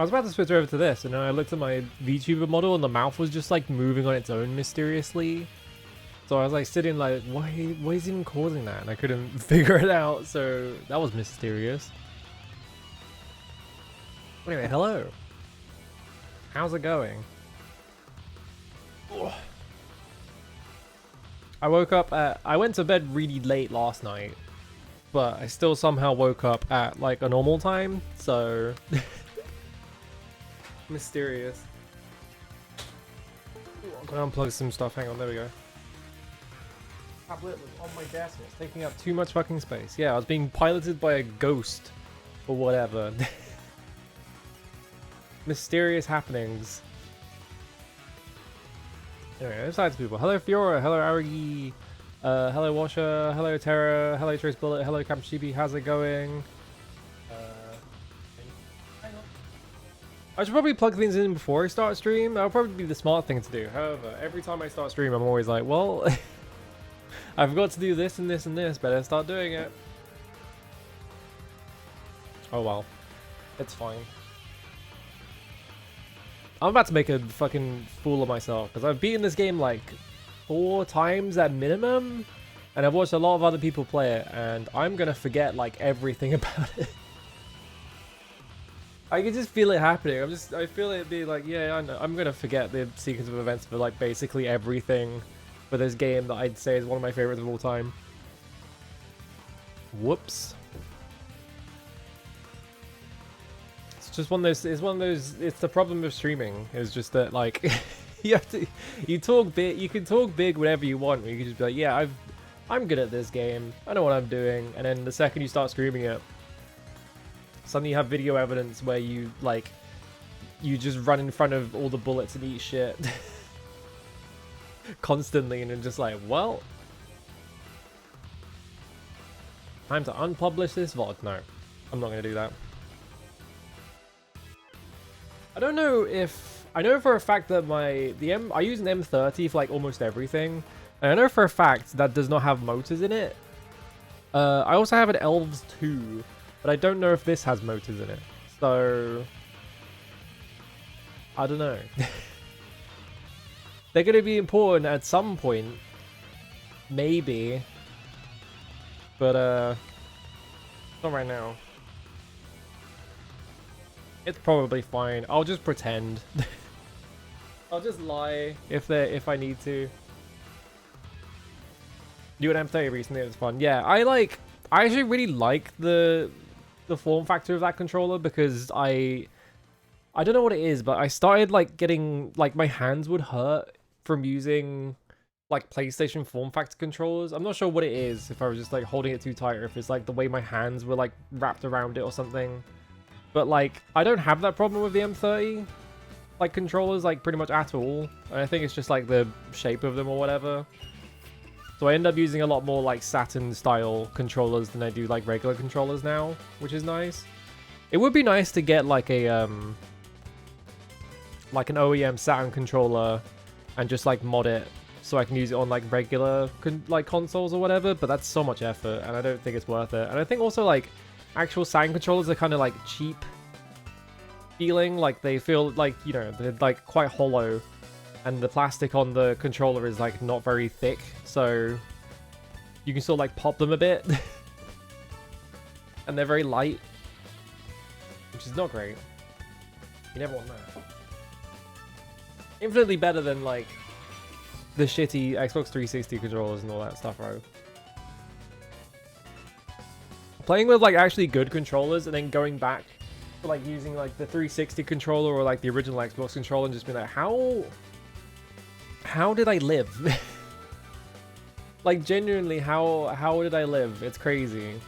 I was about to switch over to this, and then I looked at my VTuber model, and the mouth was just like moving on its own mysteriously. So I was like sitting like, what is even causing that? And I couldn't figure it out, so that was mysterious. Anyway, hello. How's it going? Ugh. I woke up I went to bed really late last night, but I still somehow woke up at like a normal time, so mysterious. Ooh, I'm gonna unplug some stuff. Hang on, there we go. Tablet was on my desk and it's taking up too much fucking space. Yeah, I was being piloted by a ghost or whatever. Mysterious happenings. Anyway, besides people. Hello Fiora, hello Arigi, hello Washer, hello Terra, hello Trace Bullet, hello Kamshibi, how's it going? Hang on. I should probably plug things in before I start stream. That'll probably be the smart thing to do. However, every time I start stream, I'm always like, well, I forgot to do this and this and this, better start doing it. Oh well, it's fine. I'm about to make a fucking fool of myself because I've beaten this game like 4 times at minimum, and I've watched a lot of other people play it, and I'm gonna forget like everything about it. I can just feel it happening. I feel it being like, yeah, I know. I'm gonna forget the sequence of events for like basically everything for this game that I'd say is one of my favorites of all time. Whoops. Just one of those. It's one of those. It's the problem of streaming. Is just that like you have to. You talk big. You can talk big whenever you want. You can just be like, yeah, I'm good at this game. I know what I'm doing. And then the second you start streaming it, suddenly you have video evidence where you like, you just run in front of all the bullets and eat shit constantly, and then just like, well, time to unpublish this VOD. No, I'm not gonna do that. I don't know if... I know for a fact that I use an M30 for like almost everything. And I know for a fact that does not have motors in it. I also have an Elves 2, but I don't know if this has motors in it. So... I don't know. They're going to be important at some point. Maybe. But, not right now. It's probably fine. I'll just pretend. I'll just lie if I need to. You and M30 recently, it was fun. Yeah, I actually really like the form factor of that controller because I don't know what it is, but I started like getting like my hands would hurt from using like PlayStation form factor controllers. I'm not sure what it is, if I was just like holding it too tight or if it's like the way my hands were like wrapped around it or something. But, like, I don't have that problem with the M30, like, controllers, like, pretty much at all. And I think it's just, like, the shape of them or whatever. So I end up using a lot more, like, Saturn-style controllers than I do, like, regular controllers now, which is nice. It would be nice to get, like, like, an OEM Saturn controller and just, like, mod it so I can use it on, like, regular, consoles or whatever, but that's so much effort, and I don't think it's worth it. And I think also, like... actual Saturn controllers are kind of like cheap feeling, like they feel like, you know, they're like quite hollow and the plastic on the controller is like not very thick, so you can sort of like pop them a bit and they're very light, which is not great. You never want that. Infinitely better than like the shitty Xbox 360 controllers and all that stuff, right? Playing with like actually good controllers and then going back to like using like the 360 controller or like the original Xbox controller and just being like, how did I live? Like genuinely, how did I live? It's crazy.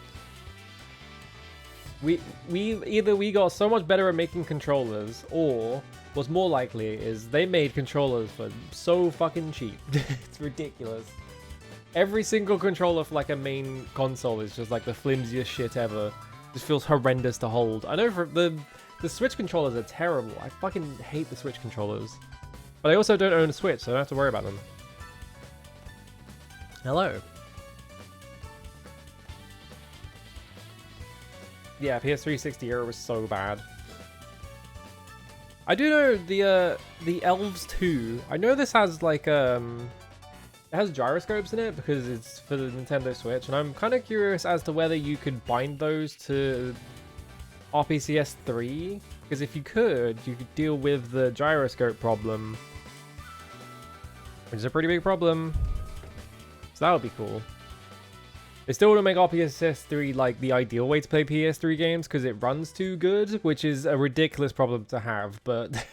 We got so much better at making controllers, or what's more likely is they made controllers for so fucking cheap. It's ridiculous. Every single controller for like a main console is just like the flimsiest shit ever. Just feels horrendous to hold. I know for the Switch controllers are terrible. I fucking hate the Switch controllers. But I also don't own a Switch, so I don't have to worry about them. Hello. Yeah, PS360 era was so bad. I do know the Elves 2. I know this has like it has gyroscopes in it because it's for the Nintendo Switch, and I'm kind of curious as to whether you could bind those to RPCS 3, because if you could deal with the gyroscope problem, which is a pretty big problem. So that would be cool. It still wouldn't make RPCS 3 like the ideal way to play PS3 games because it runs too good, which is a ridiculous problem to have, but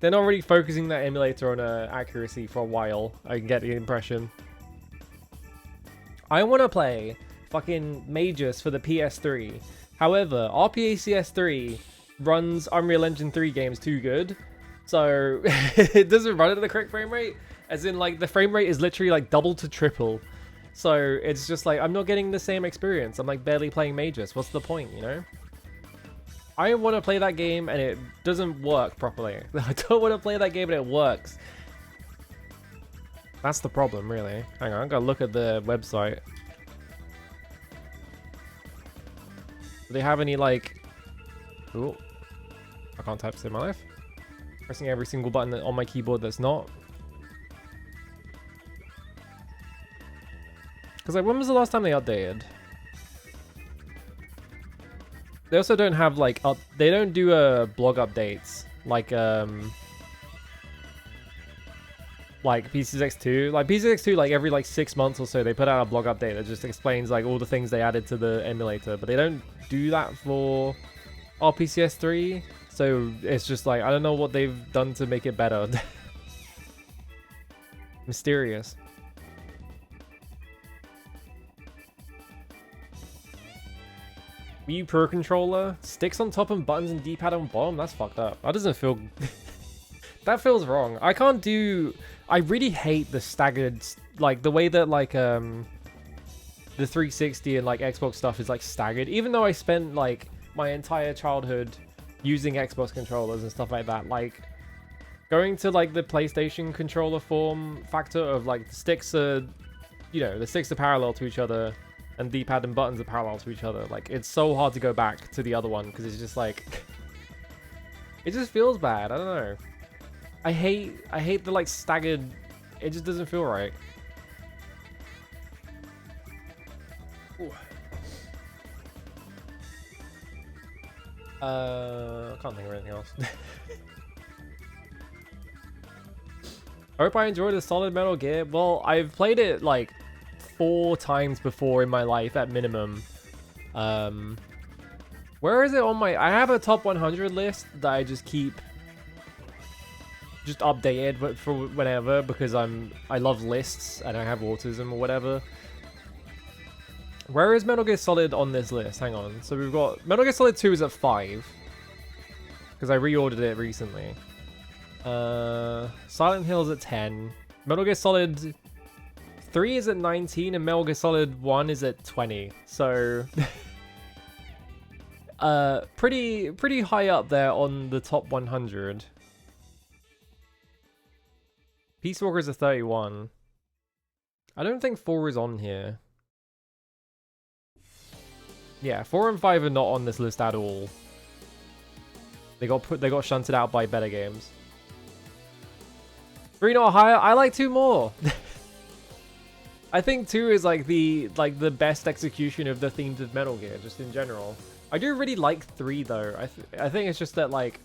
they're not really focusing that emulator on accuracy for a while, I get the impression. I want to play fucking Magus for the PS3. However, RPCS 3 runs Unreal Engine 3 games too good, so it doesn't run at the correct frame rate, as in like the frame rate is literally like double to triple. So it's just like, I'm not getting the same experience. I'm like barely playing Magus. What's the point, you know? I want to play that game and it doesn't work properly. I don't want to play that game and it works. That's the problem, really. Hang on, I'm gonna look at the website. Do they have any like... Ooh. I can't type to save my life. Pressing every single button on my keyboard that's not. Because like, when was the last time they updated? They also don't have like they don't do blog updates like PCX2. Like PCX2, like every like 6 months or so, they put out a blog update that just explains like all the things they added to the emulator, but they don't do that for RPCS 3. So it's just like, I don't know what they've done to make it better. Mysterious. Wii U Pro Controller, sticks on top and buttons and D-pad on bottom? That's fucked up. That doesn't feel... That feels wrong. I can't do... I really hate the staggered... Like, the way that, like, the 360 and, like, Xbox stuff is, like, staggered. Even though I spent, like, my entire childhood using Xbox controllers and stuff like that. Like, going to, like, the PlayStation controller form factor of, like, the sticks are... You know, the sticks are parallel to each other. And D-pad and buttons are parallel to each other. Like, it's so hard to go back to the other one because it's just like... It just feels bad. I don't know. I hate the, like, staggered... It just doesn't feel right. Ooh. I can't think of anything else. I hope I enjoyed a solid Metal Gear. Well, I've played it, like... 4 times before in my life at minimum. Where is it on my... I have a top 100 list that I just keep just updated for whenever because I love lists and I have autism or whatever. Where is Metal Gear Solid on this list? Hang on. So we've got Metal Gear Solid 2 is at 5 because I reordered it recently. Silent Hill's at 10. Metal Gear Solid 3 is at 19 and Metal Gear Solid 1 is at 20. So pretty high up there on the top 100. Peace Walker is a 31. I don't think 4 is on here. Yeah, 4 and 5 are not on this list at all. They got shunted out by better games. 3 not higher. I like 2 more. I think 2 is like the best execution of the themes of Metal Gear, just in general. I do really like 3 though. I think it's just that like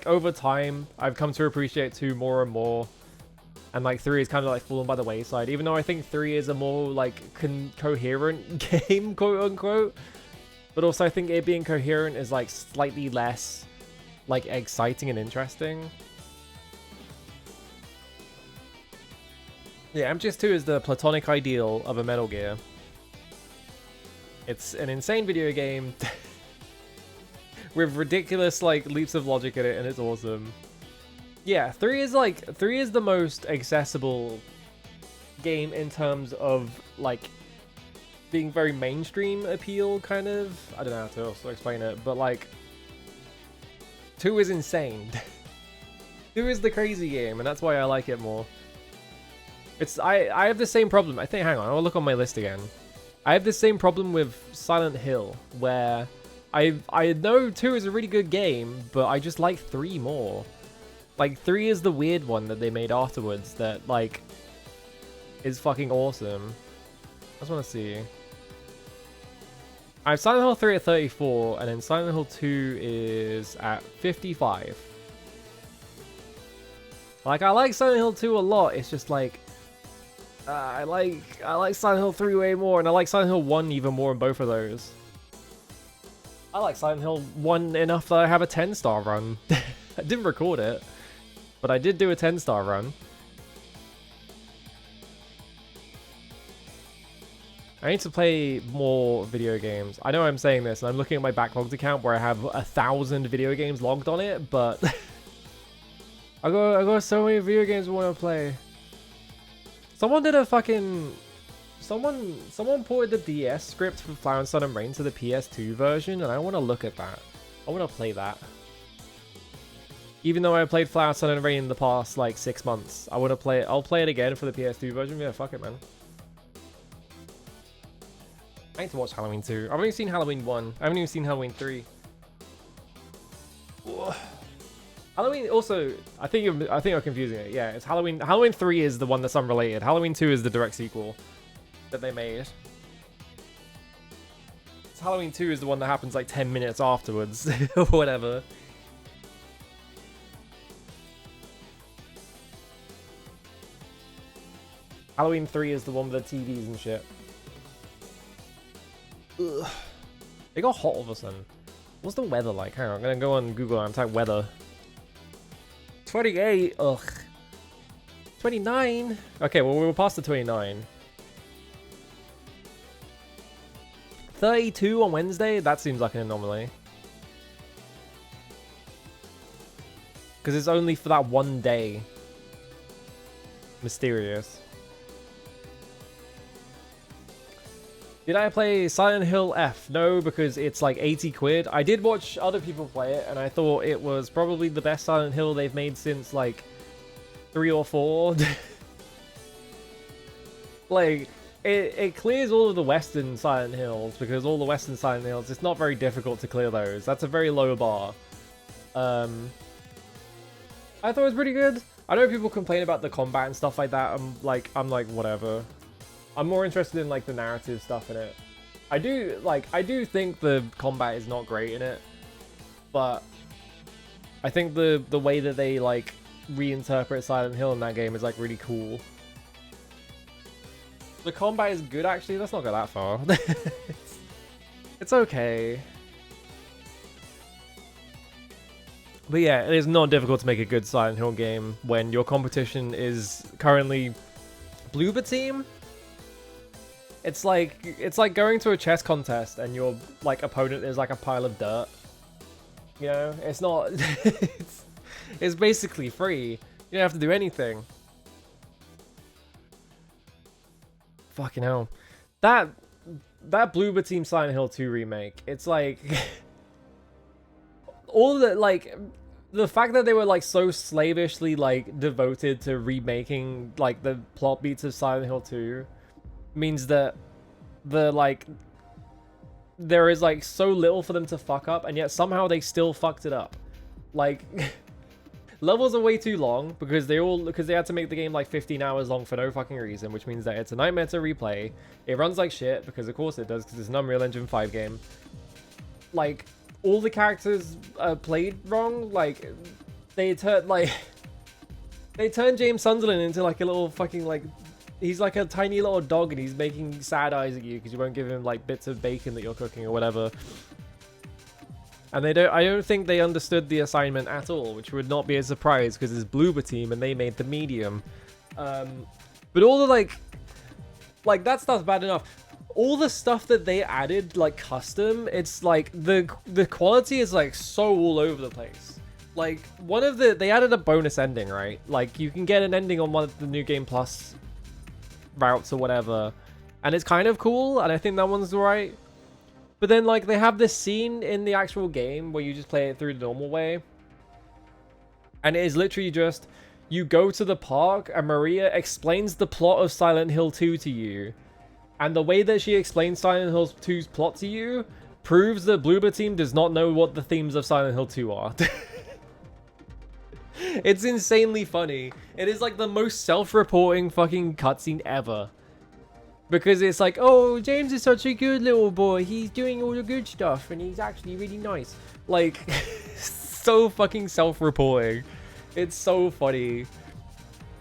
over time I've come to appreciate 2 more and more, and like 3 is kind of like fallen by the wayside. Even though I think 3 is a more like coherent game, quote unquote, but also I think it being coherent is like slightly less like exciting and interesting. Yeah, MGS2 is the platonic ideal of a Metal Gear. It's an insane video game with ridiculous like leaps of logic in it, and it's awesome. Yeah, 3 is the most accessible game in terms of like being very mainstream appeal, kind of. I don't know how to also explain it, but like 2 is insane. 2 is the crazy game, and that's why I like it more. I have the same problem. I think, hang on, I'll look on my list again. I have the same problem with Silent Hill, where I know 2 is a really good game, but I just like 3 more. Like 3 is the weird one that they made afterwards that like is fucking awesome. I just want to see. I have Silent Hill 3 at 34, and then Silent Hill 2 is at 55. Like, I like Silent Hill 2 a lot, it's just like... I like Silent Hill 3 way more, and I like Silent Hill 1 even more in both of those. I like Silent Hill 1 enough that I have a 10-star run. I didn't record it, but I did do a 10-star run. I need to play more video games. I know I'm saying this, and I'm looking at my backlogged account where I have 1,000 video games logged on it, but I got so many video games I want to play. Someone did a fucking someone ported the DS script for Flower and Sun and Rain to the PS2 version, and I want to look at that. I want to play that. Even though I played Flower, Sun and Rain in the past like 6 months, I want to play it. I'll play it again for the PS2 version. Yeah, fuck it, man. I need to watch Halloween 2. I've only seen Halloween 1. I haven't even seen Halloween 3. Ugh. Halloween also, I think I'm confusing it. Yeah, it's Halloween. Halloween 3 is the one that's unrelated. Halloween 2 is the direct sequel that they made. Halloween 2 is the one that happens like 10 minutes afterwards or whatever. Halloween 3 is the one with the TVs and shit. Ugh. It got hot all of a sudden. What's the weather like? Hang on, I'm gonna go on Google and type weather. 28. Ugh. 29. Okay, well, we were past the 29. 32 on Wednesday? That seems like an anomaly. Because it's only for that one day. Mysterious. Did I play Silent Hill F? No, because it's like 80 quid. I did watch other people play it, and I thought it was probably the best Silent Hill they've made since like 3 or 4. Like, it clears all of the Western Silent Hills, because all the Western Silent Hills, it's not very difficult to clear those. That's a very low bar. I thought it was pretty good. I know people complain about the combat and stuff like that. I'm like, whatever. I'm more interested in like the narrative stuff in it. I do think the combat is not great in it, but I think the way that they like reinterpret Silent Hill in that game is like really cool. The combat is good actually. Let's not go that far. It's okay. But yeah, it is not difficult to make a good Silent Hill game when your competition is currently Bloober Team. It's like going to a chess contest and your like opponent is like a pile of dirt. You know, it's not. it's basically free. You don't have to do anything. Fucking hell, that Bloober Team Silent Hill 2 remake. It's like all the like the fact that they were like so slavishly like devoted to remaking like the plot beats of Silent Hill 2. Means that there is like so little for them to fuck up, and yet somehow they still fucked it up. Like levels are way too long because they had to make the game like 15 hours long for no fucking reason, which means that it's a nightmare to replay. It runs like shit because of course it does, because it's an Unreal Engine 5 game. Like all the characters played wrong. Like they turned James Sunderland into like a little fucking like. He's like a tiny little dog and he's making sad eyes at you because you won't give him like bits of bacon that you're cooking or whatever. And I don't think they understood the assignment at all, which would not be a surprise because it's Bloober Team and they made the medium. But all the like that stuff's bad enough. All the stuff that they added like custom, it's like the quality is like so all over the place. Like they added a bonus ending, right? Like you can get an ending on one of the New Game Plus routes or whatever, and it's kind of cool, and I think that one's right. But then like they have this scene in the actual game where you just play it through the normal way, and it is literally just you go to the park and Maria explains the plot of Silent Hill 2 to you, and the way that she explains Silent Hill 2's plot to you proves that Bloober Team does not know what the themes of Silent Hill 2 are. It's insanely funny. It is like the most self-reporting fucking cutscene ever. Because it's like, oh, James is such a good little boy. He's doing all the good stuff and he's actually really nice. Like, so fucking self-reporting. It's so funny.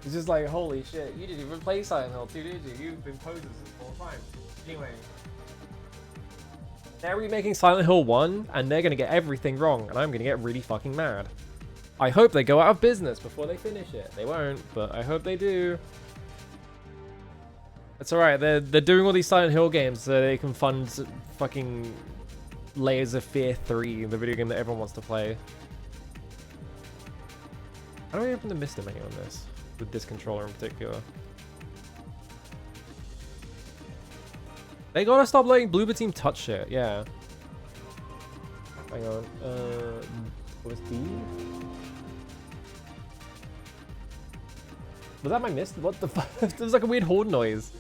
It's just like, holy shit, you didn't even play Silent Hill 2, did you? You've been posing this whole time. Anyway. They're remaking Silent Hill 1, and they're gonna get everything wrong, and I'm gonna get really fucking mad. I hope they go out of business before they finish it. They won't, but I hope they do. It's alright, they're doing all these Silent Hill games so they can fund fucking Layers of Fear 3, the video game that everyone wants to play. How do I open the Mister menu on this? With this controller in particular. They gotta stop letting Bloober Team touch shit, yeah. Hang on, what was D? Was that my mist? What the fuck? There was like a weird horn noise.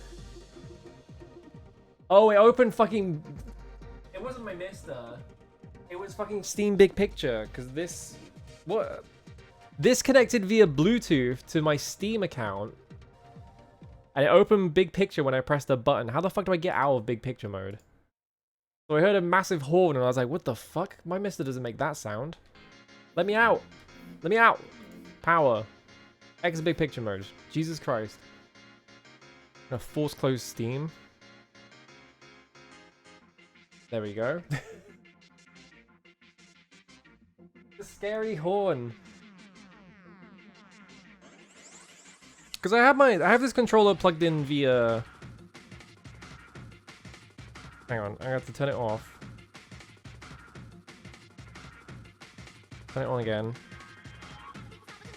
Oh, it opened fucking... It wasn't my mister. It was fucking Steam Big Picture, because this... What? This connected via Bluetooth to my Steam account. And it opened Big Picture when I pressed a button. How the fuck do I get out of Big Picture mode? So I heard a massive horn and I was like, what the fuck? My mister doesn't make that sound. Let me out. Let me out. Power. X Big Picture mode. Jesus Christ. I'm gonna force close Steam. There we go. The scary horn. Because I have this controller plugged in via... Hang on, I have to turn it off. Turn it on again.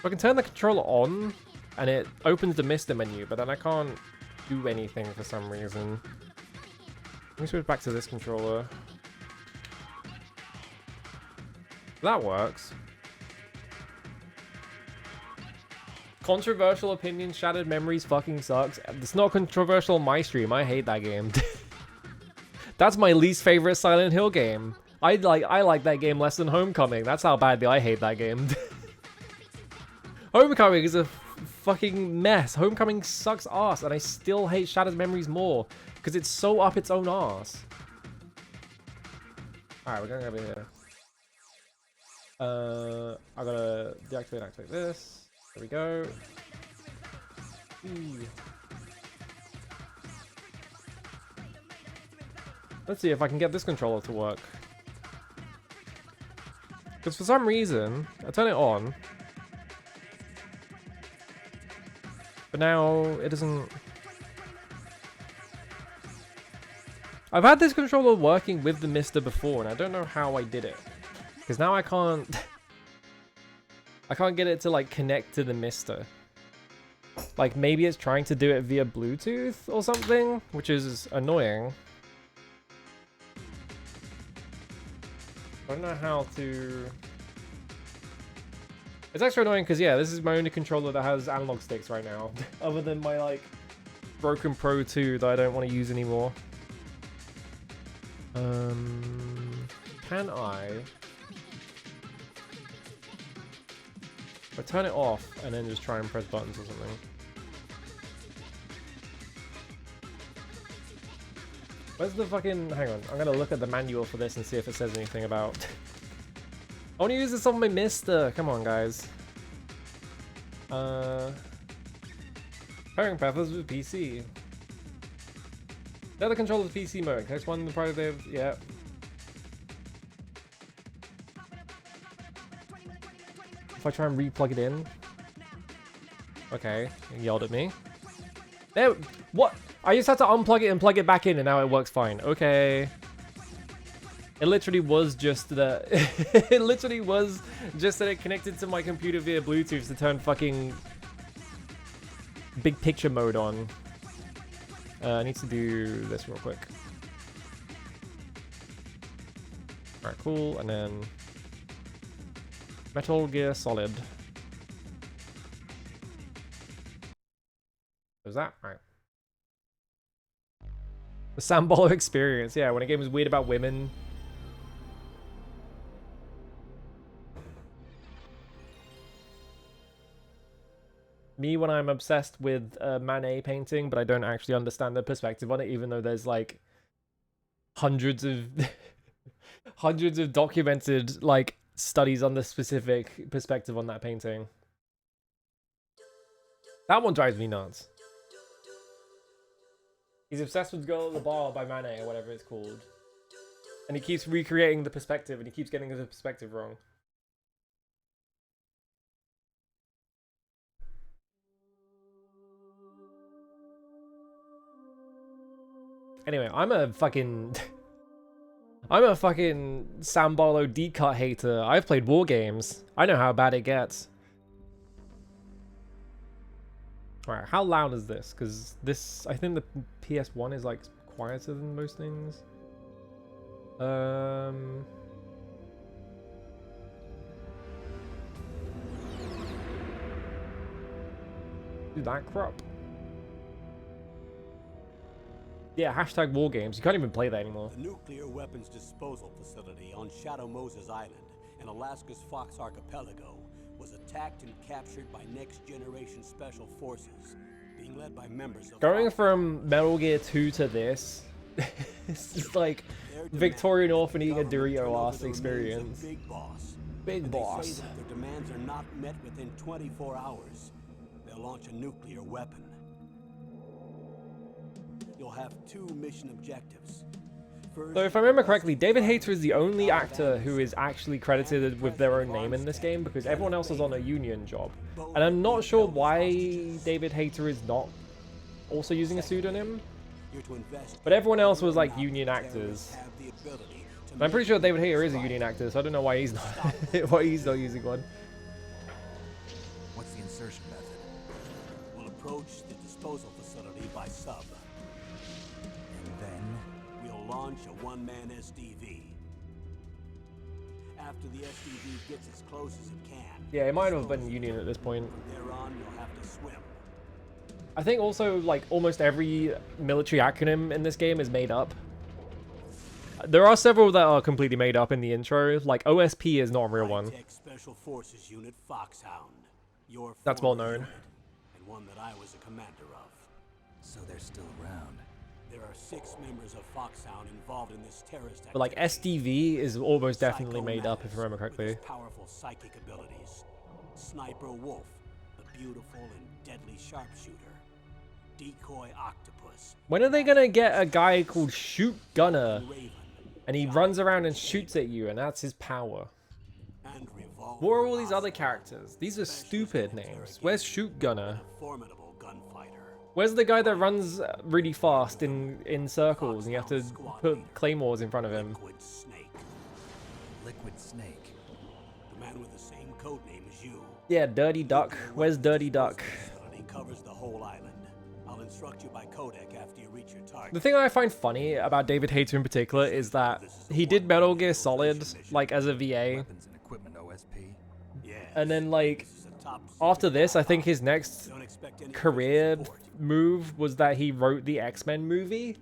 I can turn the controller on, and it opens the Mister menu, but then I can't do anything for some reason. Let me switch back to this controller. That works. Controversial opinion, Shattered Memories fucking sucks. It's not controversial on my stream. I hate that game. That's my least favorite Silent Hill game. I like that game less than Homecoming. That's how badly I hate that game. Homecoming is a fucking mess. Homecoming sucks ass, and I still hate Shattered Memories more because it's so up its own ass. All right, we're going over here. I gotta deactivate and activate this. There we go. Ooh. Let's see if I can get this controller to work. Because for some reason, I turn it on. But now it doesn't... I've had this controller working with the Mister before, and I don't know how I did it. Because now I can't... I can't get it to like connect to the Mister. Like maybe it's trying to do it via Bluetooth or something, which is annoying. I don't know how to... It's extra annoying because yeah, this is my only controller that has analog sticks right now. Other than my like broken Pro 2 that I don't want to use anymore. Can I turn it off and then just try and press buttons or something? Where's the fucking... Hang on, I'm gonna look at the manual for this and see if it says anything about... I wanna use this on my Mister! Come on, guys. Pairing paths with PC. The other controller is PC mode. Next one, the product they have... Yeah. If I try and re-plug it in. Okay, he yelled at me. There, what? I just had to unplug it and plug it back in and now it works fine. Okay. It literally was just that... it literally was just that it connected to my computer via Bluetooth to turn fucking... Big Picture mode on. I need to do this real quick. Alright, cool, and then... Metal Gear Solid. What was that? Alright. The Sambolo experience, yeah, when a game is weird about women me when I'm obsessed with Manet painting, but I don't actually understand the perspective on it, even though there's like hundreds of hundreds of documented like studies on the specific perspective on that painting. That one drives me nuts. He's obsessed with Girl at the Bar by Manet or whatever it's called. And he keeps recreating the perspective and he keeps getting the perspective wrong. Anyway, I'm a fucking Sambarlo D-cut hater. I've played war games. I know how bad it gets. Alright, how loud is this? Because this, I think the PS1 is like quieter than most things. Do that crap. Yeah, hashtag war games. You can't even play that anymore. The nuclear weapons disposal facility on Shadow Moses Island in Alaska's Fox Archipelago was attacked and captured by Next Generation Special Forces, being led by members of Going from Metal Gear 2 to this, it's just like Victorian orphan eating a Dorito ass experience. Big Boss. Big Boss. They say that if their demands are not met within 24 hours, they'll launch a nuclear weapon. You'll have 2 mission objectives. First, So if I remember correctly, David Hayter is the only actor who is actually credited with their own name in this game because everyone else is on a union job. And I'm not sure why David Hayter is not also using a pseudonym, but everyone else was like union actors. And I'm pretty sure David Hayter is a union actor, so I don't know why he's not why he's not using one. What's the insertion method? We'll approach the disposal facility by sub. And then We'll launch a one-man SDV. After the SDV gets as close as it can. Yeah, it might have been union at this point. From there on, you'll have to swim. I think also like almost every military acronym in this game is made up. There are several that are completely made up in the intro, like OSP is not a real one. High-Tech Special Forces Unit Foxhound. Your That's well former known. unit, and one that I was a commander of. so they're still around. There are 6 members of Foxhound involved in this terrorist But like activity. SDV is almost definitely made up if I remember With correctly. his powerful psychic abilities. Sniper Wolf, the beautiful and deadly sharpshooter. Decoy Octopus. When are they gonna get a guy called Shoot Gunner Raven. and he runs around and shoots at you and that's his power? And Revolver. What are all these other characters? These are stupid names. Where's Shoot Gunner? A formidable gunfighter. Where's the guy that runs really fast in circles and you have to put claymores in front of him? Liquid Snake. Liquid Snake. The man with the same codename as you. Yeah, Dirty Duck. Where's Dirty Duck? He covers the whole island. I'll instruct you by codec after you reach your target. The thing I find funny about David Hayter in particular is that he did Metal Gear Solid like as a VA, Weapons and equipment OSP. Yes. and then like This is a top after secret this, I think compound. his next Don't expect any career support. move was that he wrote the X-Men movie.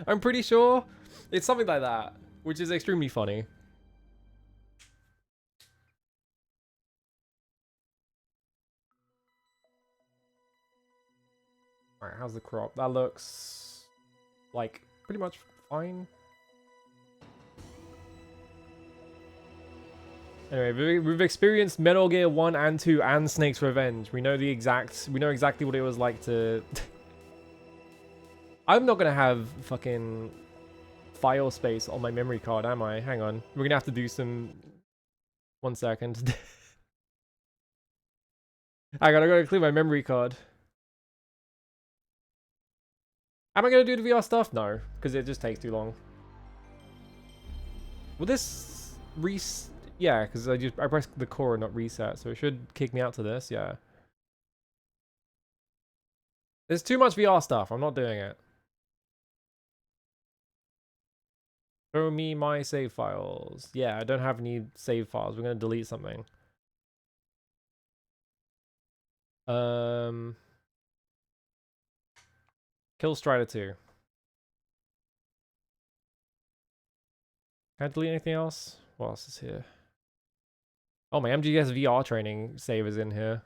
I'm pretty sure it's something like that, which is extremely funny. Alright, how's the crop? That looks like pretty much fine. Anyway, we've experienced Metal Gear 1 and 2 and Snake's Revenge. We know exactly what it was like to... I'm not gonna have fucking file space on my memory card, am I? Hang on. We're gonna have to do some... 1 second. I gotta clear my memory card. Am I gonna do the VR stuff? No, because it just takes too long. Will this yeah, because I pressed the core and not reset, so it should kick me out to this, yeah. There's too much VR stuff, I'm not doing it. Show me my save files. Yeah, I don't have any save files, we're gonna delete something. Kill Strider 2. Can I delete anything else? What else is here? Oh, my MGS VR training save is in here.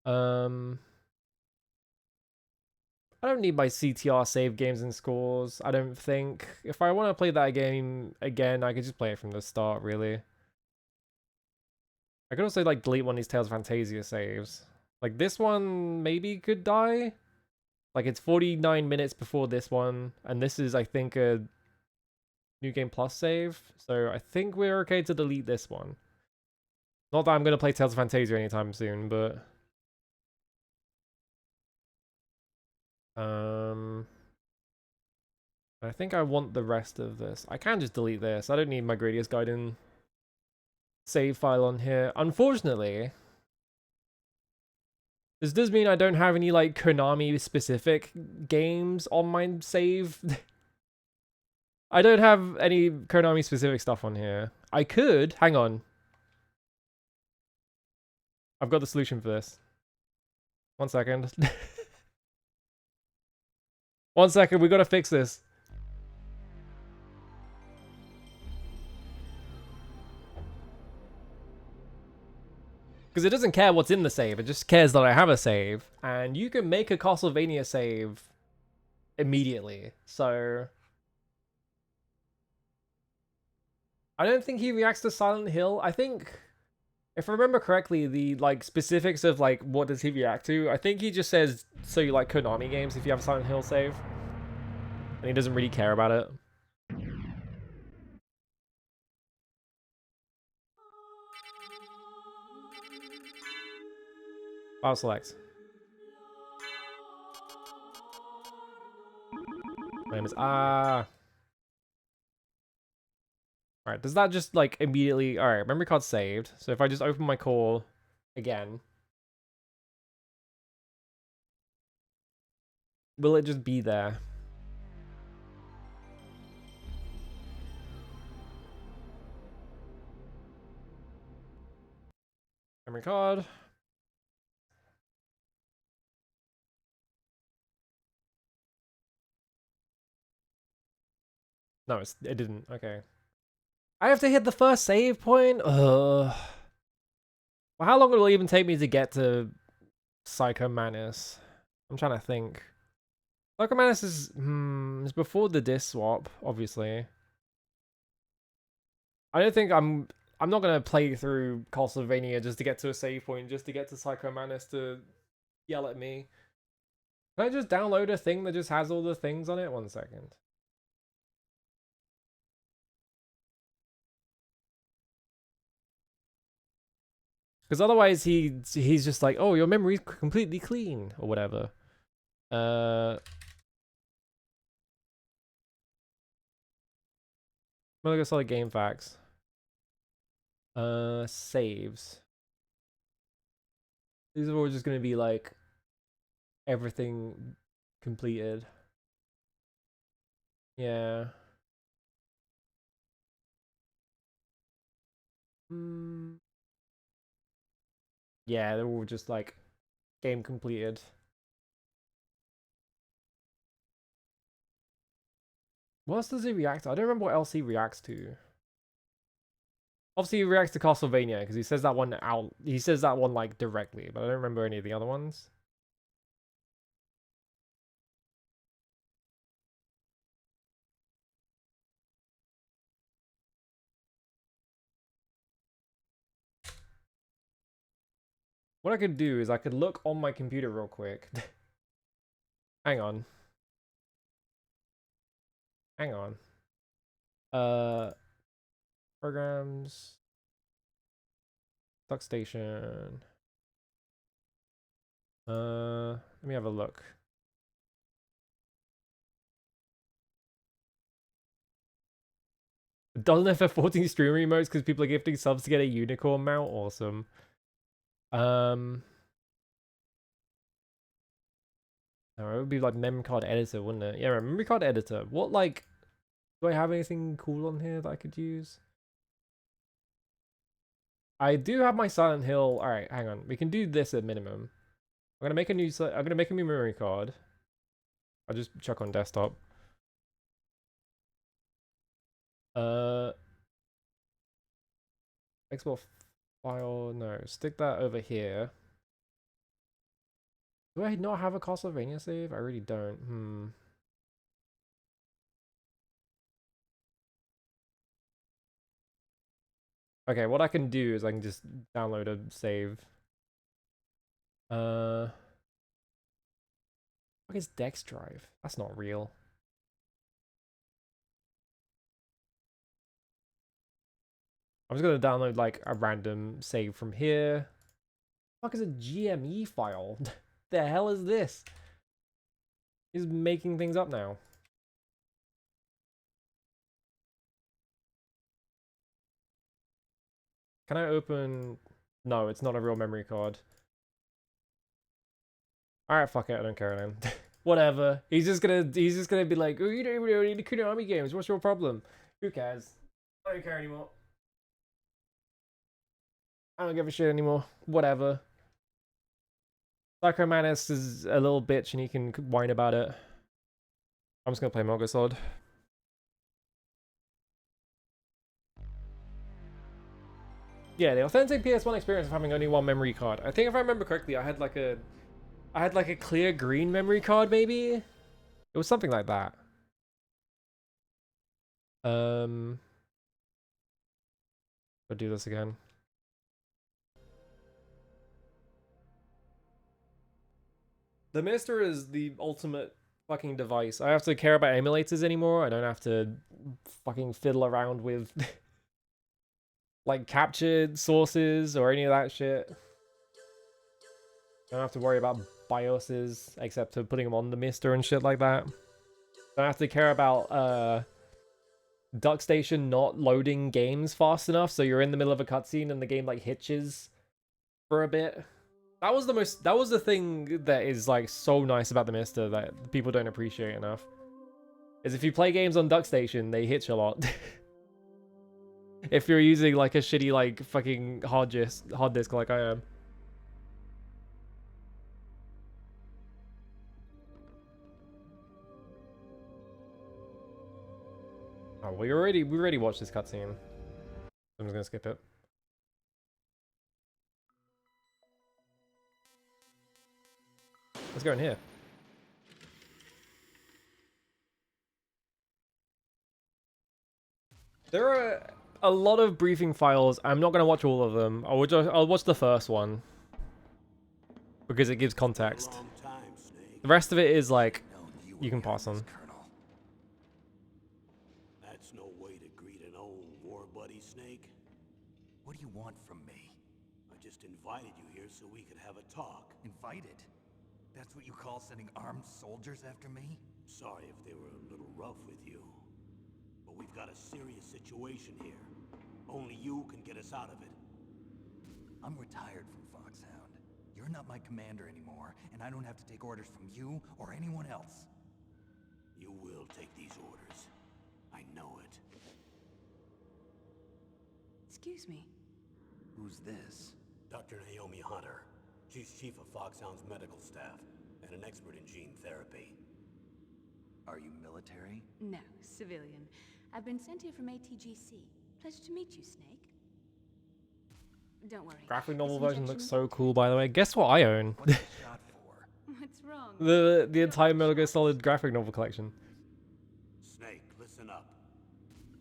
I don't need my CTR save games and scores, I don't think. If I want to play that game again, I could just play it from the start, really. I could also, like, delete one of these Tales of Phantasia saves. Like, this one maybe could die. Like, it's 49 minutes before this one, and this is, I think, a New Game Plus save. So I think we're okay to delete this one. Not that I'm going to play Tales of Phantasia anytime soon, but... I think I want the rest of this. I can just delete this. I don't need my Gradius Gaiden save file on here. Unfortunately, this does mean I don't have any, like, Konami-specific games on my save. I don't have any Konami-specific stuff on here. I could. Hang on. I've got the solution for this. 1 second. 1 second, we gotta fix this. Because it doesn't care what's in the save, it just cares that I have a save. And you can make a Castlevania save immediately, so... I don't think he reacts to Silent Hill. I think, if I remember correctly, the, like, specifics of, like, what does he react to, I think he just says, so you like Konami games if you have a Silent Hill save. And he doesn't really care about it. File select. My name is Alright, does that just, like, immediately... Alright, memory card saved. So if I just open my core again... Will it just be there? Memory card. No, it didn't. Okay. I have to hit the first save point? Well, how long will it even take me to get to Psycho Mantis? I'm trying to think. Psycho Mantis is before the disc swap, obviously. I don't think I'm not gonna play through Castlevania just to get to a save point, just to get to Psycho Mantis to yell at me. Can I just download a thing that just has all the things on it? 1 second. Because otherwise he's just like, oh, your memory's completely clean, or whatever. I'm gonna go solid game facts. Saves. These are all just gonna be like everything completed. Yeah. Yeah, they're all just like game completed. What else does he react to? I don't remember what else he reacts to. Obviously, he reacts to Castlevania because he says that one out. He says that one like directly, but I don't remember any of the other ones. What I could do is I could look on my computer real quick. Hang on. Hang on. Programs. DuckStation. Let me have a look. Doesn't have 14 stream remotes because people are gifting subs to get a unicorn mount. Awesome. No, it would be like memory card editor, wouldn't it? Yeah, memory card editor. What, like, do I have anything cool on here that I could use? I do have my Silent Hill. All right, hang on. We can do this at minimum. I'm gonna make a new memory card. I'll just check on desktop. Xbox file. No, stick that over here. Do I not have a Castlevania save? I really don't. Okay, what I can do is I can just download a save. What is Dex Drive? That's not real. I'm just gonna download like a random save from here. What the fuck is a GME file? The hell is this? He's making things up now. Can I open? No, it's not a real memory card. Alright, fuck it, I don't care then. Whatever. He's just gonna be like, oh, you don't even know any Konami games. What's your problem? Who cares? I don't care anymore. I don't give a shit anymore. Whatever. Psycho Manus is a little bitch and he can whine about it. I'm just gonna play Metal Gear Solid. Yeah, the authentic PS1 experience of having only one memory card. I think if I remember correctly, I had like a clear green memory card, maybe? It was something like that. I'll do this again. The Mister is the ultimate fucking device. I don't have to care about emulators anymore. I don't have to fucking fiddle around with like captured sources or any of that shit. I don't have to worry about BIOSes except for putting them on the Mister and shit like that. I don't have to care about DuckStation not loading games fast enough, so you're in the middle of a cutscene and the game like hitches for a bit. That was the thing that is like so nice about the Mister that people don't appreciate enough. Is if you play games on DuckStation, they hitch a lot. If you're using like a shitty like fucking hard disk like I am. Oh, we already watched this cutscene. I'm just gonna skip it. Let's go in here. There are a lot of briefing files. I'm not gonna watch all of them. I'll watch the first one because it gives context. The rest of it is like you can pass on. That's no way to greet an old war buddy, Snake. What do you want from me? I just invited you here so we could have a talk. Invited? That's what you call sending armed soldiers after me? Sorry if they were a little rough with you. But we've got a serious situation here. Only you can get us out of it. I'm retired from Foxhound. You're not my commander anymore, and I don't have to take orders from you or anyone else. You will take these orders. I know it. Excuse me. Who's this? Dr. Naomi Hunter. She's chief of Foxhound's medical staff and an expert in gene therapy. Are you military? No, civilian. I've been sent here from ATGC. Pleasure to meet you, Snake. Don't worry. Graphic novel This version injection looks will so cool, by the way. Guess what I own? What's it shot for? What's wrong? The entire Metal Gear Solid graphic novel collection. Snake, listen up.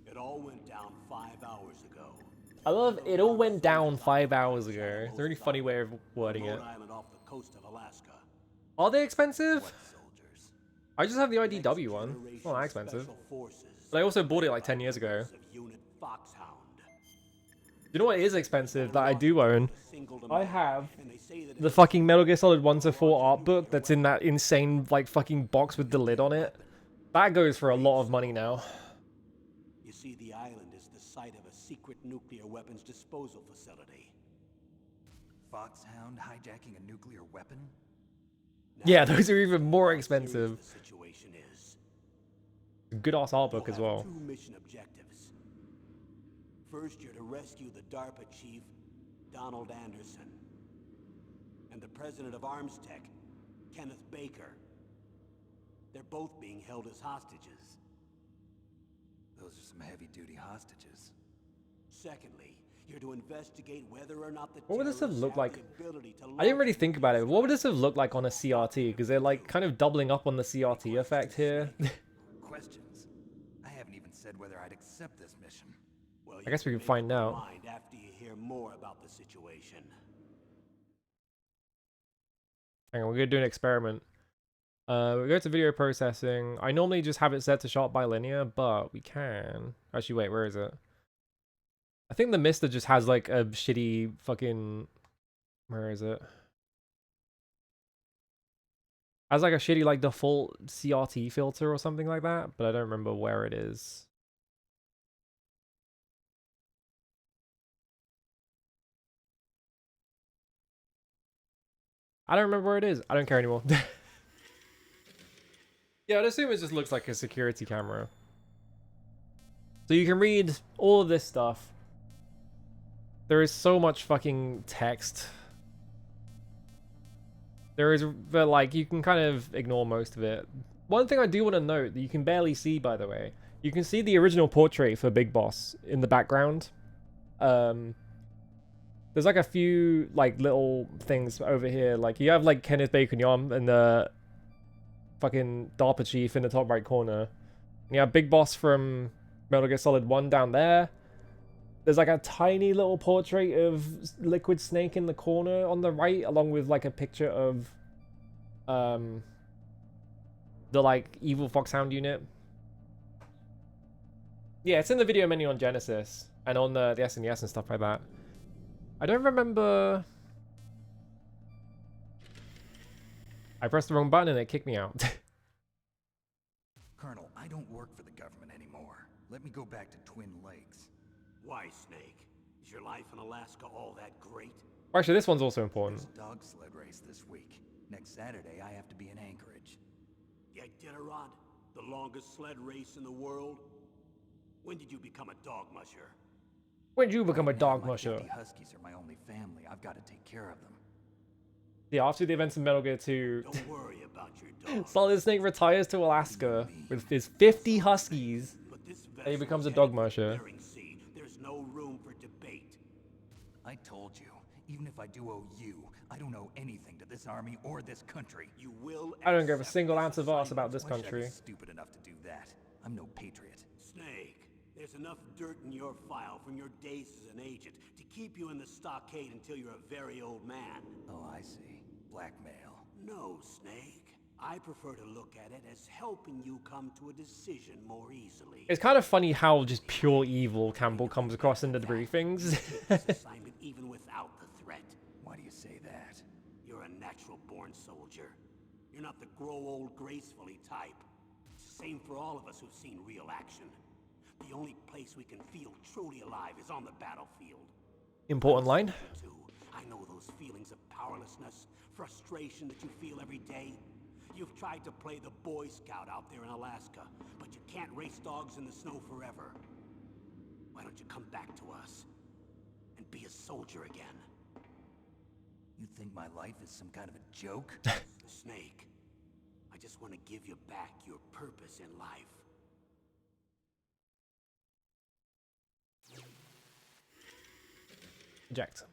It all went down 5 hours ago. I love it all went down 5 hours ago. It's a really funny way of wording it. Rhode Island off the coast of Alaska. Are they expensive? What soldiers? I just have the IDW one. It's not that expensive. But I also bought it like 10 years ago. Unit Foxhound. You know what is expensive that I do own? Singled them I out, have and they say that the fucking Metal Gear Solid 1 to 4 art book that's in that insane like fucking box with the lid on it. That goes for a lot of money now. You see, the island is the site of a secret nuclear weapons disposal facility. Foxhound hijacking a nuclear weapon? Yeah, those are even more How serious expensive. the situation is. Good ass art You'll book as have well. 2 mission objectives. First, you're to rescue the DARPA chief, Donald Anderson, and the president of ArmsTech, Kenneth Baker. They're both being held as hostages. Those are some heavy-duty hostages. Secondly, You're to investigate whether or not the What would this have terrorists looked have like? the ability to I didn't really launch think about it. What would nuclear this have looked like on a CRT? Because they're like kind of doubling up on the CRT effect here. Questions? I haven't even said whether I'd accept this mission. Well, I guess we you can make find up your out. mind after you hear more about the situation. Hang on, we're gonna do an experiment. We go to video processing. I normally just have it set to shot by linear, but we can. Actually, wait, where is it? I think the Mister just has like a shitty fucking. Where is it? Has like a shitty like default CRT filter or something like that, but I don't remember where it is. I don't remember where it is. I don't care anymore. Yeah, I'd assume it just looks like a security camera. So you can read all of this stuff. There is so much fucking text. There is, but like, you can kind of ignore most of it. One thing I do want to note that you can barely see, by the way, you can see the original portrait for Big Boss in the background. There's like a few like little things over here. Like you have like Kenneth Bacon Yom and the fucking DARPA chief in the top right corner. And you have Big Boss from Metal Gear Solid 1 down there. There's like a tiny little portrait of Liquid Snake in the corner on the right, along with like a picture of the like evil Foxhound unit. Yeah, it's in the video menu on Genesis and on the SNES and stuff like that. I don't remember. I pressed the wrong button and it kicked me out. Colonel, I don't work for the government anymore. Let me go back to Twin Lakes. Why, Snake? Is your life in Alaska all that great? Actually, this one's also important. There's a dog sled race this week. Next Saturday, I have to be in Anchorage. The Iditarod? The longest sled race in the world? When did you become a dog musher? When did you become a Right now, dog my musher? 50 Huskies are my only family. I've got to take care of them. Yeah, after the events of Metal Gear 2, Don't worry about your dog. Solid Snake retires to Alaska with his 50 Huskies. But this And he vessel becomes a is dog headed for the musher. Bering Sea. There's no room for debate. I told you, even if I do owe you, I don't owe anything to this army or this country. You will. I don't give a accept single this ounce of ass assignment. about this Why should I be country. stupid enough to do that? I'm no patriot. Snake, there's enough dirt in your file from your days as an agent to keep you in the stockade until you're a very old man. Oh, I see. Blackmail. No, Snake. I prefer to look at it as helping you come to a decision more easily. It's kind of funny how just pure evil Campbell comes across in the briefings. Take this assignment even without the threat. Why do you say that? You're a natural-born soldier. You're not the grow old gracefully type. It's the same for all of us who've seen real action. The only place we can feel truly alive is on the battlefield. Important line. Too. I know those feelings of powerlessness, frustration that you feel every day. You've tried to play the Boy Scout out there in Alaska, but you can't race dogs in the snow forever. Why don't you come back to us and be a soldier again? You think my life is some kind of a joke? Snake, I just want to give you back your purpose in life. Eject.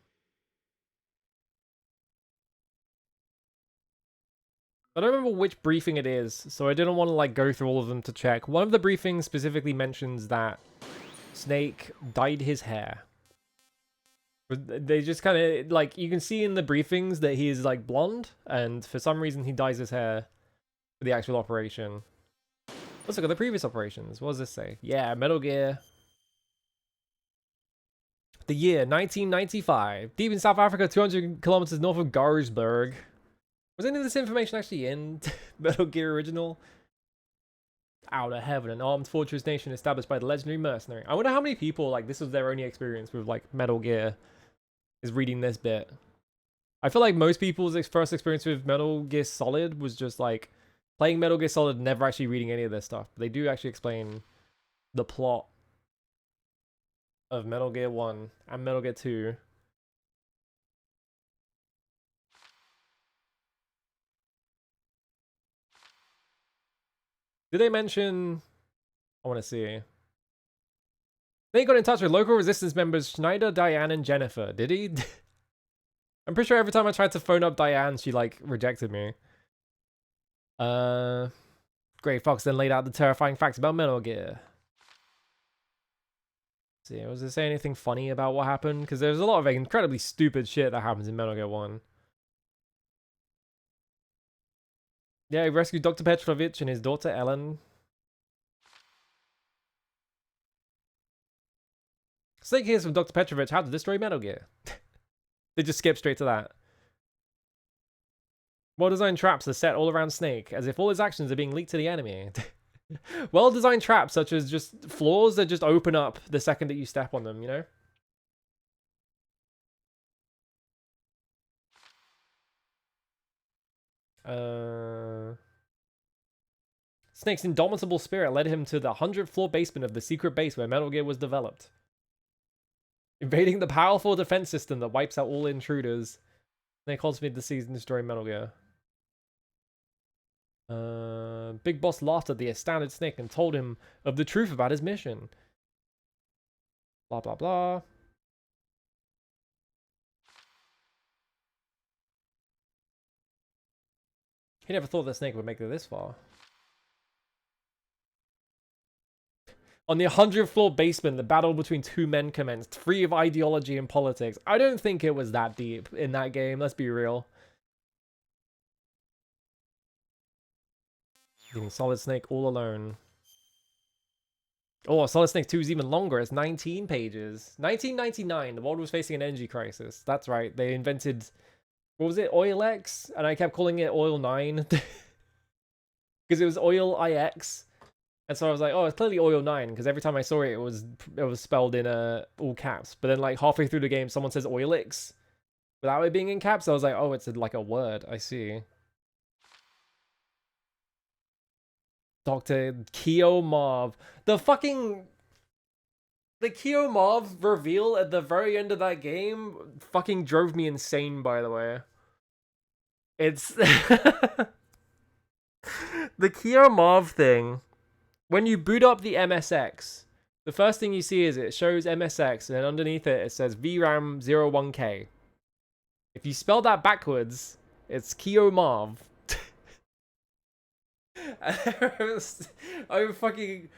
I don't remember which briefing it is, so I didn't want to like go through all of them to check. One of the briefings specifically mentions that Snake dyed his hair. But they just kind of like, you can see in the briefings that he is like blonde, and for some reason he dyes his hair for the actual operation. Let's look at the previous operations. What does this say? Yeah, Metal Gear. The year 1995. Deep in South Africa, 200 kilometers north of Garisburg. Was any of this information actually in Metal Gear Original? Outer Heaven, an armed fortress nation established by the legendary mercenary. I wonder how many people, like, this was their only experience with, like, Metal Gear, is reading this bit. I feel like most people's first experience with Metal Gear Solid was just, like, playing Metal Gear Solid and never actually reading any of this stuff. But they do actually explain the plot of Metal Gear 1 and Metal Gear 2. Did they mention... I want to see. Then he got in touch with local resistance members Schneider, Diane, and Jennifer. Did he? I'm pretty sure every time I tried to phone up Diane, she, like, rejected me. Gray Fox then laid out the terrifying facts about Metal Gear. Let's see, was there say anything funny about what happened? Because there's a lot of incredibly stupid shit that happens in Metal Gear 1. Yeah, he rescued Dr. Petrovich and his daughter Ellen. Snake hears from Dr. Petrovich how to destroy Metal Gear. They just skip straight to that. Well-designed traps are set all around Snake, as if all his actions are being leaked to the enemy. Well-designed traps, such as just floors that just open up the second that you step on them, you know? Snake's indomitable spirit led him to the 100th floor basement of the secret base where Metal Gear was developed. Invading the powerful defense system that wipes out all intruders. Snake ultimately deceives and destroys Metal Gear. Big Boss laughed at the astounded Snake and told him of the truth about his mission. Blah, blah, blah. He never thought that Snake would make it this far. On the 100th floor basement, the battle between two men commenced, free of ideology and politics. I don't think it was that deep in that game, let's be real. Leaving Solid Snake all alone. Oh, Solid Snake 2 is even longer. It's 19 pages. 1999, the world was facing an energy crisis. That's right. They invented, what was it, Oil X? And I kept calling it Oil 9. Because it was Oil IX. And so I was like, oh, it's clearly Oil 9. Because every time I saw it, it was spelled in all caps. But then like halfway through the game, someone says Oil X without it being in caps. I was like, oh, it's like a word. I see. Dr. Keo Marv. The Keo Marv reveal at the very end of that game fucking drove me insane, by the way. It's... the Keo Marv thing. When you boot up the MSX, the first thing you see is it shows MSX, and then underneath it, it says VRAM 01K. If you spell that backwards, it's Keo Marv. I'm fucking...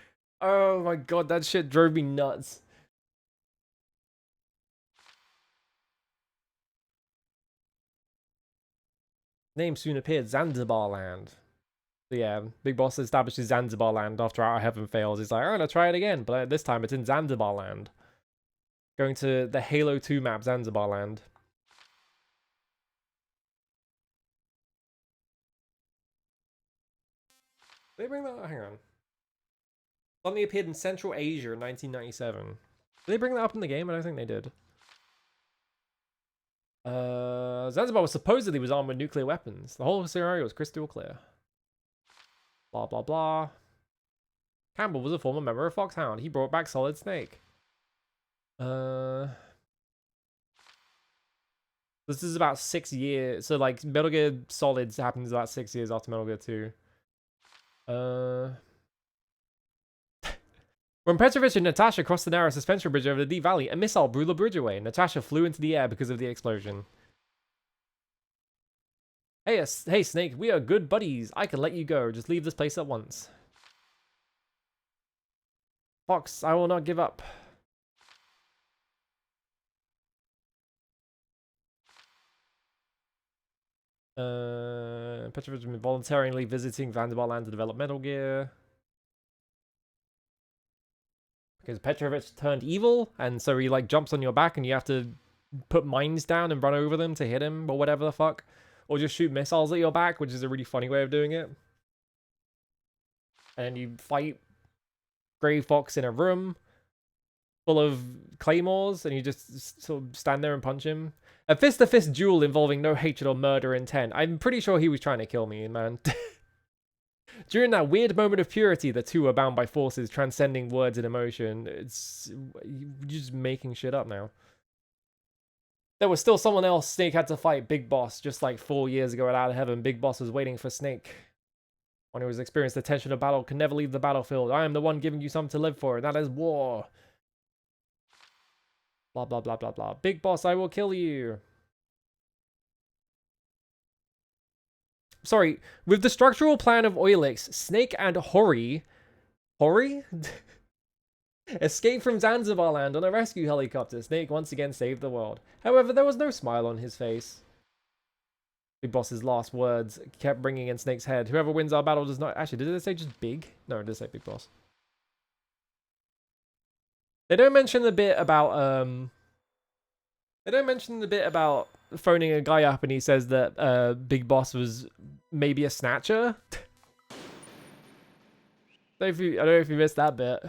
Oh my god, that shit drove me nuts. Name soon appeared, Zanzibar Land. So yeah, Big Boss establishes Zanzibar Land after Outer Heaven fails. He's like, I'm gonna try it again, but this time it's in Zanzibar Land. Going to the Halo 2 map, Zanzibar Land. Did they bring that? Hang on. Suddenly appeared in Central Asia in 1997. Did they bring that up in the game? I don't think they did. Zanzibar was supposedly armed with nuclear weapons. The whole scenario was crystal clear. Blah, blah, blah. Campbell was a former member of Foxhound. He brought back Solid Snake. This is about 6 years. So, like, Metal Gear Solid happens about 6 years after Metal Gear 2. When Petrovich and Natasha crossed the narrow suspension bridge over the Deep Valley, a missile blew the bridge away. Natasha flew into the air because of the explosion. Hey, Snake, we are good buddies. I can let you go. Just leave this place at once. Fox, I will not give up. Petrovich has been voluntarily visiting Vanderbilt Land to develop Metal Gear. Because Petrovich turned evil, and so he like jumps on your back and you have to put mines down and run over them to hit him, or whatever the fuck. Or just shoot missiles at your back, which is a really funny way of doing it. And you fight Gray Fox in a room full of claymores, and you just sort of stand there and punch him. A fist-to-fist duel involving no hatred or murder intent. I'm pretty sure he was trying to kill me, man. During that weird moment of purity, the two are bound by forces transcending words and emotion. You're just making shit up now. There was still someone else Snake had to fight, Big Boss, just like 4 years ago at Outer Heaven. Big Boss was waiting for Snake. One who has experienced the tension of battle can never leave the battlefield. I am the one giving you something to live for, and that is war. Blah, blah, blah, blah, blah. Big boss, I will kill you. Sorry, with the structural plan of Oilix, Snake and Hori escaped from Zanzibar land on a rescue helicopter. Snake once again saved the world. However, there was no smile on his face. Big Boss's last words kept ringing in Snake's head. Whoever wins our battle does not... Actually, did it say just big? No, it did say Big Boss. They don't mention the bit about... They don't mention the bit about phoning a guy up and he says that Big Boss was maybe a snatcher. I don't know if you missed that bit.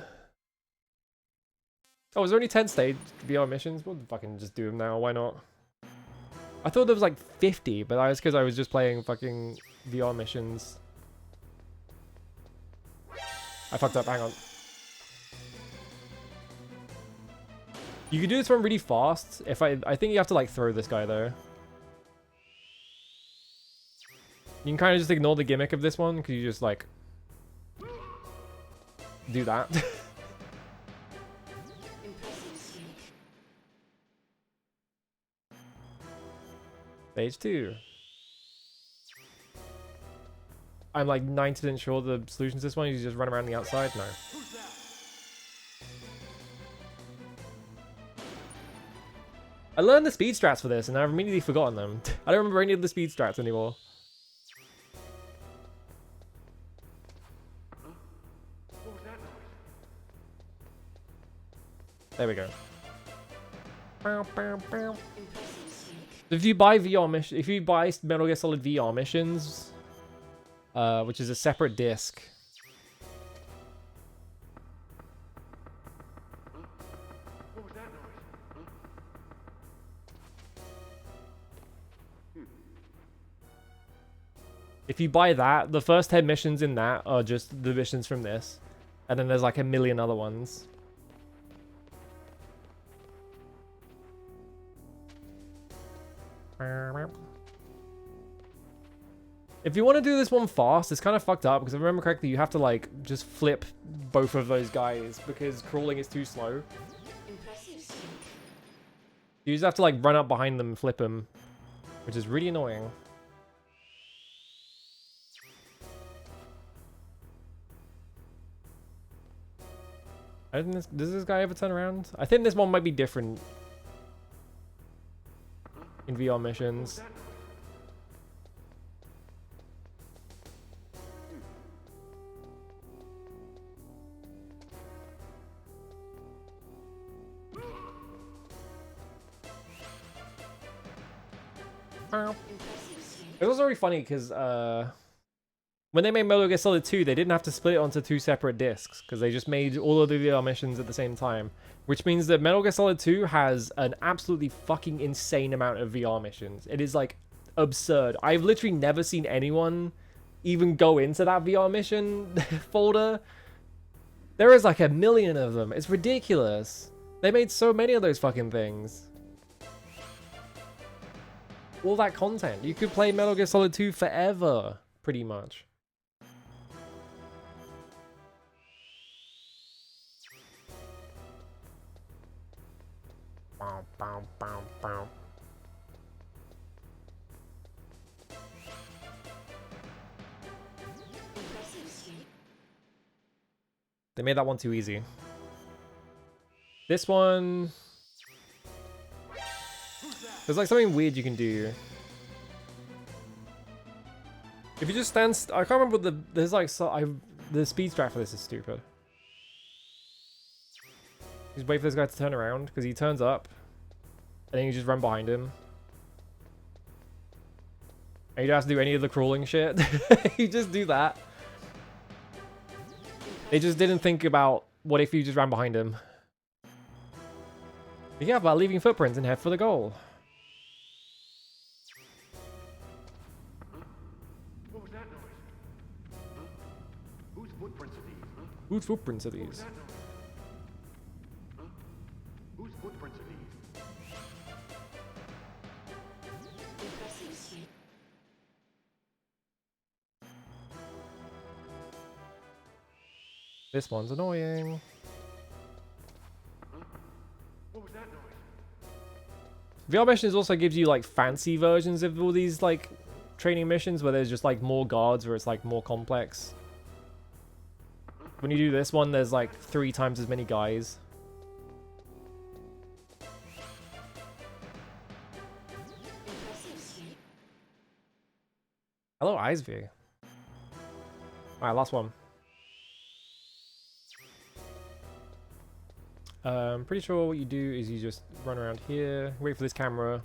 Oh, is there only 10 stage VR missions? We'll fucking just do them now. Why not? I thought there was like 50, but that was because I was just playing fucking VR missions. I fucked up. Hang on. You can do this one really fast. If I think you have to like throw this guy though. You can kind of just ignore the gimmick of this one because you just like do that. Stage 2. I'm like 90% sure the solution to this one is you just run around the outside. No. I learned the speed strats for this and I've immediately forgotten them. I don't remember any of the speed strats anymore. There we go. If you buy VR mission, if you buy Metal Gear Solid VR missions, which is a separate disc. If you buy that, the first 10 missions in that are just the missions from this. And then there's like a million other ones. If you want to do this one fast, it's kind of fucked up because if I remember correctly, you have to like just flip both of those guys because crawling is too slow. You just have to like run up behind them and flip them, which is really annoying. I don't think does this guy ever turn around? I think this one might be different in VR missions. It was already funny because when they made Metal Gear Solid 2, they didn't have to split it onto 2 separate discs because they just made all of the VR missions at the same time, which means that Metal Gear Solid 2 has an absolutely fucking insane amount of VR missions. It is like absurd. I've literally never seen anyone even go into that VR mission folder. There is like a million of them. It's ridiculous. They made so many of those fucking things. All that content. You could play Metal Gear Solid 2 forever, pretty much. Bow, bow, bow, bow. They made that one too easy. This one... There's like something weird you can do. If you just stand... I can't remember what the... There's like... the speed strat for this is stupid. Just wait for this guy to turn around, because he turns up. And then you just run behind him. And you don't have to do any of the crawling shit. You just do that. They just didn't think about what if you just ran behind him. Be careful about leaving footprints and head for the goal. What was that noise? Whose footprints are these? Whose footprints are these? Whose footprints are these? This one's annoying. What was that noise? VR missions also gives you like fancy versions of all these like training missions where there's just like more guards, where it's like more complex. When you do this one, there's like 3 times as many guys. Hello, Icevy. Alright, last one. I'm pretty sure what you do is you just run around here, wait for this camera.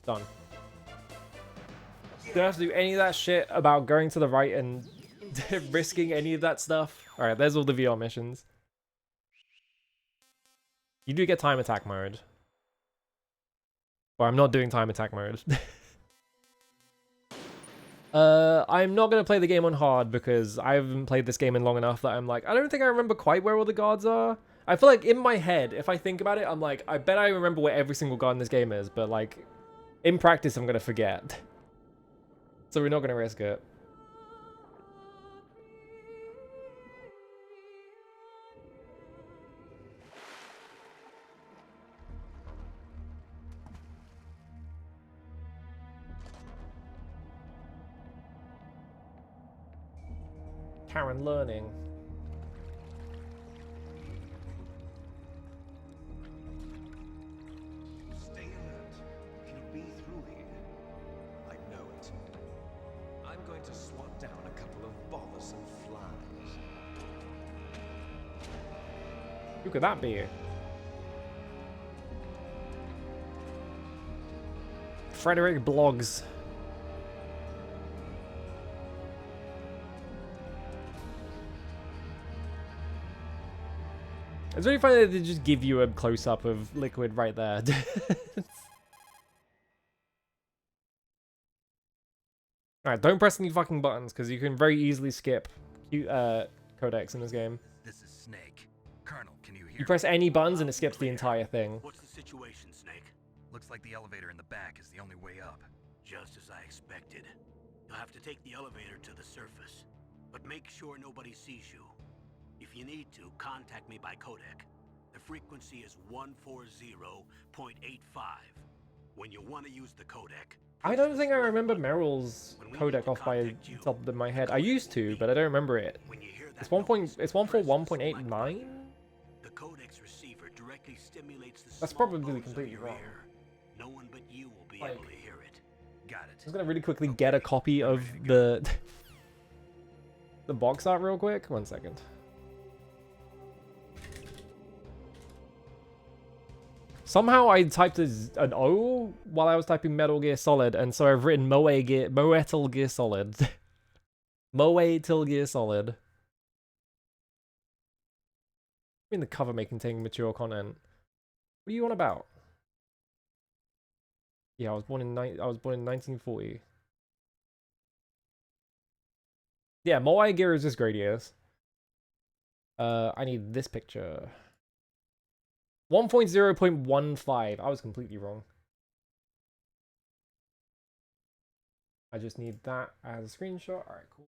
Done. Don't have to do any of that shit about going to the right and risking any of that stuff. Alright, there's all the VR missions. You do get time attack mode. Well, I'm not doing time attack mode. I'm not going to play the game on hard because I haven't played this game in long enough that I'm like, I don't think I remember quite where all the guards are. I feel like in my head, if I think about it, I'm like, I bet I remember where every single guard in this game is, but like, in practice, I'm going to forget. So we're not going to risk it. Karen learning. Stay alert. He'll be through here. I know it. I'm going to swat down a couple of bothersome flies. Who could that be? Frederick Blogs. It's really funny that they just give you a close-up of Liquid right there. Alright, don't press any fucking buttons, because you can very easily skip codecs in this game. This is Snake. Colonel, can you hear You press any buttons and it skips the entire thing. What's the situation, Snake? Looks like the elevator in the back is the only way up. Just as I expected. You'll have to take the elevator to the surface. But make sure nobody sees you. If you need to, contact me by codec. The frequency is 140.85. When you want to use the codec... I don't think I remember Meryl's codec off by top of my head. I used to, but I don't remember it. When you hear that It's 1. noise, It's 1 for press the 1.89. select button. The codec's receiver directly stimulates the That's small probably bones of completely your wrong. ear. No one but you will be Like- able to hear it. Got it. I'm just gonna really quickly get a copy of the the box art real quick. 1 second. Somehow I typed an O while I was typing Metal Gear Solid, and so I've written Moetal Gear Solid. Moetal Gear Solid. I mean, the cover may contain mature content. What are you on about? Yeah, I was born in 1940. Yeah, Moai Gear is just Gradius. I need this picture. 1.0.15. I was completely wrong. I just need that as a screenshot. Alright, cool.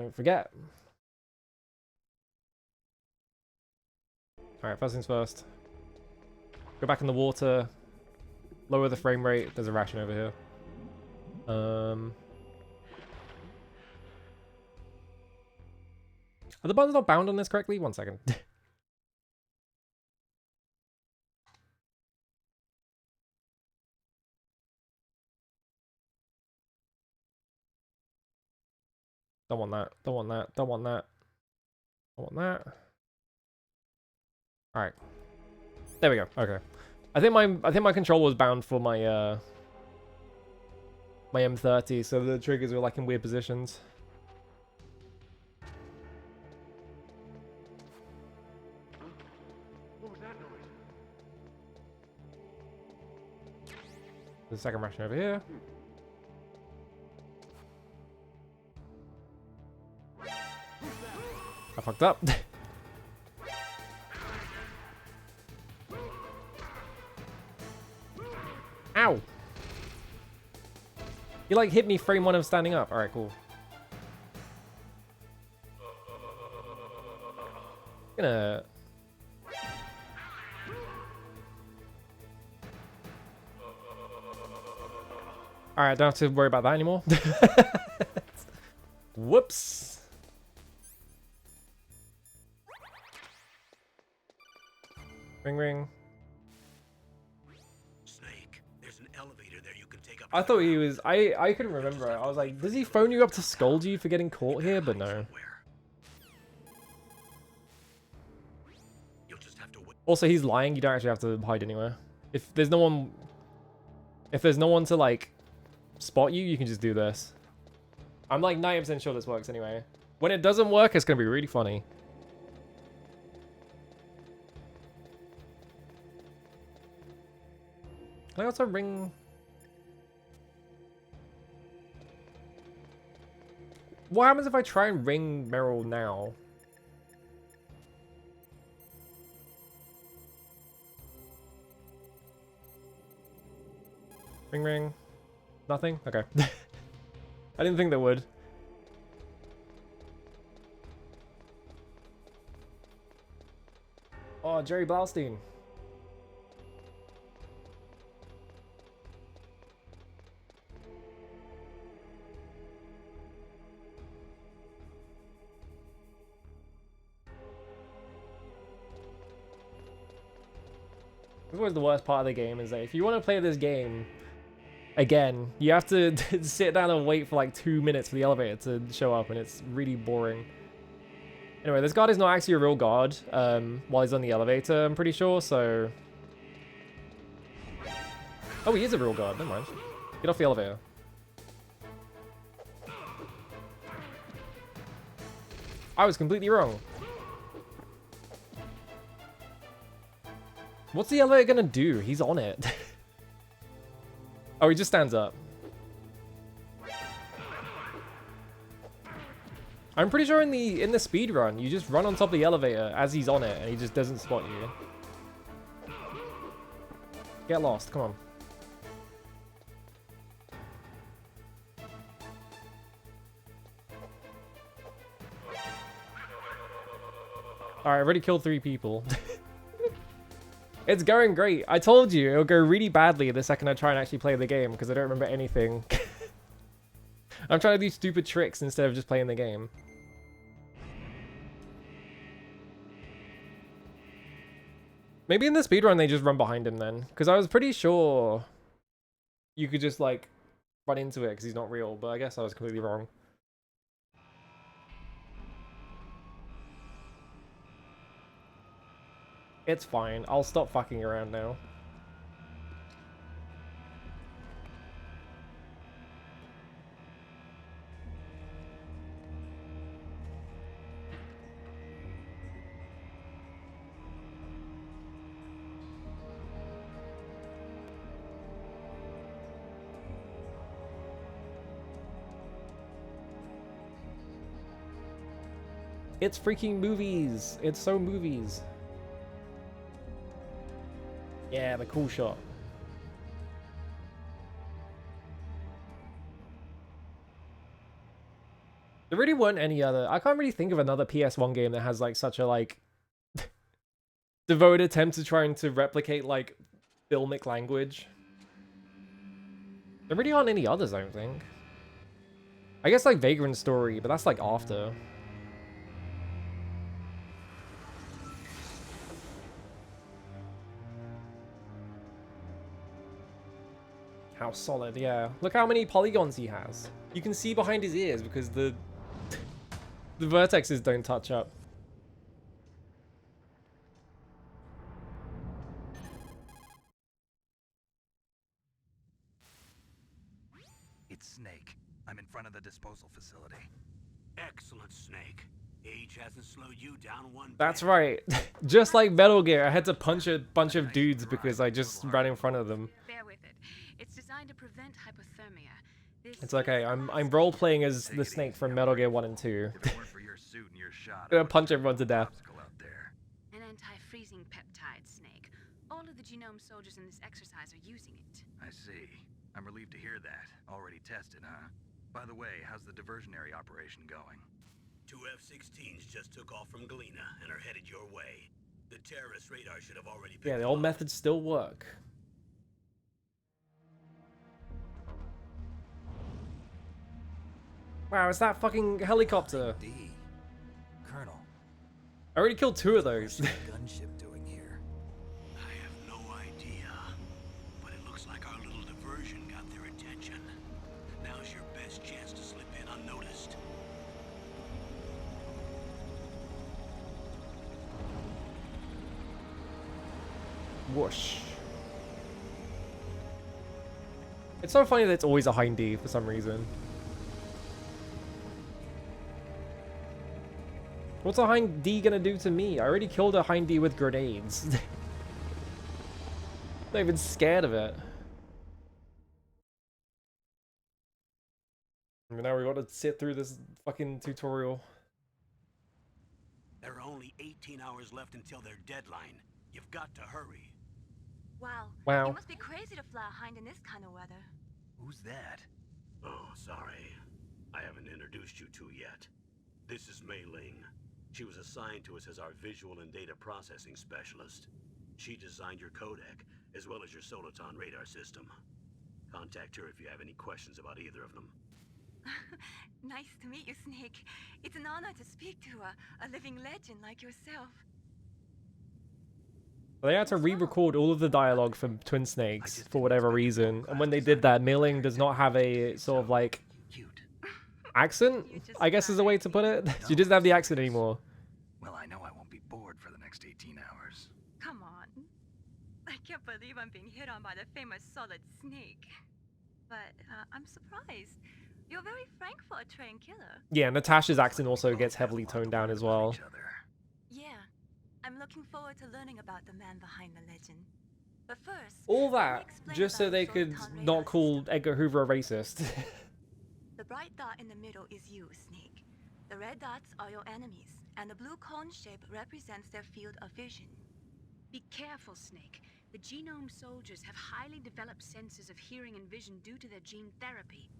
Don't forget. Alright, first things first. Go back in the water. Lower the frame rate. There's a ration over here. Are the buttons not bound on this correctly? 1 second. Don't want that. Don't want that. Don't want that. Don't want that. Alright. There we go. Okay. I think my controller was bound for my my M30, so the triggers are like in weird positions. What was that noise? There's a second ration over here. I fucked up. Ow! You like hit me frame 1 of standing up. Alright, cool. Gonna. Alright, don't have to worry about that anymore. Whoops. Ring ring. Snake, there's an elevator there you can take up. I thought he was. I couldn't remember. I was like, does he phone you up to scold you for getting caught here? But no. You'll just have to wait. Also, he's lying. You don't actually have to hide anywhere. If there's no one to like spot you, you can just do this. I'm like 90% sure this works anyway. When it doesn't work, it's gonna be really funny. Can I also ring? What happens if I try and ring Meryl now? Ring ring. Nothing? Okay. I didn't think they would. Oh, Jerry Blaustein. This was the worst part of the game, is that if you want to play this game again, you have to sit down and wait for like 2 minutes for the elevator to show up, and it's really boring. Anyway, this guard is not actually a real guard while he's on the elevator, I'm pretty sure, so... Oh, he is a real guard, never mind. Get off the elevator. I was completely wrong. What's the elevator gonna do? He's on it. Oh, he just stands up. I'm pretty sure in the speed run, you just run on top of the elevator as he's on it, and he just doesn't spot you. Get lost, come on. Alright, I've already killed 3 people. It's going great. I told you, it'll go really badly the second I try and actually play the game, because I don't remember anything. I'm trying to do stupid tricks instead of just playing the game. Maybe in the speedrun they just run behind him then, because I was pretty sure you could just like run into it because he's not real, but I guess I was completely wrong. It's fine. I'll stop fucking around now. It's freaking movies. It's so movies. Yeah, the cool shot. There really weren't any other... I can't really think of another PS1 game that has like such a like devoted attempt to trying to replicate like filmic language. There really aren't any others, I don't think. I guess like Vagrant Story, but that's like after. How solid, yeah. Look how many polygons he has. You can see behind his ears because the vertexes don't touch up. It's Snake. I'm in front of the disposal facility. Excellent, Snake. Age hasn't slowed you down one bit. That's right. Just like Metal Gear, I had to punch a bunch of dudes because I just ran in front of them. Bear with it. It's designed to prevent hypothermia. This It's okay. is I'm role playing as the Snake from Metal Gear 1 and 2. If it weren't for your suit and your shot, Gonna punch everyone to death. obstacle out there. an anti-freezing peptide, Snake. All of the genome soldiers in this exercise are using it. I see. I'm relieved to hear that. Already tested, huh? By the way, how's the diversionary operation going? Two F-16s just took off from Galena and are headed your way. The terrorist radar should have already picked Yeah, the them old up. methods still work. Wow, it's that fucking helicopter. D. Colonel, I already killed 2 of those. what's your gunship doing here? I have no idea, but it looks like our little diversion got their attention. Now's your best chance to slip in unnoticed. Whoosh. It's so funny that it's always a Hind D for some reason. What's a Hind D gonna do to me? I already killed a Hind D with grenades. Not even scared of it. And now we gotta sit through this fucking tutorial. There are only 18 hours left until their deadline. You've got to hurry. Wow. Wow. You must be crazy to fly a hind in this kind of weather. Who's that? Oh, sorry. I haven't introduced you to yet. This is Mei Ling. She was assigned to us as our visual and data processing specialist. She designed your codec, as well as your Soliton radar system. Contact her if you have any questions about either of them. Nice to meet you, Snake. It's an honor to speak to a living legend like yourself. They had to re-record all of the dialogue from Twin Snakes for whatever reason, and when they did that, Mei Ling does not have a sort of like Cute. accent, I guess is the way to put it. She doesn't have the accent anymore. Well, I know I won't be bored for the next 18 hours. Come on. I can't believe I'm being hit on by the famous Solid Snake. But I'm surprised. You're very frank for a trained killer. Yeah, Natasha's accent also gets heavily toned down as well. Yeah. I'm looking forward to learning about the man behind the legend. But first, All let me that explain just so about they the could Soliton not radar call system. Edgar Hoover a racist. The bright dot in the middle is you, Snake. The red dots are your enemies, and the blue cone shape represents their field of vision. Be careful, Snake. The genome soldiers have highly developed senses of hearing and vision due to their gene therapy.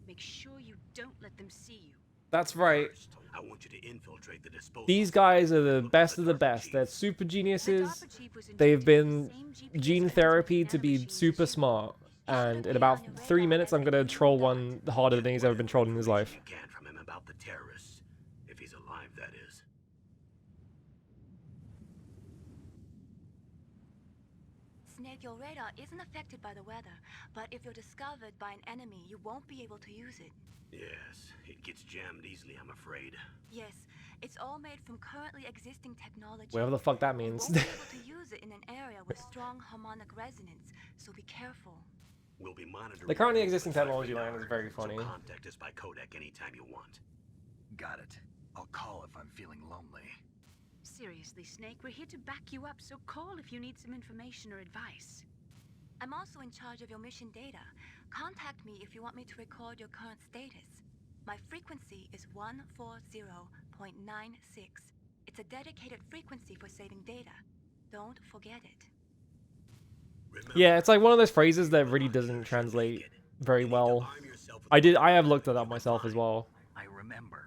Make sure you don't let them see you. That's right. First, I want you to infiltrate the disposal. These guys are the best of the best. They're super The geniuses. DARPA chief was They've injected been with the same GPS gene codes therapy with to be nanomachines super too. smart. And in about 3 minutes, I'm gonna troll one harder than he's ever been trolled in his life. You can from him about the terrorists, if he's alive, that is. Snake, your radar isn't affected by the weather, but if you're discovered by an enemy, you won't be able to use it. Yes, it gets jammed easily, I'm afraid. Yes, it's all made from currently existing technology. Whatever the fuck that You means. won't be able to use it in an area with strong harmonic resonance, so be careful. We'll be monitoring. The currently your existing movements technology every line is hour, very so funny. contact us by codec anytime you want. Got it. I'll call if I'm feeling lonely. Seriously, Snake, we're here to back you up, so call if you need some information or advice. I'm also in charge of your mission data. Contact me if you want me to record your current status. My frequency is 140.96. It's a dedicated frequency for saving data. Don't forget it. Remember, Yeah, it's like one of those phrases that really doesn't translate very well. I have looked it up myself as well. I remember.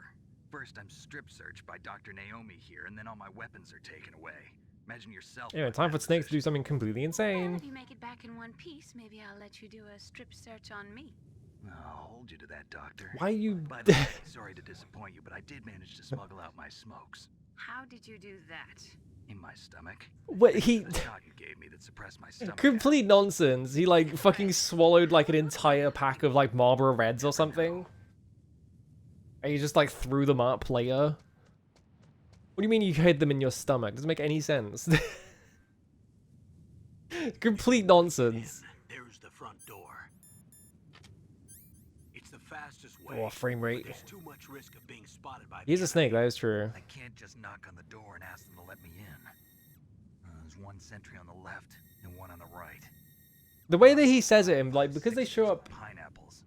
First, I'm strip searched by Dr. Naomi here, and then all my weapons are taken away. Imagine yourself. Anyway, in time that for Snake to do position. something completely Well, insane. if you make it back in one piece, maybe I'll let you do a strip search on me. I'll hold you to that, Doctor. Why you... By the way, sorry to disappoint you, but I did manage to smuggle out my smokes. How did you do that? In my stomach. What, he... The shot you gave me that suppressed my stomach. Complete nonsense. He like fucking swallowed like an entire pack of like Marlboro Reds or something. And he just like threw them up later. What do you mean you hid them in your stomach? Doesn't make any sense. Complete nonsense. There's the front door. It's the fastest way. Oh, frame rate. but There's too much risk of being spotted by. He's the a snake, enemy. that is true. I can't just knock on the door and ask them to let me in. There's one sentry on the left and one on the right. The way that he says it, and like because they show up Pineapples.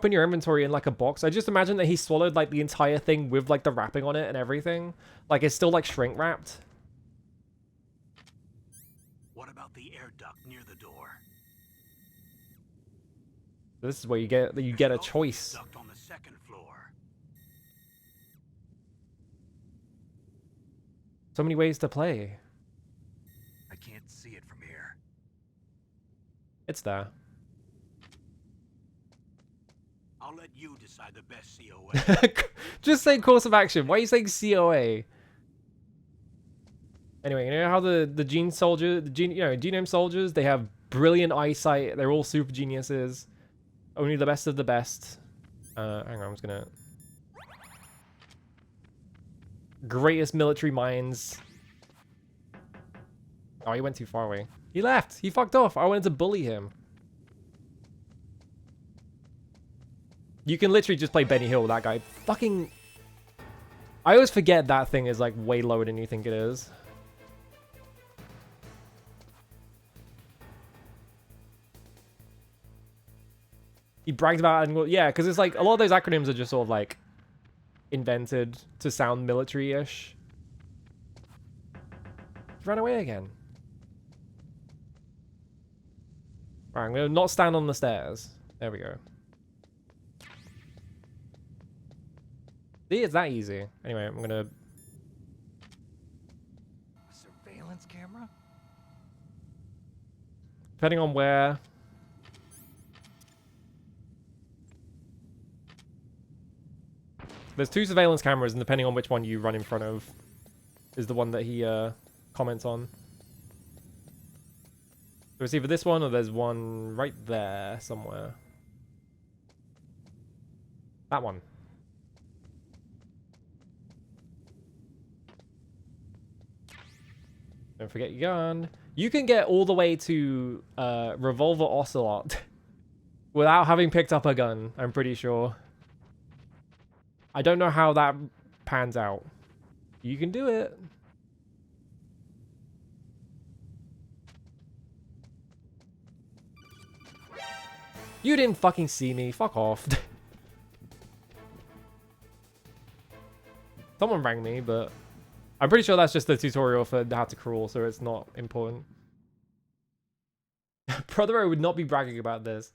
in your inventory in like a box, I just imagine that he swallowed like the entire thing with like the wrapping on it and everything. Like it's still like shrink wrapped. What about the air duct near the door? This is where you get a There's also choice. duct on the second floor. So many ways to play. I can't see it from here. It's there. I'll let you decide the best COA. Just say course of action. Why are you saying COA? Anyway, you know how the genome soldiers, they have brilliant eyesight. They're all super geniuses. Only the best of the best. Hang on, I'm just gonna... Greatest military minds. Oh, he went too far away. He left. He fucked off. I wanted to bully him. You can literally just play Benny Hill, that guy. Fucking... I always forget that thing is like way lower than you think it is. He bragged about it, yeah, because it's like a lot of those acronyms are just sort of like invented to sound military-ish. He ran away again. Right, I'm gonna not stand on the stairs. There we go. See, it's that easy. Anyway, I'm gonna... Surveillance camera? Depending on where... There's 2 surveillance cameras, and depending on which one you run in front of is the one that he comments on. So it's either this one or there's one right there somewhere. That one. Don't forget your gun. You can get all the way to Revolver Ocelot without having picked up a gun, I'm pretty sure. I don't know how that pans out. You can do it. You didn't fucking see me. Fuck off. Someone rang me, but I'm pretty sure that's just the tutorial for how to crawl, so it's not important. Brother would not be bragging about this.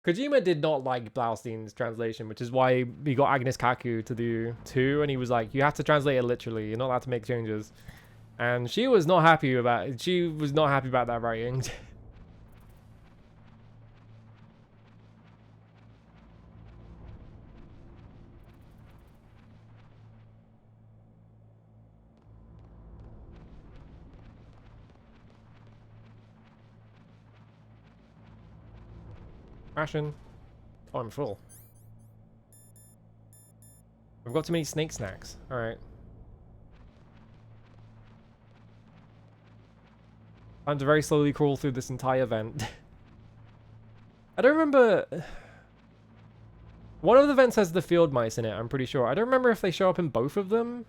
Kojima did not like Blaustein's translation, which is why he got Agnes Kaku to do 2, and he was like, you have to translate it literally, you're not allowed to make changes. And she was not happy about it. She was not happy about that writing. Ration. Oh, I'm full. I've got too many snake snacks. Alright. Time to very slowly crawl through this entire vent. I don't remember... One of the vents has the field mice in it, I'm pretty sure. I don't remember if they show up in both of them.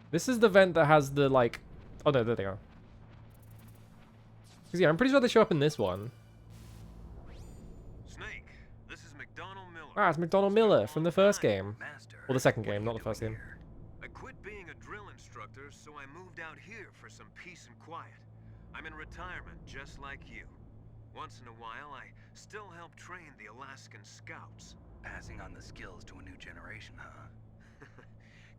This is the vent that has the, like... Oh, no, there they are. Because, yeah, I'm pretty sure they show up in this one. Ah, it's McDonald Miller from the first game. Or the second game, not the first game. I quit being a drill instructor, so I moved out here for some peace and quiet. I'm in retirement, just like you. Once in a while, I still help train the Alaskan Scouts. Passing on the skills to a new generation, huh?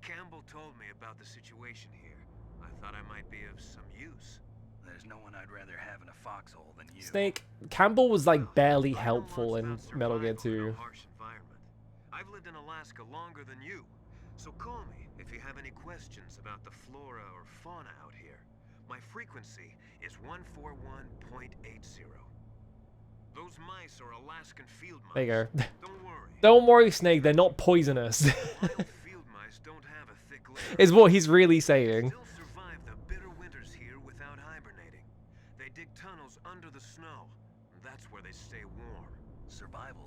Campbell told me about the situation here. I thought I might be of some use. There's no one I'd rather have in a foxhole than you. Snake, Campbell was like barely helpful in Metal Gear 2. I've lived in Alaska longer than you, so call me if you have any questions about the flora or fauna out here. My frequency is 141.80. Those mice are Alaskan field mice. There you go. Don't worry. Don't worry, Snake, they're not poisonous. Wild field mice don't have a thick layer. Is what he's really saying. Still survive the bitter winters here without hibernating. They dig tunnels under the snow. That's where they stay warm.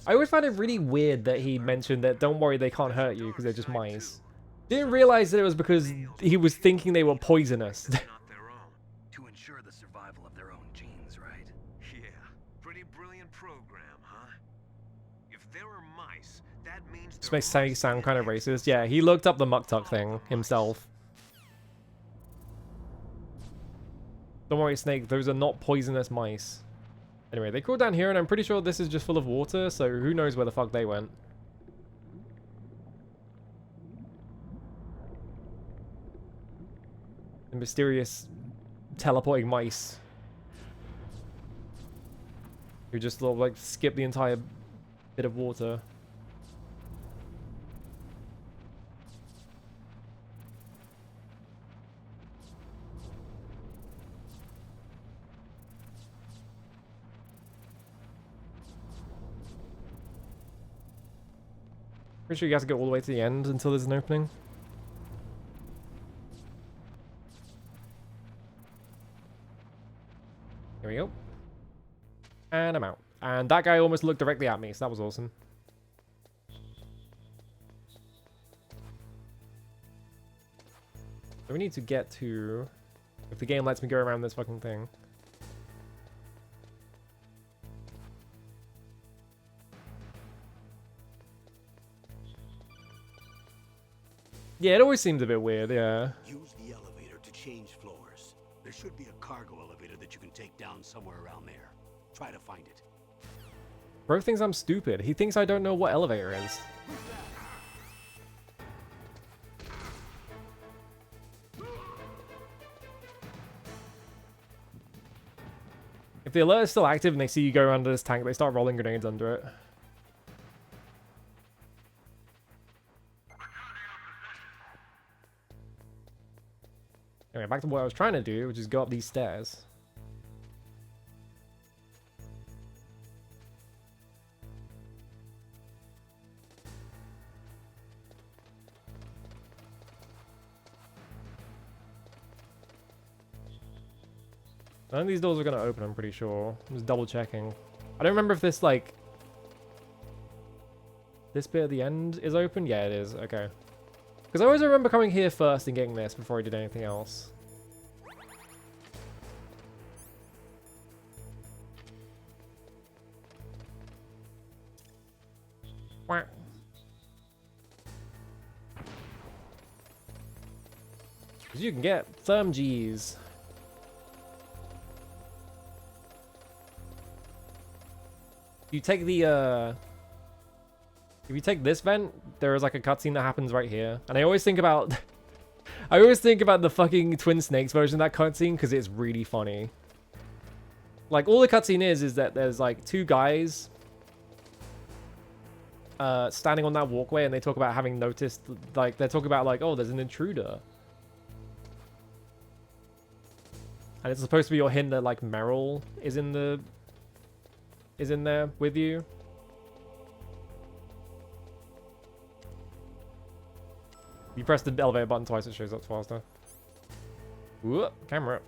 I always find it really weird that he mentioned that don't worry, they can't hurt you because they're just mice. Didn't realize that it was because he was thinking they were poisonous. To ensure the survival of their own genes, right? Yeah, pretty brilliant program, huh? If there are mice, that means This makes Sammy sound kind of racist. Yeah, he looked up the Muktuk thing himself. Don't worry, Snake, those are not poisonous mice. Anyway, they crawled down here, and I'm pretty sure this is just full of water, so who knows where the fuck they went. The mysterious teleporting mice. Who just sort of like skip the entire bit of water. Pretty sure you guys go all the way to the end until there's an opening. Here we go. And I'm out. And that guy almost looked directly at me, so that was awesome. So we need to get to... If the game lets me go around this fucking thing. Yeah, it always seems a bit weird, yeah. Use the elevator to change floors. There should be a cargo elevator that you can take down somewhere around there. Try to find it. Bro thinks I'm stupid. He thinks I don't know what elevator is. If the alert is still active and they see you go under this tank, they start rolling grenades under it. Anyway, back to what I was trying to do, which is go up these stairs. None of these doors are going to open, I'm pretty sure. I'm just double checking. I don't remember if this, like... This bit at the end is open? Yeah, it is. Okay. Because I always remember coming here first and getting this before I did anything else. Wah. Because you can get Therm-Gs. You take the, if you take this vent, there is like a cutscene that happens right here. And I always think about... I always think about the fucking Twin Snakes version of that cutscene because it's really funny. Like, all the cutscene is that there's like two guys standing on that walkway and they talk about having noticed, like, they're talking about like, oh, there's an intruder. And it's supposed to be your hint that like Meryl is in the... is in there with you. You press the elevator button twice, it shows up faster. Whoop, camera.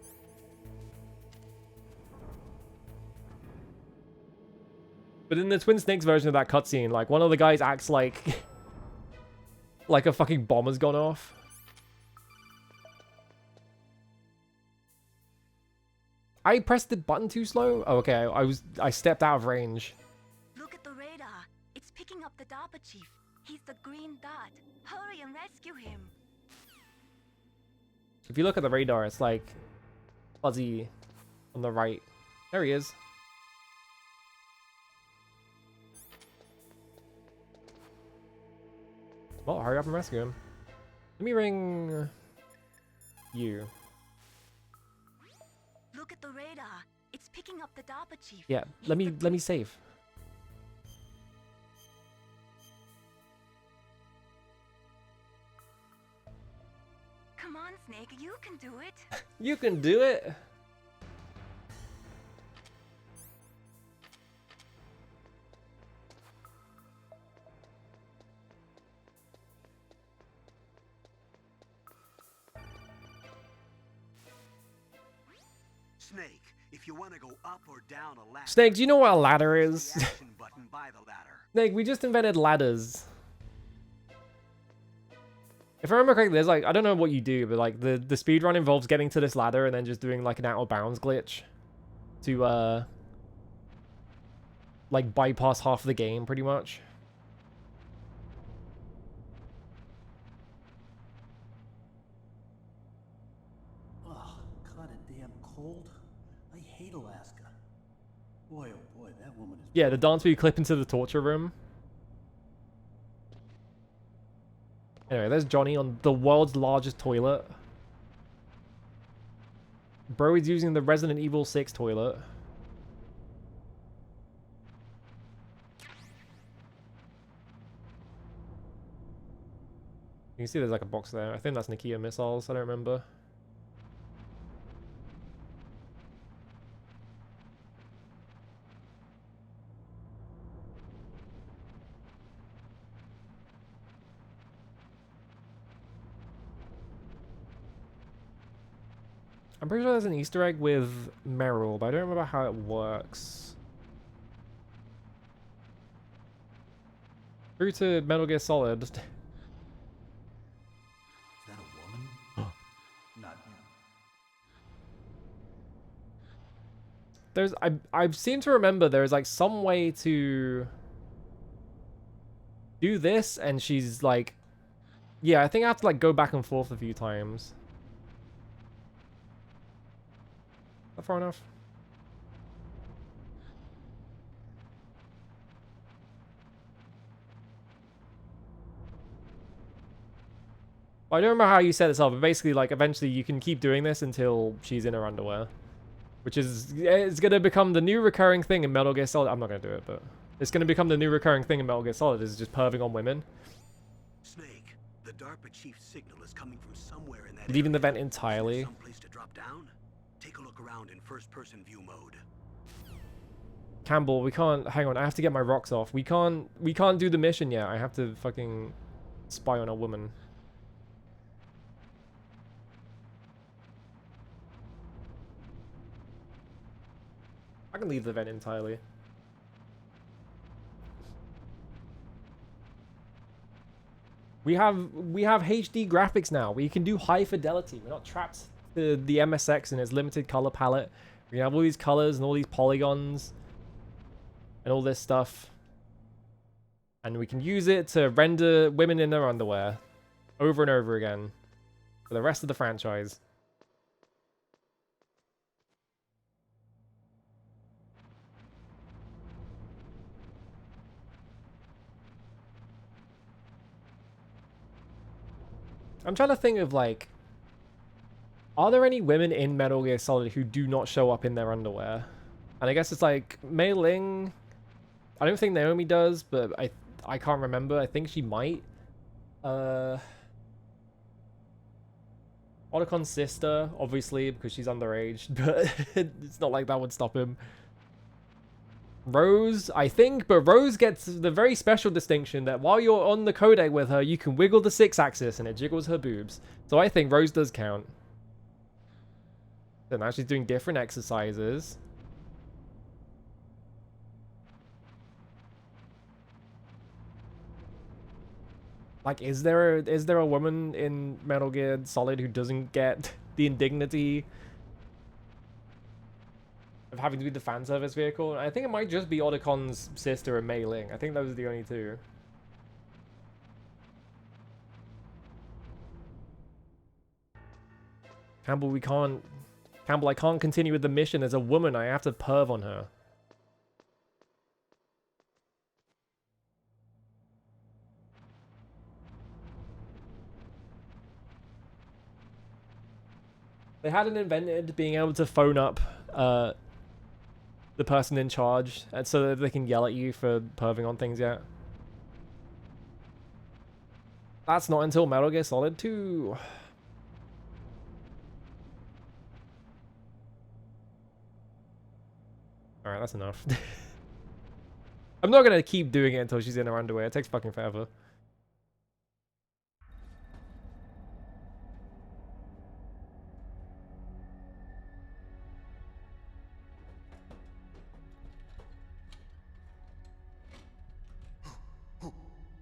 But in the Twin Snakes version of that cutscene, like, one of the guys acts like... like a fucking bomb has gone off. I pressed the button too slow? Oh, okay, I stepped out of range. Look at the radar. It's picking up the DARPA chief. He's the green dot. Hurry and rescue him. If you look at the radar, it's like fuzzy on the right. There he is. Well, hurry up and rescue him. Let me ring you. Look at the radar. It's picking up the DARPA chief. Yeah, let me save. Come on, Snake, you can do it. You can do it. Snake, if you want to go up or down a ladder... Snake, do you know what a ladder is? the action button by the ladder. Snake, we just invented ladders. If I remember correctly, there's like, I don't know what you do, but like the speedrun involves getting to this ladder and then just doing like an out of bounds glitch to like bypass half the game pretty much. Oh, kind of damn cold. I hate Alaska. Boy, oh boy, that woman is... Yeah, the dance where you clip into the torture room. Anyway, there's Johnny on the world's largest toilet. Bro is using the Resident Evil 6 toilet. You can see there's like a box there. I think that's Nakia missiles. I don't remember. I'm pretty sure there's an Easter egg with Meryl, but I don't remember how it works. Through to Metal Gear Solid. Is that a woman? Not him. There's I seem to remember there's like some way to do this, and she's like, yeah, I think I have to like go back and forth a few times. Is that far enough? I don't remember how you set this up, but basically, like, eventually you can keep doing this until she's in her underwear. Which is, it's going to become the new recurring thing in Metal Gear Solid. I'm not going to do it, but it's going to become the new recurring thing in Metal Gear Solid, is just perving on women. Snake, the DARPA chief's signal is coming from somewhere in that Leaving the area. vent entirely. Is there someplace to drop down? Take a look around in first-person view mode. Campbell, we can't, hang on, I have to get my rocks off. We can't do the mission yet. I have to fucking spy on a woman. I can leave the vent entirely. We have HD graphics now. We can do high fidelity. We're not trapped to the MSX and its limited color palette. We have all these colors and all these polygons and all this stuff. And we can use it to render women in their underwear over and over again for the rest of the franchise. I'm trying to think of, like, are there any women in Metal Gear Solid who do not show up in their underwear? And I guess it's like Mei Ling. I don't think Naomi does, but I can't remember. I think she might. Otacon's sister, obviously, because she's underage, but it's not like that would stop him. Rose, I think, but Rose gets the very special distinction that while you're on the codec with her, you can wiggle the 6-axis and it jiggles her boobs. So I think Rose does count. So now she's doing different exercises. Like, is there a woman in Metal Gear Solid who doesn't get the indignity of having to be the fan service vehicle? I think it might just be Otacon's sister and Mei Ling. I think those are the only two. Campbell, Campbell, I can't continue with the mission as a woman. I have to perv on her. They hadn't invented being able to phone up the person in charge, and so that they can yell at you for perving on things yet. That's not until Metal Gear Solid 2. Alright, that's enough. I'm not gonna keep doing it until she's in her underwear. It takes fucking forever.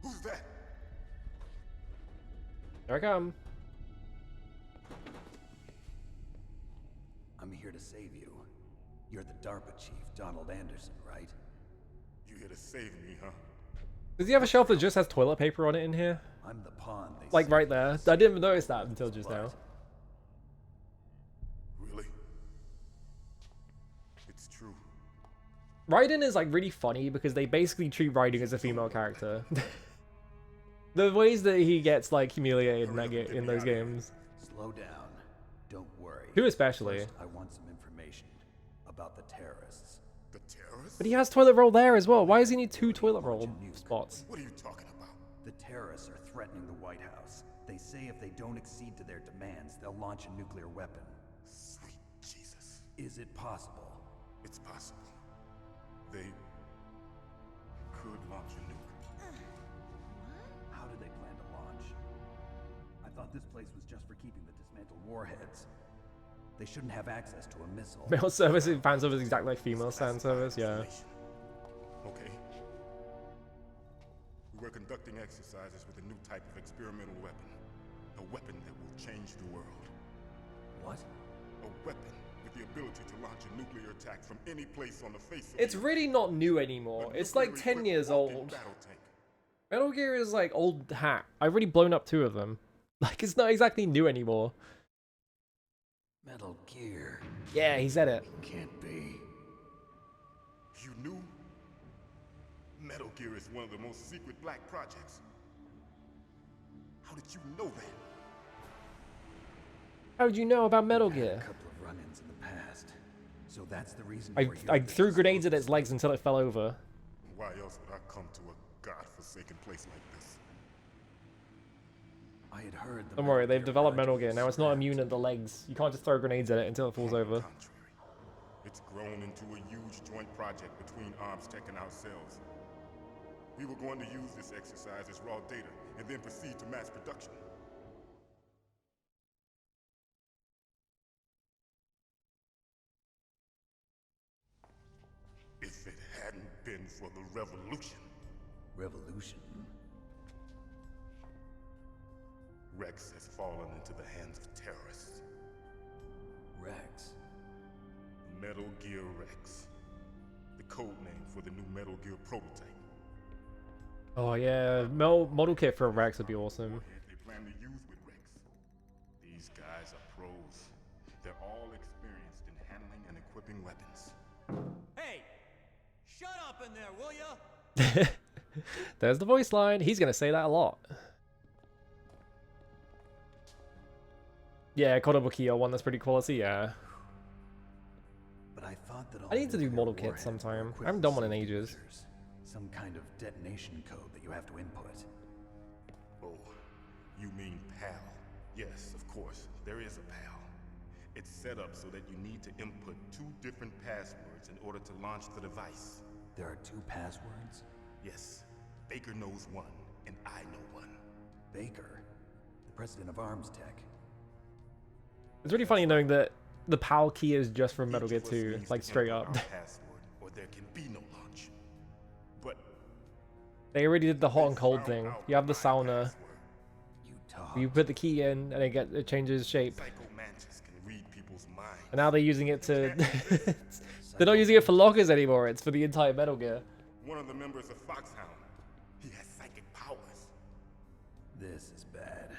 Who's that? There I come. I'm here to save you. You're the DARPA chief, Donald Anderson, right? You here to save me, huh? Does he have a shelf that just has toilet paper on it in here? I'm the pawn they Like sent right you there. to I didn't even notice that until just now. Really? It's true. Raiden is like really funny because they basically treat Raiden as a female character. The ways that he gets like humiliated in those games. Slow down. don't worry. Who especially? First, I want some information about the terrorists. The terrorists? But he has toilet roll there as well. Why does he need 2 toilet roll spots? What are you talking about? The terrorists are threatening the White House. They say if they don't accede to their demands, they'll launch a nuclear weapon. Sweet Jesus. Is it possible? It's possible. They could launch a nuke. How do they plan to launch? I thought this place was just for keeping the dismantled warheads. They shouldn't have access to a missile. Male service in fan service is exactly like female fan service, yeah. Okay. We were conducting exercises with a new type of experimental weapon. A weapon that will change the world. What? A weapon with the ability to launch a nuclear attack from any place on the face of It's the really not new anymore. A It's like nuclear 10 years walking old. battle tank. Metal Gear is like old hat. I've already blown up 2 of them. Like, it's not exactly new anymore. Metal Gear. Yeah, he said it. Can't be. You knew? Metal Gear is one of the most secret black projects. How did you know that? How did you know about Metal Had a Gear? couple of run-ins in the past. So that's the reason I for your threw business grenades at its focus. legs until it fell over. Why else would I come to a godforsaken place like this? I had heard the Don't worry, Metal they've Gear developed project Metal Gear. was Now it's not scrapped. immune at the legs. You can't just throw grenades at it until it falls On the over. contrary, it's grown into a huge joint project between ArmsTech and ourselves. We were going to use this exercise as raw data and then proceed to mass production. If it hadn't been for the revolution, Revolution. Rex has fallen into the hands of terrorists. Rex. Metal Gear Rex. The code name for the new Metal Gear prototype. Oh yeah, model kit for Rex would be awesome. Warhead they plan to use with Rex. These guys are pros. They're all experienced in handling and equipping weapons. Hey! Shut up in there, will ya? There's the voice line. He's gonna say that a lot. Yeah, Kotobukiyo one that's pretty quality, yeah. But I thought that all I need to do nuclear model kits warheads were sometime. I equipped haven't with done one in safety ages. features. Some kind of detonation code that you have to input. Oh, you mean PAL? Yes, of course, there is a PAL. It's set up so that you need to input 2 different passwords in order to launch the device. There are 2 passwords? Yes, Baker knows one, and I know one. Baker, the president of ArmsTech. It's really funny knowing that the PAL key is just from Metal Each Gear of us 2, needs like to straight input up. our password, or there can be no launch. But They already did the hot and they cold found thing. out You have the my sauna. password. You talk. You put the key in, and it changes shape. Psycho Mantis can read people's minds. And now they're using it to. They're not using it for lockers anymore. It's for the entire Metal Gear. One of the members of Foxhound. He has psychic powers. This is bad.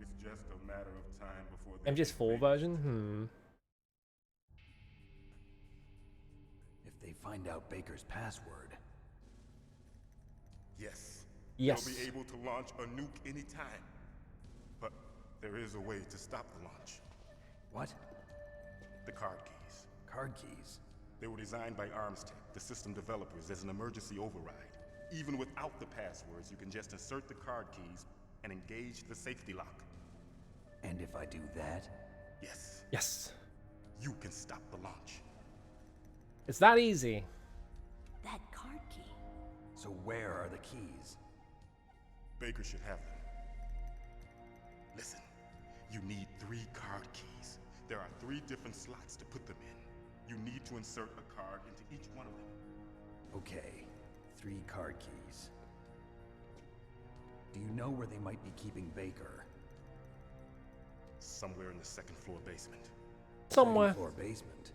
It's just a matter of time before they MGS4 version? If they find out Baker's password, Yes. Yes. They'll be able to launch a nuke anytime. But there is a way to stop the launch. what? The card keys. Card keys. They were designed by ArmsTech, the system developers, as an emergency override. Even without the passwords, you can just insert the card keys and engage the safety lock. And if I do that, Yes, Yes. you can stop the launch. It's that easy. That card key. so where are the keys? Baker should have them. Listen, you need 3 card keys. There are 3 different slots to put them in. You need to insert a card into each one of them. Okay, 3 card keys. Do you know where they might be keeping Baker? Somewhere in the 2nd floor basement. Somewhere. Second floor basement.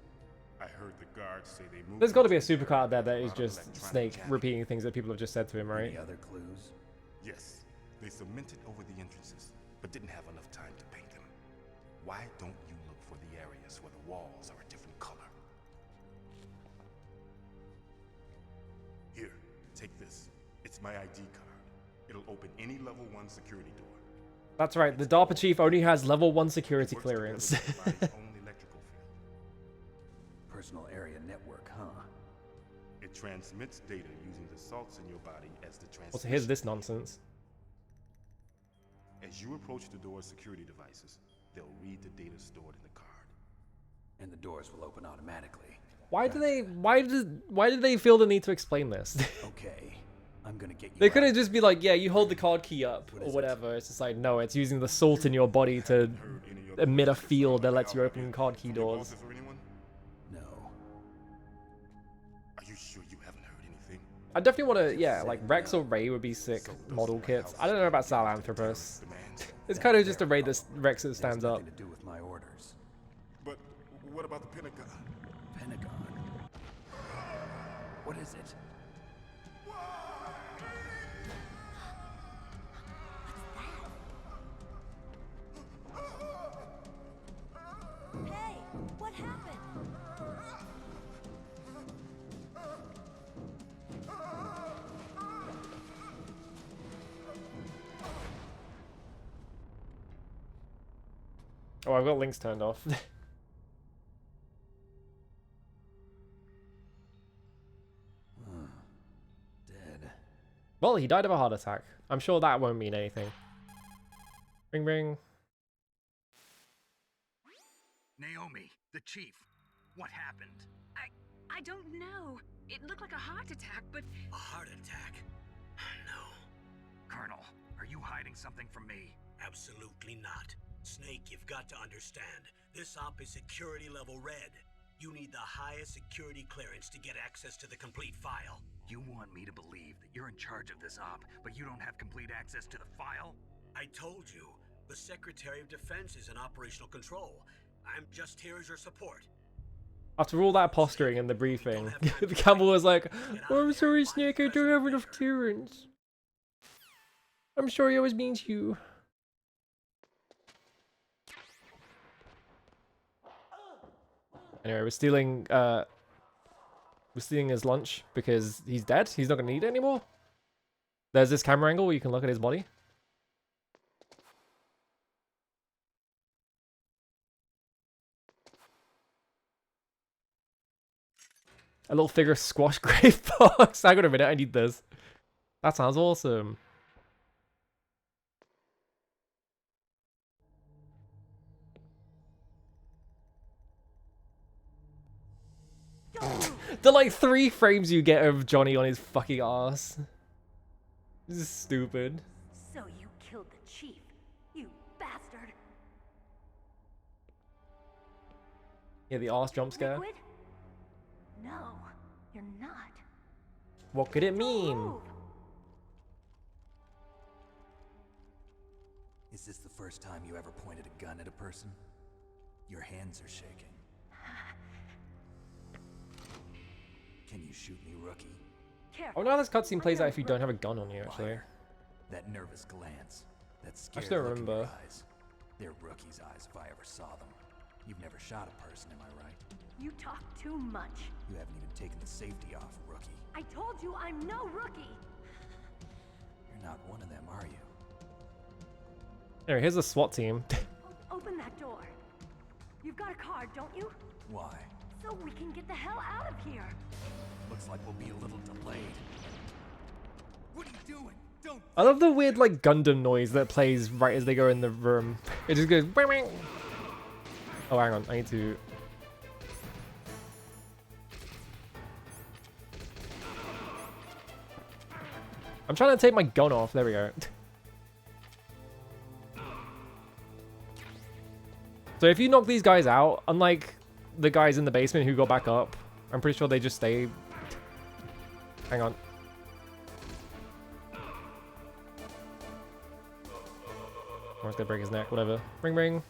I heard the guards say they moved. There's got to be a into the supercar out there that area is with a lot of just electronic Snake jamming. repeating things that people have just said to him, right? Any other clues? Yes, they cemented over the entrances, but didn't have enough time to paint them. Why don't you look for the areas where the walls are a different color? Here, take this. It's my ID card. It'll open any level 1 security door. That's right, the DARPA chief only has level 1 security Works together clearance. with the body's own electrical field. Personal area network, huh? It transmits data using the salts in your body as the transmission. Also, here's this nonsense. As you approach the door's security devices, they'll read the data stored in the card. And the doors will open automatically. Why did they feel the need to explain this? Okay, I'm gonna get you. They out. couldn't just be like, yeah, you hold the card key up What or is it? whatever. It's just like, no, it's using the salt in your body to Heard any other emit a voices field that about lets you how open it card is key from your doors. bosses or anyone? No. Are you sure you haven't heard anything? I definitely want to, yeah, like Rex or Ray would be sick So those model White kits. House I don't know about Salanthropus. demands. It's kind of just a Ray that Rex that Has stands up. nothing to do with my orders. But what about the Pentagon? Pentagon. What is it? Hey, what happened? Oh, I've got links turned off. Dead. Well, he died of a heart attack. I'm sure that won't mean anything. Ring ring. Naomi, the chief. What happened? I don't know. It looked like a heart attack, but A heart attack? No, Colonel, are you hiding something from me? absolutely not. Snake, you've got to understand. This op is security level red. You need the highest security clearance to get access to the complete file. You want me to believe that you're in charge of this op, but you don't have complete access to the file? I told you, the Secretary of Defense is in operational control. I'm just here as your support. After all that posturing in the briefing, Campbell was like, oh, I'm sorry, Snake, I don't have enough clearance. I'm sorry I was mean to you. Anyway, we're stealing his lunch because he's dead. He's not gonna need it anymore. There's this camera angle where you can look at his body. A little figure of squash gray fox. Hang on a minute, I need this. That sounds awesome. The like 3 frames you get of Johnny on his fucking ass. This is stupid. So you killed the chief, you bastard. Yeah, the ass jump scare. Liquid? No, you're not. What could it Don't mean? move. Is this the first time you ever pointed a gun at a person? Your hands are shaking. Can you shoot me, rookie? Careful. Oh, now this cutscene plays out if you don't have a gun on you, actually. Liar. That nervous glance. That scared still look in your remember. eyes. They're rookie's eyes if I ever saw them. You've never shot a person, am I right? You talk too much. You haven't even taken the safety off, rookie. I told you I'm no rookie. You're not one of them, are you? Anyway, here's the SWAT team. Open that door. You've got a card, don't you? Why? So we can get the hell out of here. Looks like we'll be a little delayed. What are you doing? Don't. I love the weird like Gundam noise that plays right as they go in the room. It just goes. Wing, wing. Oh, hang on. I need to. I'm trying to take my gun off. There we go. So if you knock these guys out, unlike the guys in the basement who got back up, I'm pretty sure they just stay. Hang on. Or it's gonna break his neck, whatever. Ring ring.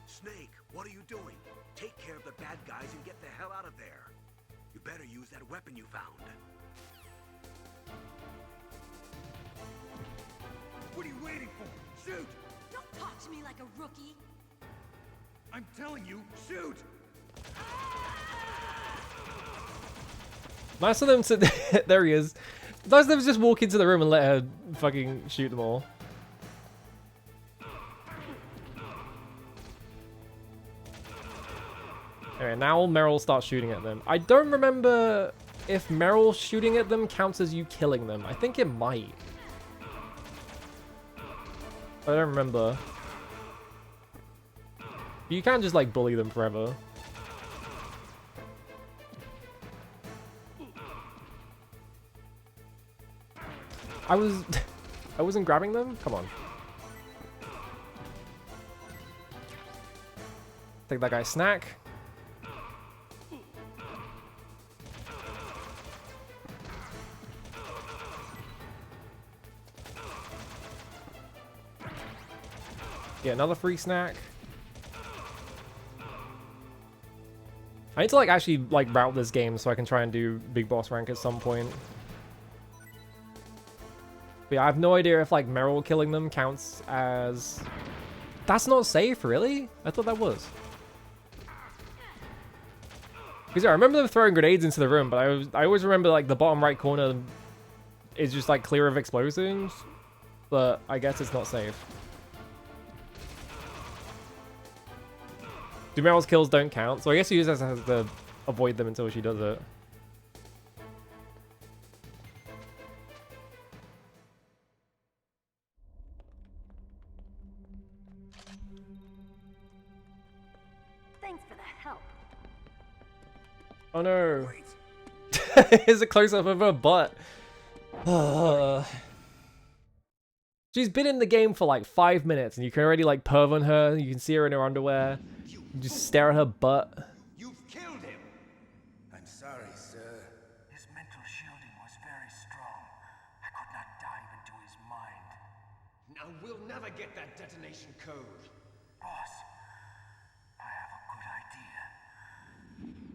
Snake, what are you doing? Take care of the bad guys and get the hell out of there. You better use that weapon you found. What are you waiting for? Shoot! Don't talk to me like a rookie. I'm telling you, shoot! Nice of them to. There he is. Nice of them to just walk into the room and let her fucking shoot them all. Okay, now Meryl starts shooting at them. I don't remember if Meryl shooting at them counts as you killing them. I think it might. I don't remember. You can't just like bully them forever. I wasn't grabbing them? Come on. Take that guy's snack. Yeah, another free snack. I need to like actually like route this game so I can try and do big boss rank at some point. But yeah, I have no idea if like Meryl killing them counts as... That's not safe, really? I thought that was. Because yeah, I remember them throwing grenades into the room, but I always remember like the bottom right corner is just like clear of explosions. But I guess it's not safe. Do Meryl's kills don't count? So I guess she just has to avoid them until she does it. Thanks for the help. Oh no. Here's a close-up of her butt. She's been in the game for like 5 minutes and you can already like perv on her. You can see her in her underwear. You just stare at her butt. You've killed him! I'm sorry, sir. His mental shielding was very strong. I could not dive into his mind. Now we'll never get that detonation code. Boss, I have a good idea.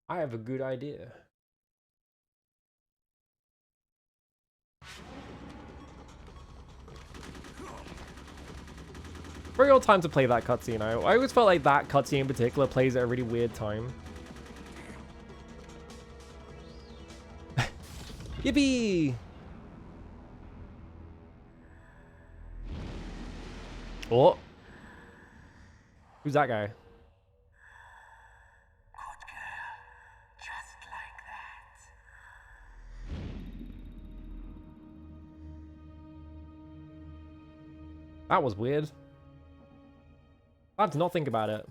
I have a good idea. Very old time to play that cutscene. I always felt like that cutscene in particular plays at a really weird time. Yippee! Oh. Who's that guy? Good girl. Just like that. That was weird. I had to not think about it.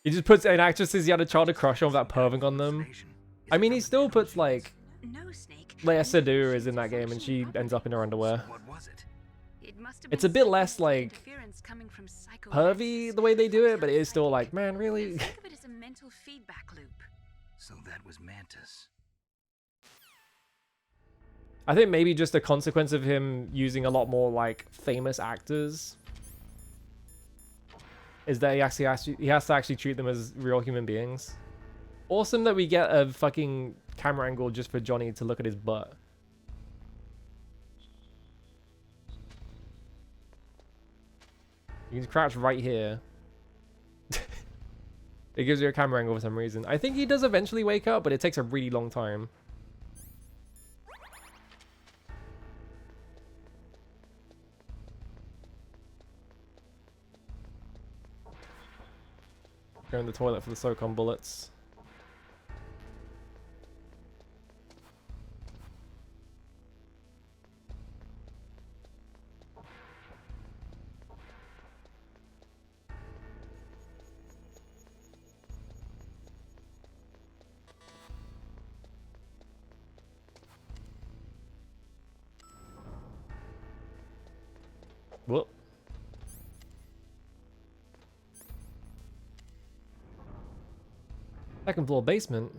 He just puts an actresses he had a child to crush on without perving on them. I mean, he still puts like No, Snake. Leia Sadu is in that game and she ends up in her underwear. What was it? It must have It's been a bit less signal like interference coming from pervy the way they do it, but it is still like, man, really? Think of it as a mental feedback loop. So that was Mantis. I think maybe just a consequence of him using a lot more like famous actors is that he has to actually treat them as real human beings. Awesome that we get a fucking camera angle just for Johnny to look at his butt. You can crouch right here. It gives you a camera angle for some reason. I think he does eventually wake up, but it takes a really long time. Go in the toilet for the SOCOM bullets. Whoop. Second floor basement.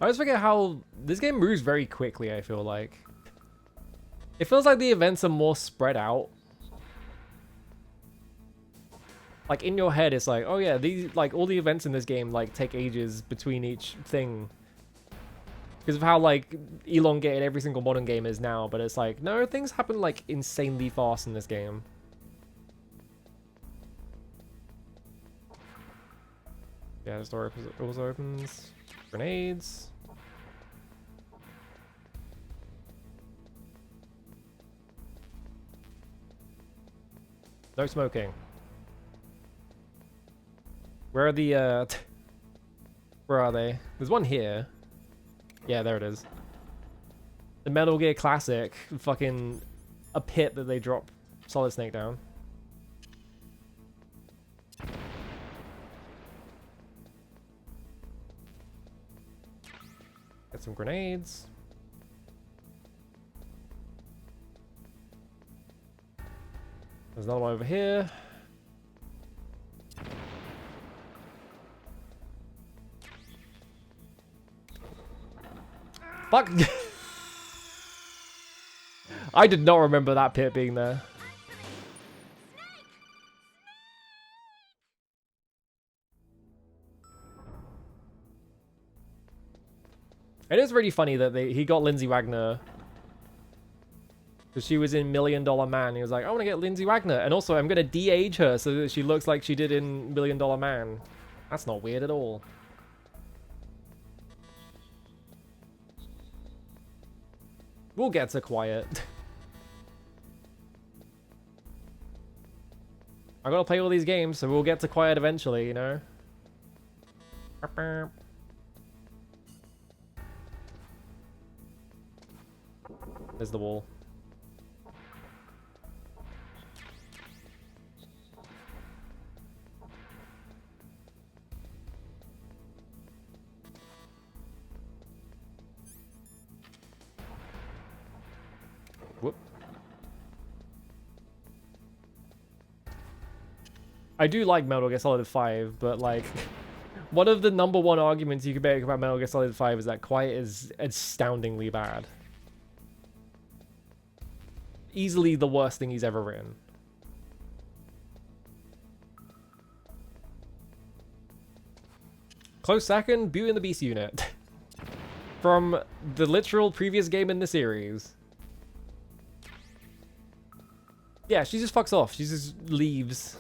I always forget how this game moves very quickly, I feel like. It feels like the events are more spread out. Like in your head, it's like, oh yeah, these like all the events in this game like take ages between each thing because of how like elongated every single modern game is now. But it's like, no, things happen like insanely fast in this game. Yeah, this door also opens. Grenades. No smoking. Where are the, where are they? There's one here. Yeah, there it is. The Metal Gear Classic, fucking a pit that they drop Solid Snake down. Get some grenades. There's another one over here. Fuck! I did not remember that pit being there. It is really funny that he got Lindsay Wagner because she was in $1 Million Man. He was like, I want to get Lindsay Wagner, and also I'm gonna de-age her so that she looks like she did in $1 Million Man. That's not weird at all. We'll get to quiet. I gotta play all these games, so we'll get to quiet eventually, you know? There's the wall. Whoop. I do like Metal Gear Solid 5, but like, one of the #1 arguments you can make about Metal Gear Solid 5 is that quiet is astoundingly bad. Easily the worst thing he's ever written. Close second, Beauty and the Beast unit. From the literal previous game in the series. Yeah, she just fucks off. She just leaves.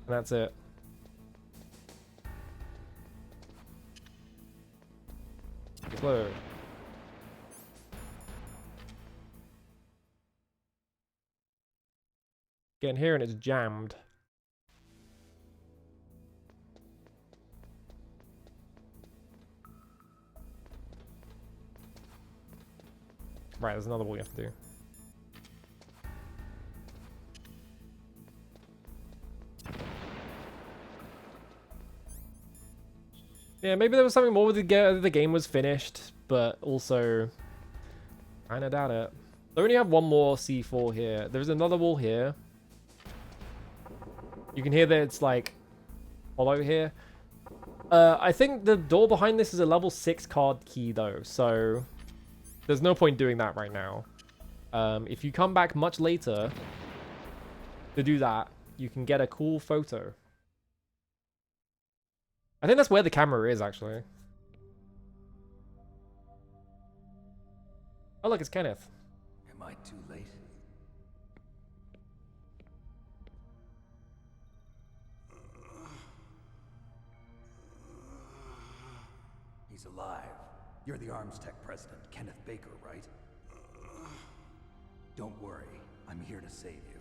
And that's it. Explode. Get in here and it's jammed. Right, there's another wall you have to do. Yeah, maybe there was something more with the game was finished, but also kinda doubt it. I only have one more C4 here. There's another wall here. You can hear that it's like hollow here. I think the door behind this is a level 6 card key though, so there's no point doing that right now. If you come back much later to do that, you can get a cool photo. I think that's where the camera is, actually. Oh, look, it's Kenneth. Am I too late? He's alive. You're the Arms Tech president, Kenneth Baker, right? Don't worry. I'm here to save you.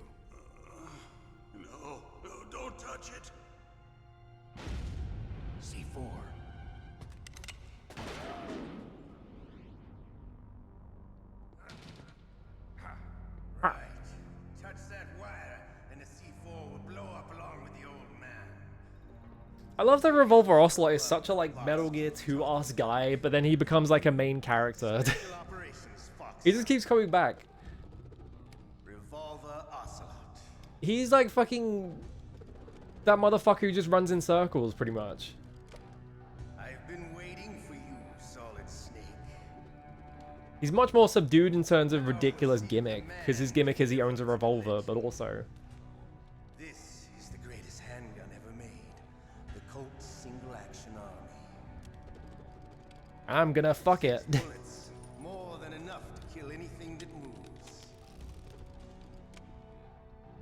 No, don't touch it. C4. Right. Touch that wire, and the C4 will blow up along with the old man. I love that Revolver Ocelot is such a, like, Metal Gear 2-ass guy, but then he becomes, like, a main character. He just keeps coming back. Revolver Ocelot. He's, like, fucking that motherfucker who just runs in circles, pretty much. I've been waiting for you, Solid Snake. He's much more subdued in terms of ridiculous gimmick, because his gimmick is he owns a revolver, but also... This is the greatest handgun ever made. The Colt Single Action Army. I'm gonna fuck it. Bullets, more than enough to kill anything that moves.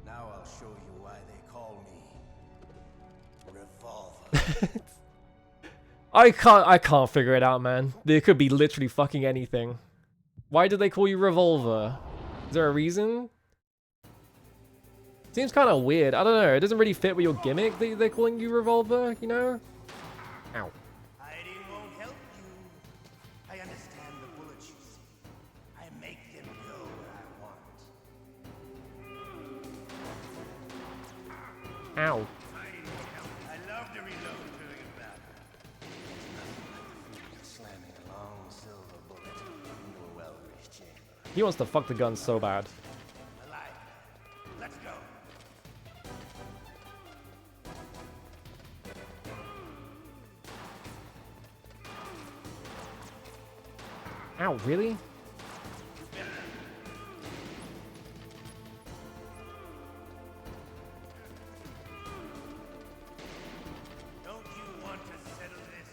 Now I'll show you why they call me Revolver. I can't figure it out, man. There could be literally fucking anything. Why did they call you Revolver? Is there a reason? Seems kind of weird. I don't know. It doesn't really fit with your gimmick that they're calling you Revolver, you know? Ow. Hiding won't help you. I understand the bullets you see. I make them go where I want. Ow. I love to reload during a battle. There's nothing like the feeling of slamming a long silver bullet into a well-greased chamber. He wants to fuck the gun so bad. Alive. Let's go. Ow, really? Don't you want to settle this?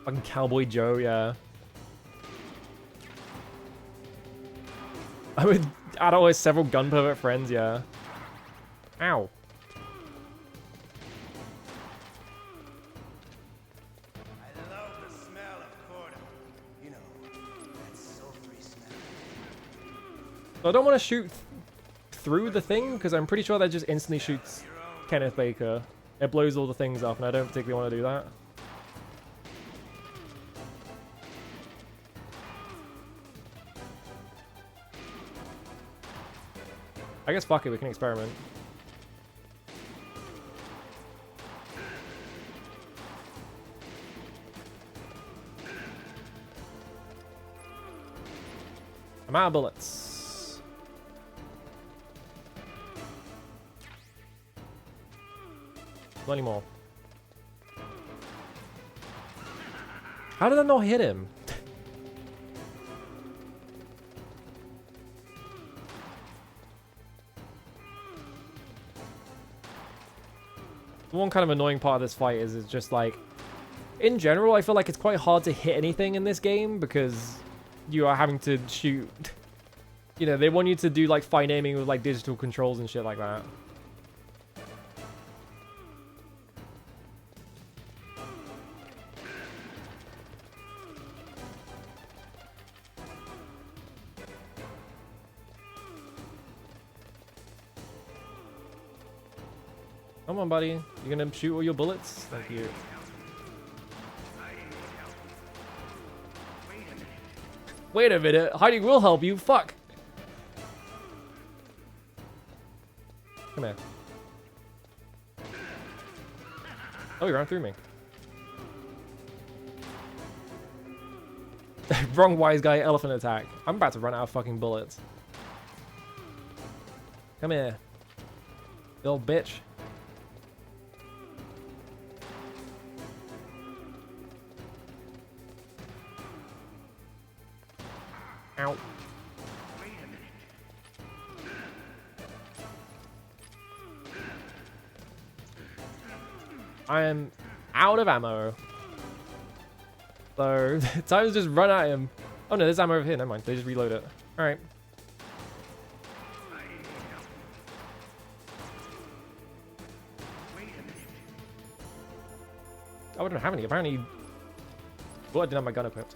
Fucking Cowboy Joe, yeah. I would add always several gun pervert friends, yeah. Ow. I love the smell of corda. You know, that sulfury smell. So I don't want to shoot through the thing, because I'm pretty sure that just instantly shoots Kenneth Baker. It blows all the things up, and I don't particularly want to do that. I guess fuck it, we can experiment. I'm out of bullets. Not anymore. How did I not hit him? The one kind of annoying part of this fight is it's just like, in general, I feel like it's quite hard to hit anything in this game because you are having to shoot. You know, they want you to do like fine aiming with like digital controls and shit like that. Come on, buddy. You're gonna shoot all your bullets? Thank you. Wait a minute. Hiding will help you. Fuck. Come here. Oh, you ran through me. Wrong wise guy, elephant attack. I'm about to run out of fucking bullets. Come here. You little bitch. Ow. I am out of ammo. So, time to just run at him. Oh no, there's ammo over here. Never mind. They just reload it. Alright. I wouldn't have any. Apparently. Well, I didn't have my gun equipped.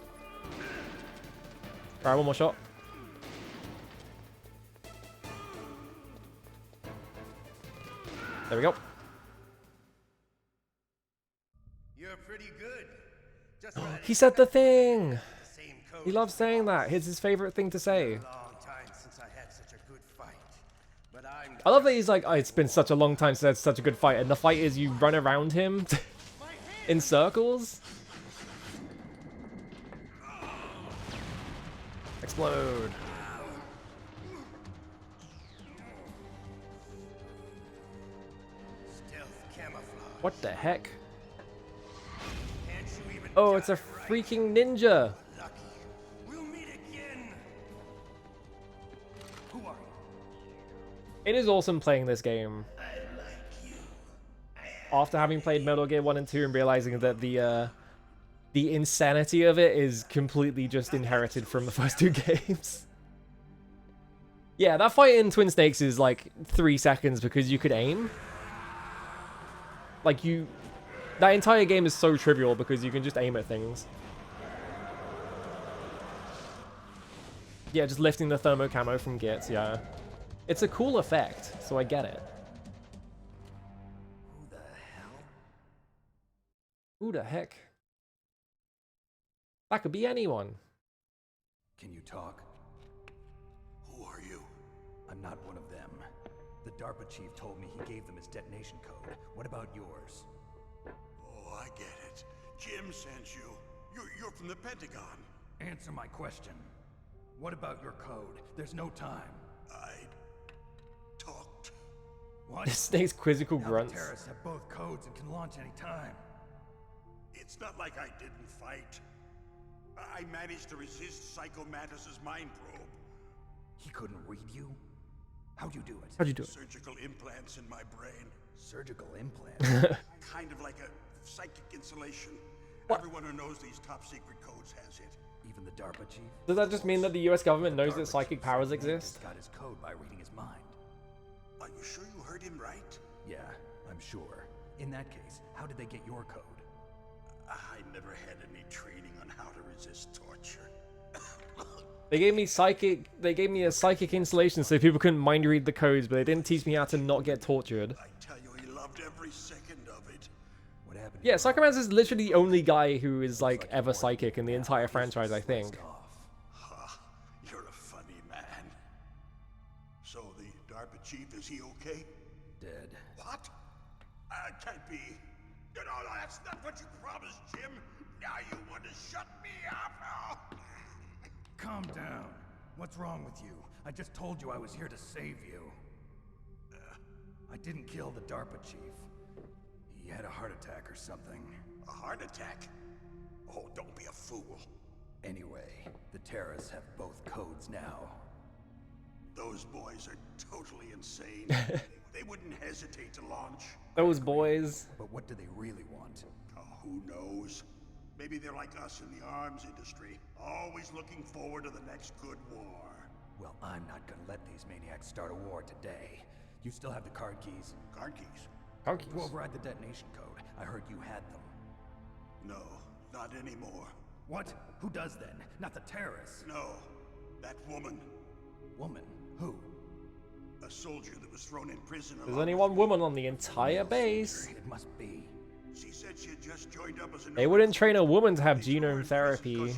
Alright, one more shot. There we go. You're pretty good. Just what I He said the thing! the same code He loves saying that. It's his favorite thing to say. Long time since I had such a good fight. But I'm I love that he's like, oh, it's been such a long time since I had such a good fight. And the fight is you run around him in circles. Explode. stealth camouflage. What the heck? Can't you even Oh, it's a die right? freaking ninja. Lucky. We'll meet again. Who are you? It is awesome playing this game. I like you. After having played Metal Gear 1 and 2 and realizing that the insanity of it is completely just inherited from the first two games. Yeah, that fight in Twin Snakes is like 3 seconds because you could aim. Like that entire game is so trivial because you can just aim at things. Yeah, just lifting the thermo camo from Gitz, yeah. It's a cool effect, so I get it. Who the hell? Who the heck? That could be anyone. Can you talk? Who are you? I'm not one of them. The DARPA chief told me he gave them his detonation code. What about yours? Oh, I get it. Jim sent you. You're from the Pentagon. Answer my question. What about your code? There's no time. I talked. What? Snake's quizzical Now the grunts. terrorists have both codes and can launch any time. It's not like I didn't fight. I managed to resist Psycho Mantis's mind probe. He couldn't read you? How'd you do it? How'd you do it? Surgical implants in my brain. Surgical implants? Kind of like a psychic insulation. What? Everyone who knows these top secret codes has it. Even the DARPA chief? Does that just mean that the US government knows DARPA that psychic chief powers said Mantis exist? got his code by reading his mind. Are you sure you heard him right? Yeah, I'm sure. In that case, how did they get your code? I never had any training on how to resist torture. They gave me a psychic installation so people couldn't mind read the codes, but they didn't teach me how to not get tortured. I tell you, he loved every second of it. What happened? Yeah, Psychomantis is literally the only guy who is like ever psychic in the entire franchise, I think. You're a funny man. So the DARPA chief, is he okay? Dead. What? Can't be. No, that's not what you promised, Jim. Now you want to shut me up? Oh. Calm down. What's wrong with you? I just told you I was here to save you. I didn't kill the DARPA chief. He had a heart attack or something. A heart attack? Oh, don't be a fool. Anyway, the terrorists have both codes now. Those boys are totally insane. They wouldn't hesitate to launch. Those boys. But what do they really want? Oh, who knows? Maybe they're like us in the arms industry, always looking forward to the next good war. Well, I'm not gonna let these maniacs start a war today. You still have the card keys? Card keys? Card keys? To override the detonation code. I heard you had them. No, not anymore. What? Who does then? Not the terrorists. No, that woman. Woman? Who? A soldier that was thrown in prison. There's only one woman on the entire base. It must be. She said she had just joined up as a They wouldn't train a woman to have genome therapy.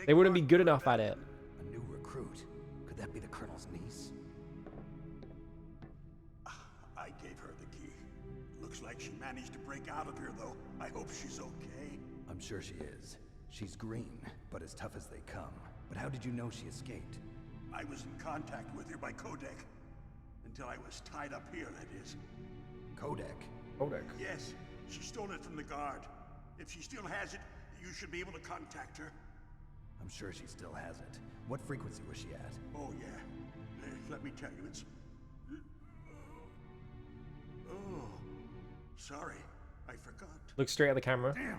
They wouldn't be good enough at it. A new recruit. Could that be the Colonel's niece? I gave her the key. Looks like she managed to break out of here, though. I hope she's okay. I'm sure she is. She's green, but as tough as they come. But how did you know she escaped? I was in contact with her by codec. Until I was tied up here, that is. Codec? Codec. Yes, she stole it from the guard. If she still has it, you should be able to contact her. I'm sure she still has it. What frequency was she at? Oh, yeah. Let me tell you, it's... Oh, sorry. I forgot. Look straight at the camera. Damn.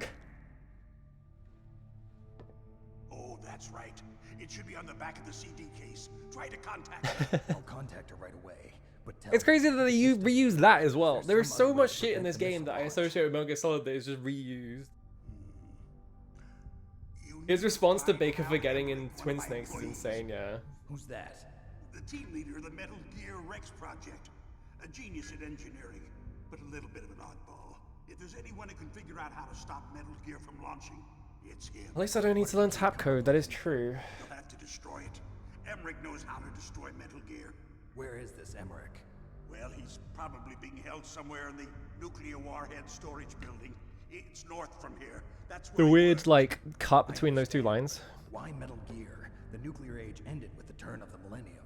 Oh, that's right. It should be on the back of the CD case. Try to contact her. I'll contact her right away. But tell It's crazy that they reuse that as well. There's There is some so other much way to shit in prevent this the game that I missile associate with Metal Gear Solid that is just reused. You His need response to find Baker out forgetting in one of Twin my Snakes is employees. insane, yeah. Who's that? The team leader of the Metal Gear Rex project. A genius at engineering, but a little bit of an oddball. If there's anyone who can figure out how to stop Metal Gear from launching, it's him. At least I don't need to learn tap code, that is true. You'll have to destroy it. Emmerich knows how to destroy Metal Gear. Where is this Emmerich? Well, he's probably being held somewhere in the nuclear warhead storage building. It's north from here. That's The where he weird, worked. like, cut between those two lines. Why Metal Gear? The nuclear age ended with the turn of the millennium.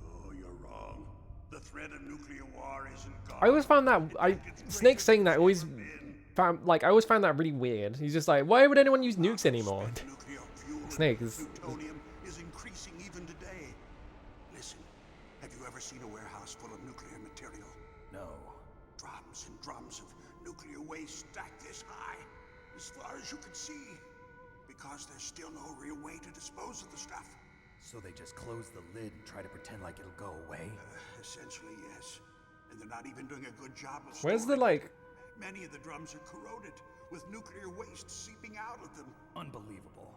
Oh, you're wrong. The threat of nuclear war isn't gone. I always found that, In fact, it's Snake greater saying than that always it's ever been. found, like, I always found that really weird. He's just like, why would anyone use nukes anymore? Spent nuclear fuel and Snake is- plutonium is increasing even today. Listen, have you ever seen a warehouse full of nuclear material? No. Drums and drums of nuclear waste stacked this high, as far as you can see. Because there's still no real way to dispose of the stuff. So they just close the lid and try to pretend like it'll go away? Essentially, yes. And they're not even doing a good job of Where's the storing like? Many of the drums are corroded, with nuclear waste seeping out of them. Unbelievable.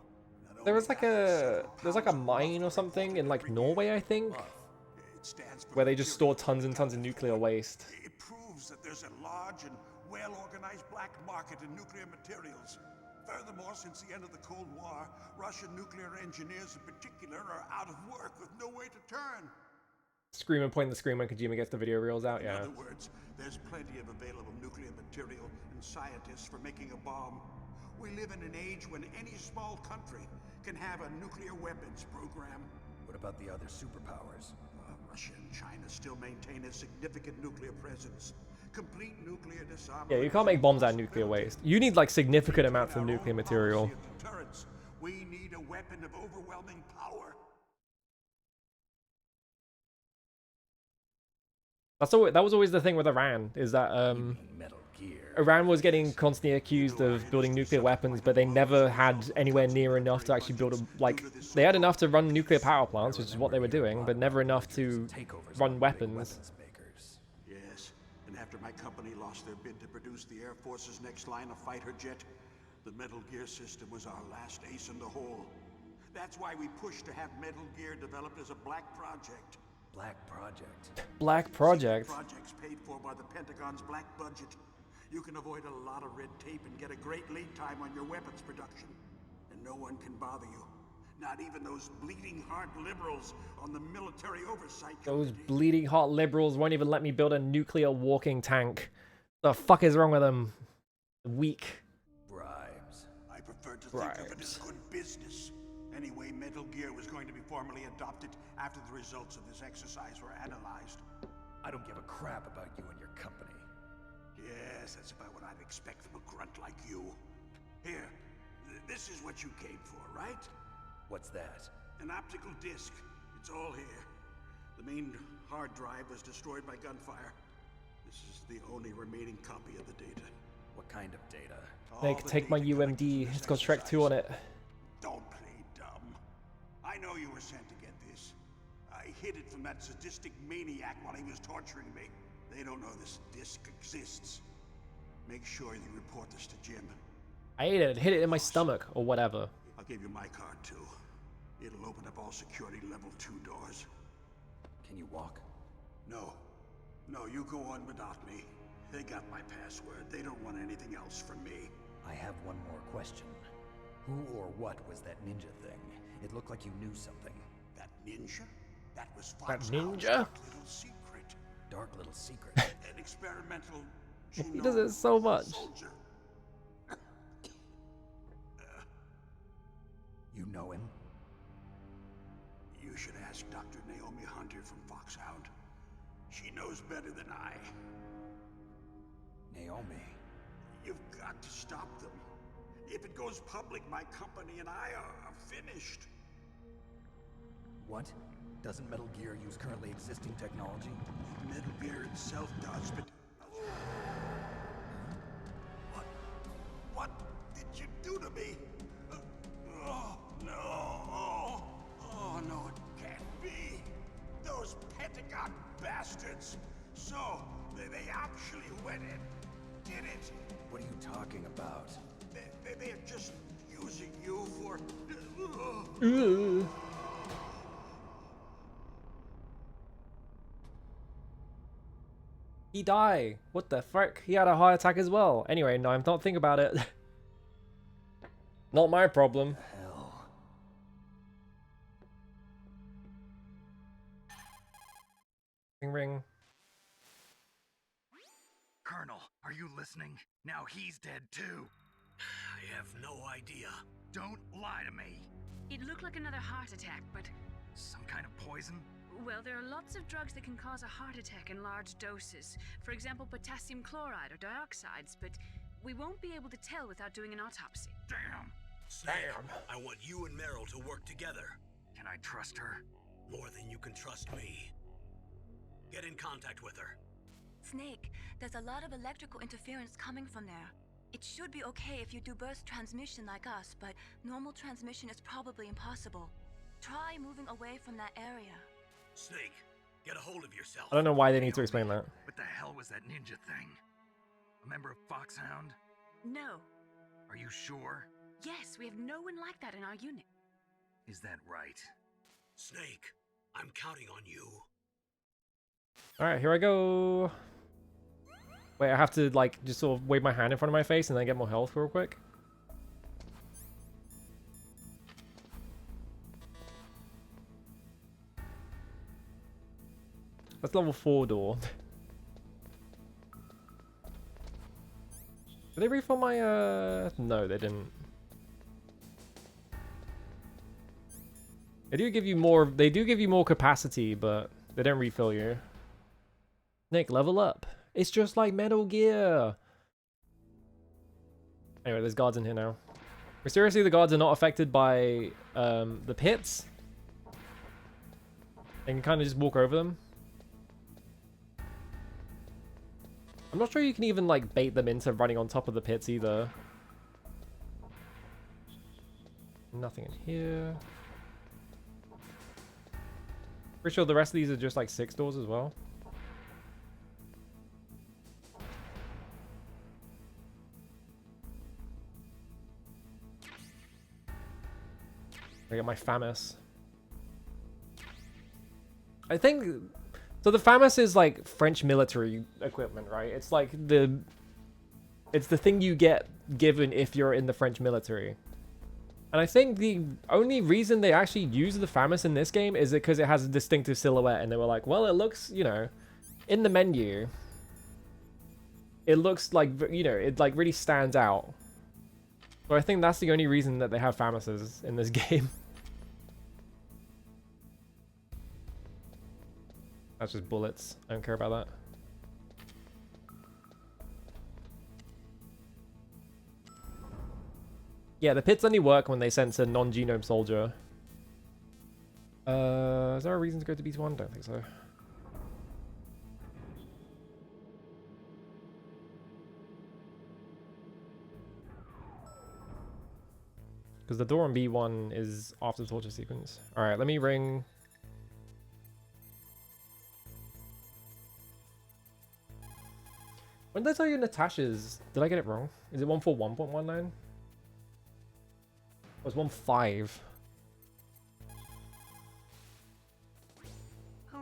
Not There was only like that, there's like a mine or something in like Norway, I think, it stands for where they just store material tons and tons of nuclear waste. It proves that there's a large and well-organized black market in nuclear materials. Furthermore, since the end of the Cold War, Russian nuclear engineers in particular are out of work with no way to turn. Screamer pointing the screen when Kojima gets the video reels out. In Yeah. other words, there's plenty of available nuclear material and scientists for making a bomb. We live in an age when any small country can have a nuclear weapons program. What about the other superpowers? Russia and China still maintain a significant nuclear presence. Complete nuclear disarmament. Yeah, you can't make bombs out of nuclear waste. You need like significant amounts of nuclear material. Deterrence. We need a weapon of overwhelming power. That was always the thing with Iran, is that Metal Gear. Iran was getting constantly accused of building nuclear weapons, but they never had anywhere near enough to actually build a, like, they had enough to run nuclear power plants, which is what they were doing, but never enough to run weapons. Yes, and after my company lost their bid to produce the Air Force's next line of fighter jet, the Metal Gear system was our last ace in the hole. That's why we pushed to have Metal Gear developed as a black project. Black Project. Black Project. Projects paid for by the Pentagon's black budget. You can avoid a lot of red tape and get a great lead time on your weapons production. And no one can bother you. Not even those bleeding heart liberals on the military oversight Those bleeding hot liberals won't even let me build a nuclear walking tank. The fuck is wrong with them? Weak. Bribes. I prefer to think of it as good business. Anyway, Metal Gear was going to be formally adopted after the results of this exercise were analyzed. I don't give a crap about you and your company. Yes, that's about what I'd expect from a grunt like you. Here, this is what you came for, right? What's that? An optical disc. It's all here. The main hard drive was destroyed by gunfire. This is the only remaining copy of the data. What kind of data? Like, take my UMD. It's got Shrek 2 on it. Don't play dumb. I know you were sent to get this. I hid it from that sadistic maniac while he was torturing me. They don't know this disc exists. Make sure you report this to Jim. I ate it. Hit it in my stomach or whatever. I'll give you my card too. It'll open up all security level 2 doors. Can you walk? No. No, you go on without me. They got my password. They don't want anything else from me. I have one more question. Who or what was that ninja thing? It looked like you knew something. That ninja? That was That Foxhouse's ninja? dark little secret. Dark little secret. An experimental He does it so much. soldier. You know him? You should ask Dr. Naomi Hunter from Foxhound. She knows better than I. Naomi. You've got to stop them. If it goes public, my company and I are finished. What? Doesn't Metal Gear use currently existing technology? Metal Gear itself does, but... What did you do to me? Oh, no. Oh, no, it can't be. Those Pentagon bastards. So, they actually went and did it. What are you talking about? They're just using you for... He died. What the frick? He had a heart attack as well. Anyway, no, I'm not thinking about it. Not my problem. Hell. Ring ring. Colonel, are you listening? Now he's dead too. I have no idea. Don't lie to me. It looked like another heart attack, but... Some kind of poison? Well, there are lots of drugs that can cause a heart attack in large doses. For example, potassium chloride or dioxides, but we won't be able to tell without doing an autopsy. Damn. Sam, I want you and Meryl to work together. Can I trust her? More than you can trust me. Get in contact with her. Snake, there's a lot of electrical interference coming from there. It should be okay if you do burst transmission like us, but normal transmission is probably impossible. Try moving away from that area. Snake, get a hold of yourself. I don't know why they need to explain that. What the hell was that ninja thing? A member of Foxhound? No. Are you sure? Yes, we have no one like that in our unit. Is that right? Snake, I'm counting on you. Alright, here I go. Wait, I have to, like, just sort of wave my hand in front of my face and then get more health real quick. That's level 4 door. Did they refill my, No, they didn't. They do give you more capacity, but they don't refill you. Nick, level up. It's just like Metal Gear. Anyway, there's guards in here now. Mysteriously, the guards are not affected by the pits. They can kind of just walk over them. I'm not sure you can even like bait them into running on top of the pits either. Nothing in here. Pretty sure the rest of these are just like 6 doors as well. I got my FAMAS. I think... So the FAMAS is like French military equipment, right? It's like the... It's the thing you get given if you're in the French military. And I think the only reason they actually use the FAMAS in this game is because it has a distinctive silhouette. And they were like, well, it looks, you know, in the menu, it looks like, you know, it like really stands out. So I think that's the only reason that they have FAMASes in this game. That's just bullets. I don't care about that. Yeah, the pits only work when they sense a non-genome soldier. Is there a reason to go to B1? Don't think so. Because the door on B1 is after the torture sequence. Alright, let me ring... When did I tell you Natasha's? Did I get it wrong? Is it 141.19? It was 1.5.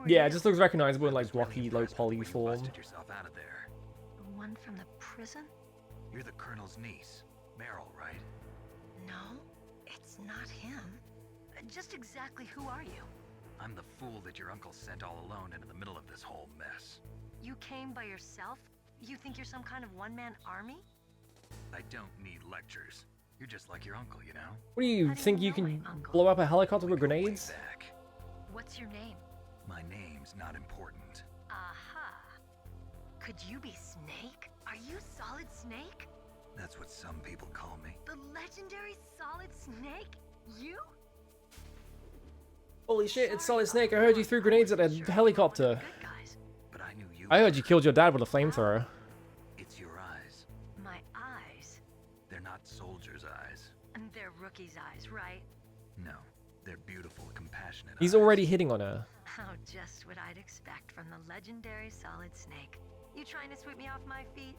Yeah, it just looks recognizable in like blocky, low poly form. Yourself out of there. The one from the prison? You're the Colonel's niece, Meryl, right? No, it's not him. Just exactly who are you? I'm the fool that your uncle sent all alone into the middle of this whole mess. You came by yourself? You think you're some kind of one-man army? I don't need lectures. You're just like your uncle, you know? What do you think you can blow up a helicopter with grenades? What's your name? My name's not important. Aha. Could you be Snake? Are you Solid Snake? That's what some people call me. The legendary Solid Snake? You? Holy shit, it's Solid Snake. I heard you threw grenades at a helicopter. But I knew you. I heard you killed your dad with a flamethrower. It's your eyes. My eyes? They're not soldiers' eyes. And they're rookies' eyes, right? No, they're beautiful, compassionate He's eyes. already hitting on her. Oh, just what I'd expect from the legendary Solid Snake. You trying to sweep me off my feet?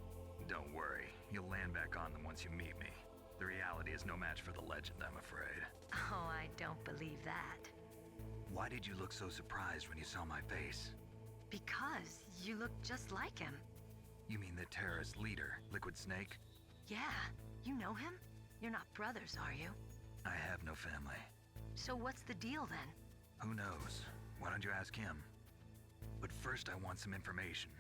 Don't worry, you'll land back on them once you meet me. The reality is no match for the legend, I'm afraid. Oh, I don't believe that. Why did you look so surprised when you saw my face? Because you look just like him. You mean the terrorist leader, Liquid Snake? Yeah, you know him? You're not brothers, are you? I have no family. So what's the deal then? Who knows? Why don't you ask him? But first I want some information.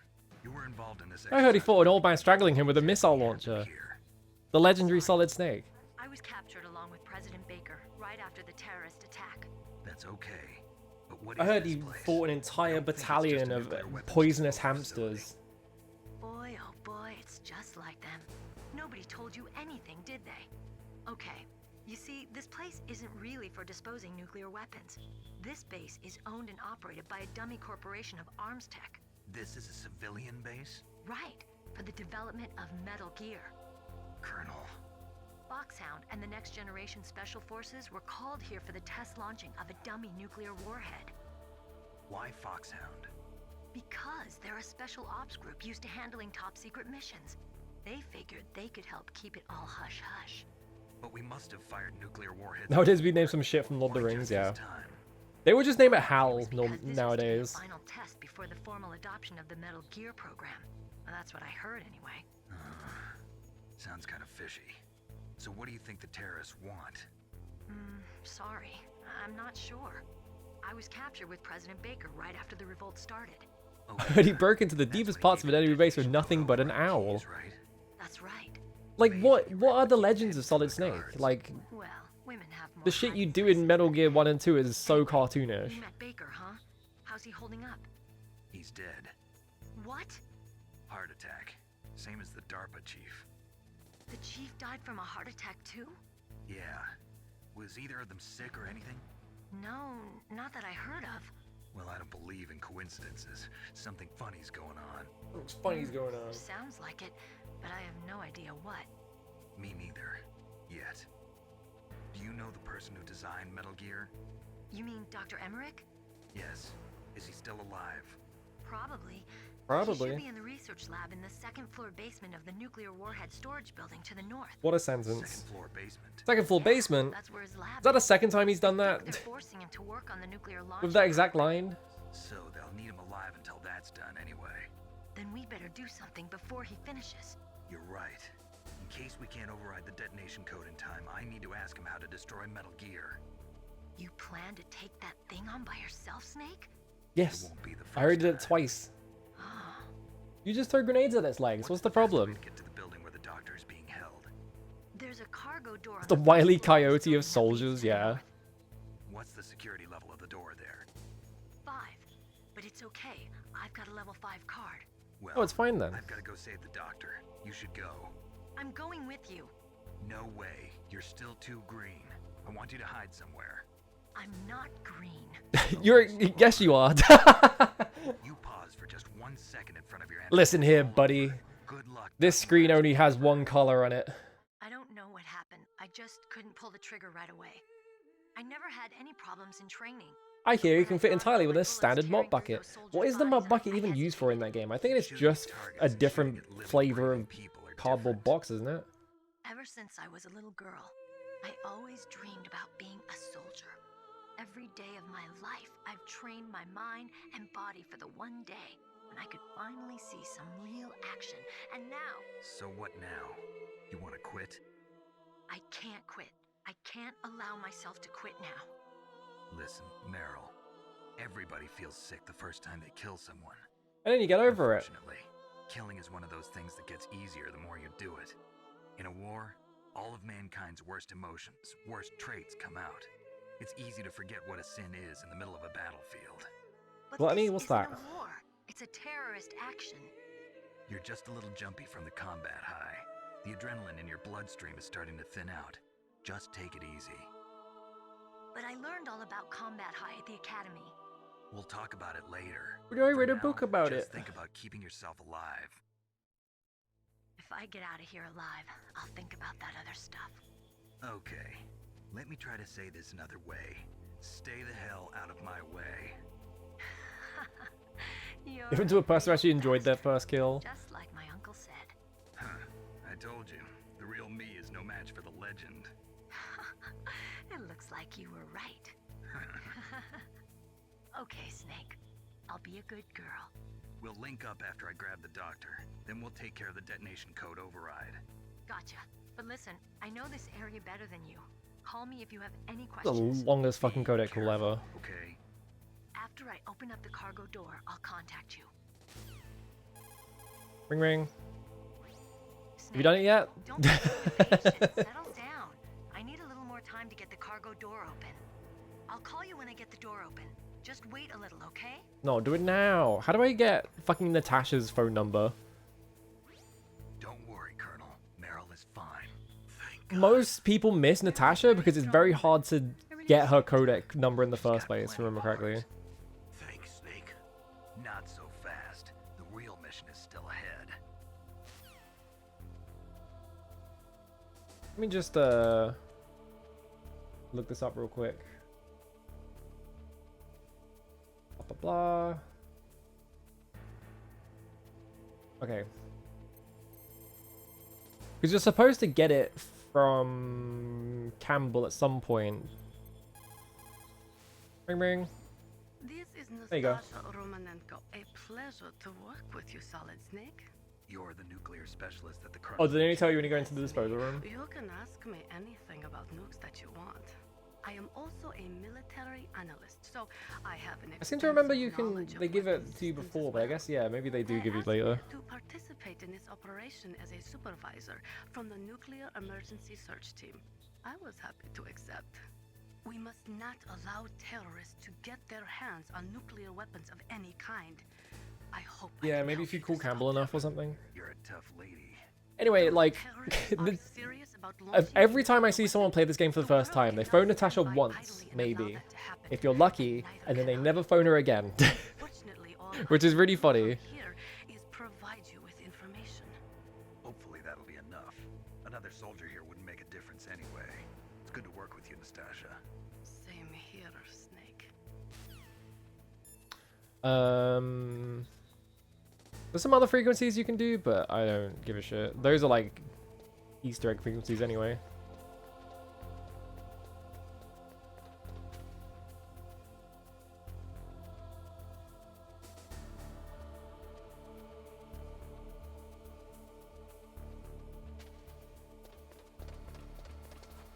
You were involved in this I heard he exercise. fought an old man straggling him with a missile launcher. The legendary Solid Snake. I was captured along with President Baker right after the terrorist attack. That's okay. But what I is heard this he place? fought an entire battalion of poisonous hamsters. Boy, oh boy, it's just like them. Nobody told you anything, did they? Okay, you see, this place isn't really for disposing nuclear weapons. This base is owned and operated by a dummy corporation of arms tech. This is a civilian base? Right, for the development of Metal Gear. Colonel, Foxhound and the Next Generation Special Forces were called here for the test launching of a dummy nuclear warhead. Why Foxhound? Because they're a special ops group used to handling top secret missions. They figured they could help keep it all hush-hush. But we must have fired nuclear warheads. Nowadays we name some shit from Lord of the Why Rings, just yeah. this time? They would just name it Hal Because this was to be nowadays. the final test before the formal adoption of the Metal Gear program. Well, that's what I heard anyway. Sounds kind of fishy. So what do you think the terrorists want? Sorry, I'm not sure. I was captured with President Baker right after the revolt started. But he broke into the deepest parts of an enemy base with nothing but an owl. That's right. Like, what are the legends of Solid Snake? Like, Well, women have more the shit you hiding do in Metal Gear 1 and 2 is so cartoonish. You met Baker, huh? How's he holding up? He's dead. What? Heart attack. Same as the DARPA chief. The chief died from a heart attack too? Yeah. Was either of them sick or anything? No, not that I heard of. Well, I don't believe in coincidences. Something funny's going on. What's funny's going on? Sounds like it, but I have no idea what. Me neither. Yet. Do you know the person who designed Metal Gear? You mean Dr. Emmerich? Yes. Is he still alive? Probably. He Probably. should be in the research lab in the second floor basement of the nuclear warhead storage building to the north. What a sentence. Second floor basement. Second floor basement? That's where his lab Is that the is. second time he's done They that? think they're forcing him to work on the nuclear launch. With that exact line? So they'll need him alive until that's done anyway. Then we better do something before he finishes. You're right. In case we can't override the detonation code in time, I need to ask him how to destroy Metal Gear. You plan to take that thing on by yourself, Snake? Yes. It won't be the I already first did it time. twice. You just throw grenades at its legs. What's the problem? Get to the building where the doctor is being held. There's a cargo door. The Wile Coyote of soldiers, yeah. What's the security level of the door there? 5. But it's okay. I've got a level 5 card. Well, Oh, it's fine then. I've got to go save the doctor. You should go. I'm going with you. No way. You're still too green. I want you to hide somewhere. I'm not green. Yes, you are. You pause for just 1 second in front of your Listen here, buddy. Good luck. This screen only has one color on it. I don't know what happened. I just couldn't pull the trigger right away. I never had any problems in training. I hear you can fit entirely with a standard mop bucket. What is the mop bucket even used for in that game? I think it's just a different flavor of cardboard box, isn't it? Ever since I was a little girl, I always dreamed about being a soldier. Every day of my life, I've trained my mind and body for the one day when I could finally see some real action. And now... So what now? You want to quit? I can't quit. I can't allow myself to quit now. Listen, Meryl. Everybody feels sick the first time they kill someone. And then you get over it. Unfortunately, killing is one of those things that gets easier the more you do it. In a war, all of mankind's worst emotions, worst traits come out. It's easy to forget what a sin is in the middle of a battlefield. But Gluttony, this what's isn't that? a war. It's a terrorist action. You're just a little jumpy from the combat high. The adrenaline in your bloodstream is starting to thin out. Just take it easy. But I learned all about combat high at the academy. We'll talk about it later. We already For read a now, book about just it. think about keeping yourself alive. If I get out of here alive, I'll think about that other stuff. Okay, let me try to say this another way. Stay the hell out of my way. Even to a person who actually enjoyed their first kill. Just like my uncle said. Huh, I told you. The real me is no match for the legend. It looks like you were right. Okay, Snake. I'll be a good girl. We'll link up after I grab the doctor. Then we'll take care of the detonation code override. Gotcha. But listen, I know this area better than you. Call me if you have any The questions. longest fucking codec call ever. Okay. After I open up the cargo door, I'll contact you. Ring ring. Have you done it yet? Don't be impatient. Settle down. I need a little more time to get the cargo door open. I'll call you when I get the door open. Just wait a little, okay? No, do it now. How do I get fucking Natasha's phone number? Don't worry, Colonel. Meryl is fine. Most people miss Natasha because it's very hard to get her codec number in the first place, if I remember correctly. Thanks, Snake. Not so fast. The real mission is still ahead. Let me just look this up real quick. Blah blah blah. Okay. Because you're supposed to get it from Campbell at some point. Ring ring. This is There you go. Nastasha Romanenko. A pleasure to work with you, Solid Snake. You're the nuclear specialist at the Oh, did they only tell you when you go into the disposal room? You can ask me anything about nukes that you want. I am also a military analyst, so I have an I seem to remember you extensive can. knowledge of They give it weapons to you systems before, as but I well. guess yeah, maybe they do give you asked later. me to participate in this operation as a supervisor from the Nuclear Emergency Search Team. I was happy to accept. We must not allow terrorists to get their hands on nuclear weapons of any kind. I hope. Yeah, maybe if you call Campbell enough or something. You're a tough lady. Anyway, like, every time I see someone play this game for the first time, they phone Natasha once, maybe, if you're lucky, and then they never phone her again. Which is really funny. Here is provide you with information. Hopefully that'll be enough. Another soldier here wouldn't make a difference anyway. It's good to work with you, Nastasha. Same here, Snake. There's some other frequencies you can do, but I don't give a shit. Those are like Easter egg frequencies anyway.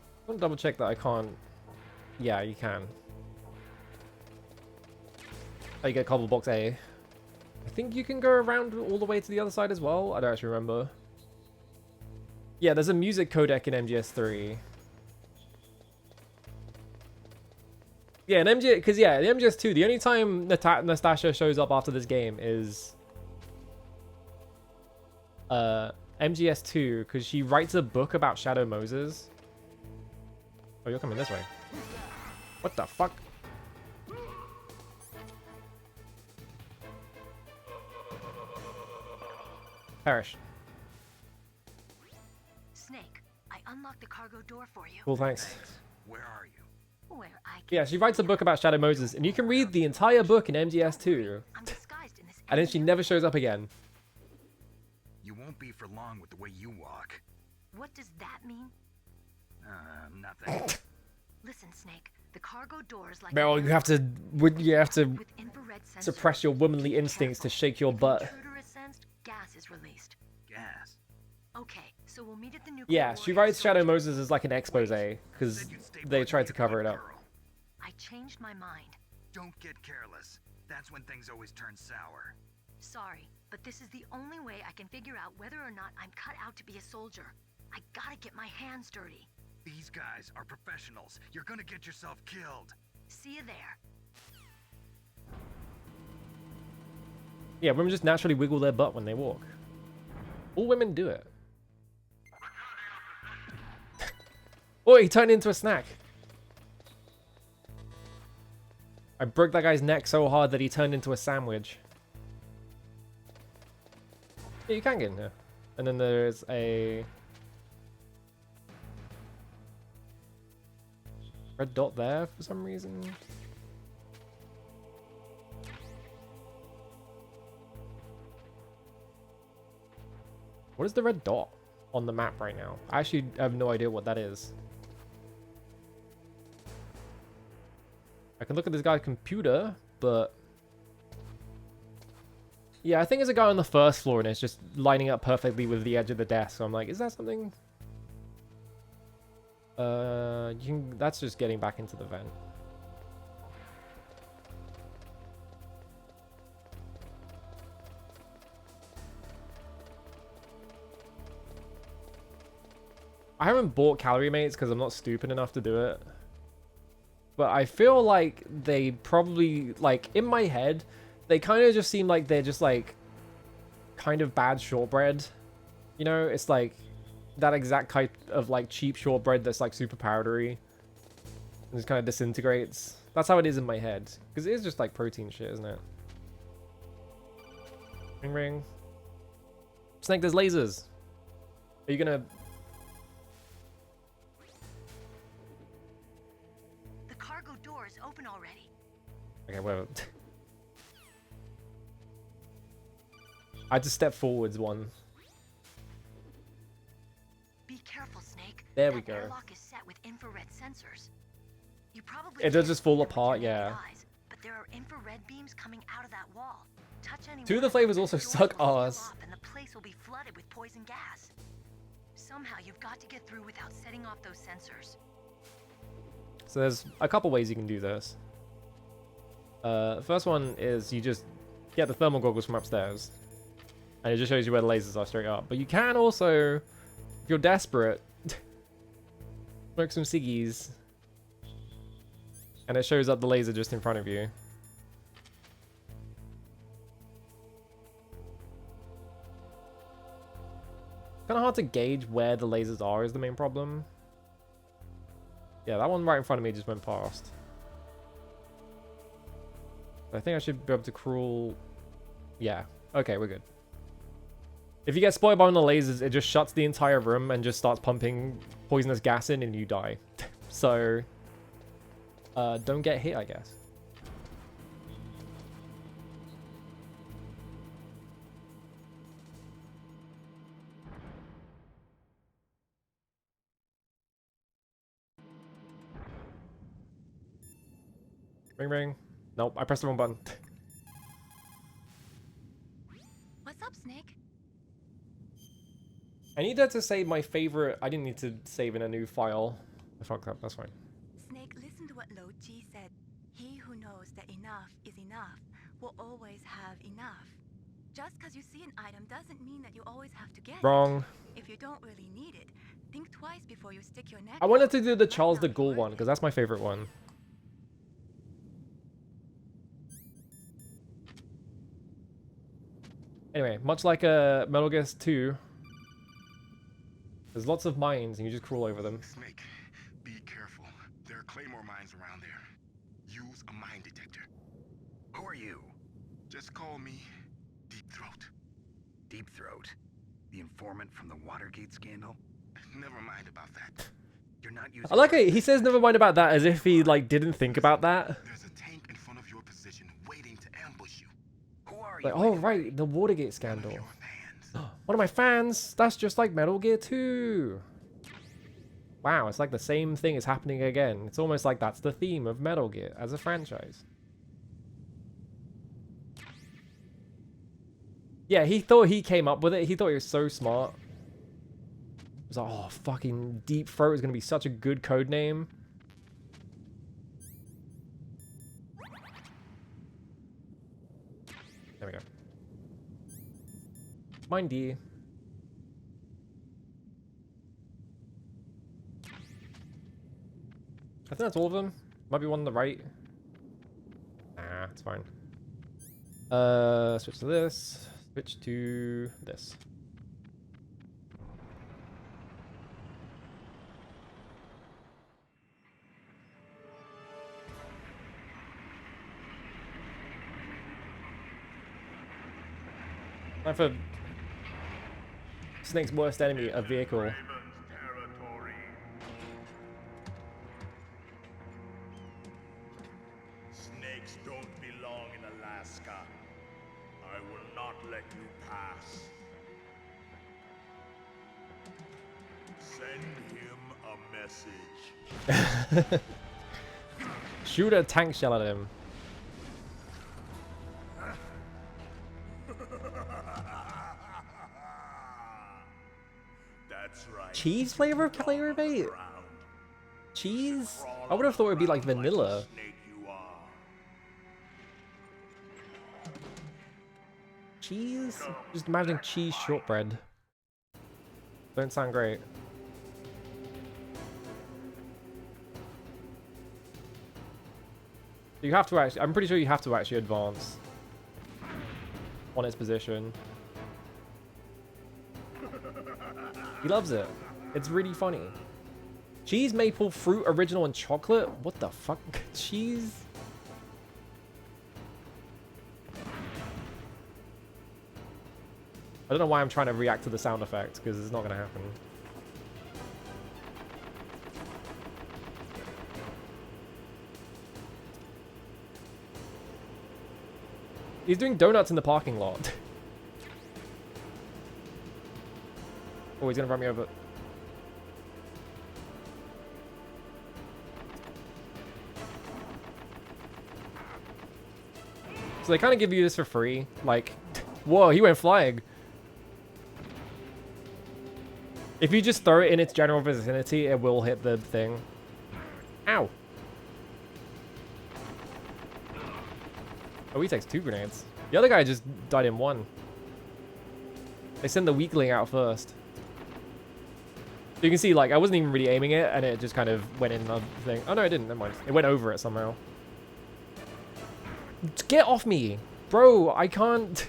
I want to double check that I can't. Yeah, you can. Oh, you get cobble box A. I think you can go around all the way to the other side as well. I don't actually remember. Yeah, there's a music codec in MGS3. Yeah, in because yeah, in MGS2, the only time Nastasha shows up after this game is MGS2, because she writes a book about Shadow Moses. Oh, you're coming this way. What the fuck? Perish. Snake, I unlocked the cargo door for you. Cool, thanks. Where are you? Where I can Yeah, she writes a book about Shadow Moses, and you can read the entire book in MGS2. I'm disguised in this And then she never shows up again. You won't be for long with the way you walk. What does that mean? Nothing. Listen, Snake, the cargo door is like Meryl, you have to with infrared sensors. suppress your womanly instincts to shake your butt. Intruder is sensed, gas is released. Gas. Okay, so we'll meet at the nuclear Yeah, she warrior writes Shadow soldier. Moses as like an expose, because they tried to cover it up. I changed my mind. Don't get careless. That's when things always turn sour. Sorry, but this is the only way I can figure out whether or not I'm cut out to be a soldier. I gotta get my hands dirty. These guys are professionals. You're gonna get yourself killed. See you there. Yeah, women just naturally wiggle their butt when they walk. All women do it. Oh, he turned into a snack. I broke that guy's neck so hard that he turned into a sandwich. Yeah, you can get in here. And then there's a red dot there for some reason. What is the red dot on the map right now? I actually have no idea what that is. I can look at this guy's computer, but yeah, I think there's a guy on the first floor and it's just lining up perfectly with the edge of the desk. So I'm like, is that something? That's just getting back into the vent. I haven't bought Calorie Mates because I'm not stupid enough to do it. But I feel like they probably, like, in my head, they kind of just seem like they're just, like, kind of bad shortbread. You know, it's like that exact type of, like, cheap shortbread that's, like, super powdery. And just kind of disintegrates. That's how it is in my head. Because it is just, like, protein shit, isn't it? Ring ring. Snake, there's lasers. Are you gonna... Okay, whatever. I had to step forwards one. Be careful, Snake. There we That go. airlock is set with infrared sensors. You probably It does can't just see fall them with apart, your naked yeah. eyes, but there are infrared beams coming out of that wall. Touch any Two of one the them, flavors also doors suck will seal ass. up and the place will be flooded with poison gas. Somehow you've got to get through without setting off those sensors. So there's a couple ways you can do this. The first one is you just get the thermal goggles from upstairs. And it just shows you where the lasers are straight up. But you can also, if you're desperate, smoke some ciggies. And it shows up the laser just in front of you. Kind of hard to gauge where the lasers are is the main problem. Yeah, that one right in front of me just went past. I think I should be able to crawl. Yeah. Okay, we're good. If you get spotted by one of the lasers, it just shuts the entire room and just starts pumping poisonous gas in and you die. So, don't get hit, I guess. Ring ring. Nope, I pressed the wrong button. What's up, Snake? I needed to save my favorite. I didn't need to save in a new file. I fucked up, that's fine. Snake, listen to what Lo Ji said. He who knows that enough is enough will always have enough. Just because you see an item doesn't mean that you always have to get Wrong. it. If you don't really need it, think twice before you stick your neck I wanted out. to do the Charles de Gaulle one because that's my favorite one. Anyway, much like a Metal Gear 2, there's lots of mines and you just crawl over them. Snake, be careful. There are claymore mines around there. Use a mine detector. Who are you? Just call me Deep Throat. Deep Throat? The informant from the Watergate scandal? Never mind about that. You're not using... I like it. He says never mind about that as if he like didn't think about that. There's a tank in front of your position waiting to ambush you. Who are you? Like, oh right, the Watergate scandal. One of my fans. That's just like Metal Gear 2. Wow, it's like the same thing is happening again. It's almost like that's the theme of Metal Gear as a franchise. Yeah, he thought he came up with it. He thought he was so smart. He was like, oh, fucking Deep Throat is going to be such a good code name. There we go. Mine D. I think that's all of them. Might be one on the right. Nah, it's fine. Switch to this. Switch to this. Time for Snake's worst enemy, a vehicle. Snakes don't belong in Alaska. I will not let you pass. Send him a message. Shoot a tank shell at him. That's right. Cheese flavor of Calorie Bait? Cheese? I would have thought it would be like vanilla. Snake you are. Cheese? Just imagine cheese shortbread. Don't sound great. You have to actually, I'm pretty sure you have to actually advance on its position. He loves it. It's really funny. Cheese, maple, fruit, original, and chocolate? What the fuck? Cheese? I don't know why I'm trying to react to the sound effect, because it's not going to happen. He's doing donuts in the parking lot. Oh, he's gonna run me over. So they kind of give you this for free. Like, whoa, he went flying. If you just throw it in its general vicinity, it will hit the thing. Ow. Oh, he takes 2 grenades. The other guy just died in 1. They send the weakling out first. So you can see, like, I wasn't even really aiming it, and it just kind of went in the thing. Oh, no, it didn't. Never mind. It went over it somehow. Get off me! Bro, I can't...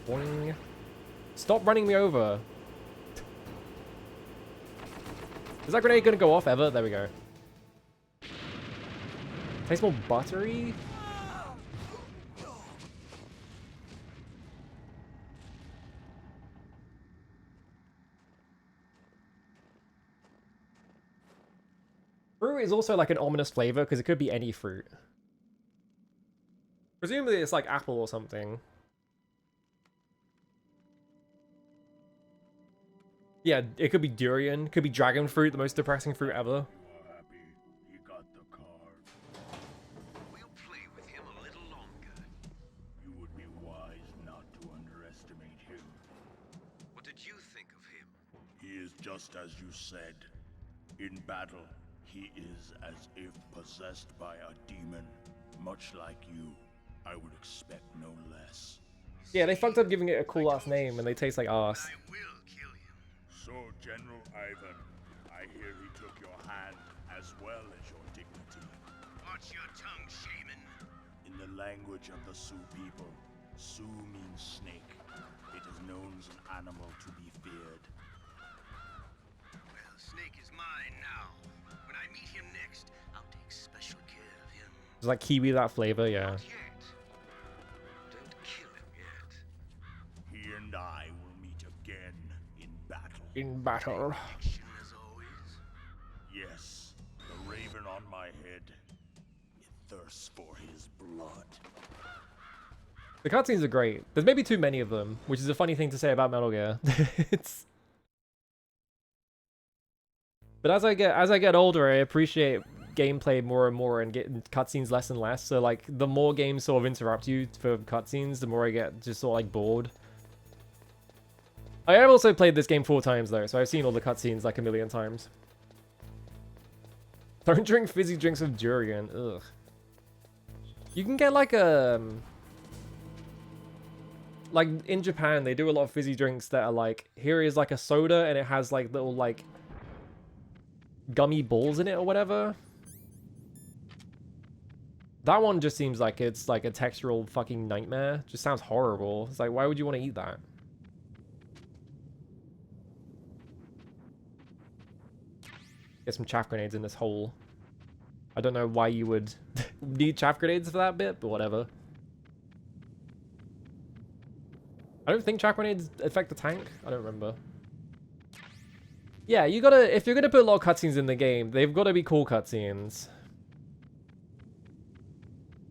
Boing. Stop running me over. Is that grenade gonna go off ever? There we go. Tastes more buttery? Fruit is also like an ominous flavor because it could be any fruit. Presumably it's like apple or something. Yeah, it could be durian, could be dragon fruit, the most depressing fruit ever. We'll play with him a little longer. You would be wise not to underestimate him. What did you think of him? He is just as you said. In battle, he is as if possessed by a demon. Much like you, I would expect no less. Yeah, they fucked up giving it a cool ass name and they taste like arse. So, General Ivan, I hear he took your hand as well as your dignity. Watch your tongue, shaman. In the language of the Sioux people, Sioux means snake. It is known as an animal to be feared. Well, Snake is mine now. When I meet him next, I'll take special care of him. It's like kiwi, that flavor, yeah. Not yet. Don't kill him yet. He and I will meet again in battle. In battle. As always. Yes, the raven on my head. It thirsts for his blood. The cutscenes are great. There's maybe too many of them, which is a funny thing to say about Metal Gear. But as I get older, I appreciate gameplay more and more and getting cutscenes less and less. So like the more games sort of interrupt you for cutscenes, the more I get just sort of like bored. I have also played this game 4 times though, so I've seen all the cutscenes like a million times. Don't drink fizzy drinks with durian. Ugh. You can get like a... Like in Japan, they do a lot of fizzy drinks that are like, here is like a soda and it has like little like gummy balls in it or whatever. That one just seems like it's like a textural fucking nightmare. Just sounds horrible. It's like, why would you want to eat that? Get some chaff grenades in this hole. I don't know why you would need chaff grenades for that bit, but whatever. I don't think chaff grenades affect the tank. I don't remember. Yeah, you gotta, if you're gonna put a lot of cutscenes in the game, they've gotta be cool cutscenes.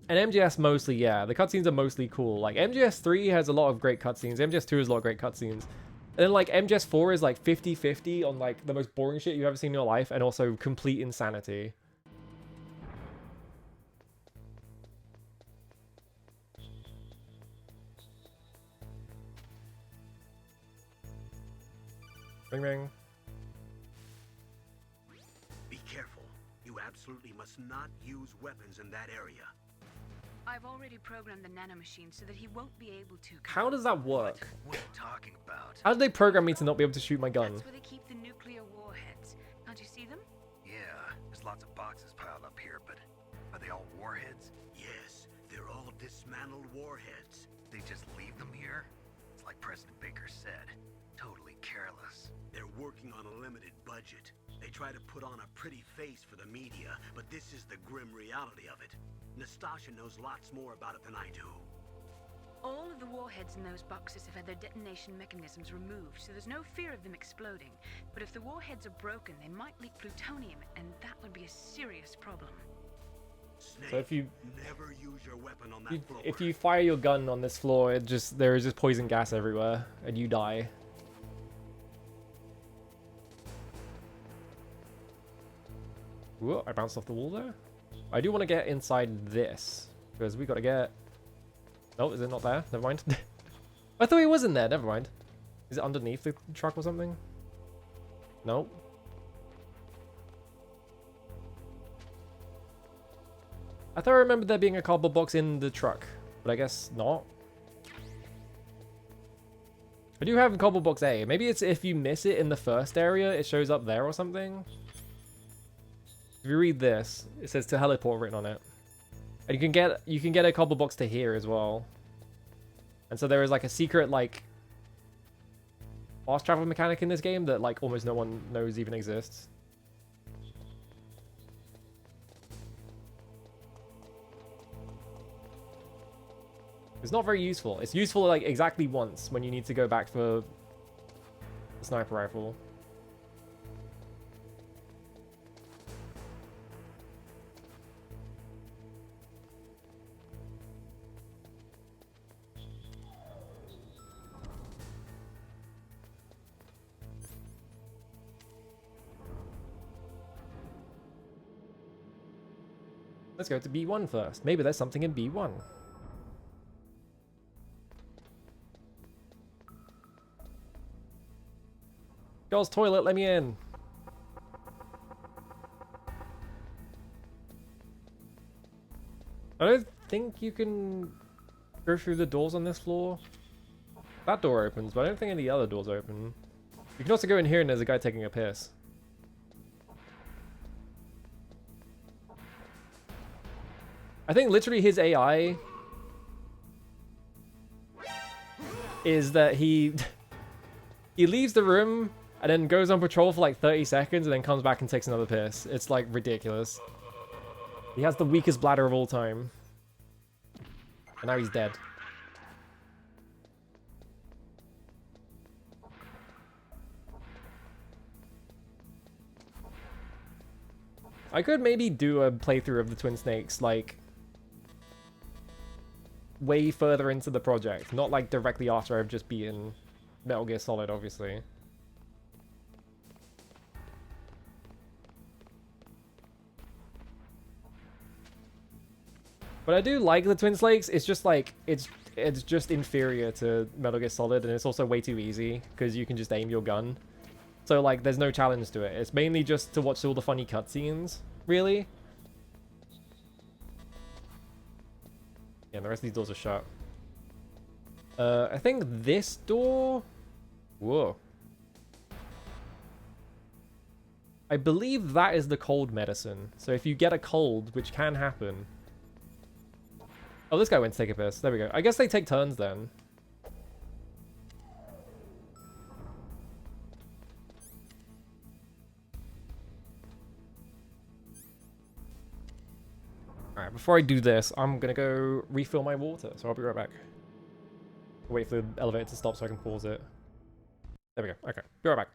And MGS mostly, yeah, the cutscenes are mostly cool. Like, MGS 3 has a lot of great cutscenes. MGS 2 has a lot of great cutscenes. And then, like, MGS 4 is, like, 50-50 on, like, the most boring shit you've ever seen in your life, and also complete insanity. Ring ring. Be careful. You absolutely must not use weapons in that area. I've already programmed the nanomachine so that he won't be able to. How does that work? What are you talking about? How did they program me to not be able to shoot my gun? That's where they keep the nuclear warheads. Can't you see them? Yeah, there's lots of boxes piled up here, but are they all warheads? Yes, they're all dismantled warheads. They just leave them here? It's like President Baker said. Totally careless. They're working on a limited budget. They try to put on a pretty face for the media, but this is the grim reality of it. Nastasha knows lots more about it than I do. All of the warheads in those boxes have had their detonation mechanisms removed, so there's no fear of them exploding. But if the warheads are broken, they might leak plutonium, and that would be a serious problem. Snake, So if you never use your weapon on that floor. if you fire your gun on this floor, there is just poison gas everywhere, and you die. Whoa, I bounced off the wall there. I do want to get inside this because we got to get. Oh, is it not there? Never mind. I thought it was in there. Never mind. Is it underneath the truck or something? Nope. I thought I remembered there being a cardboard box in the truck, but I guess not. I do have cardboard box A. Maybe it's if you miss it in the first area, it shows up there or something. If you read this, it says to heliport written on it. And you can get a cardboard box to here as well. And so there is like a secret like fast travel mechanic in this game that like almost no one knows even exists. It's not very useful. It's useful like exactly once when you need to go back for the sniper rifle. Let's go to B1 first. Maybe there's something in B1. Girls' toilet, let me in. I don't think you can go through the doors on this floor. That door opens, but I don't think any other doors open. You can also go in here and there's a guy taking a piss. I think literally his AI is that he leaves the room and then goes on patrol for like 30 seconds and then comes back and takes another piss. It's like ridiculous. He has the weakest bladder of all time. And now he's dead. I could maybe do a playthrough of the Twin Snakes, like, way further into the project. Not, like, directly after I've just beaten Metal Gear Solid, obviously. But I do like the Twin Snakes. It's just, like, it's just inferior to Metal Gear Solid, and it's also way too easy, because you can just aim your gun. So, like, there's no challenge to it. It's mainly just to watch all the funny cutscenes, really. Yeah, the rest of these doors are shut. I think this door... Whoa. I believe that is the cold medicine. So if you get a cold, which can happen... Oh, this guy went to take a piss. There we go. I guess they take turns then. Alright, before I do this, I'm gonna go refill my water, so I'll be right back. Wait for the elevator to stop so I can pause it. There we go. Okay, be right back.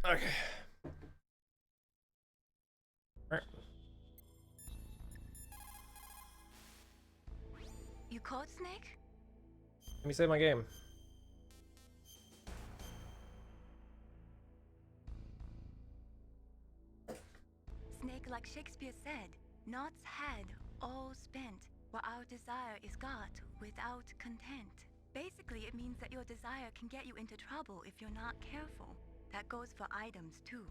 Okay. Alright. You caught Snake? Let me save my game. Snake, like Shakespeare said, knots had, all spent, what our desire is got without content. Basically, it means that your desire can get you into trouble if you're not careful. That goes for items too.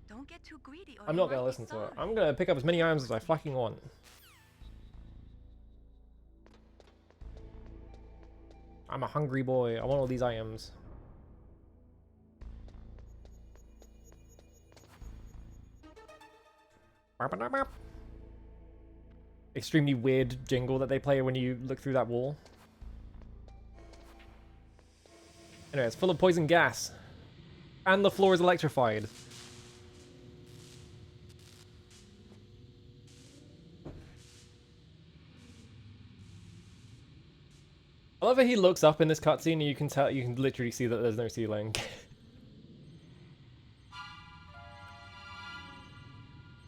Don't get too greedy or I'm not gonna listen to it. I'm gonna pick up as many items as I fucking want. I'm a hungry boy. I want all these items. Extremely weird jingle that they play when you look through that wall. Anyway, it's full of poison gas. And the floor is electrified. I love how he looks up in this cutscene and you can tell, you can literally see that there's no ceiling.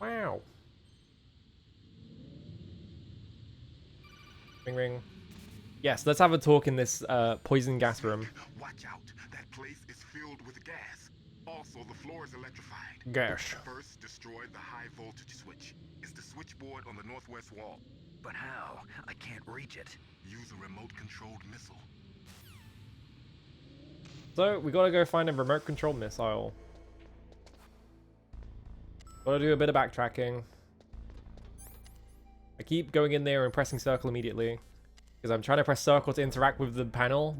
Wow. Ring ring. Yes, let's have a talk in this poison gas room. Watch out. That place is filled with gas. Also, the floor is electrified. Gas. First, destroy the high voltage switch. It's the switchboard on the northwest wall. But how? I can't reach it. Use a remote-controlled missile. So, we gotta go find a remote-controlled missile. Gotta do a bit of backtracking. I keep going in there and pressing circle immediately. Because I'm trying to press circle to interact with the panel.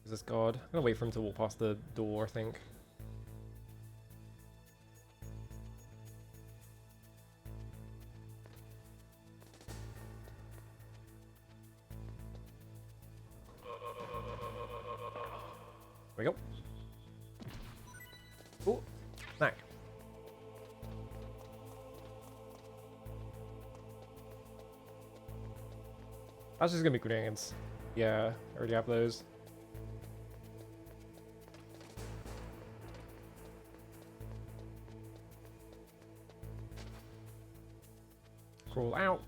Is this God? I'm gonna wait for him to walk past the door, I think. There we go. Ooh, snack. That's just gonna be grenades. Yeah, I already have those. Crawl out.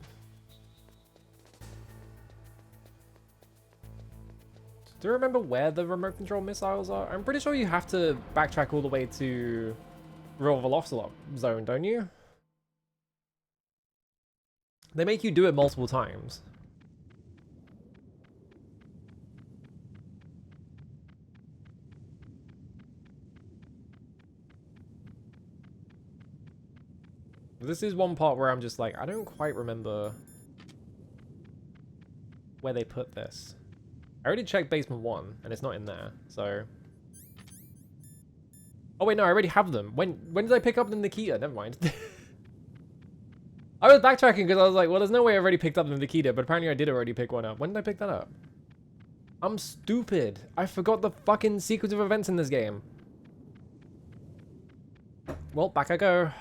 Do you remember where the remote control missiles are? I'm pretty sure you have to backtrack all the way to Revolver Ocelot zone, don't you? They make you do it multiple times. This is one part where I'm just like, I don't quite remember where they put this. I already checked basement 1 and it's not in there, so. Oh wait, no, I already have them. When did I pick up the Nikita? Never mind. I was backtracking because I was like, well, there's no way I already picked up the Nikita, but apparently I did already pick one up. When did I pick that up? I'm stupid. I forgot the fucking sequence of events in this game. Well, back I go.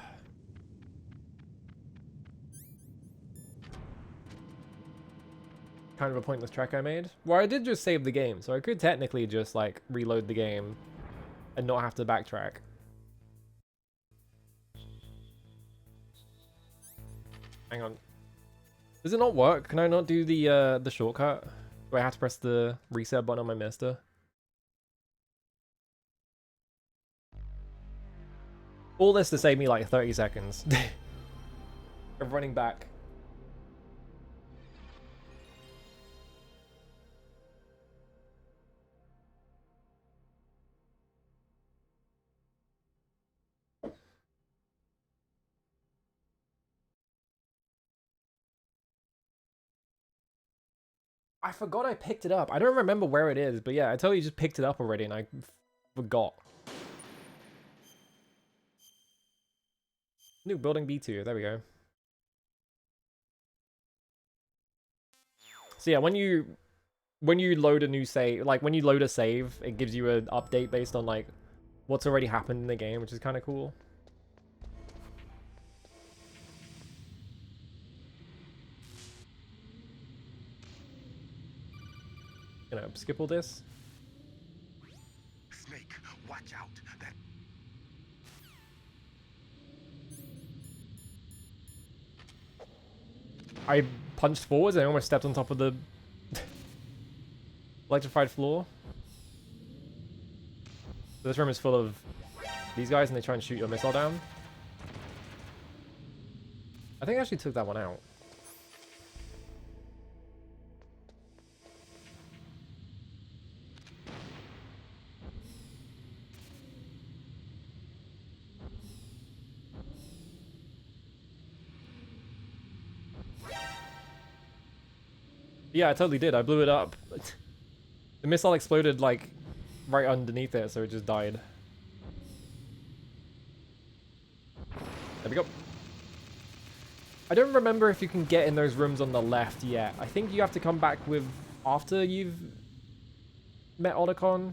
Kind of a pointless track I made. Well, I did just save the game, so I could technically just like reload the game and not have to backtrack. Hang on. Does it not work? Can I not do the shortcut? Do I have to press the reset button on my Mister? All this to save me like 30 seconds of running back. I forgot I picked it up. I don't remember where it is, but yeah, I totally just picked it up already and I forgot. New building B2, there we go. So yeah, when you load a new save, like when you load a save, it gives you an update based on like what's already happened in the game, which is kind of cool. you know, skip all this. Snake, watch out. That I punched forwards and I almost stepped on top of the electrified floor. So this room is full of these guys and they try and shoot your missile down. I think I actually took that one out. Yeah, I totally did. I blew it up. The missile exploded like right underneath it, so it just died. There we go. I don't remember if you can get in those rooms on the left yet. I think you have to come back with after you've met Otacon.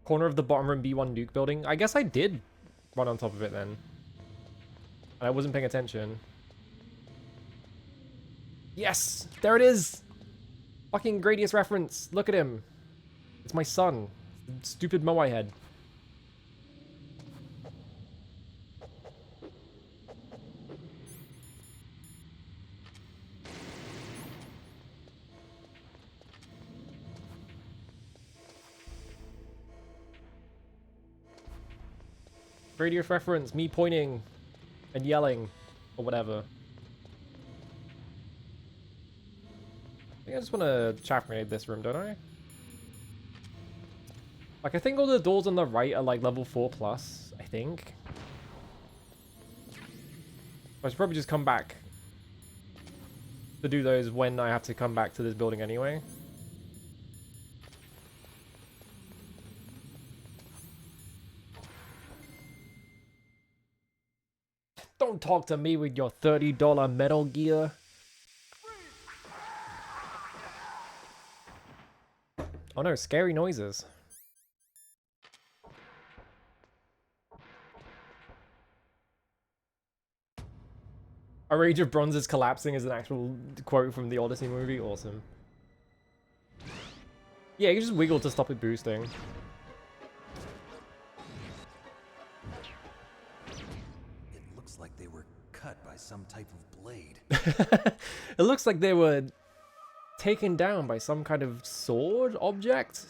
Corner of the bottom room B1 nuke building. I guess I did run on top of it then. And I wasn't paying attention. Yes! There it is! Fucking Gradius reference. Look at him. It's my son. Stupid Moai head. Gradius reference. Me pointing and yelling or whatever. I think I just want to chaff grenade this room, don't I? Like, I think all the doors on the right are like level 4+, I think. I should probably just come back to do those when I have to come back to this building anyway. Don't talk to me with your $30 Metal Gear. Oh no, scary noises. A Rage of Bronze is collapsing is an actual quote from the Odyssey movie. Awesome. Yeah, you just wiggle to stop it boosting. It looks like they were cut by some type of blade. It looks like they were taken down by some kind of sword object.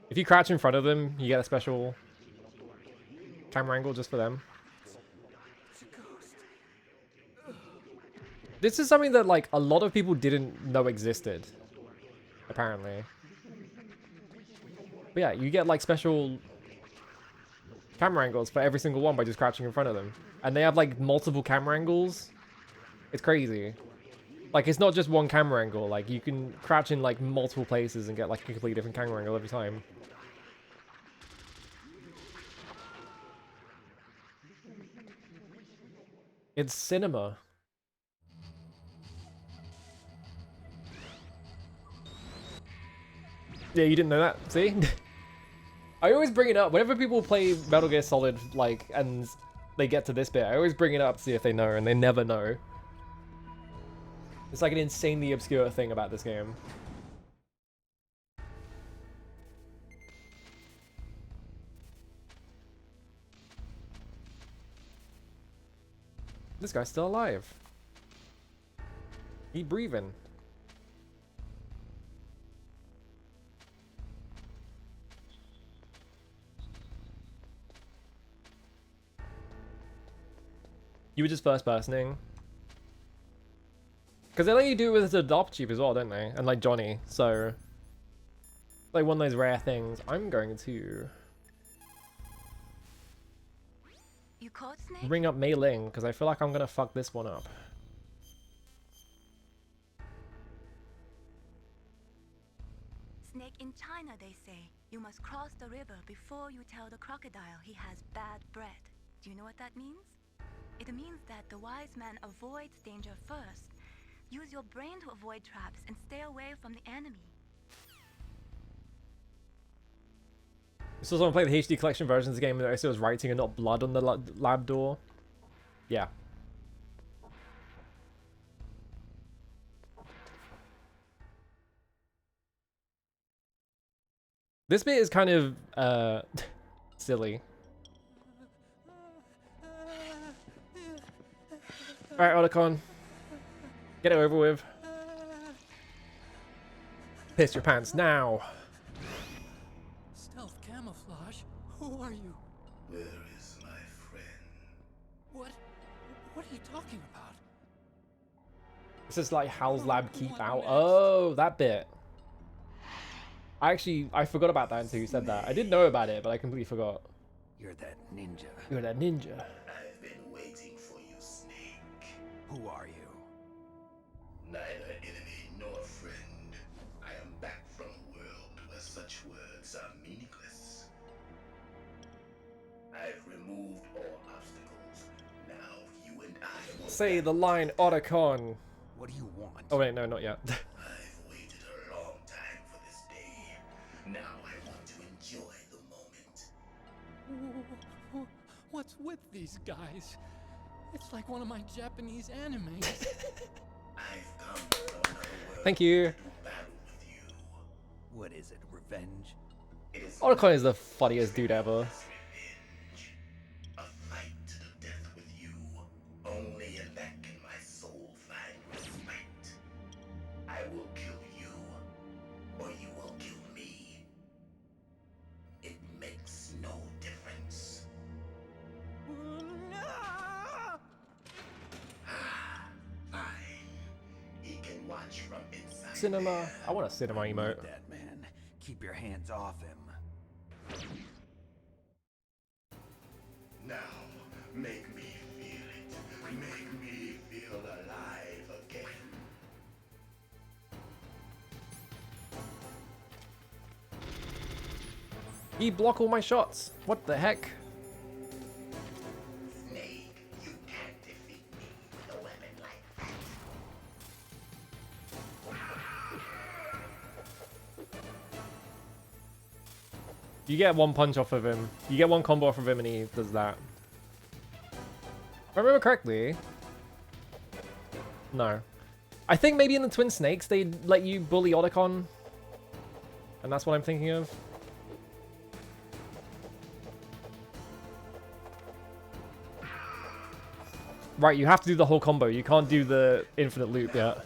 If you crouch in front of them, you get a special camera angle just for them. This is something that like a lot of people didn't know existed, apparently. But yeah, you get like special camera angles for every single one by just crouching in front of them. And they have like multiple camera angles. It's crazy. Like, it's not just one camera angle. Like, you can crouch in like multiple places and get like a completely different camera angle every time. It's cinema. Yeah, you didn't know that. See? I always bring it up. Whenever people play Metal Gear Solid, like, and they get to this bit, I always bring it up to see if they know, and they never know. It's like an insanely obscure thing about this game. This guy's still alive. Keep breathing. You were just first-personing. Because they let you do it with the Darpa Chief as well, don't they? And like Johnny, so... like one of those rare things. I'm going to... You caught Snake? Ring up Mei Ling, because I feel like I'm going to fuck this one up. Snake in China, they say. You must cross the river before you tell the crocodile he has bad bread. Do you know what that means? It means that the wise man avoids danger first. Use your brain to avoid traps and stay away from the enemy. You still want to play the HD collection version of the game that I saw was writing and not blood on the lab door? Yeah. This bit is kind of silly. Alright, Otacon. Get it over with. Piss your pants now. Stealth camouflage? Who are you? Where is my friend? What are you talking about? This is like Hal's Lab keep out. Oh, that bit. I forgot about that until you said that. I did know about it, but I completely forgot. You're that ninja. You're that ninja. I've been waiting for you, Snake. Who are you? Neither enemy nor friend. I am back from a world where such words are meaningless. I've removed all obstacles. Now you and I will Say the line, Otacon. What do you want? Oh wait, no, not yet. I've waited a long time for this day. Now I want to enjoy the moment. What's with these guys? It's like one of my Japanese animes. I've come from another world Thank you. to battle with you. What is it, revenge? It is Otacon is the funniest dude ever. revenge. A fight to the death with you. Only in that can my soul find respite. I will kill you, or you will kill me. It makes no difference. Fine. He can watch from inside. Cinema. I want a cinema emote. That man. Keep your hands off him. Now, make me feel it. Make me feel alive again. You block all my shots. What the heck? Snake, you can't defeat me with a weapon like that. You get one punch off of him. You get one combo off of him and he does that. If I remember correctly. No. I think maybe in the Twin Snakes they let you bully Otacon. And that's what I'm thinking of. Right, you have to do the whole combo. You can't do the infinite loop yet.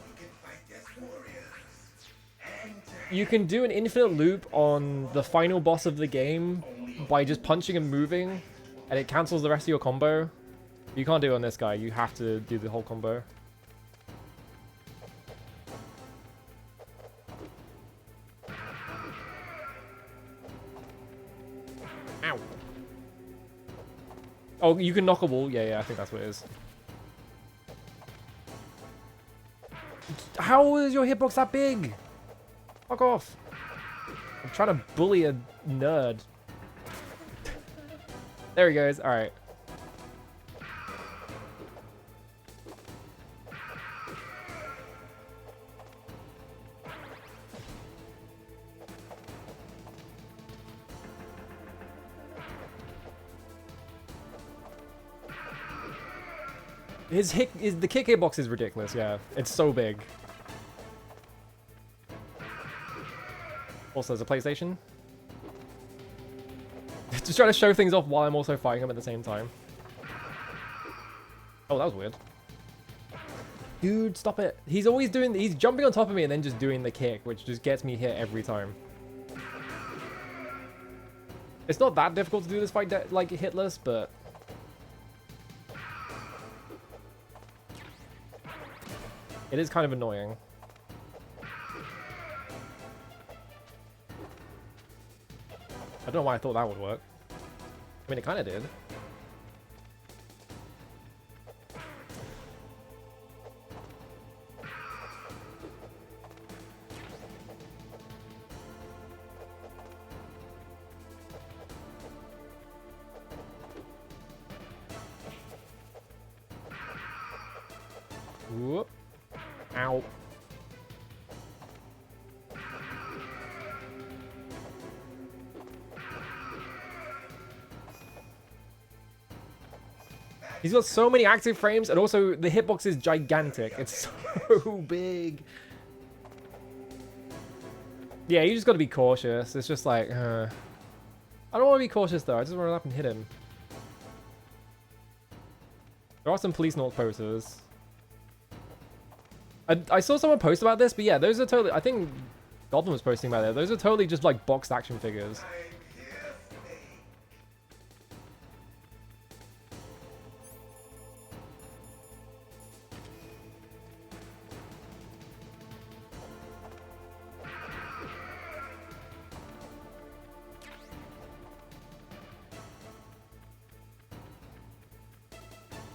You can do an infinite loop on the final boss of the game by just punching and moving, and it cancels the rest of your combo. You can't do it on this guy. You have to do the whole combo. Ow. Oh, you can knock a wall. Yeah, I think that's what it is. How is your hitbox that big? Fuck off. I'm trying to bully a nerd. There he goes. Alright. The kick hitbox is ridiculous, yeah. It's so big. Also, there's a PlayStation. Just trying to show things off while I'm also fighting him at the same time. Oh, that was weird. Dude, stop it. He's jumping on top of me and then just doing the kick, which just gets me hit every time. It's not that difficult to do this fight like hitless, but... it is kind of annoying. I don't know why I thought that would work. I mean, it kind of did. Whoop. Ow. He's got so many active frames, and also the hitbox is gigantic. It's so big. Yeah, you just got to be cautious. It's just like, I don't want to be cautious though. I just want to run up and hit him. There are some police North posters. I saw someone post about this, but yeah, those are totally. I think Goblin was posting about it. Those are totally just like boxed action figures.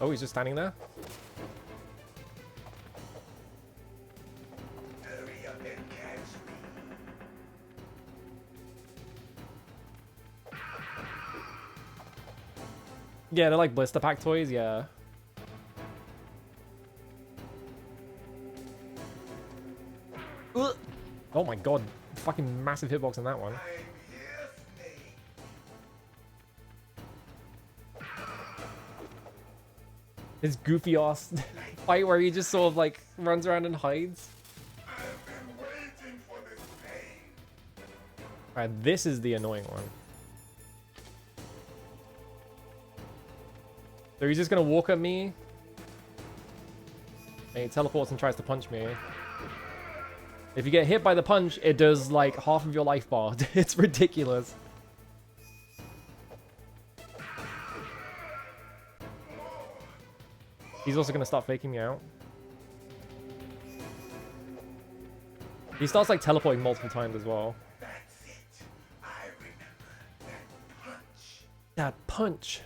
Oh, he's just standing there? Hurry up and catch me. Yeah, they're like blister pack toys, yeah. Ugh. Oh my god, fucking massive hitbox on that one. His goofy ass fight where he just sort of like runs around and hides. Alright, this is the annoying one. So he's just gonna walk at me. And he teleports and tries to punch me. If you get hit by the punch, it does like half of your life bar. It's ridiculous. He's also gonna start faking me out. He starts like teleporting multiple times as well. That punch.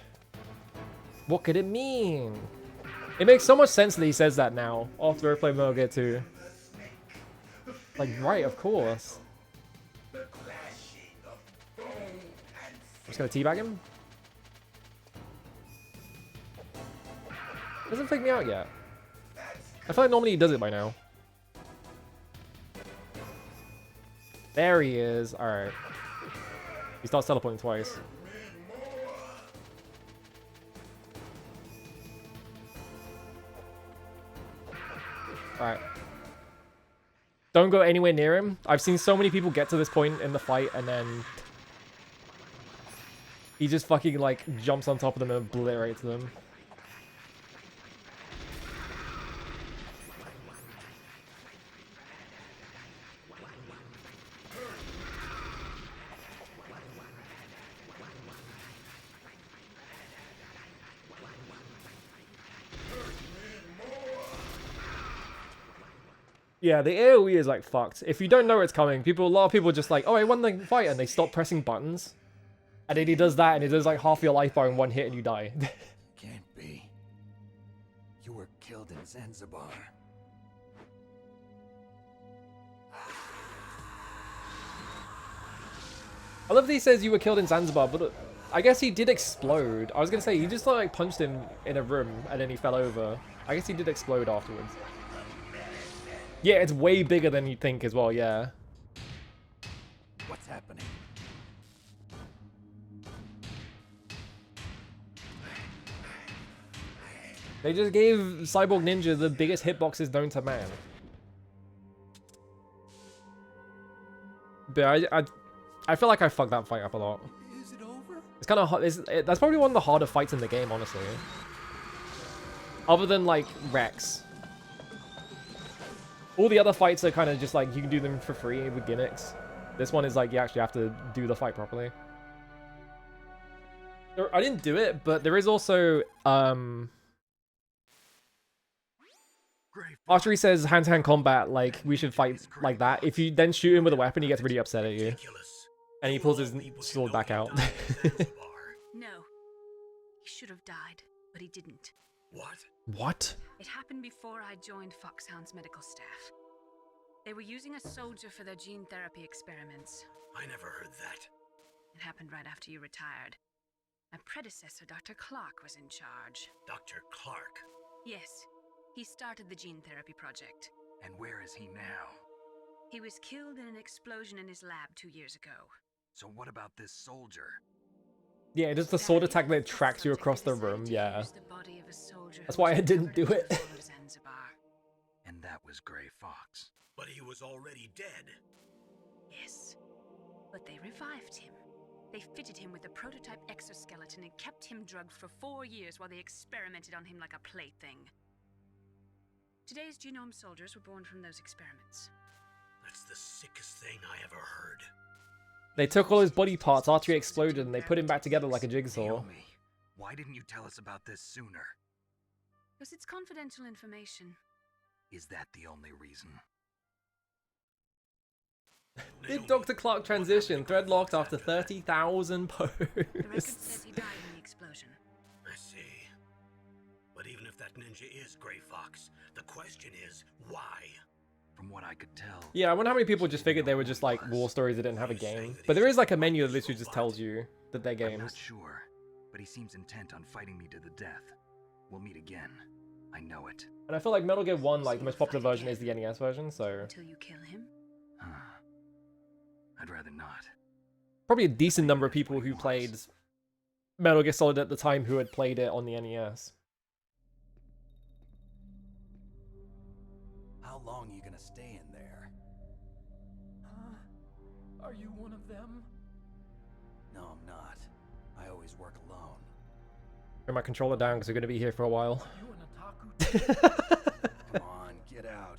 What could it mean? It makes so much sense that he says that now after I play Metal Gear 2. Like, right, of course. I'm just gonna teabag him. Doesn't fake me out yet. I feel like normally he does it by now. There he is. Alright. He starts teleporting twice. Alright. Don't go anywhere near him. I've seen so many people get to this point in the fight and then he just fucking like jumps on top of them and obliterates them. Yeah, the AoE is like fucked. If you don't know it's coming, a lot of people just like, oh, I won the fight, and they stop pressing buttons. And then he does that, and he does like half your life bar in one hit, and you die. Can't be. You were killed in Zanzibar. I love that he says you were killed in Zanzibar, but I guess he did explode. I was gonna say, you just like punched him in a room, and then he fell over. I guess he did explode afterwards. Yeah, it's way bigger than you think as well, yeah. What's happening? They just gave Cyborg Ninja the biggest hitboxes known to man. But I feel like I fucked that fight up a lot. Is it over? It's kind of hard. That's probably one of the harder fights in the game, honestly. Other than like Rex. All the other fights are kind of just like, you can do them for free with gimmicks. This one is like, you actually have to do the fight properly. I didn't do it, but there is also, after he says hand-to-hand combat, like, we should fight like that. If you then shoot him with a weapon, he gets really upset at you. And he pulls his sword back out. No. He should have died, but he didn't. What? What? It happened before I joined Foxhound's medical staff. They were using a soldier for their gene therapy experiments. I never heard that. It happened right after you retired. My predecessor, Dr. Clark, was in charge. Dr. Clark? Yes, he started the gene therapy project. And where is he now? He was killed in an explosion in his lab 2 years ago. So what about this soldier? Yeah, it is the sword attack that tracks you across the room, yeah. That's why I didn't do it. And that was Gray Fox. But he was already dead. Yes. But they revived him. They fitted him with a prototype exoskeleton and kept him drugged for 4 years while they experimented on him like a plaything. Today's genome soldiers were born from those experiments. That's the sickest thing I ever heard. They took all his body parts after he exploded and they put him back together like a jigsaw. Naomi, why didn't you tell us about this sooner? Because it's confidential information. Is that the only reason? Did Dr. Clark transition? Thread locked after 30,000 The record posts. says he died in the explosion. I see. But even if that ninja is Gray Fox, the question is, why? From what I could tell. Yeah, I wonder how many people just figured they were just like war stories that didn't have a game. But there is like a menu that literally just tells you that they're I'm not games. sure, but he seems intent on fighting me to the death. We'll meet again. I know it. And I feel like Metal Gear 1, like the most popular version is the NES version, so Until you kill him? I'd rather not. probably a decent number of people who played Metal Gear Solid at the time who had played it on the NES. How long are you gonna stay in there? Are you one of them? No, I'm not. I always work alone. Bring my controller down because we're going to be here for a while. You an otaku? Come on, get out.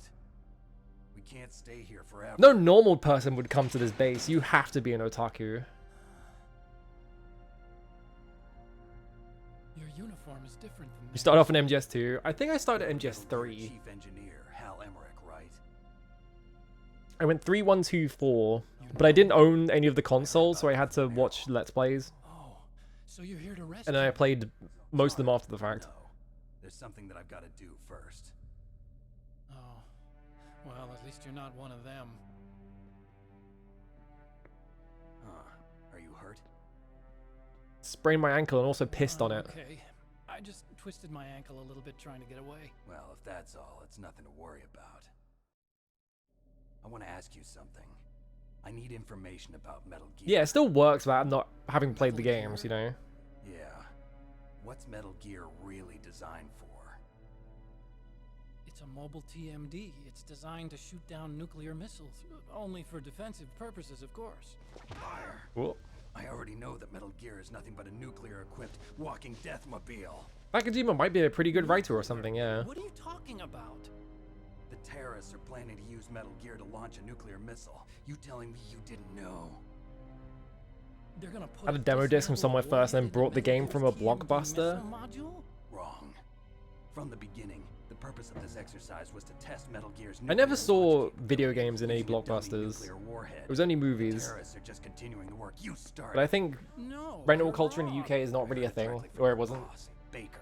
We can't stay here forever. No normal person would come to this base. You have to be an otaku. Your uniform is different than You start off in MGS2. I think I started at MGS3. Chief Engineer Hal Emmerich, right? I went 3, 1, 2, 4, but I didn't own any of the consoles, so I had to watch Let's Plays. Oh, so you're here to rescue. And then I played most of them after the fact. No. There's something that I've got to do first. Oh, well, at least you're not one of them. Are you hurt? Sprained my ankle and also pissed on it. Okay, I just twisted my ankle a little bit trying to get away. Well, if that's all, it's nothing to worry about. I want to ask you something. I need information about Metal Gear. Yeah, it still works without not having played the games, you know? Yeah. What's Metal Gear really designed for? It's a mobile TMD. It's designed to shoot down nuclear missiles. Only for defensive purposes, of course. Liar. Whoa. I already know that Metal Gear is nothing but a nuclear-equipped walking deathmobile. Nakajima might be a pretty good writer or something, yeah. What are you talking about? The terrorists are planning to use Metal Gear to launch a nuclear missile. You telling me you didn't know? They're gonna put Had a demo disc from somewhere first and then brought the game from a Blockbuster. Wrong. From the beginning, the purpose of this exercise was to test Metal Gear's I never saw video games in any Blockbusters. It was only movies. Terrorists are just continuing the work you started. But I think No, rental you're culture in the wrong. UK is not really a thing, or it wasn't. Baker.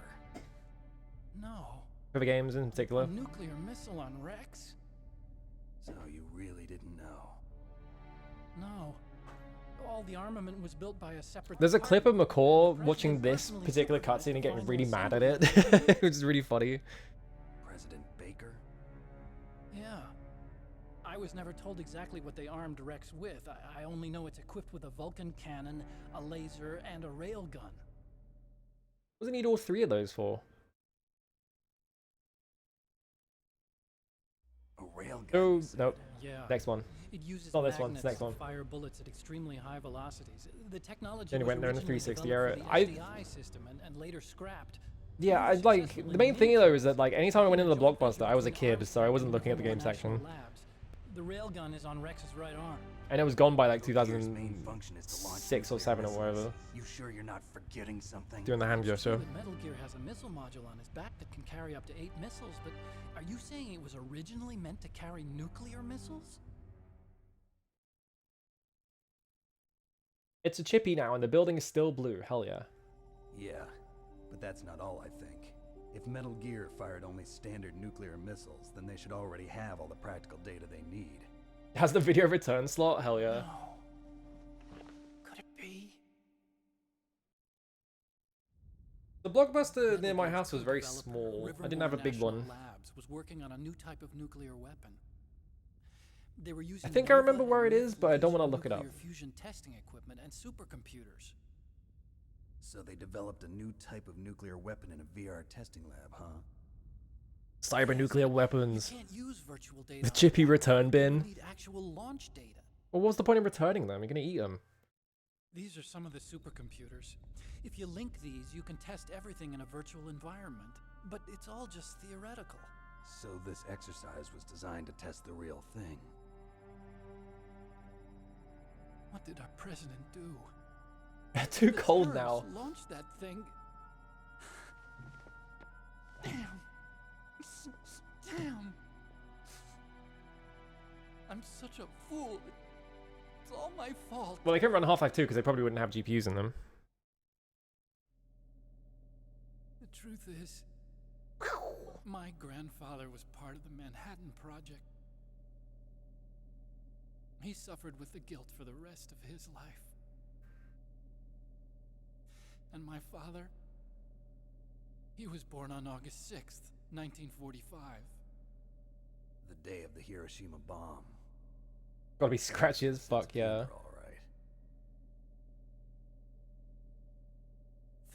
No. For the games in particular. A nuclear missile on Rex? So you really didn't know? No. All the armament was built by a separate. There's a clip of McCaw The watching president this personally particular supervised cutscene and the getting final really mad at assembly. it, which is really funny. President Baker? Yeah. I was never told exactly what they armed Rex with. I only know it's equipped with a Vulcan cannon, a laser, and a railgun. What does it need all 3 of those for? A railgun? Oh, nope. Yeah. Next one. It uses Not this one, it's magnets next to one. fire bullets at extremely high velocities. The technology Then it was went there in the originally 360 developed era. for the SDI system and later scrapped. Yeah, I like the main thing though is that like anytime I went into the Blockbuster, I was a kid, so I wasn't looking at the game section, Labs. The railgun is on Rex's right arm. and it was gone by like Gear's main function is to launch 2006 or nuclear 7 or missiles. whatever. You sure you're not forgetting something? Doing the hand gesture. But Metal Gear has a missile module on his back that can carry up to 8 missiles, but are you saying it was originally meant to carry nuclear missiles? It's a chippy now, and the building is still blue. Hell yeah. Yeah, but that's not all I think. If Metal Gear fired only standard nuclear missiles, then they should already have all the practical data they need. It has the video return slot. Hell yeah. No. Could it be? The Blockbuster near my house was very small. I didn't have a Livermore big one. National Labs was working on a new type of nuclear weapon. They were using I think I Nova remember where it and is, but I don't want to nuclear look it up. fusion testing equipment and supercomputers. So they developed a new type of nuclear weapon in a VR testing lab, huh? Cyber nuclear weapons. You can't use virtual data. The chippy return You bin. need actual launch data. Well, what's the point of returning them? You're gonna eat them. These are some of the supercomputers. If you link these, you can test everything in a virtual environment. But it's all just theoretical. So this exercise was designed to test the real thing. What did our president do? Too cold now. Launched that thing. Damn. Damn. I'm such a fool. It's all my fault. Well, they can run Half-Life 2 because they probably wouldn't have GPUs in them. The truth is, my grandfather was part of the Manhattan Project. He suffered with the guilt for the rest of his life. And my father, he was born on August 6th, 1945. The day of the Hiroshima bomb. Gotta be scratchy as fuck, yeah. All right.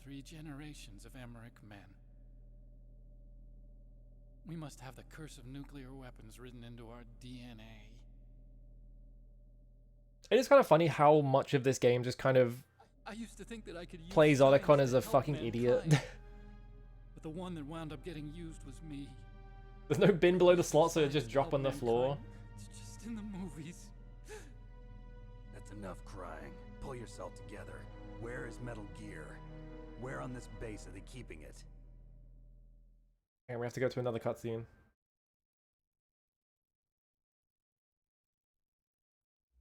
3 generations of Emmerich men. We must have the curse of nuclear weapons written into our DNA. It is kind of funny how much of this game just kind of I used to think that I could use plays science Otacon to as a help fucking mankind. idiot. But the one that wound up getting used was me. There's no bin below the slot, so it just drop on the floor. It's just in the movies. That's enough crying. Pull yourself together. Where is Metal Gear? Where on this base are they keeping it? And we have to go to another cutscene.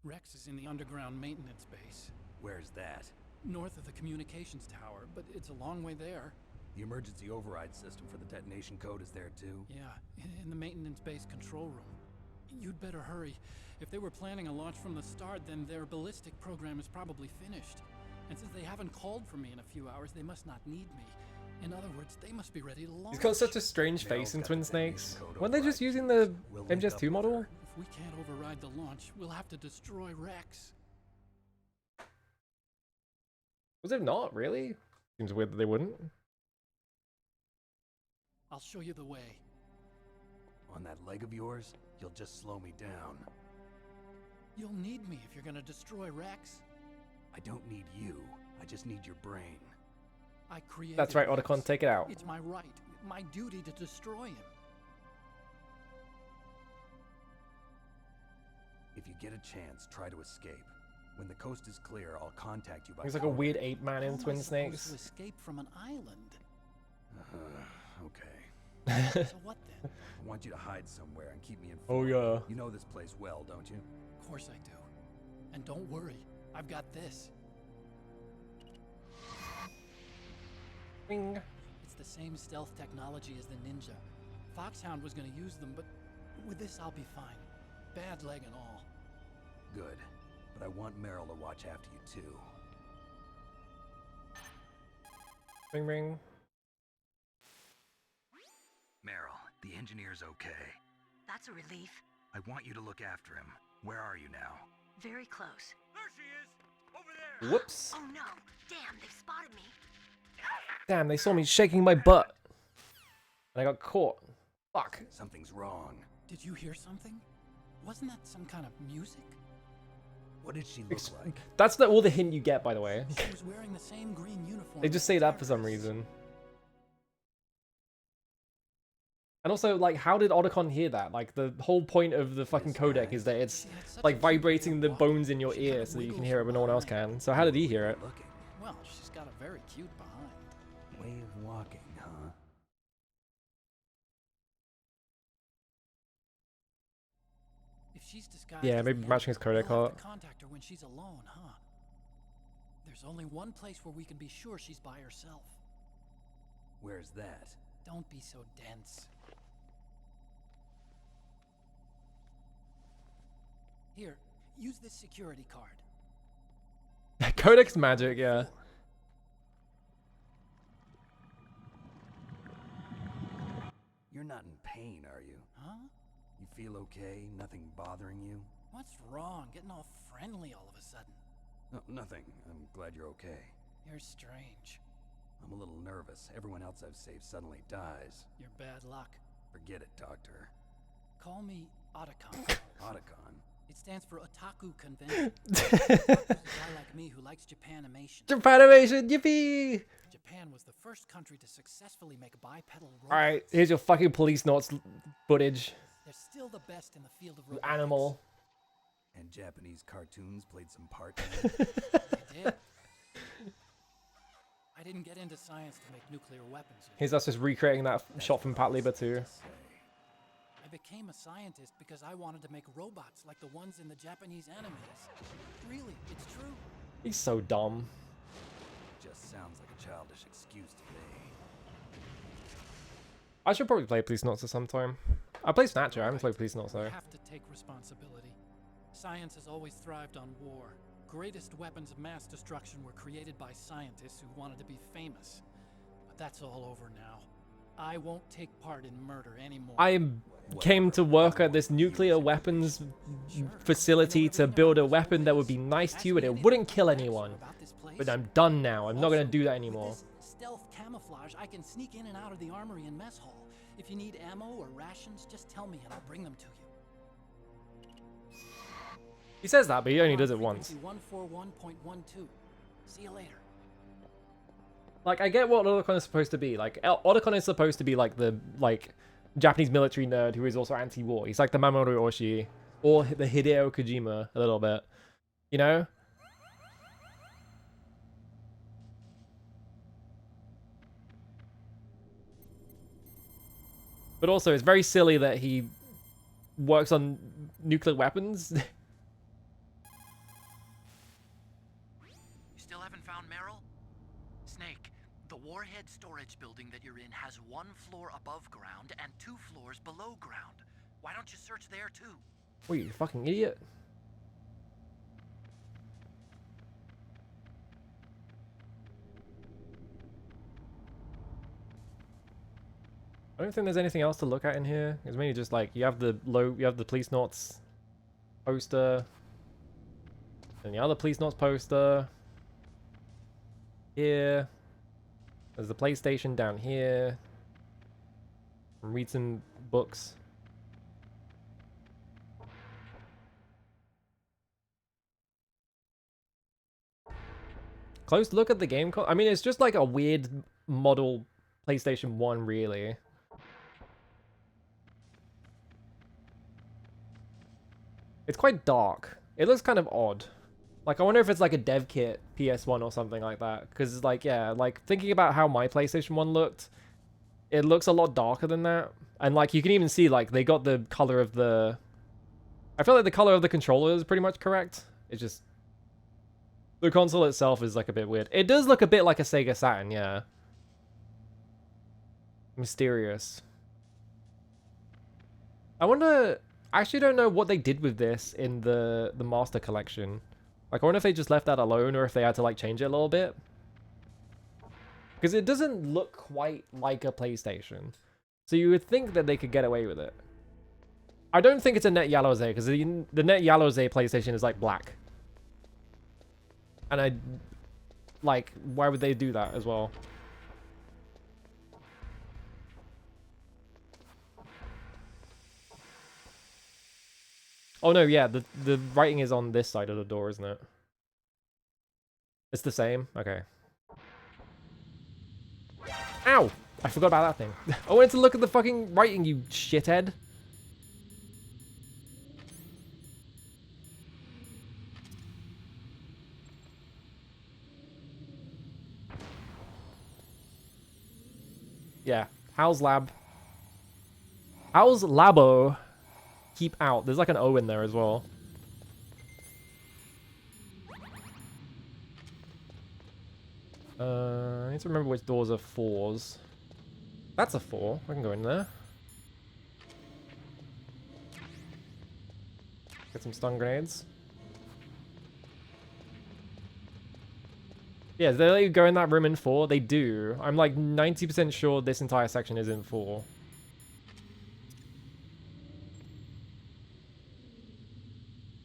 Rex is in the underground maintenance base. Where's that? North of the communications tower, but it's a long way there. The emergency override system for the detonation code is there too? Yeah, in the maintenance base control room. You'd better hurry. If they were planning a launch from the start, then their ballistic program is probably finished. And since they haven't called for me in a few hours, they must not need me. In other words, they must be ready to launch. He's got such a strange face in Twin Snakes. Weren't they just using the MGS2 model? If we can't override the launch, we'll have to destroy Rex. Was it not, really? Seems weird that they wouldn't. I'll show you the way. On that leg of yours, you'll just slow me down. You'll need me if you're gonna destroy Rex. I don't need you. I just need your brain. I created That's right, Rex. Otacon, take it out. It's my right, my duty to destroy him. If you get a chance, try to escape. When the coast is clear, I'll contact you by He's like a phone. weird ape man in How am I Twin supposed Snakes. to escape from an island? Okay. So what then? I want you to hide somewhere and keep me informed. Oh, yeah. You know this place well, don't you? Of course I do. And don't worry, I've got this. Bing. It's the same stealth technology as the Ninja. Foxhound was gonna use them, but with this I'll be fine. Bad leg and all. Good. But I want Meryl to watch after you too. Ring ring. Meryl, the engineer's okay. That's a relief. I want you to look after him. Where are you now? Very close. There she is! Over there! Whoops. Oh no! Damn, they've spotted me. Damn, they saw me shaking my butt. And I got caught. Fuck. Something's wrong. Did you hear something? Wasn't that some kind of music? What did she look like? That's all the hint you get, by the way. She was wearing the same green uniform. They just say that for some reason. And also, like, how did Otacon hear that? Like, the whole point of the fucking codec is that it's, like, vibrating the bones in your ear so that you can hear it but no one else can. So how did he hear it? Well, she's got a very cute behind. Way of walking, huh? If she's disguised Yeah, as maybe the matching his Emperor, codec we'll have art. to contact her when she's alone, huh? There's only one place where we can be sure she's by herself. Where's that? Don't be so dense. Here, use this security card. Codec's magic, yeah. You're not in pain, are you? Huh? You feel okay? Nothing bothering you? What's wrong? Getting all friendly all of a sudden. No, nothing. I'm glad you're okay. You're strange. I'm a little nervous. Everyone else I've saved suddenly dies. You're bad luck. Forget it, Doctor. Call me Otacon. Otacon? It stands for Otaku Convention. It's a guy like me who likes Japanimation. Japanimation, yippee! Japan was the first country to successfully make bipedal robots. Alright, here's your fucking police notes footage. They're still the best in the field of robotics. Animal. And Japanese cartoons played some part They did. I didn't get into science to make nuclear weapons. Here's us just recreating that shot from Pat Lieber too. I became a scientist because I wanted to make robots like the ones in the Japanese animes. Really, it's true. He's so dumb. Just sounds like a childish excuse to me. I should probably play Police Notes at some time. I play Snatcher, I haven't played Police Notes though. You have to take responsibility. Science has always thrived on war. Greatest weapons of mass destruction were created by scientists who wanted to be famous. But that's all over now. I won't take part in murder anymore. I came to work at this nuclear weapons facility to build a weapon that would be nice to you and it wouldn't kill anyone. But I'm done now. I'm not going to do that anymore. With this stealth camouflage, I can sneak in and out of the armory and mess hall. If you need ammo or rations, just tell me and I'll bring them to you. He says that, but he only does it once. 141.12. See you later. Like, I get what Otacon is supposed to be. Like, Otacon is supposed to be like the Japanese military nerd who is also anti-war. He's like the Mamoru Oshii or the Hideo Kojima a little bit, you know? But also, it's very silly that he works on nuclear weapons. Still haven't found Meryl? Snake, the warhead storage building that you're in has 1 floor above ground and 2 floors below ground. Why don't you search there too? What, you fucking idiot? I don't think there's anything else to look at in here. It's mainly just like you have the Police Notes poster, and the other Police Notes poster. Here, there's the PlayStation down here. Read some books. Close look at the game. I mean, it's just like a weird model PlayStation 1, really. It's quite dark. It looks kind of odd. Like, I wonder if it's like a dev kit PS1 or something like that. Because it's like, yeah, like thinking about how my PlayStation 1 looked, it looks a lot darker than that. And like, you can even see like they got the color of the... I feel like the color of the controller is pretty much correct. It's just... the console itself is like a bit weird. It does look a bit like a Sega Saturn, yeah. Mysterious. I wonder... I actually don't know what they did with this in the Master Collection. Like, I wonder if they just left that alone or if they had to, like, change it a little bit. Because it doesn't look quite like a PlayStation. So you would think that they could get away with it. I don't think it's a Net Yalozé, because the Net Yalozé PlayStation is, like, black. And like, why would they do that as well? Oh no, yeah, the writing is on this side of the door, isn't it? It's the same? Okay. Ow! I forgot about that thing. I wanted to look at the fucking writing, you shithead. Yeah. How's Lab? How's Labo? Keep out. There's like an O in there as well. I need to remember which doors are 4s. That's a 4. I can go in there. Get some stun grenades. Yeah, do they let you go in that room in 4? They do. I'm like 90% sure this entire section is in 4.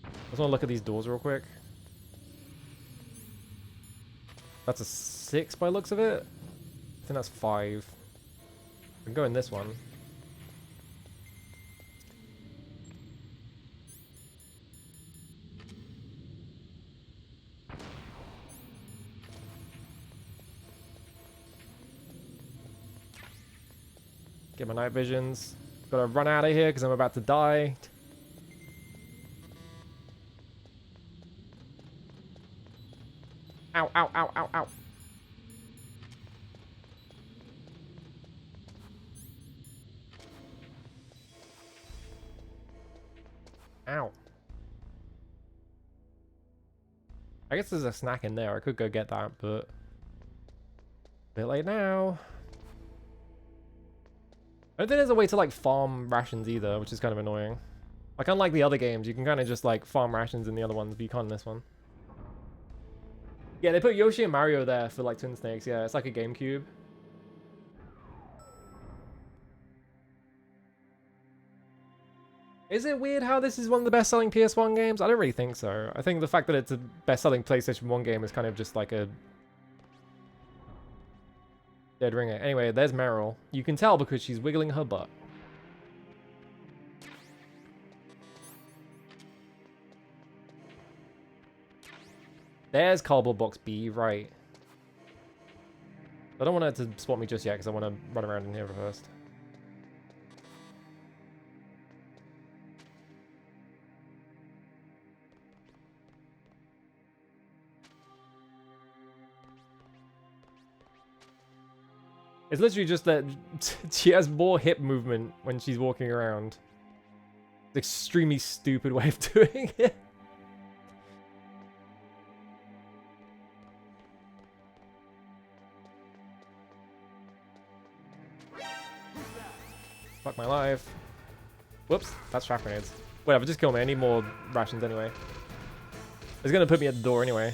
I just want to look at these doors real quick. That's a 6 by looks of it. I think that's 5. I can go in this one. Get my night visions. Gotta run out of here because I'm about to die. Ow, ow, ow, ow, ow. Ow. I guess there's a snack in there. I could go get that, but a bit late now. I don't think there's a way to like farm rations either, which is kind of annoying. Like unlike the other games, you can kind of just like farm rations in the other ones, but you can't in this one. Yeah, they put Yoshi and Mario there for like Twin Snakes. Yeah, it's like a GameCube. Is it weird how this is one of the best-selling PS1 games? I don't really think so. I think the fact that it's a best-selling PlayStation 1 game is kind of just like a dead ringer. Anyway, there's Meryl. You can tell because she's wiggling her butt. There's Cardboard Box B, right. I don't want her to spot me just yet because I want to run around in here first. It's literally just that she has more hip movement when she's walking around. It's an extremely stupid way of doing it. Fuck my life. Whoops, that's trap grenades. Whatever, just kill me. I need more rations anyway. It's gonna put me at the door anyway.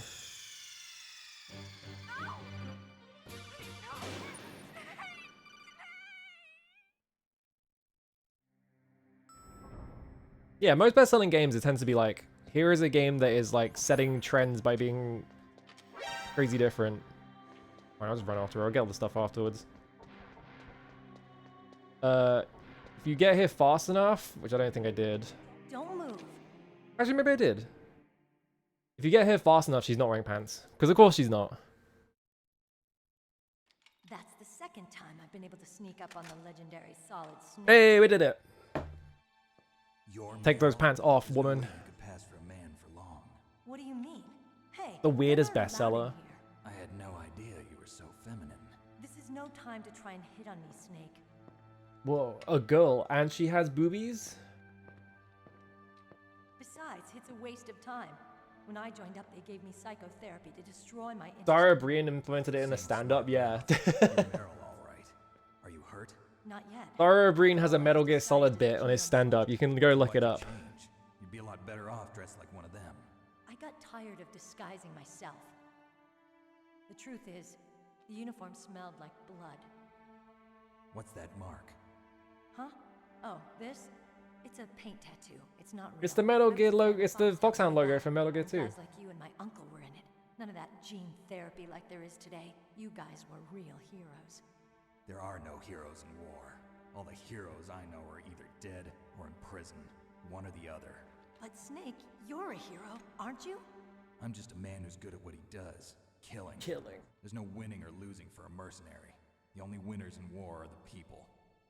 Yeah, most best-selling games, it tends to be like, here is a game that is like setting trends by being crazy different. Alright, I'll just run after her. I'll get all the stuff afterwards. If you get here fast enough, which I don't think I did. Don't move. Actually, maybe I did. If you get here fast enough, she's not wearing pants. Because of course she's not. That's the second time I've been able to sneak up on the legendary Solid Snake. Hey, we did it. Take those pants off, woman. What do you mean? Hey, The weirdest bestseller. I had no idea you were so feminine. this is no time to try and hit on me, Snake. Whoa, a girl, and she has boobies? Besides, it's a waste of time. When I joined up, they gave me psychotherapy to destroy my Dara Brian implemented it in the stand-up, yeah. Are you hurt? Not yet. Dara Brian has a Metal Gear Solid bit on his stand-up. You can go look it up. You'd be a lot better off dressed like one of them. I got tired of disguising myself. The truth is, the uniform smelled like blood. What's that mark? Huh? Oh, this? It's a paint tattoo. It's not real. It's the Metal Gear logo. It's the Foxhound logo from Metal Gear 2. Guys like you and my uncle were in it. None of that gene therapy like there is today. You guys were real heroes. There are no heroes in war. All the heroes I know are either dead or in prison. One or the other. But Snake, you're a hero, aren't you? I'm just a man who's good at what he does. Killing. There's no winning or losing for a mercenary. The only winners in war are the people.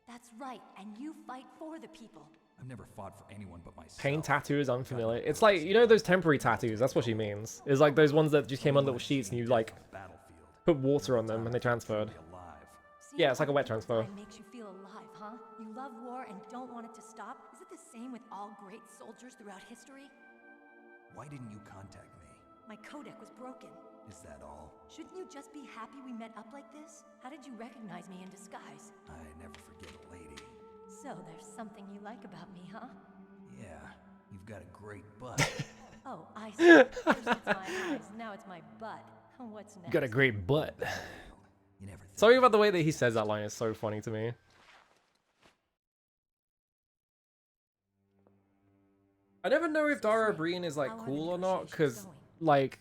That's right, and you fight for the people. I've never fought for anyone but myself. Paint tattoo is unfamiliar. It's like, you know those temporary tattoos? That's what she means. It's like those ones that just came on little sheets and you like put water on them and they transferred. Yeah, it's like a wet transfer. It makes you feel alive, huh? You love war and don't want it to stop? Is it the same with all great soldiers throughout history? Why didn't you contact me? My codec was broken. Is that all? Shouldn't you just be happy we met up like this? How did you recognize me in disguise? I never forget a lady. So there's something you like about me, huh? Yeah, you've got a great butt. Oh, I see. First it's my eyes, now it's my butt. What's next? Got a great butt. You never Sorry about the way that he says that line. It's so funny to me. I never know if Dara Breen is like cool or not, because like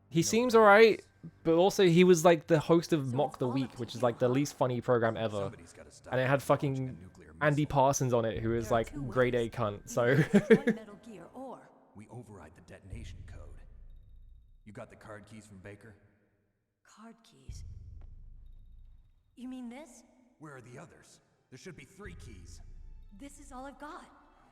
he seems alright, but also he was like the host of Mock the Week, which is like the least funny program ever, and it had fucking Andy Parsons on it, who is like grade A cunt. So Metal Gear or we override the detonation code. You got the card keys from Baker? card keys. You mean this? Where are the others? There should be 3 keys. This is all I've got.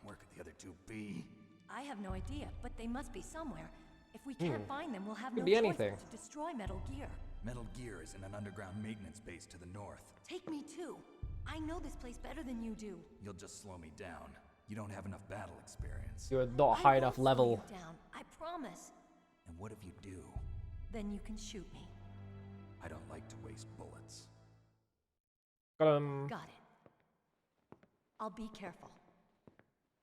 Where could the other 2 be? I have no idea, but they must be somewhere. If we can't find them, we'll have no Could be choice anything. but to destroy Metal Gear. Metal Gear is in an underground maintenance base to the north. Take me too. I know this place better than you do. You'll just slow me down. You don't have enough battle experience. You're not high enough Slow level. you down. I promise. And what if you do? Then you can shoot me. I don't like to waste bullets. Got Got it. I'll be careful.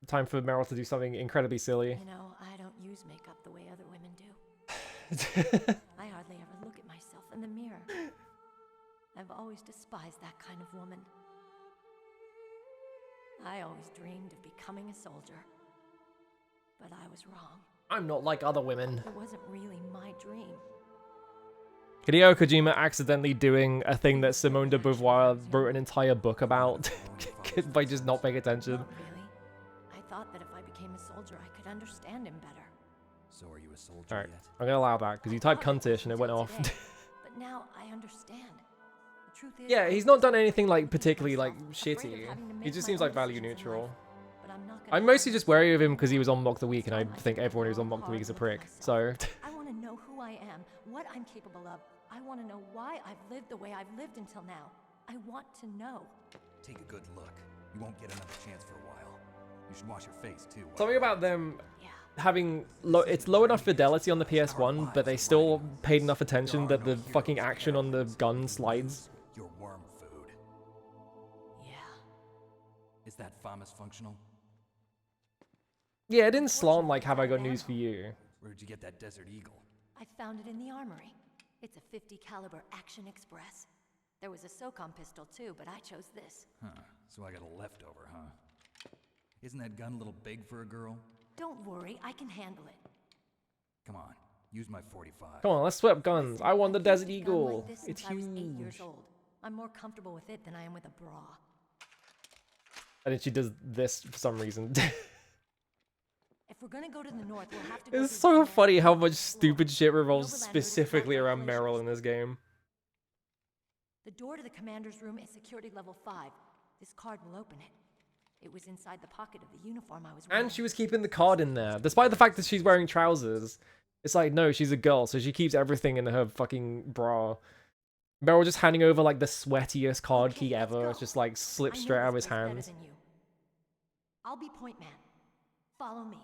time for Meryl to do something incredibly silly. You know, I don't use makeup the way other women do. I hardly ever look at myself in the mirror. I've always despised that kind of woman. I always dreamed of becoming a soldier. But I was wrong. I'm not like other women. It wasn't really my dream. Hideo Kojima accidentally doing a thing that Simone de Beauvoir wrote an entire book about by just not paying attention. Not really. I thought that if I became a soldier, I could understand him better. So are you a soldier Alright, yet? I'm gonna allow that because you typed cuntish and it went off. But now I understand. The truth is, Yeah, he's not done anything like particularly like shitty. He just seems like value neutral. I'm mostly just wary of him because he was on Mock the Week, and I think everyone who's on Mock the Week is a prick. So I want to know who I am, what I'm capable of. I want to know why I've lived the way I've lived until now. I want to know. Take a good look. You won't get another chance for a while. You should wash your face too. something about them having it's low enough fidelity on the PS1, but they still paid enough attention that the fucking action on the gun slides. Your worm food. Yeah. Is that FAMAS functional? Yeah, it didn't slant like "Have I got news for you?" Where'd you get that Desert Eagle? I found it in the armory. It's a 50 caliber Action Express. There was a SOCOM pistol too, but I chose this. Huh. So I got a leftover, huh? Isn't that gun a little big for a girl? Don't worry, I can handle it. Come on, use my 45. Come on, let's swap guns. I want the Desert Gun Eagle. like this It's since I was 8 years huge. old. I'm more comfortable with it than I am with a bra. And then she does this for some reason. If we're gonna go to the north, we'll have to go It's through so the funny how much stupid shit revolves specifically around Meryl in this game. The door to the commander's room is security level 5. This card will open it. It was inside the pocket of the uniform I was wearing. And she was keeping the card in there, despite the fact that she's wearing trousers. It's like, no, she's a girl, so she keeps everything in her fucking bra. Meryl just handing over like the sweatiest card key ever. It's just like slips I know straight out of this his place better hands. than you. I'll be point man. Follow me.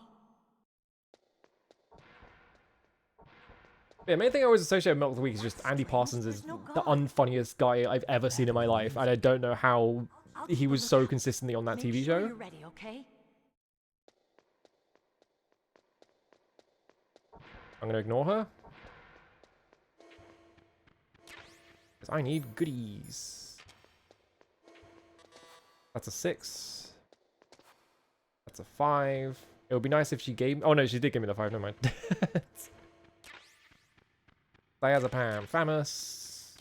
Yeah, the main thing I always associate with Milk of the Week is just Andy Parsons is the unfunniest guy I've ever seen in my life, and I don't know how he was so consistently on that Make TV sure show. you're ready, okay? I'm gonna ignore her. 'Cause I need goodies. That's a 6. That's a 5. It would be nice if she gave... Oh no, she did give me the 5, never mind. Diazepam, FAMAS.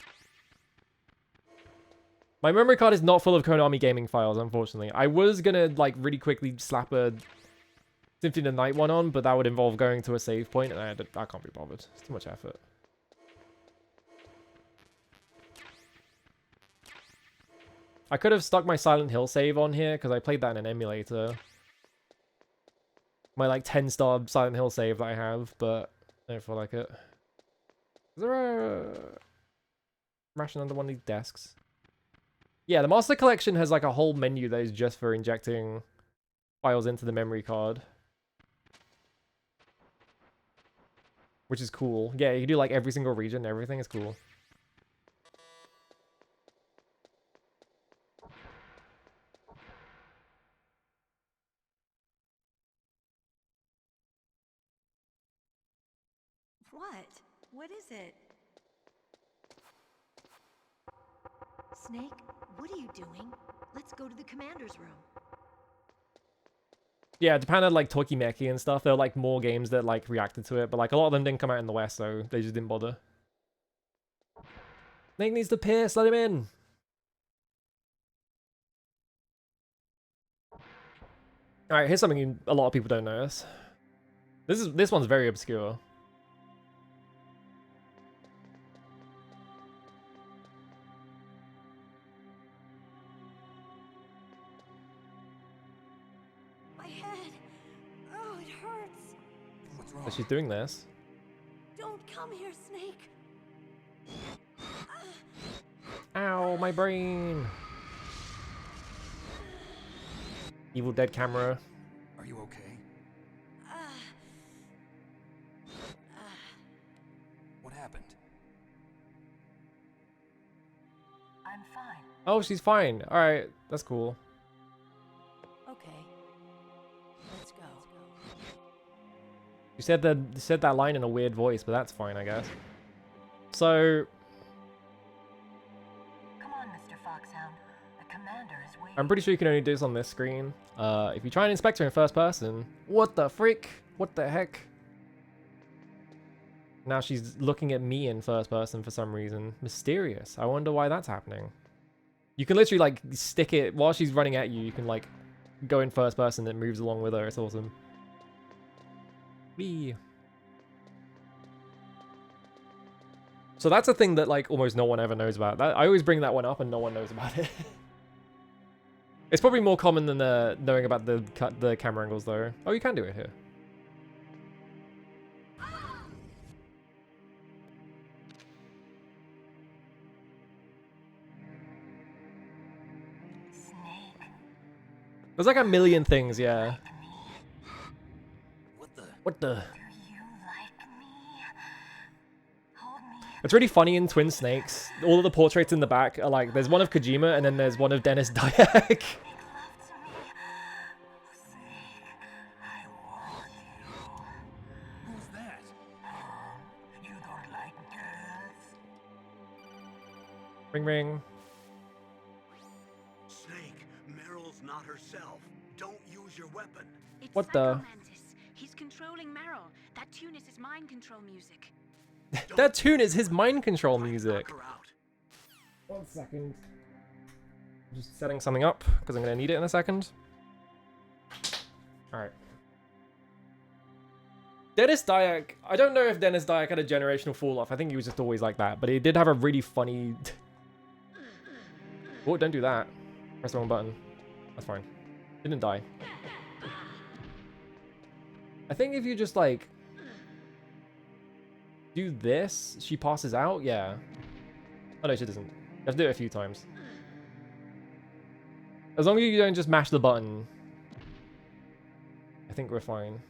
My memory card is not full of Konami gaming files, unfortunately. I was gonna, like, really quickly slap a Symphony of the Night one on, but that would involve going to a save point, and I can't be bothered. It's too much effort. I could have stuck my Silent Hill save on here, because I played that in an emulator. My, like, 10-star Silent Hill save that I have, but I don't feel like it. Is there a ration under one of these desks? Yeah, the Master Collection has like a whole menu that is just for injecting files into the memory card. Which is cool. Yeah, you can do like every single region, everything is cool. What? What is it? Snake, what are you doing? Let's go to the commander's room. Yeah, Japan had like Tokimeki and stuff. There were like more games that like reacted to it, but like a lot of them didn't come out in the West, so they just didn't bother. Snake needs to pierce, let him in. Alright, here's something a lot of people don't notice. This one's very obscure. that she's doing this. Don't come here, Snake. Ow, my brain. Evil Dead camera. Are you okay? What happened? I'm fine. Oh, she's fine. All right, that's cool. Okay. Let's go. You said that line in a weird voice, but that's fine, I guess. So Come on, Mr. Foxhound. The commander is waiting. I'm pretty sure you can only do this on this screen. If you try and inspect her in first person, what the freak? What the heck? Now she's looking at me in first person for some reason. Mysterious. I wonder why that's happening. You can literally like stick it while she's running at you. You can like go in first person and it moves along with her. It's awesome. Wee. So that's a thing that like almost no one ever knows about. That I always bring that one up and no one knows about it. It's probably more common than knowing about the camera angles though. Oh, you can do it here. There's like a million things, yeah. What the? It's really funny in Twin Snakes. All of the portraits in the back are like, there's one of Kojima and then there's one of Dennis Dyack. Who's that? You don't like girls? Ring ring. Snake, Meryl's not herself. Don't use your weapon. It's What the? Psycho Mantis. He's controlling Meryl. That tune is his mind control music. That tune is his mind control music. 1 second. I'm just setting something up because I'm going to need it in a second. Alright. Dennis Dyack. I don't know if Dennis Dyack had a generational fall off. I think he was just always like that. But he did have a really funny... Oh, don't do that. Press the wrong button. That's fine. Didn't die. I think if you just like... do this, she passes out? Yeah. Oh no, she doesn't. You have to do it a few times. As long as you don't just mash the button, I think we're fine.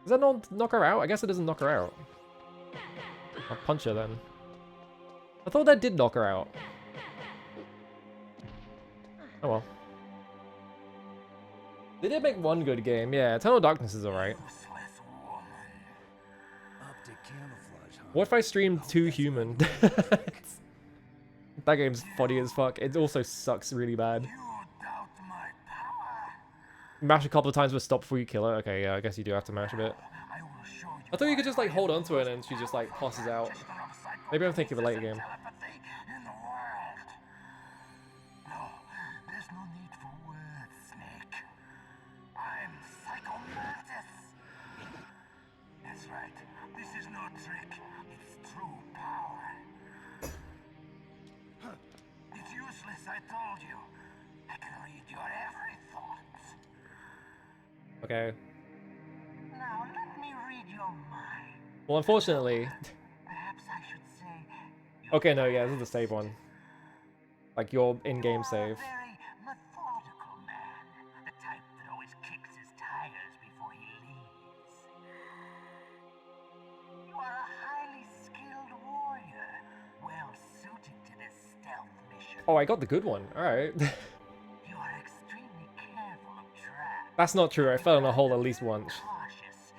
Does that not knock her out? I guess it doesn't knock her out. I'll punch her then. I thought that did knock her out. Oh well. They did make one good game, yeah. Eternal Darkness is alright. What if I streamed 2 Human? That game's funny as fuck. It also sucks really bad. Mash a couple of times with stop before you kill her. Okay, yeah, I guess you do have to mash a bit. I thought you could just like hold on to her and she just like passes out. Maybe I'm thinking of a later game. That's right. This is no trick. It's true power. It's useless, I told you. I can read your every thought. Okay. Now let me read your mind. Well, unfortunately... Perhaps I should say... Okay, no, yeah, this is the save one. Like your in-game save. Very methodical man. The type that always kicks his tires before he leaves. You are a highly skilled warrior, well suited to this stealth mission. Oh, I got the good one. Alright. You are extremely careful of traps. That's not true. I fell in a hole at least once. Cautious.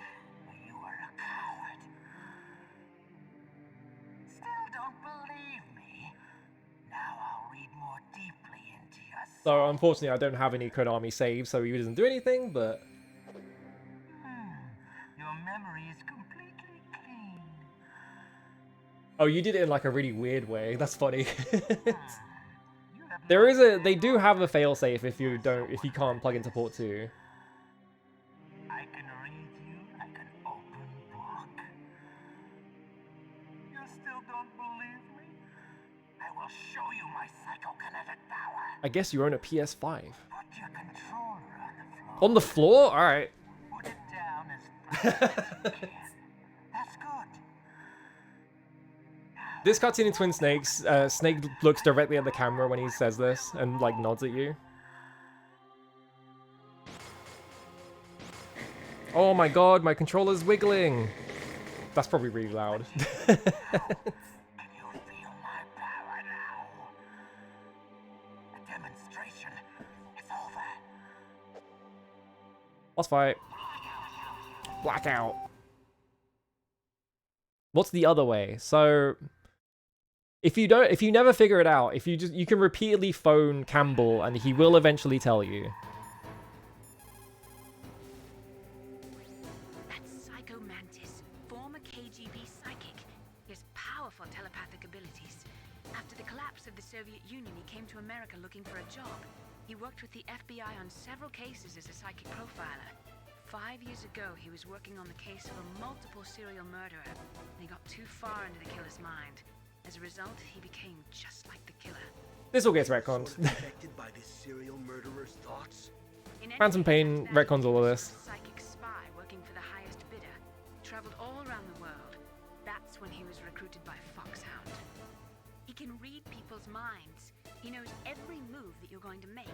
You are a coward. Still don't believe me? Now I'll read more deeply into your So, unfortunately, I don't have any Konami saves, so he doesn't do anything, but... Your memory is completely clean. Oh, you did it in like a really weird way. That's funny. There is a... They do have a failsafe if you can't plug into port 2. I can read you like an open book. You still don't believe me? I will show you my psychokinetic power. I guess you own a PS5. Put your controller On the floor? Alright. Put it down as that's good. This cutscene in Twin Snakes, Snake looks directly at the camera when he says this and like nods at you. Oh my god, my controller's wiggling. That's probably really loud. Boss fight. Blackout. What's the other way? So if you never figure it out, you can repeatedly phone Campbell and he will eventually tell you. That's Psycho Mantis, former KGB psychic. He has powerful telepathic abilities. After the collapse of the Soviet Union, he came to America looking for a job. He worked with the FBI on several cases as a psychic profiler. 5 years ago, he was working on the case of a multiple serial murderer, and he got too far into the killer's mind. As a result, he became just like the killer. This all gets retconned. Affected by this serial murderer's thoughts. Phantom Pain retcons all of this. Psychic spy working for the highest bidder. Traveled all around the world. That's when he was recruited by Foxhound. He can read people's minds. He knows every move that you're going to make.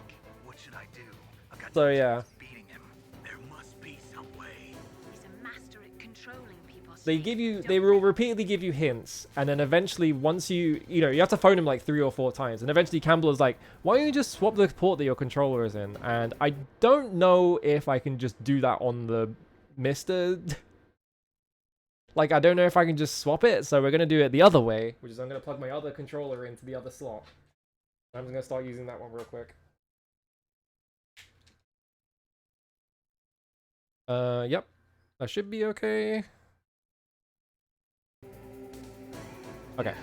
What should I do? I've got So yeah. beating him. There must be some way. He's a master at controlling people. They will repeatedly give you hints, and then eventually once you have to phone him like 3 or 4 times, and eventually Campbell is like, why don't you just swap the port that your controller is in? And I don't know if I can just do that on the Mister. Like, I don't know if I can just swap it, so we're going to do it the other way, which is I'm going to plug my other controller into the other slot. I'm just going to start using that one real quick. Yep. That should be okay. Okay.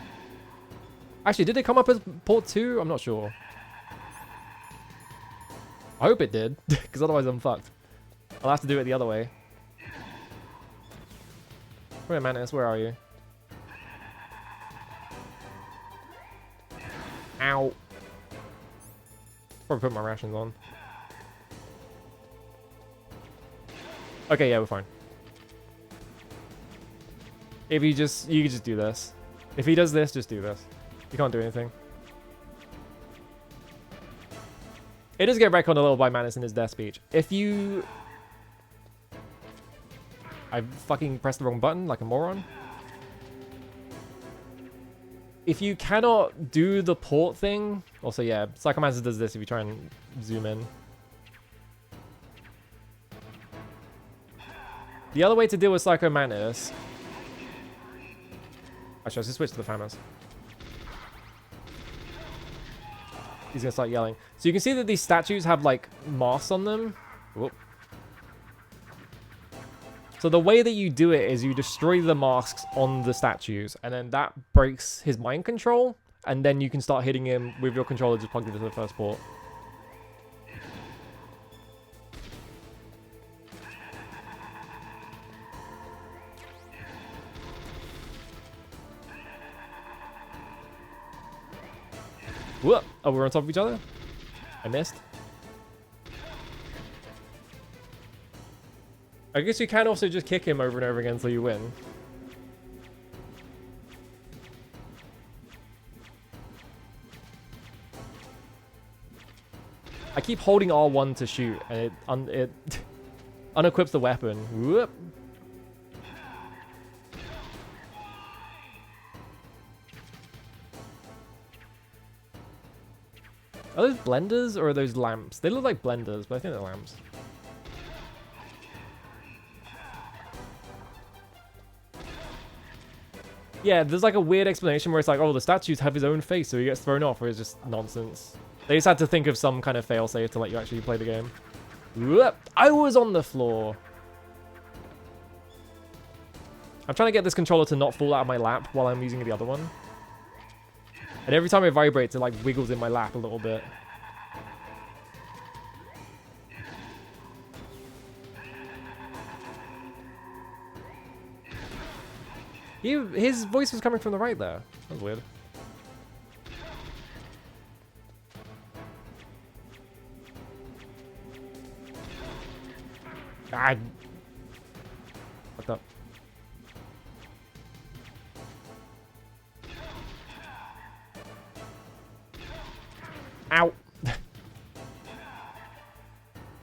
Actually, did it come up as port 2? I'm not sure. I hope it did, because otherwise I'm fucked. I'll have to do it the other way. Wait, Mantis, where are you? Ow. Probably put my rations on. Okay, yeah, we're fine. If you can just do this. If he does this, just do this. You can't do anything. It does get retconned a little by Mantis in his death speech. If you... I fucking pressed the wrong button like a moron. If you cannot do the port thing... Also, yeah, Psychomancer does this if you try and zoom in. The other way to deal with Psycho Mantis... Actually, let's just switch to the Famous. He's gonna start yelling. So you can see that these statues have, like, masks on them. Whoop. So the way that you do it is you destroy the masks on the statues, and then that breaks his mind control, and then you can start hitting him with your controller just plugged into the first port. Whoop! Oh, we're on top of each other? I missed. I guess you can also just kick him over and over again until you win. I keep holding R1 to shoot, and it unequips the weapon. Whoop! Are those blenders or are those lamps? They look like blenders, but I think they're lamps. Yeah, there's like a weird explanation where it's like, oh, the statues have his own face, so he gets thrown off, or it's just nonsense. They just had to think of some kind of failsafe to let you actually play the game. Whoop! I was on the floor! I'm trying to get this controller to not fall out of my lap while I'm using the other one. And every time it vibrates, it like wiggles in my lap a little bit. His voice was coming from the right there. That was weird. Ah. Fucked up. Ow.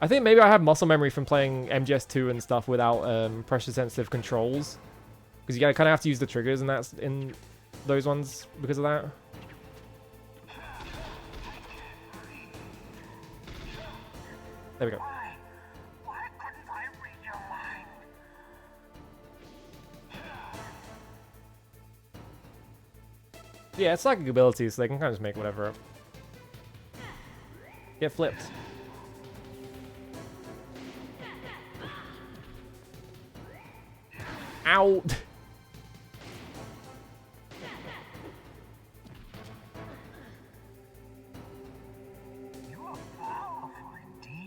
I think maybe I have muscle memory from playing MGS2 and stuff without pressure sensitive controls. Because you kind of have to use the triggers and that's in those ones because of that. There we go. Yeah, it's psychic abilities, so they can kind of just make whatever up. Get flipped. Ow!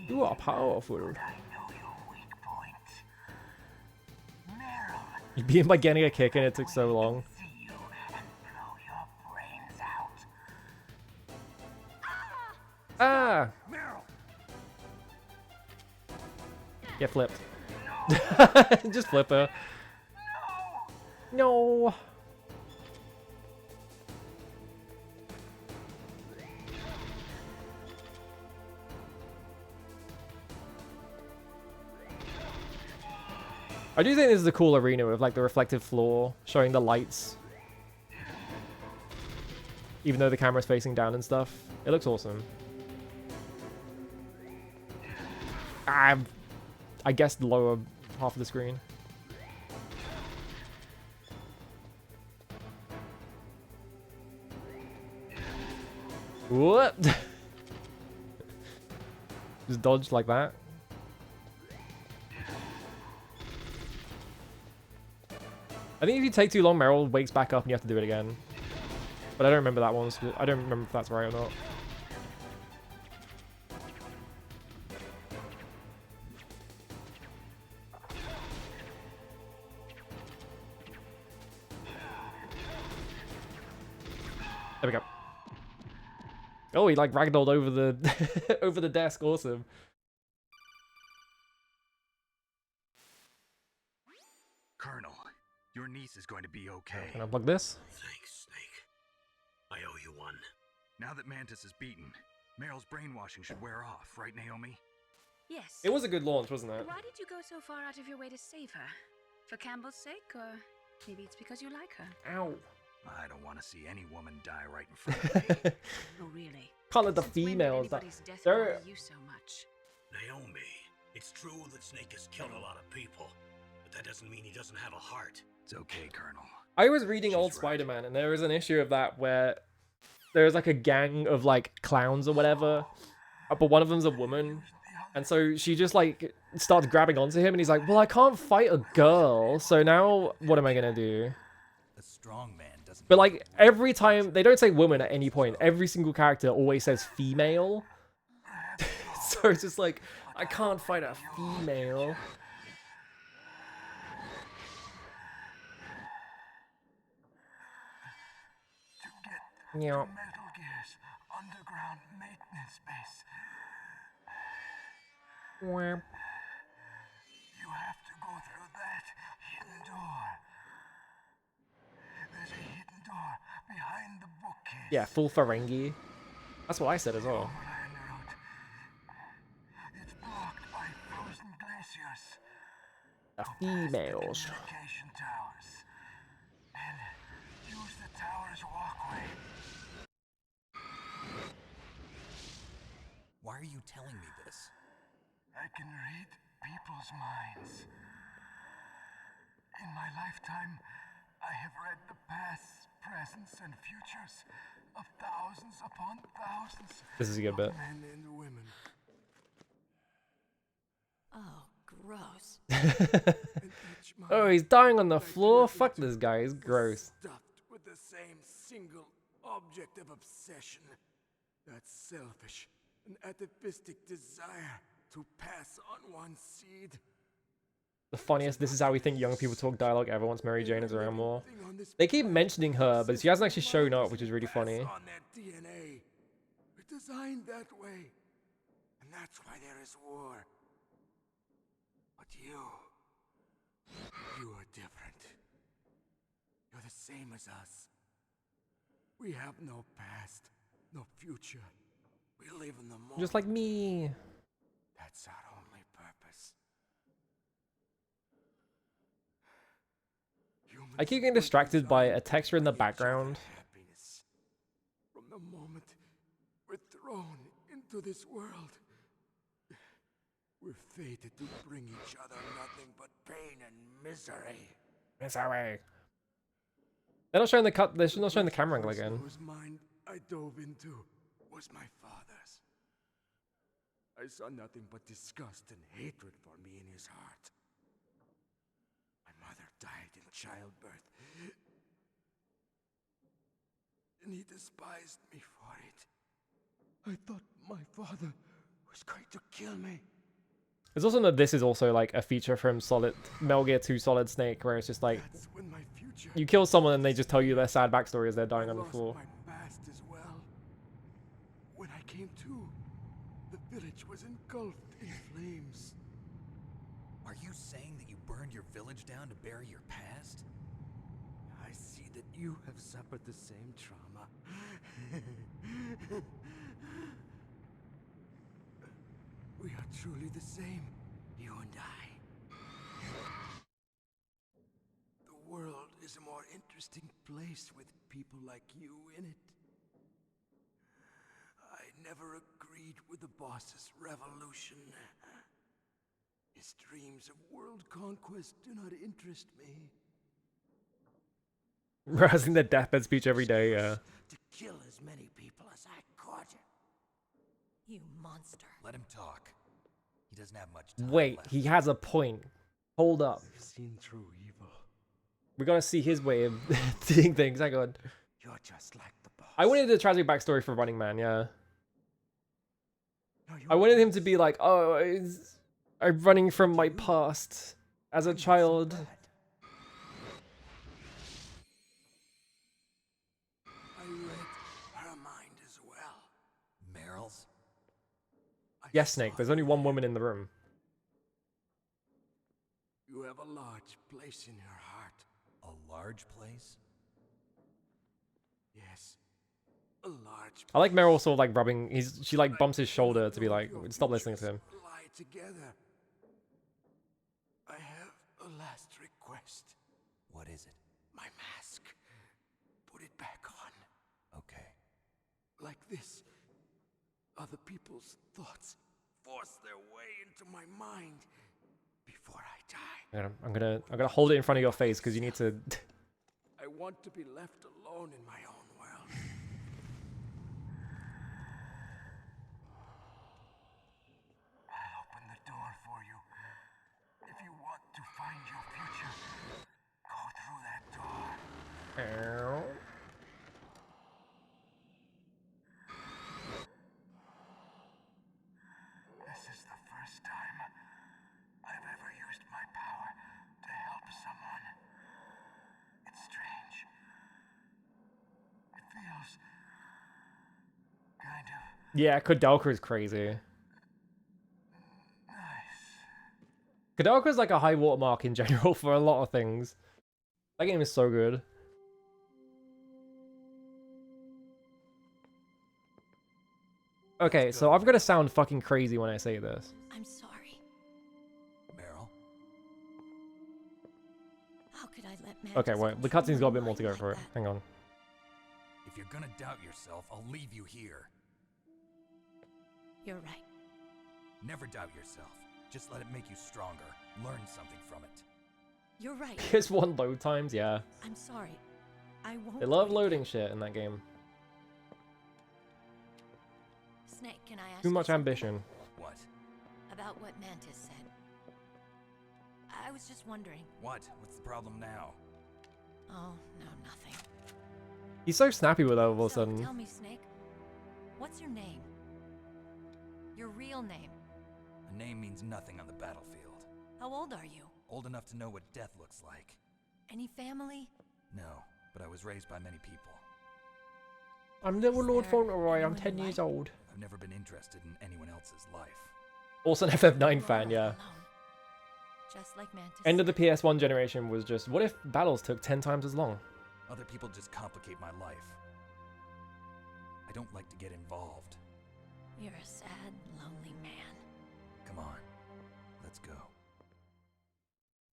You are powerful. You beat him by getting a kick and it took so long. Ah! Get flipped. Just flip her. No! I do think this is a cool arena with like the reflective floor showing the lights. Even though the camera's facing down and stuff. It looks awesome. I guess the lower half of the screen. What? Just dodge like that. I think if you take too long, Meryl wakes back up and you have to do it again. But I don't remember that one. I don't remember if that's right or not. There we go. Oh, he like ragdolled over the over the desk. Awesome. Colonel, your niece is going to be okay. Can I unplug this? Thanks, Snake. I owe you one. Now that Mantis is beaten, Meryl's brainwashing should wear off, right, Naomi? Yes. It was a good launch, wasn't it? Why did you go so far out of your way to save her? For Campbell's sake, or maybe it's because you like her? Ow. I don't want to see any woman die right in front of me. Oh, really? Can't let the Since when did females die. anybody's death They're- bother you so much? Naomi, it's true that Snake has killed a lot of people, but that doesn't mean he doesn't have a heart. It's okay, Colonel. I was reading old Spider-Man, and there was an issue of that where there was like a gang of like clowns or whatever, but one of them's a woman, and so she just like starts grabbing onto him, and he's like, "Well, I can't fight a girl, so now what am I gonna do?" A strong man doesn't. But like every time they don't say woman at any point, every single character always says female. So it's just like, I can't fight a female. Yeah. Metal Gear's underground maintenance base. Wham. You have to go through that hidden door. There's a hidden door behind the bookcase. Yeah, full Ferengi. That's what I said as well. It's blocked by frozen glaciers. The females. Communication towers. And use the tower's walkway. Why are you telling me this? I can read people's minds. In my lifetime, I have read the pasts, presents, and futures of thousands upon thousands This is a good bit. of men and women. Oh, gross. Oh, he's dying on the floor? Fuck this guy, he's gross. Stuffed with the same single object of obsession. That selfish and atavistic desire to pass on one seed. The funniest, this is how we think young people talk dialogue ever once Mary Jane is around more. They keep mentioning her, but she hasn't actually shown up, which is really funny. On their DNA. We're designed that way. And that's why there is war. But You are different. You're the same as us. We have no past, no future. We live in the moment. Just like me. That's our only purpose. I keep getting distracted by a texture in the background. Happiness. From the moment we're thrown into this world, we're fated to bring each other nothing but pain and misery. Misery. They're not showing the cut. They're not showing the camera angle again. Whose mind I dove into was my father's. I saw nothing but disgust and hatred for me in his heart. My mother died in childbirth, and he despised me for it. I thought my father was going to kill me. There's also no. This is also like a feature from Metal Gear 2 Solid Snake, where it's just like you kill someone and they just tell you their sad backstory as they're dying on the floor. My past as well. When I came to, the village was engulfed in flames. Are you saying that you burned your village down to bury your past? I see that you have suffered the same trauma. We are truly the same, you and I. The world is a more interesting place with people like you in it. I never agreed with the boss's revolution. His dreams of world conquest do not interest me. Rehearsing the deathbed speech every day, yeah. To kill as many people as I could. You monster. Let him talk. He doesn't have much time Wait, left. he has a point. Hold up. I've seen through evil. We gotta see his way of seeing things. Hang on. You're just like the boss. I wanted the tragic backstory for Running Man, yeah. I wanted him to be like, oh, I'm running from my past as a child. I read her mind as well. Meryl's? Yes, Snake, there's only one woman in the room. You have a large place in your heart. A large place? Yes. A large I like Meryl sort of like rubbing, she like bumps his shoulder to be like, stop listening to him. lie together. I have a last request. What is it? My mask. Put it back on. Okay. Like this, other people's thoughts force their way into my mind before I die. I'm gonna hold it in front of your face because you need to. I want to be left alone in my own world. I'll open the door for you. If you want to find your future, go through that door. This is the first time I've ever used my power to help someone. It's strange. It feels kind of Yeah, Kudelka is crazy. Kudelka is like a high watermark in general for a lot of things. That game is so good. Okay, so I've got to sound fucking crazy when I say this. I'm sorry. Meryl? How could I let Mantis Okay, wait, the control cutscene's got a my bit more to go mind for like it. that? Hang on. If you're gonna doubt yourself, I'll leave you here. You're right. Never doubt yourself. Just let it make you stronger. Learn something from it. You're right. Just one load times, yeah. I'm sorry. I won't. They love loading shit in that game. Snake, can I ask Too you much something? ambition. What? About what Mantis said. I was just wondering. What? What's the problem now? Oh, no, nothing. He's so snappy with that all of a So, sudden. tell me, Snake. What's your name? Your real name. A name means nothing on the battlefield. How old are you? Old enough to know what death looks like. Any family? No, but I was raised by many people. I'm little Lord there Fauntleroy, I'm anyone 10 you years like? old. I've never been interested in anyone else's life. Also an FF9 fan, yeah. Just like Mantis. End of the PS1 generation was just, what if battles took 10 times as long? Other people just complicate my life. I don't like to get involved. You're a sad, lonely man. Come on, let's go.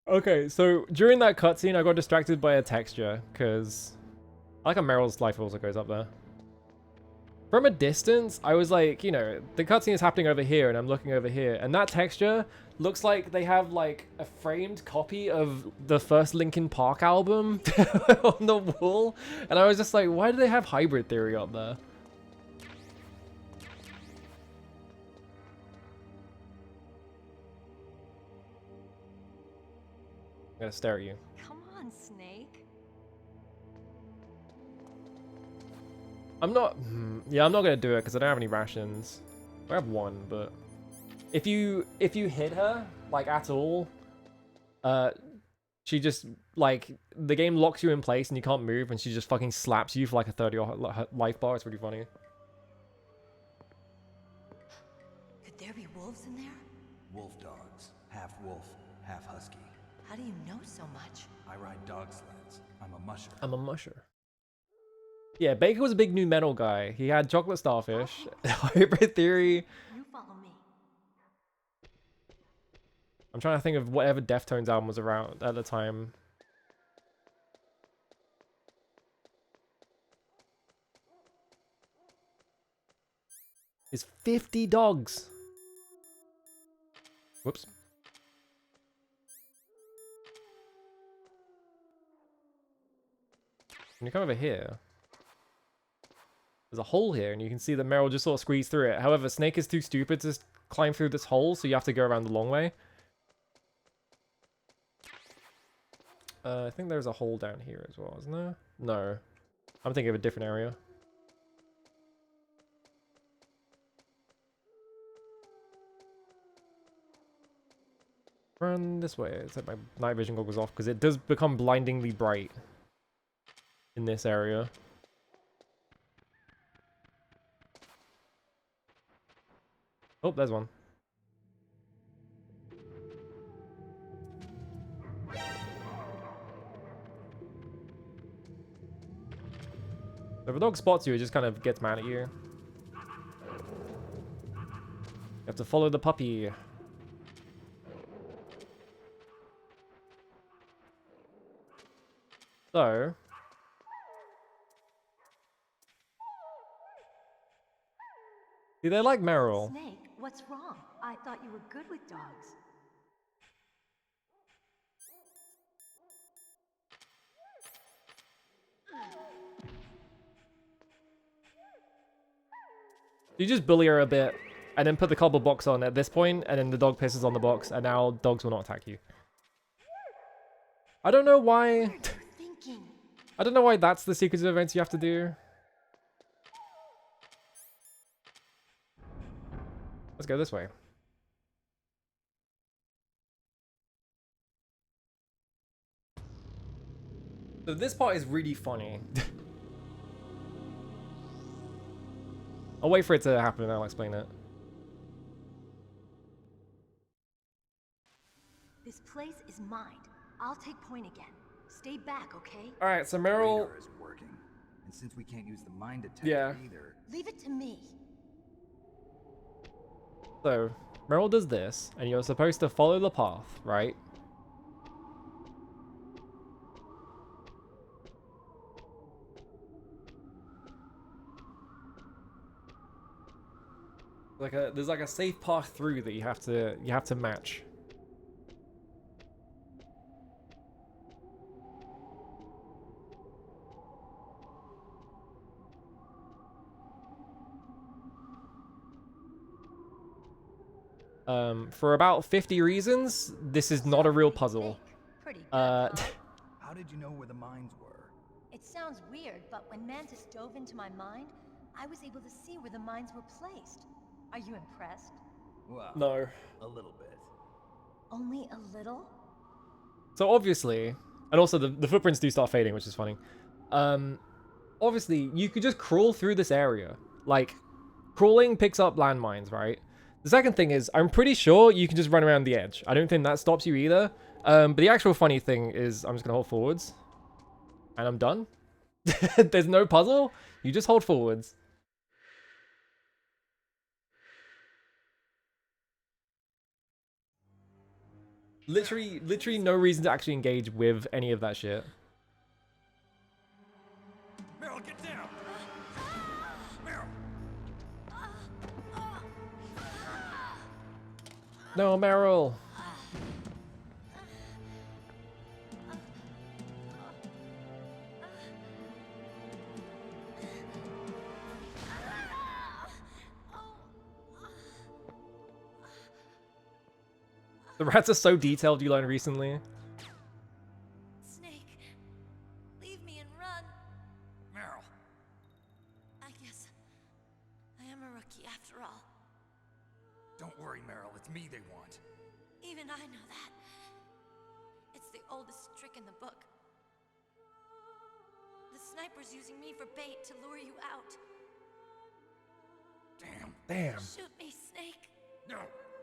Okay, so during that cutscene, I got distracted by a texture, because I like how Meryl's life also goes up there. From a distance, I was like, you know, the cutscene is happening over here, and I'm looking over here, and that texture looks like they have, like, a framed copy of the first Linkin Park album on the wall, and I was just like, why do they have Hybrid Theory up there? I'm gonna stare at you. Come on, Snake. I'm not... yeah, I'm not gonna do it because I don't have any rations. I have one, but... If you hit her, like, at all, she just, like, the game locks you in place and you can't move, and she just fucking slaps you for, like, a 30 life bar. It's really funny. Could there be wolves in there? Wolf dogs. Half wolf, half husky. How do you know so much? I ride dog sleds. I'm a musher. I'm a musher. Yeah, Baker was a big new metal guy. He had Chocolate Starfish, Hybrid Theory. You follow me. I'm trying to think of whatever Deftones album was around at the time. It's 50 dogs. Whoops. When you come over here, there's a hole here, and you can see that Meryl just sort of squeezed through it. However, Snake is too stupid to climb through this hole, so you have to go around the long way. I think there's a hole down here as well, isn't there? No. I'm thinking of a different area. Run this way. Set my night vision goggles off, because it does become blindingly bright in this area. Oh, there's one. If a dog spots you, it just kind of gets mad at you. You have to follow the puppy. So... see, they like Meryl. Snake, what's wrong? I thought you were good with dogs. You just bully her a bit, and then put the cardboard box on at this point, and then the dog pisses on the box, and now dogs will not attack you. I don't know why... I don't know why that's the sequence of events you have to do. Let's go this way. So this part is really funny. I'll wait for it to happen and I'll explain it. This place is mine. I'll take point again. Stay back, okay? Alright, so Meryl... Radar isn't working. And since we can't use the mine detector either... Leave it to me. So, Meryl does this, and you're supposed to follow the path, right? There's like a safe path through that you have to match. For about 50 reasons, this is not a real puzzle. Pretty good, huh? How did you know where the mines were? It sounds weird, but when Mantis dove into my mind, I was able to see where the mines were placed. Are you impressed? Well, no. A little bit. Only a little? So obviously, and also the footprints do start fading, which is funny. Obviously, you could just crawl through this area. Like, crawling picks up landmines, right? The second thing is, I'm pretty sure you can just run around the edge. I don't think that stops you either. But the actual funny thing is, I'm just gonna hold forwards. And I'm done. There's no puzzle. You just hold forwards. Literally no reason to actually engage with any of that shit. Meryl, get down! Meryl! No, Meryl. The rats are so detailed, you learned recently. Snake, leave me and run. Meryl! I guess I am a rookie after all. Don't worry, Meryl. It's me they want. Even I know that. It's the oldest trick in the book. The sniper's using me for bait to lure you out. Damn. Damn. Shoot me, Snake. No.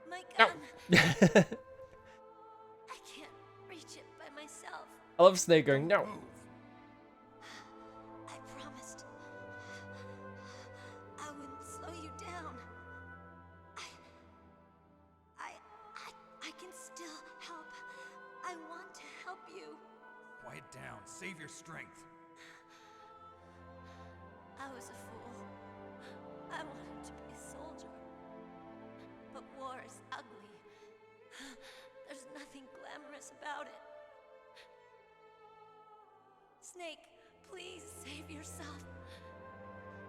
My No. gun. I can't reach it by myself. I love Snake going, no. I promised I wouldn't slow you down. I can still help. I want to help you. Quiet down. Save your strength. I was a fool. I wanted to be a soldier. But war is ugly. There's nothing glamorous about it. Snake, please save yourself.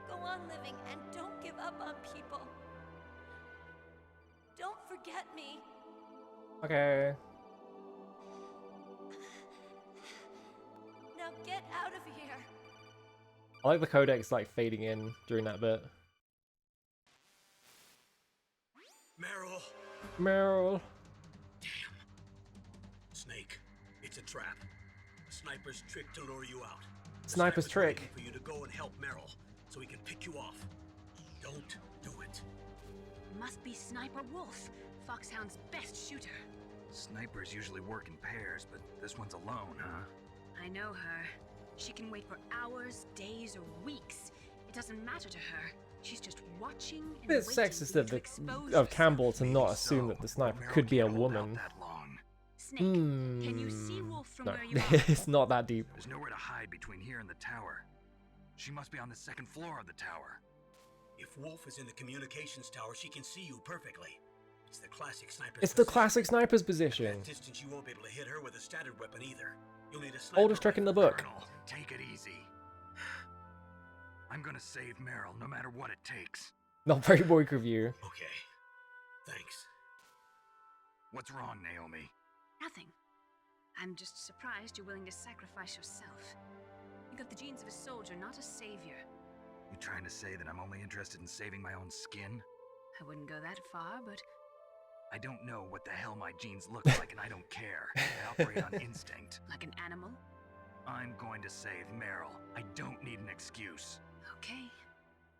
Go on living and don't give up on people. Don't forget me. Okay. Now get out of here. I like the codex like fading in during that bit. Meryl. Meryl. Snake, it's a trap. A sniper's trick to lure you out. The Sniper's trick. waiting for you to go and help Meryl, so he can pick you off. Don't do it. Must be Sniper Wolf, Foxhound's best shooter. Snipers usually work in pairs, but this one's alone, huh? I know her. She can wait for hours, days, or weeks. It doesn't matter to her. She's just watching and It's waiting sexist for you of, to expose of Campbell to not assume that the sniper could be a Hold out woman. that long. Snake, can you see Wolf from No, where you are? it's not that deep. There's nowhere to hide between here and the tower. She must be on the second floor of the tower. If Wolf is in the communications tower, she can see you perfectly. It's the classic sniper's It's the position. classic sniper's At position. that distance, you won't be able to hit her with a standard weapon either. You'll need a sniper Oldest trick in the book. Colonel, take it easy. I'm gonna save Meryl no matter what it takes. Not very boy review. Okay. Thanks. What's wrong, Naomi? Nothing. I'm just surprised you're willing to sacrifice yourself. You got the genes of a soldier, not a savior. You trying to say that I'm only interested in saving my own skin? I wouldn't go that far, but I don't know what the hell my genes look like, and I don't care. I operate on instinct. like an animal? I'm going to save Meryl. I don't need an excuse. Okay.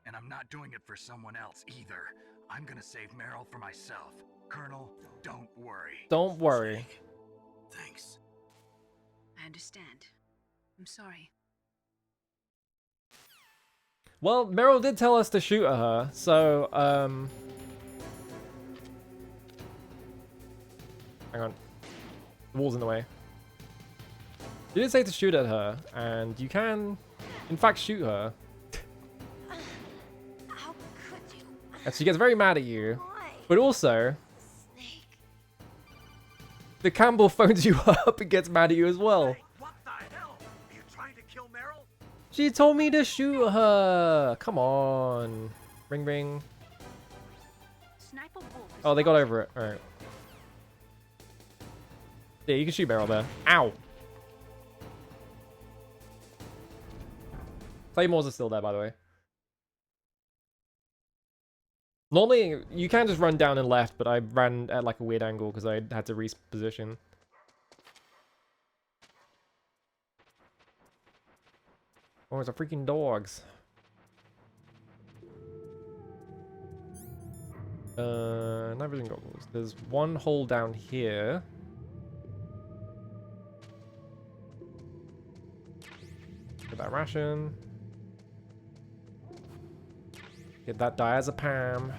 And I'm not doing it for someone else either. I'm gonna save Meryl for myself. Colonel, don't worry. Don't worry. Thanks. I understand. I'm sorry. Well, Meryl did tell us to shoot at her, so, hang on. The wall's in the way. You did say to shoot at her, and you can, in fact, shoot her. How could you? And she gets very mad at you. But also, the Campbell phones you up and gets mad at you as well. What the hell? Are you trying to kill Meryl? She told me to shoot her. Come on. Ring ring. Sniper Wolf is Oh, they got over it. Alright. Yeah, you can shoot Meryl there. Ow. Claymores are still there, by the way. Normally, you can just run down and left, but I ran at like a weird angle because I had to reposition. Oh, it's a freaking dogs. Night vision goggles. There's one hole down here. Get that ration. Get that diazepam.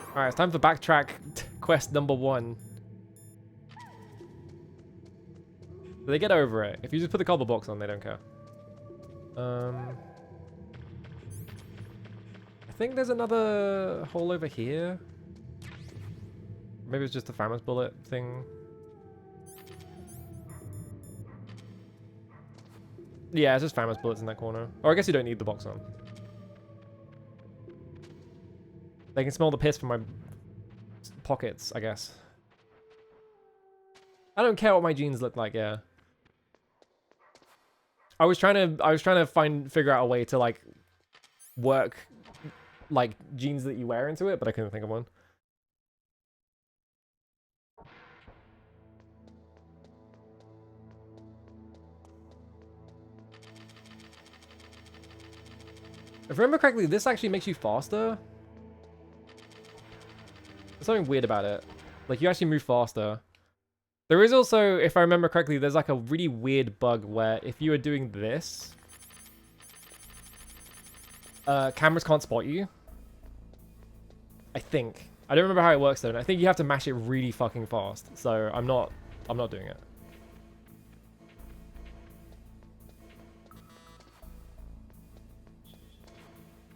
Alright, it's time for backtrack quest number 1. So they get over it. If you just put the cobble box on, they don't care. I think there's another hole over here. Maybe it's just a famous bullet thing. Yeah, it's just famous bullets in that corner. Or I guess you don't need the box on. They can smell the piss from my pockets, I guess. I don't care what my jeans look like, yeah. I was trying to figure out a way to like work like jeans that you wear into it, but I couldn't think of one. If I remember correctly, this actually makes you faster. There's something weird about it. Like, you actually move faster. There is also, if I remember correctly, there's like a really weird bug where if you are doing this, cameras can't spot you. I think. I don't remember how it works though, and I think you have to mash it really fucking fast. So I'm not doing it.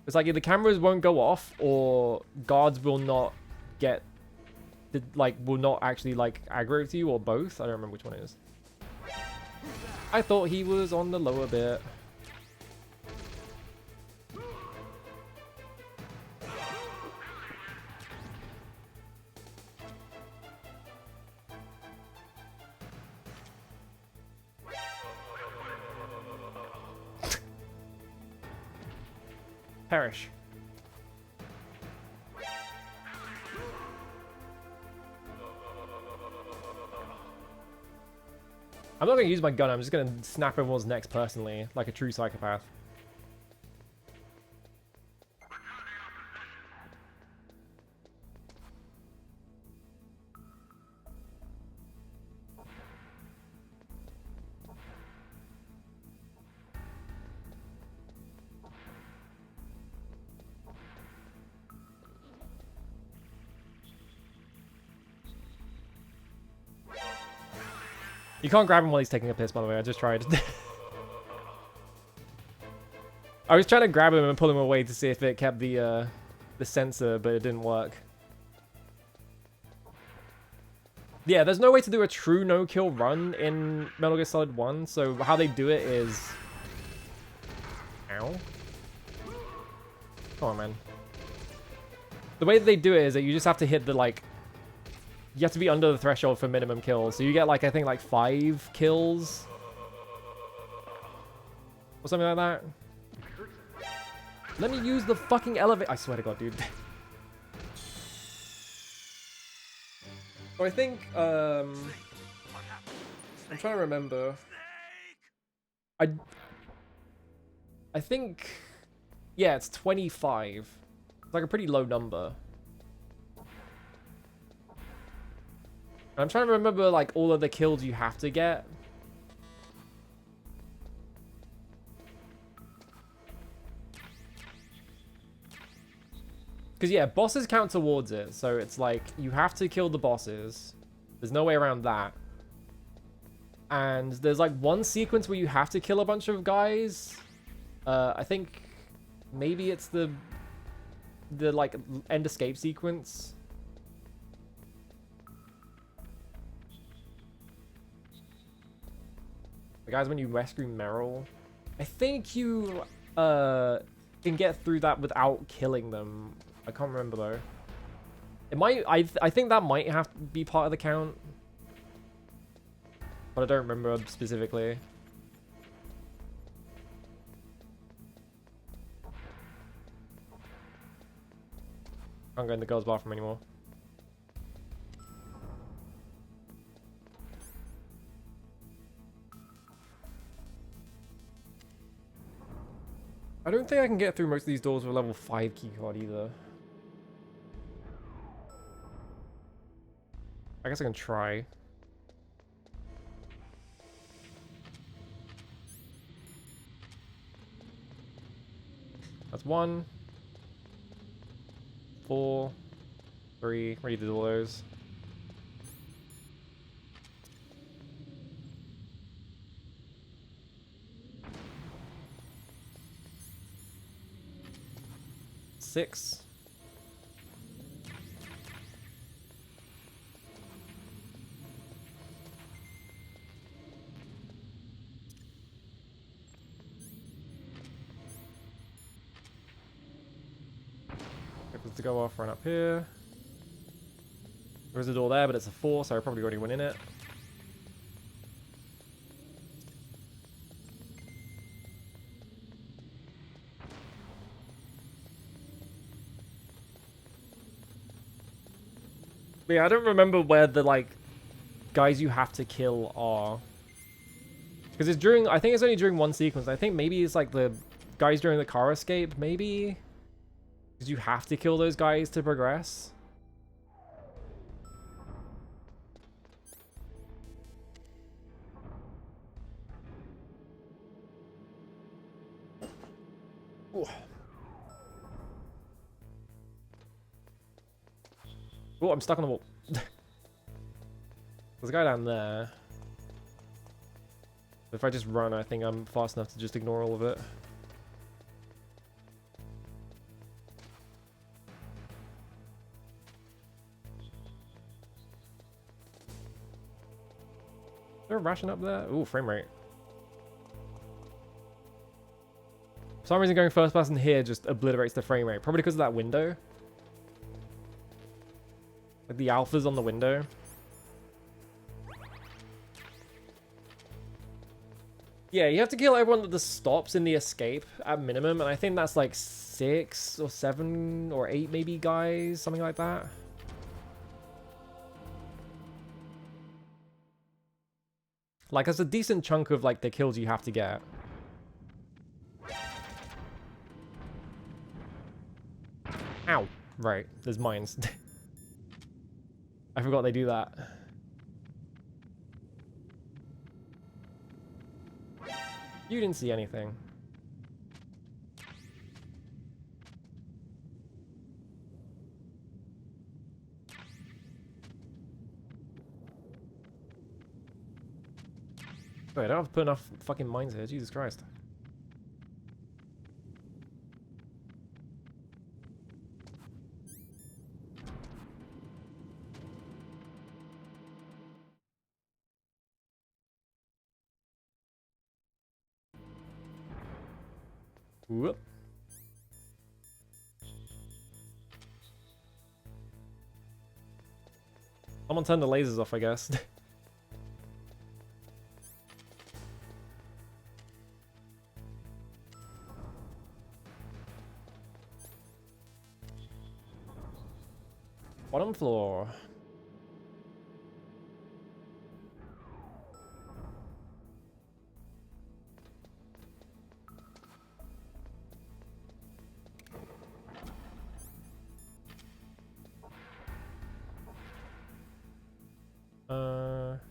It's like either cameras won't go off or guards will not get, will not actually like aggro to you, or both. I don't remember which one it is. I thought he was on the lower bit. Perish. I'm not going to use my gun, I'm just going to snap everyone's necks personally, like a true psychopath. You can't grab him while he's taking a piss, by the way. I just tried. I was trying to grab him and pull him away to see if it kept the sensor, but it didn't work. Yeah, there's no way to do a true no-kill run in Metal Gear Solid 1, so how they do it is... Ow. Come on, man. The way that they do it is that you just have to hit the, like... You have to be under the threshold for minimum kills. So you get, like, I think, like, 5 kills. Or something like that. Let me use the fucking elevator. I swear to God, dude. So I think, I'm trying to remember. I think, yeah, it's 25. It's like a pretty low number. I'm trying to remember, like, all of the kills you have to get. Because, yeah, bosses count towards it. So it's like, you have to kill the bosses. There's no way around that. And there's, like, one sequence where you have to kill a bunch of guys. I think maybe it's the like, end escape sequence. Guys, when you rescue Meryl, I think you can get through that without killing them. I can't remember though. It might. I think that might have to be part of the count, but I don't remember specifically. Can't go in the girls' bathroom anymore. I don't think I can get through most of these doors with a level 5 keycard either. I guess I can try. That's 1, 4, 3. Ready to do all those. Six. To go off, run up here. There's a door there, but it's a 4, so I probably already went in it. But yeah, I don't remember where the, like, guys you have to kill are. Because it's during, I think it's only during one sequence. I think maybe it's like the guys during the car escape, maybe? Because you have to kill those guys to progress. Ooh. Oh, I'm stuck on the wall. There's a guy down there. If I just run, I think I'm fast enough to just ignore all of it. Is there a ration up there? Ooh, frame rate. For some reason going first person here just obliterates the frame rate. Probably because of that window. Like the alpha's on the window. Yeah, you have to kill everyone that just stops in the escape at minimum, and I think that's like 6 or 7 or 8 maybe guys, something like that. Like, that's a decent chunk of, like, the kills you have to get. Ow. Right, there's mines. I forgot they do that. You didn't see anything. Wait, I don't have to put enough fucking mines here, Jesus Christ. Whoop. Someone turn the lasers off, I guess. Bottom floor.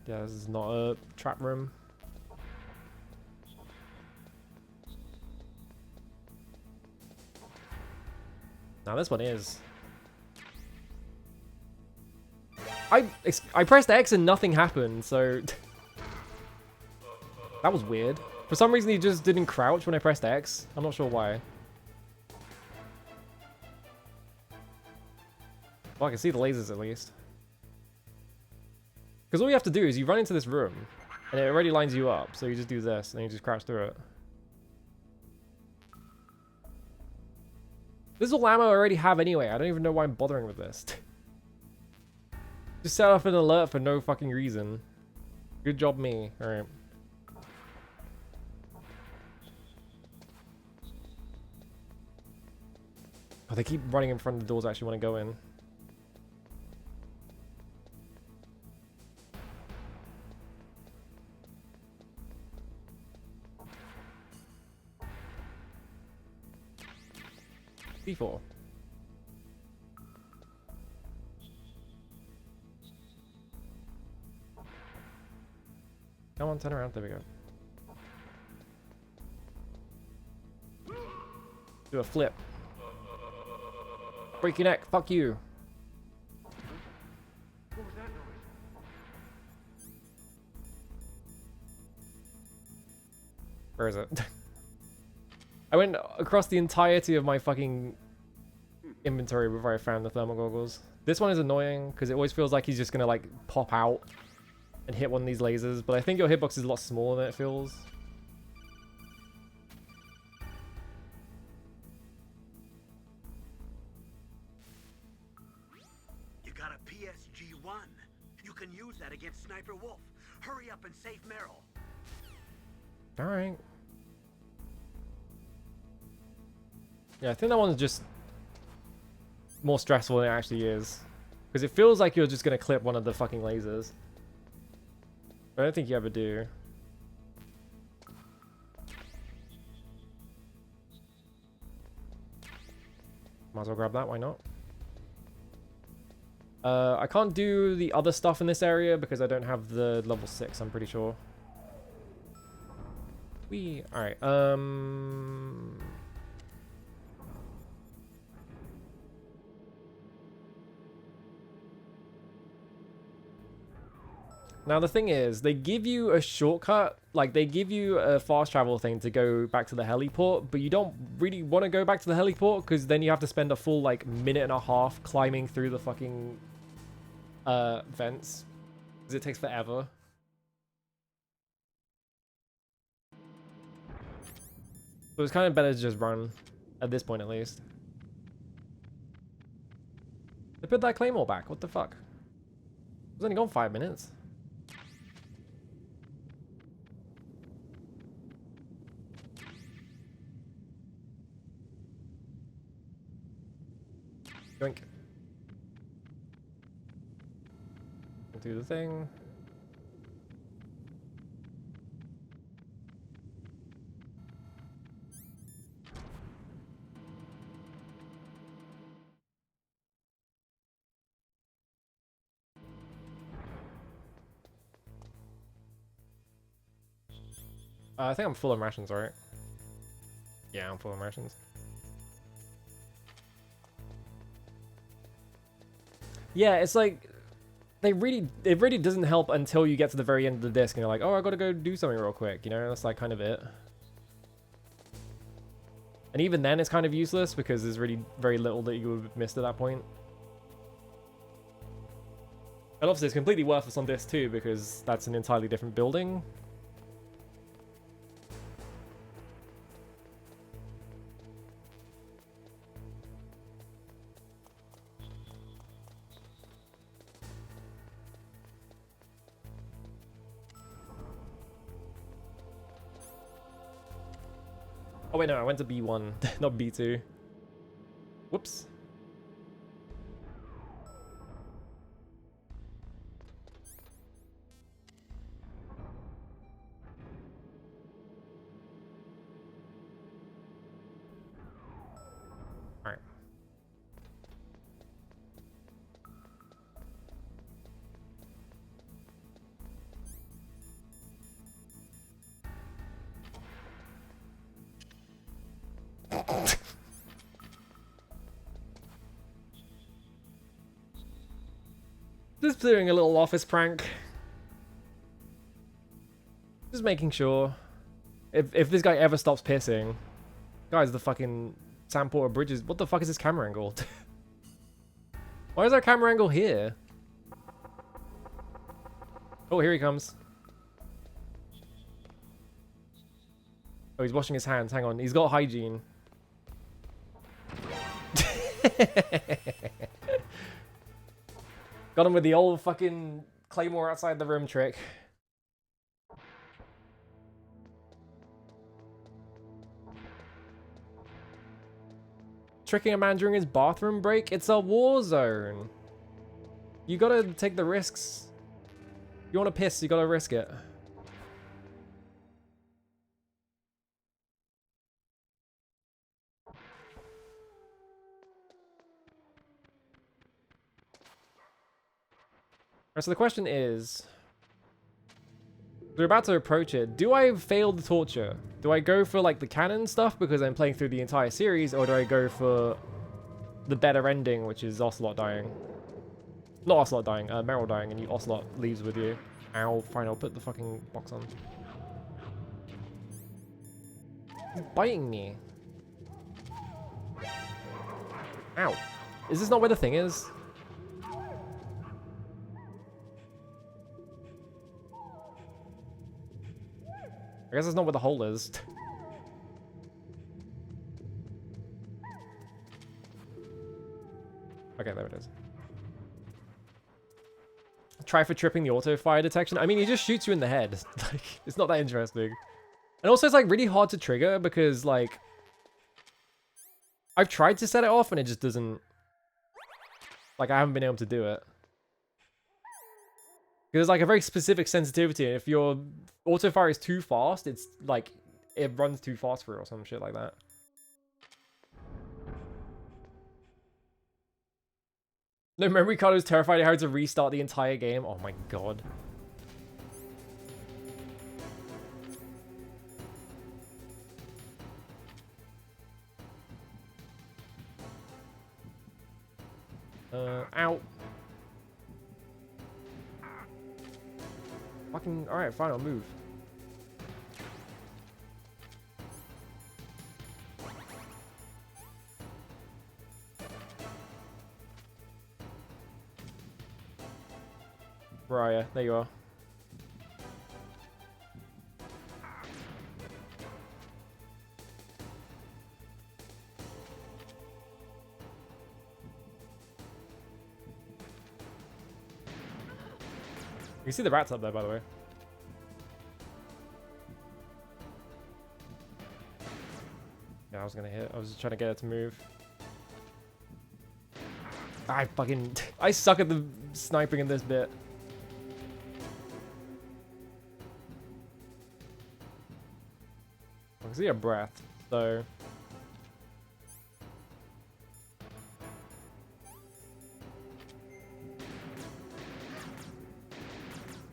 Yeah, this is not a trap room. Now this one is. I pressed X and nothing happened, so that was weird. For some reason, he just didn't crouch when I pressed X. I'm not sure why. Well, I can see the lasers at least. Because all you have to do is you run into this room, and it already lines you up. So you just do this, and you just crouch through it. This is all ammo I already have anyway. I don't even know why I'm bothering with this. Just set off an alert for no fucking reason. Good job, me. Alright. Oh, they keep running in front of the doors I actually want to go in. C4. Come on, turn around. There we go. Do a flip. Break your neck. Fuck you. What was that noise? Where is it? I went across the entirety of my fucking inventory before I found the thermal goggles. This one is annoying because it always feels like he's just gonna like pop out and hit one of these lasers, but I think your hitbox is a lot smaller than it feels. You got a PSG-1. You can use that against Sniper Wolf. Hurry up and save Meryl. Alright. Yeah, I think that one's just more stressful than it actually is. Because it feels like you're just going to clip one of the fucking lasers. I don't think you ever do. Might as well grab that, why not? I can't do the other stuff in this area because I don't have the level 6, I'm pretty sure. Alright, now the thing is, they give you a shortcut, like they give you a fast travel thing to go back to the heliport, but you don't really want to go back to the heliport because then you have to spend a full like minute and a half climbing through the fucking vents because it takes forever. So it's kind of better to just run at this point at least. They put that claymore back, what the fuck? It was only gone 5 minutes. Yoink. Do the thing. I think I'm full of rations, right? Yeah, I'm full of rations. Yeah, it's like it really doesn't help until you get to the very end of the disc and you're like, oh, I gotta go do something real quick, you know? That's like kind of it. And even then it's kind of useless because there's really very little that you would have missed at that point. And obviously it's completely worthless on disc 2 because that's an entirely different building. Oh wait, no, I went to B1, not B2. Whoops. All right. Just doing a little office prank. Just making sure. If this guy ever stops pissing. Guys, the fucking Sam Porter Bridges. What the fuck is this camera angle? Why is our camera angle here? Oh, here he comes. Oh, he's washing his hands. Hang on. He's got hygiene. Got him with the old fucking claymore outside the room trick. Tricking a man during his bathroom break? It's a war zone. You gotta take the risks. You wanna piss, you gotta risk it. Alright, so the question is, We're about to approach it. Do I fail the torture? Do I go for like the canon stuff because I'm playing through the entire series, or do I go for the better ending, which is Ocelot dying? Not Ocelot dying, Meryl dying, and Ocelot leaves with you. Ow, fine, I'll put the fucking box on. He's biting me. Ow. Is this not where the thing is? I guess that's not where the hole is. Okay, there it is. Try for tripping the auto fire detection. I mean, he just shoots you in the head. Like, it's not that interesting. And also, it's like really hard to trigger because like I've tried to set it off and it just doesn't. Like, I haven't been able to do it. Because there's like a very specific sensitivity. If your auto fire is too fast, it's like it runs too fast for it or some shit like that. No, memory card was terrified how to restart the entire game. Oh my god. Ow. Fucking, alright, fine, I'll move. Where are you? There you are. You can see the rats up there, by the way. Yeah, I was gonna hit. I was just trying to get it to move. I fucking... I suck at the sniping in this bit. I can see a breath, so...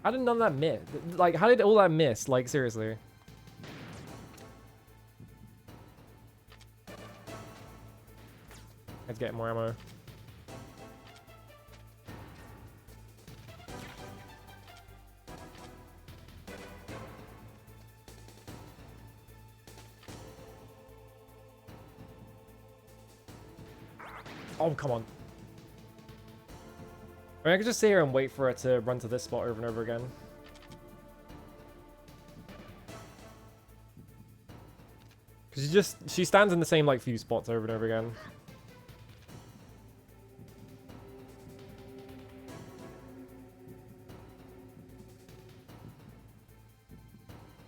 How did none of that miss? Like, how did all that miss? Like, seriously. Let's get more ammo. Oh, come on. I mean, I could just sit here and wait for it to run to this spot over and over again. Because she stands in the same, like, few spots over and over again.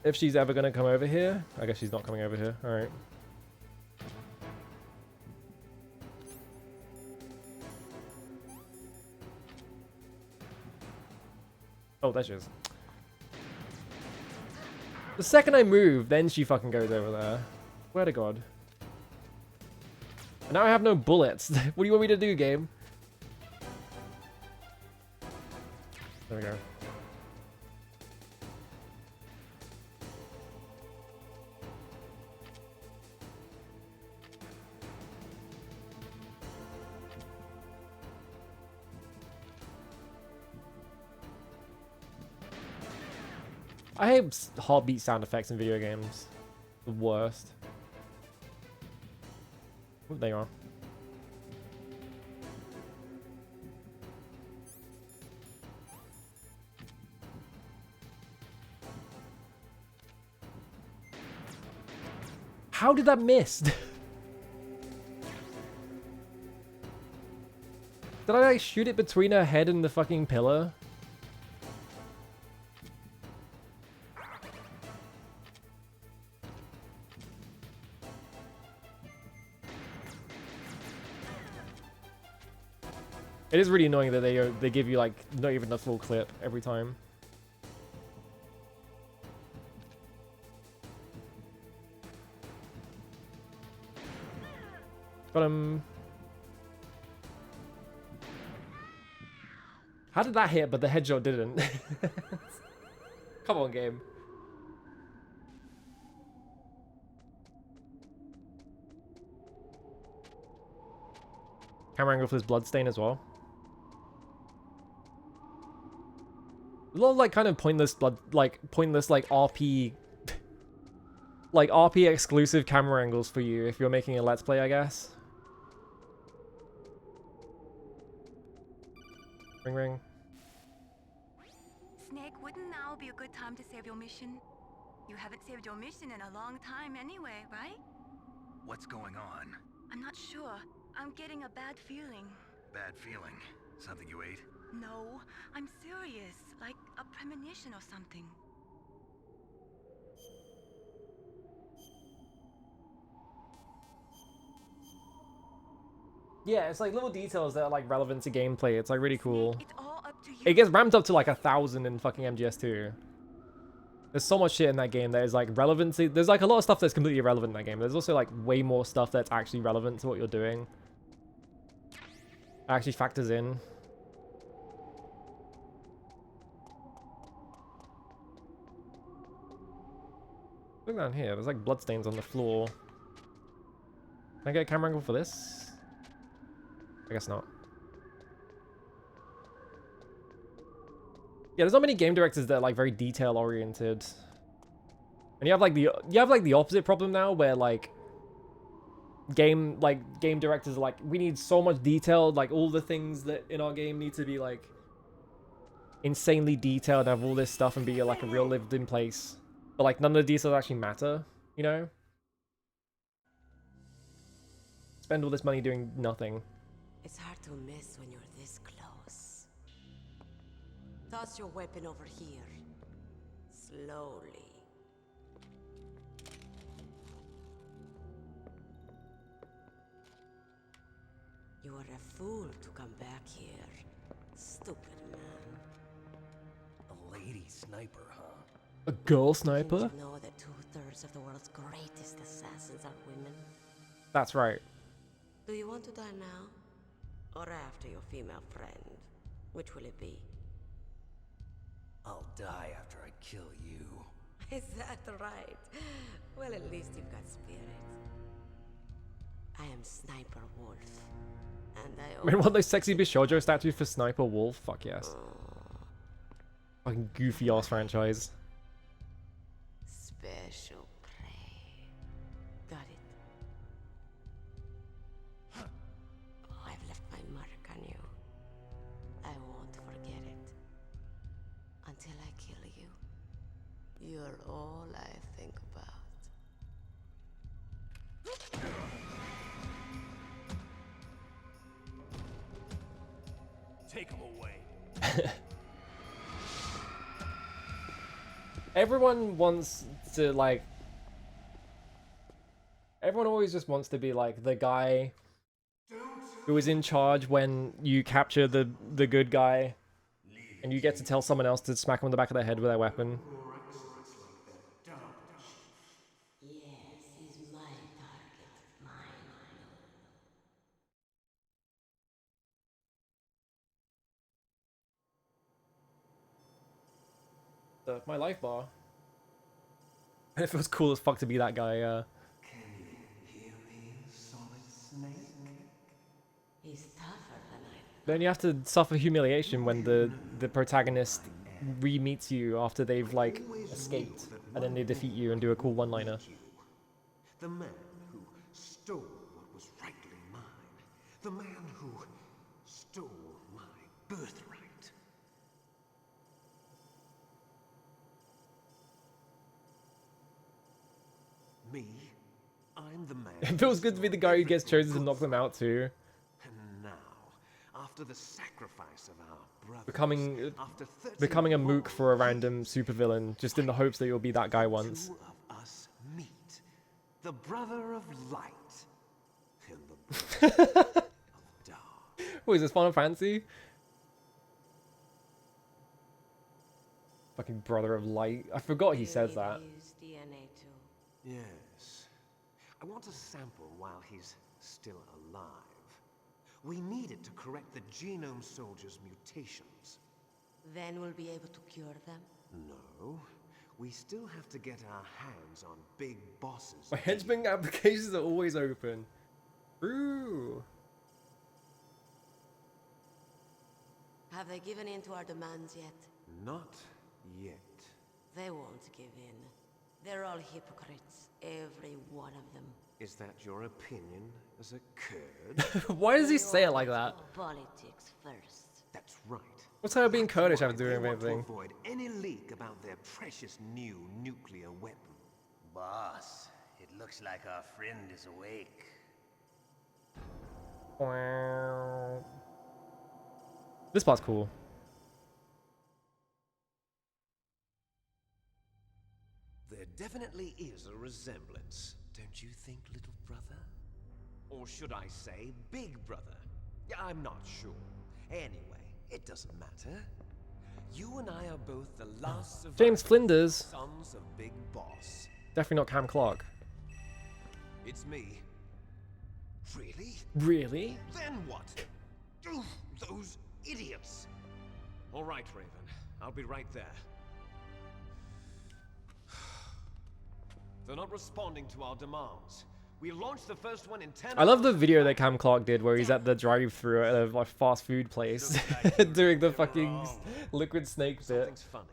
If she's ever going to come over here. I guess she's not coming over here. Alright. Oh, there she is. The second I move, then she fucking goes over there. Swear to God. And now I have no bullets. What do you want me to do, game? There we go. I hate heartbeat sound effects in video games. The worst. Oh, there you are. How did that miss? Did I like shoot it between her head and the fucking pillar? It is really annoying that they give you like not even a full clip every time. Got him. How did that hit, but the headshot didn't? Come on, game. Camera angle for this bloodstain as well. A lot of like kind of pointless pointless like RP like RP exclusive camera angles for you if you're making a let's play, I guess. Ring ring. Snake, wouldn't now be a good time to save your mission? You haven't saved your mission in a long time anyway, right? What's going on? I'm not sure. I'm getting a bad feeling. Bad feeling? Something you ate? No, I'm serious. Like a premonition or something. Yeah, it's like little details that are like relevant to gameplay. It's like really cool. It's all up to you. It gets ramped up to like 1,000 in fucking MGS2. There's so much shit in that game that is like relevant to... There's like a lot of stuff that's completely irrelevant in that game. There's also like way more stuff that's actually relevant to what you're doing. Actually factors in. Look down here, there's like bloodstains on the floor. Can I get a camera angle for this? I guess not. Yeah, there's not many game directors that are like very detail oriented. And you have like the opposite problem now where like game directors are like, we need so much detail, like all the things that in our game need to be like insanely detailed and have all this stuff and be like a real lived in place. But like none of the details actually matter, you know? Spend all this money doing nothing. It's hard to miss when you're this close. Toss your weapon over here. Slowly. You are a fool to come back here. Stupid man. A lady sniper, huh? A girl sniper? Didn't you know that 2/3 of the world's greatest assassins are women? That's right. Do you want to die now? Or after your female friend? Which will it be? I'll die after I kill you. Is that right? Well, at least you've got spirit. I am Sniper Wolf. And I Remember one of those sexy Bishoujo statues for Sniper Wolf? Fuck yes. Fucking goofy ass franchise. Special prey. Got it. I've left my mark on you. I won't forget it. Until I kill you. You're all I think about. Take him away. Everyone wants to like... Everyone always just wants to be like the guy who is in charge when you capture the good guy and you get to tell someone else to smack him on the back of the head with their weapon. Yes, he's my target. Mine. My life bar. It feels cool as fuck to be that guy, Can you hear me, Solid Snake? He's tougher than I. Then you have to suffer humiliation when the protagonist re-meets you after they've like escaped and then they defeat you and do a cool one-liner. The man who stole what was rightly mine. The man who stole my birthright. Me, I'm the man. It feels good to be the guy who gets chosen to knock them out too. And now, after the sacrifice of our brother, Becoming a mook for a random supervillain just in the hopes that you'll be that guy once. two of us meet. The brother of light and the brother of dark. What is this, Final Fantasy? Fucking brother of light. I forgot he says that. Use DNA too. Yes. I want a sample while he's still alive. We need it to correct the Genome Soldier's mutations. Then we'll be able to cure them. No. We still have to get our hands on big bosses. My henchmen applications are always open. Ooh. Have they given in to our demands yet? Not yet. They won't give in. They're all hypocrites, every one of them. Is that your opinion as a Kurd? Why does he say it like that? Politics first. That's right. What's her being Kurdish have to do They with want to anything? avoid any leak about their precious new nuclear weapon. Boss, it looks like our friend is awake. Wow. This part's cool. There definitely is a resemblance, don't you think, little brother? Or should I say, big brother? Yeah, I'm not sure. Anyway, it doesn't matter. You and I are both the last survivors, James Flinders. sons of Big Boss. Definitely not Cam Clark. It's me. Really? Really? Then what? Oof, those idiots! All right, Raven. I'll be right there. They're not responding to our demands. We launched the first one in 10 I love the hours. video that Cam Clark did where he's at the drive-thru at a like fast food place doing the fucking liquid snake bit. Something's funny.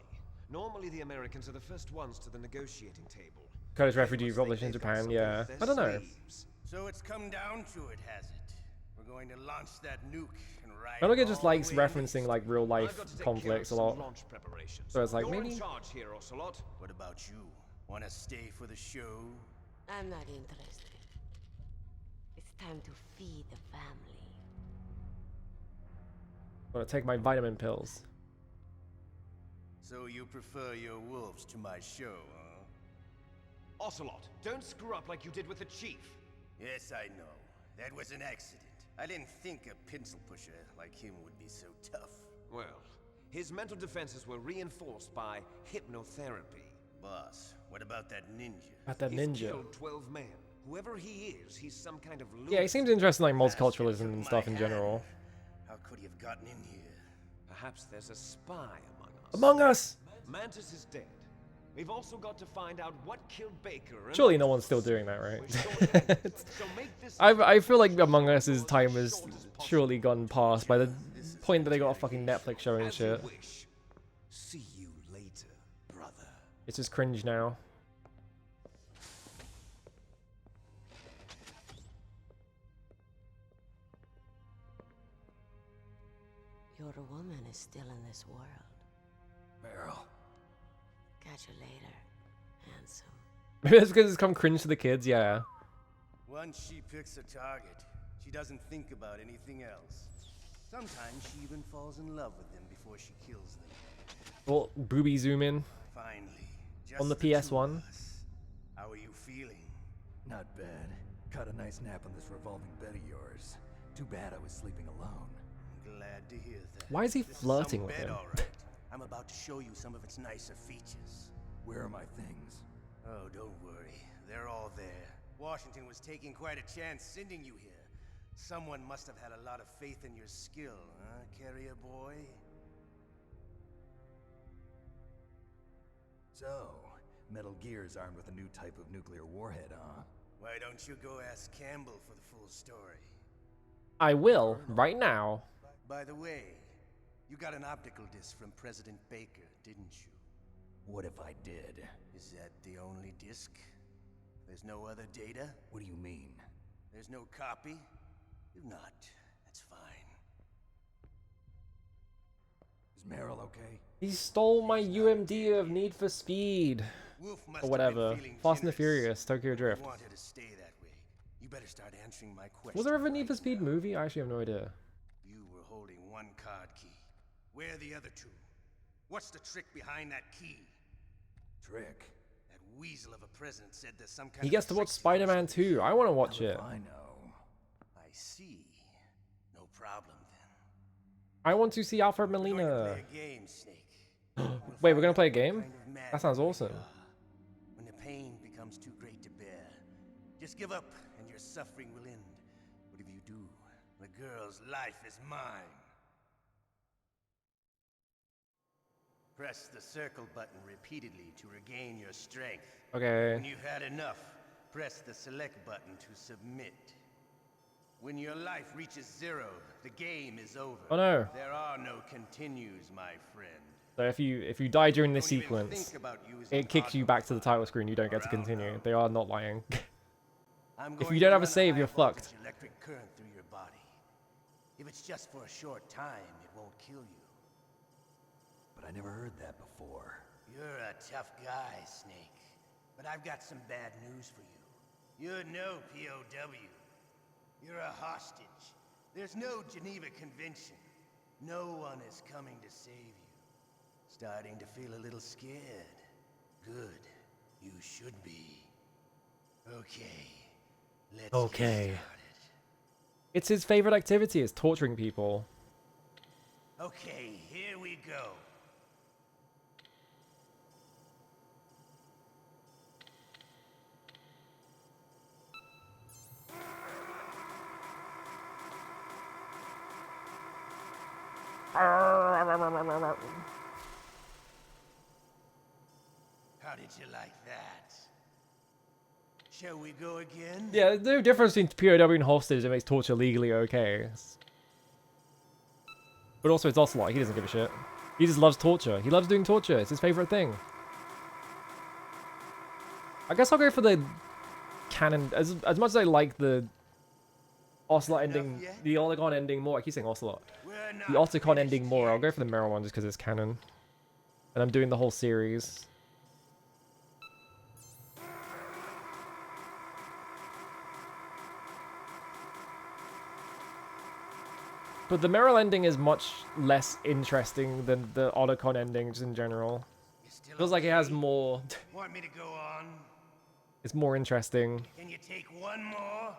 Normally the Americans are the first ones to the negotiating table. Kurdish refugee population in Japan, yeah. I don't know. So it's come down to it, has it? We're going to launch that nuke and ride Metal just all likes the way referencing like real life conflicts a lot. So it's like You're maybe in charge here, Ocelot. What about you? Want to stay for the show? I'm not interested. It's time to feed the family. I'm gonna take my vitamin pills. So you prefer your wolves to my show, huh? Ocelot, don't screw up like you did with the chief. Yes, I know. That was an accident. I didn't think a pencil pusher like him would be so tough. Well, his mental defenses were reinforced by hypnotherapy. Boss, what about that ninja? About that He's ninja. killed 12 men. Whoever he is, he's some kind of Yeah, he seems interested in like multiculturalism and stuff in general. How could he have gotten in here? Perhaps there's a spy among us. Among Us! Mantis is dead. We've also got to find out what killed Baker. And Surely no one's still doing that, right? I feel like Among Us's time has surely gone past by the point that they got a fucking Netflix show and shit. See you later, brother. It's just cringe now. Your woman is still in this world. Meryl. Catch you later, handsome. Maybe that's because it's come cringe to the kids, yeah. Once she picks a target, she doesn't think about anything else. Sometimes she even falls in love with them before she kills them. Well, booby zoom in Finally, on the just two of PS1. us. How are you feeling? Not bad. Caught a nice nap on this revolving bed of yours. Too bad I was sleeping alone. Glad to hear that. Why is he This flirting some with bed, him? all right. I'm about to show you some of its nicer features. Where are my things? Oh, don't worry. They're all there. Washington was taking quite a chance sending you here. Someone must have had a lot of faith in your skill, huh, carrier boy? So, Metal Gear's armed with a new type of nuclear warhead, huh? Why don't you go ask Campbell for the full story? I will, right now. By the way, you got an optical disc from President Baker, didn't you? What if I did? Is that the only disc? There's no other data? What do you mean? There's no copy? If not, that's fine. Is Meryl okay? He stole my UMD of Need for Speed. Wolf must Or have whatever. been feeling Fast and the generous. Furious, Tokyo You Drift. want her to stay that way. You better start answering my questions. Was there ever a Need for Speed movie? I actually have no idea. You were holding one card key. Where are the other two? What's the trick behind that key? Trick? That weasel of a president said there's some kind He of gets to watch Spider-Man 2. I want to watch it. I know. I see. No problem then. I want to see Alfred We're going to Molina. play a game, Snake. Wait, we're gonna play a game? That sounds awesome. When the pain becomes too great to bear, just give up and your suffering will end. But if you do, the girl's life is mine. Press the circle button repeatedly to regain your strength. Okay. When you've had enough, press the select button to submit. When your life reaches 0, the game is over. Oh no. There are no continues, my friend. So if you die during this sequence, it kicks you back to the title screen. You don't get to continue. They are not lying. If you don't have a save, you're fucked. Electric current through your body. If it's just for a short time, it won't kill you. But I never heard that before. You're a tough guy, Snake. But I've got some bad news for you. You're no POW. You're a hostage. There's no Geneva Convention. No one is coming to save you. Starting to feel a little scared. Good. You should be. Okay. Let's get started. It's his favorite activity, is torturing people. Okay, here we go. How did you like that? Shall we go again? Yeah, there's no difference between POW and hostage that makes torture legally okay. But also it's Ocelot, he doesn't give a shit. He just loves torture. He loves doing torture. It's his favorite thing. I guess I'll go for the canon. As much as I like the Ocelot ending, the Otacon ending more. I keep saying Ocelot. The Otacon ending more. I'll go for the Meryl one just because it's canon. And I'm doing the whole series. But the Meryl ending is much less interesting than the Otacon endings in general. Feels like it has more. Want me to go on? It's more interesting. Can you take one more?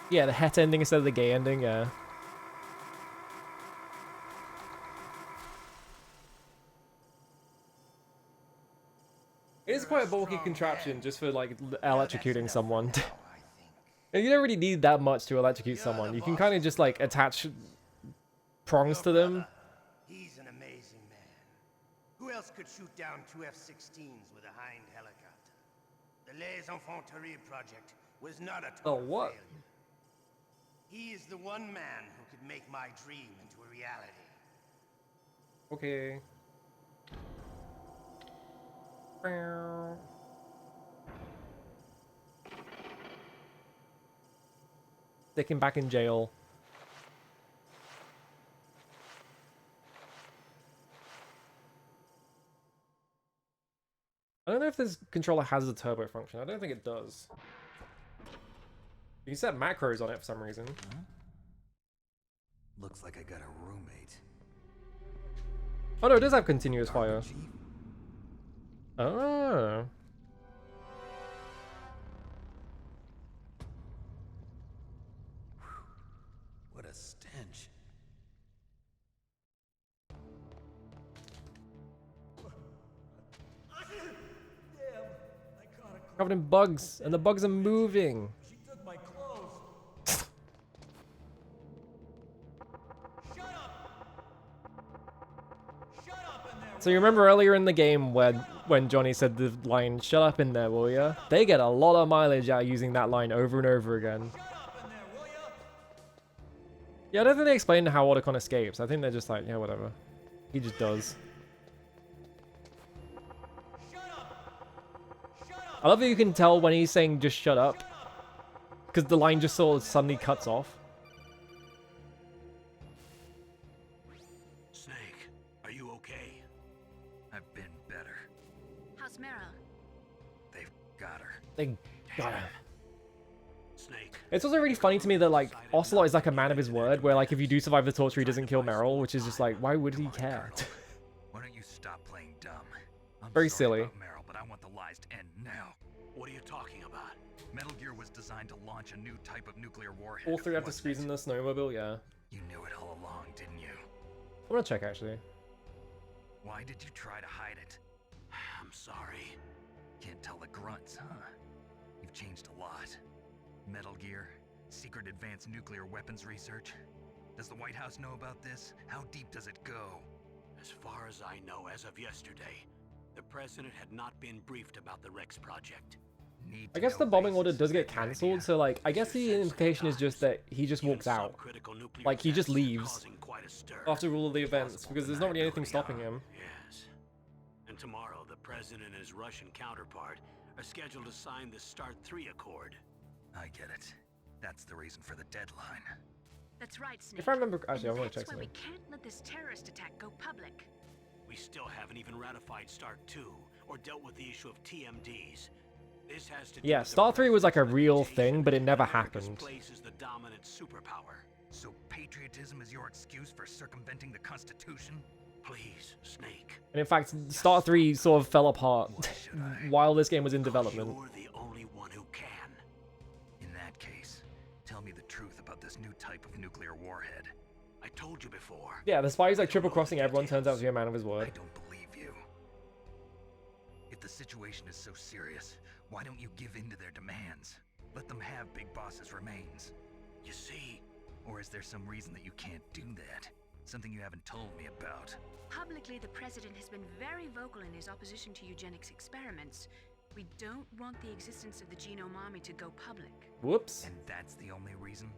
Yeah, the het ending instead of the gay ending, yeah. It is quite a bulky contraption just for like electrocuting someone. And you don't really need that much to electrocute someone. You can kind of just like attach prongs to them. He's an amazing man. Who else could shoot down 2 F-16s with a Hind helicopter? The Les Infanteries project was not a total what? failure. He is the one man who could make my dream into a reality. Okay. Stick him back in jail. I don't know if this controller has a turbo function. I don't think it does. You can set macros on it for some reason. Huh? Looks like I got a roommate. Oh no, it does have continuous fire. Oh. What a stench. Covered in bugs, and the bugs are moving. She took my clothes. Shut up in there. So you remember earlier in the game when Johnny said the line, "Shut up in there, will ya?" They get a lot of mileage out using that line over and over again. Yeah, I don't think they explain how Otacon escapes. I think they're just like, yeah, whatever. He just does. I love that you can tell when he's saying just shut up. Because the line just sort of suddenly cuts off. Snake, are you okay? I've been better. How's Meryl? They've got her. They got her. Snake. It's also really funny to me that, like, Ocelot is like a man of his word, where, like, if you do survive the torture, he doesn't kill Meryl, which is just like, why would he care? Why don't you stop playing dumb? I'm Very sorry silly. about Meryl, but I want the lies to end now. What are you talking about? Metal Gear was designed to launch a new type of nuclear warhead. All three have to wasn't squeeze it? in the snowmobile, yeah. You knew it all along, didn't you? I'm gonna check, actually. Why did you try to hide it? I'm sorry. Can't tell the grunts, huh? You've have changed a lot. Metal Gear, secret advanced nuclear weapons research. Does the White House know about this? How deep does it go? As far as I know, as of yesterday, the president had not been briefed about the Rex project. I guess the bombing order does get cancelled, so like I guess the implication is just that he just walks out. Like he just leaves after all of the events because there's not really anything stopping him. Yes. And tomorrow, the president and his Russian counterpart are scheduled to sign the START 3 Accord. I get it. That's the reason for the deadline. That's right, Snake. If I remember, actually, I And want to check that's why something. we can't let this terrorist attack go public. We still haven't even ratified START 2 or dealt with the issue of TMDs. This has to do Yeah, with the Star 3 was like a real thing, but it never happened. place is the dominant superpower. So patriotism is your excuse for circumventing the Constitution? Please, Snake. And in fact, Star 3 sort of fell apart while this game was in development. You're the only one who can. In that case, tell me the truth about this new type of nuclear warhead. I told you before. Yeah, the spy who's like triple crossing everyone turns out to be a man of his word. I don't believe you. If the situation is so serious, why don't you give in to their demands? Let them have Big Boss's remains. You see? Or is there some reason that you can't do that? Something you haven't told me about. Publicly, the president has been very vocal in his opposition to eugenics experiments. We don't want the existence of the Genome Army to go public. Whoops. And that's the only reason?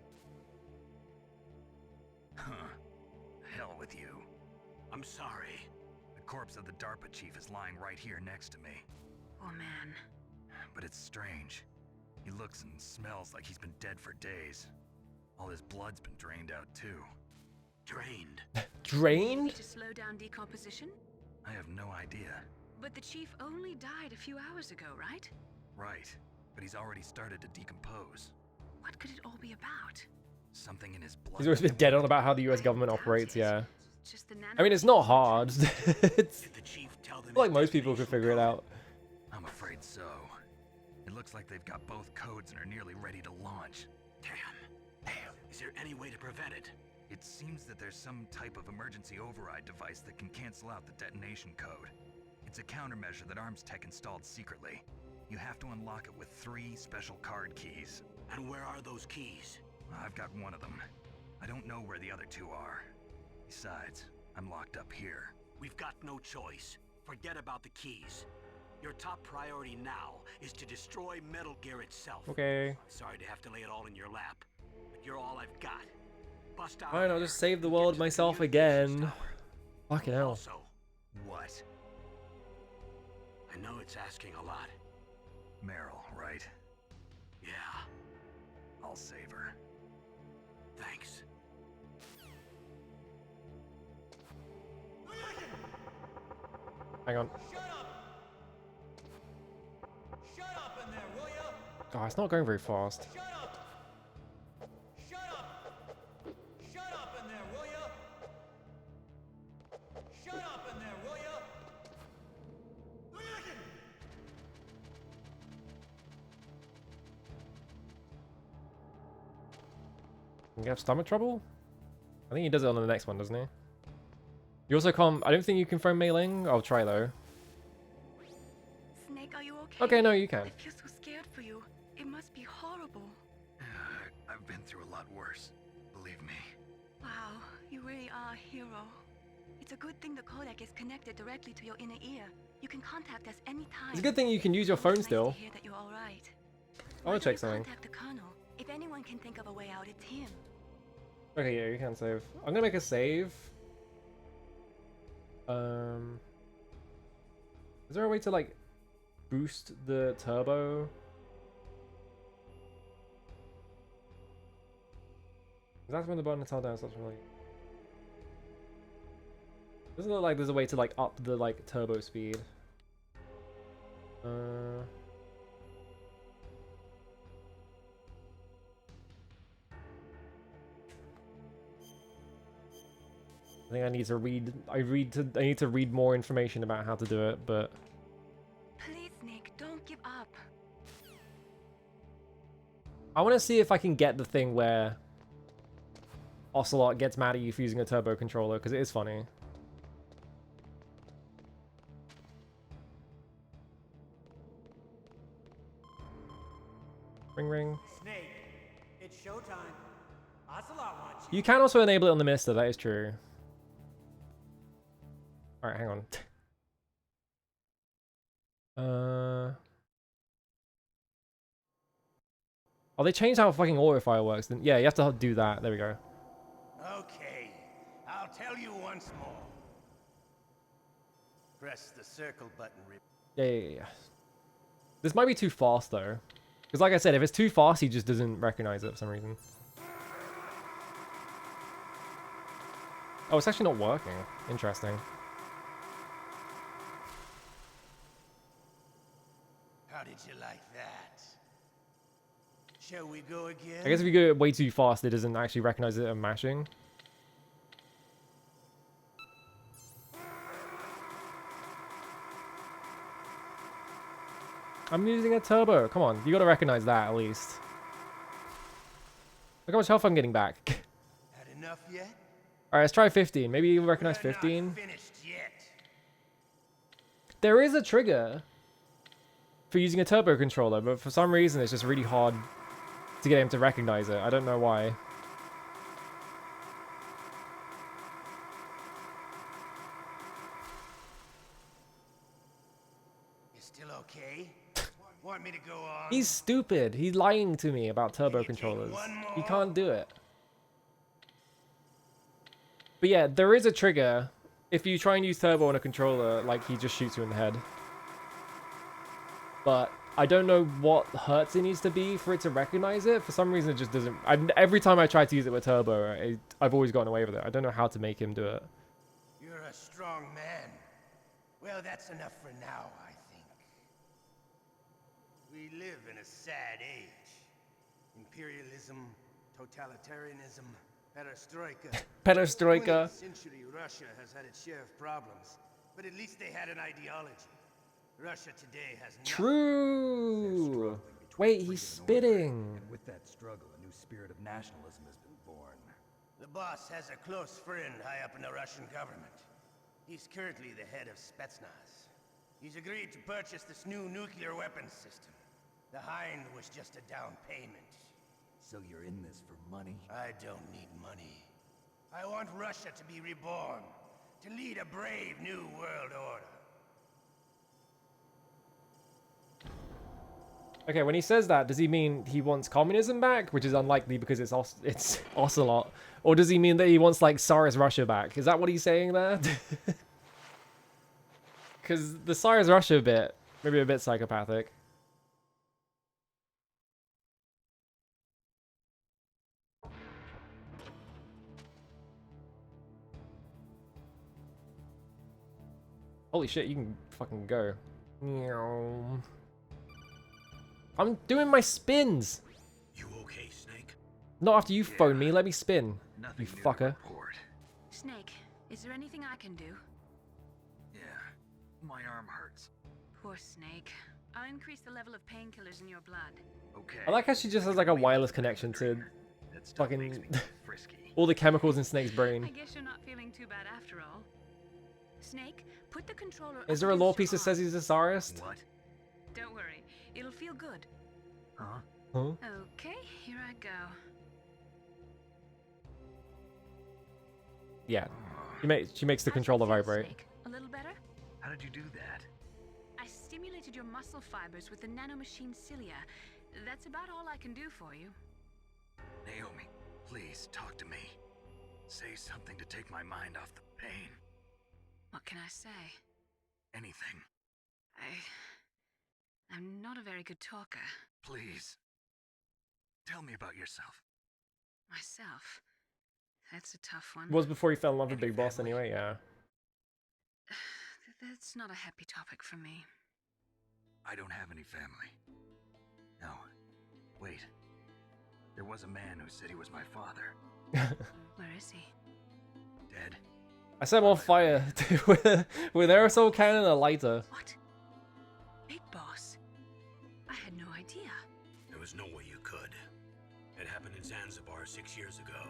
Huh. Hell with you. I'm sorry. The corpse of the DARPA chief is lying right here next to me. Oh man. But it's strange. He looks and smells like he's been dead for days. All his blood's been drained out too. Drained? Drained? To slow down decomposition? I have no idea. But the chief only died a few hours ago, right? Right. But he's already started to decompose. What could it all be about? Something in his blood. He's always been dead on about how the US government operates, yeah. Just the I mean, it's not hard. It's like most people could figure it out. I'm afraid so. It looks like they've got both codes and are nearly ready to launch. Damn. Is there any way to prevent it? It seems that there's some type of emergency override device that can cancel out the detonation code. It's a countermeasure that Arms Tech installed secretly. You have to unlock it with 3 special card keys. And where are those keys? I've got one of them. I don't know where the other 2 are. Besides, I'm locked up here. We've got no choice. Forget about the keys. Your top priority now is to destroy Metal Gear itself. Okay. I'm sorry to have to lay it all in your lap, but you're all I've got. Bust out. Fine, I'll just save the world myself again. Fucking hell. Also, what? I know it's asking a lot. Meryl, right? Yeah. I'll save her. Thanks. Hang on. Shut up in there, will ya? Oh, it's not going very fast. Shut up! Shut up! Shut up in there, will ya? Shut up in there, will ya? You have stomach trouble? I think he does it on the next one, doesn't he? You also can't... I don't think you can throw Mei-Ling. I'll try, though. Snake, are you okay? Okay, no, you can. I feel so scared for you. It must be horrible. I've been through a lot worse. Believe me. Wow, you really are a hero. It's a good thing the codec is connected directly to your inner ear. You can contact us anytime. It's a good thing you can use your phone Nice still. to hear that you're all right. I want to check something. Contact the Colonel. If anyone can think of a way out, it's him. Okay, yeah, you can save. I'm gonna make a save. Is there a way to like boost the turbo? That's when the button is held down. So that's really. Doesn't look like there's a way to like up the like turbo speed. I think I need to read. I need to read more information about how to do it, but. Please, Nick, don't give up. I want to see if I can get the thing where Ocelot gets mad at you for using a turbo controller, because it is funny. Ring ring. Snake, it's showtime. Ocelot wants you. You can also enable it on the Mister, that is true. Alright, hang on. Oh, they changed how fucking autofire works. Then yeah, you have to do that. There we go. Okay, I'll tell you once more. Press the circle button. Yeah. This might be too fast though. Because like I said, if it's too fast, he just doesn't recognize it for some reason. Oh, it's actually not working. Interesting. How did you like that? Shall we go again? I guess if you go way too fast, it doesn't actually recognize it as mashing. I'm using a turbo. Come on, you gotta recognize that at least. Look how much health I'm getting back. Had enough yet? Alright, let's try 15. Maybe you recognize 15. Finished yet. There is a trigger for using a turbo controller, but for some reason it's just really hard to get him to recognize it. I don't know why. You still okay? Want me to go on? He's stupid. He's lying to me about turbo controllers. He can't do it. But yeah, there is a trigger. If you try and use turbo on a controller, like, he just shoots you in the head. But I don't know what hertz it needs to be for it to recognize it. For some reason, it just doesn't. Every time I try to use it with turbo, I've always gotten away with it. I don't know how to make him do it. You're a strong man. Well, that's enough for now, I think. We live in a sad age. Imperialism, totalitarianism, perestroika. Perestroika. 20th century Russia has had its share of problems, but at least they had an ideology. Russia today has nothing. True. Wait, he's spitting. And with that struggle, a new spirit of nationalism has been born. The boss has a close friend high up in the Russian government. He's currently the head of Spetsnaz. He's agreed to purchase this new nuclear weapons system. The Hind was just a down payment. So you're in this for money? I don't need money. I want Russia to be reborn, to lead a brave new world order. Okay, when he says that, does he mean he wants communism back? Which is unlikely because it's Ocelot. Or does he mean that he wants, like, Tsarist Russia back? Is that what he's saying there? Because the Tsarist Russia bit, maybe a bit psychopathic. Holy shit, you can fucking go. Meow. I'm doing my spins. You okay, Snake? Not after you phone me. Let me spin. Nothing You new fucker. to report. Snake, is there anything I can do? Yeah, my arm hurts. Poor Snake. I'll increase the level of painkillers in your blood. Okay. I like how she just has like a wireless connection to fucking all the chemicals in Snake's I brain. guess you're not feeling too bad after all. Snake, put the controller. Is up there a lore against piece your that says he's a Tsarist? What? Don't worry, it'll feel good. Huh? Huh? Okay, here I go. Yeah. She makes the controller vibrate. Snake, a little better? How did you do that? I stimulated your muscle fibers with the nanomachine cilia. That's about all I can do for you. Naomi, please talk to me. Say something to take my mind off the pain. What can I say? Anything. I'm not a very good talker. Please. Tell me about yourself. Myself. That's a tough one. It was before he fell in love with Big Boss anyway, yeah. That's not a happy topic for me. I don't have any family. No. Wait. There was a man who said he was my father. Where is he? Dead. I set him on fire with aerosol cannon and a lighter. What? Big Boss? I had no idea. There was no way you could. It happened in Zanzibar 6 years ago.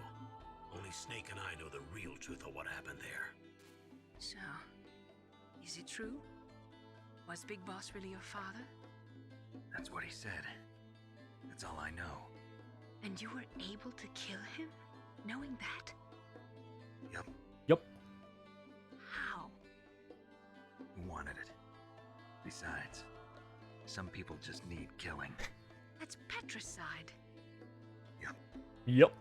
Only Snake and I know the real truth of what happened there. So, is it true? Was Big Boss really your father? That's what he said. It's all I know. And you were able to kill him, knowing that? Yep. Yup. How? Wanted it. Besides, some people just need killing. That's patricide. Yup.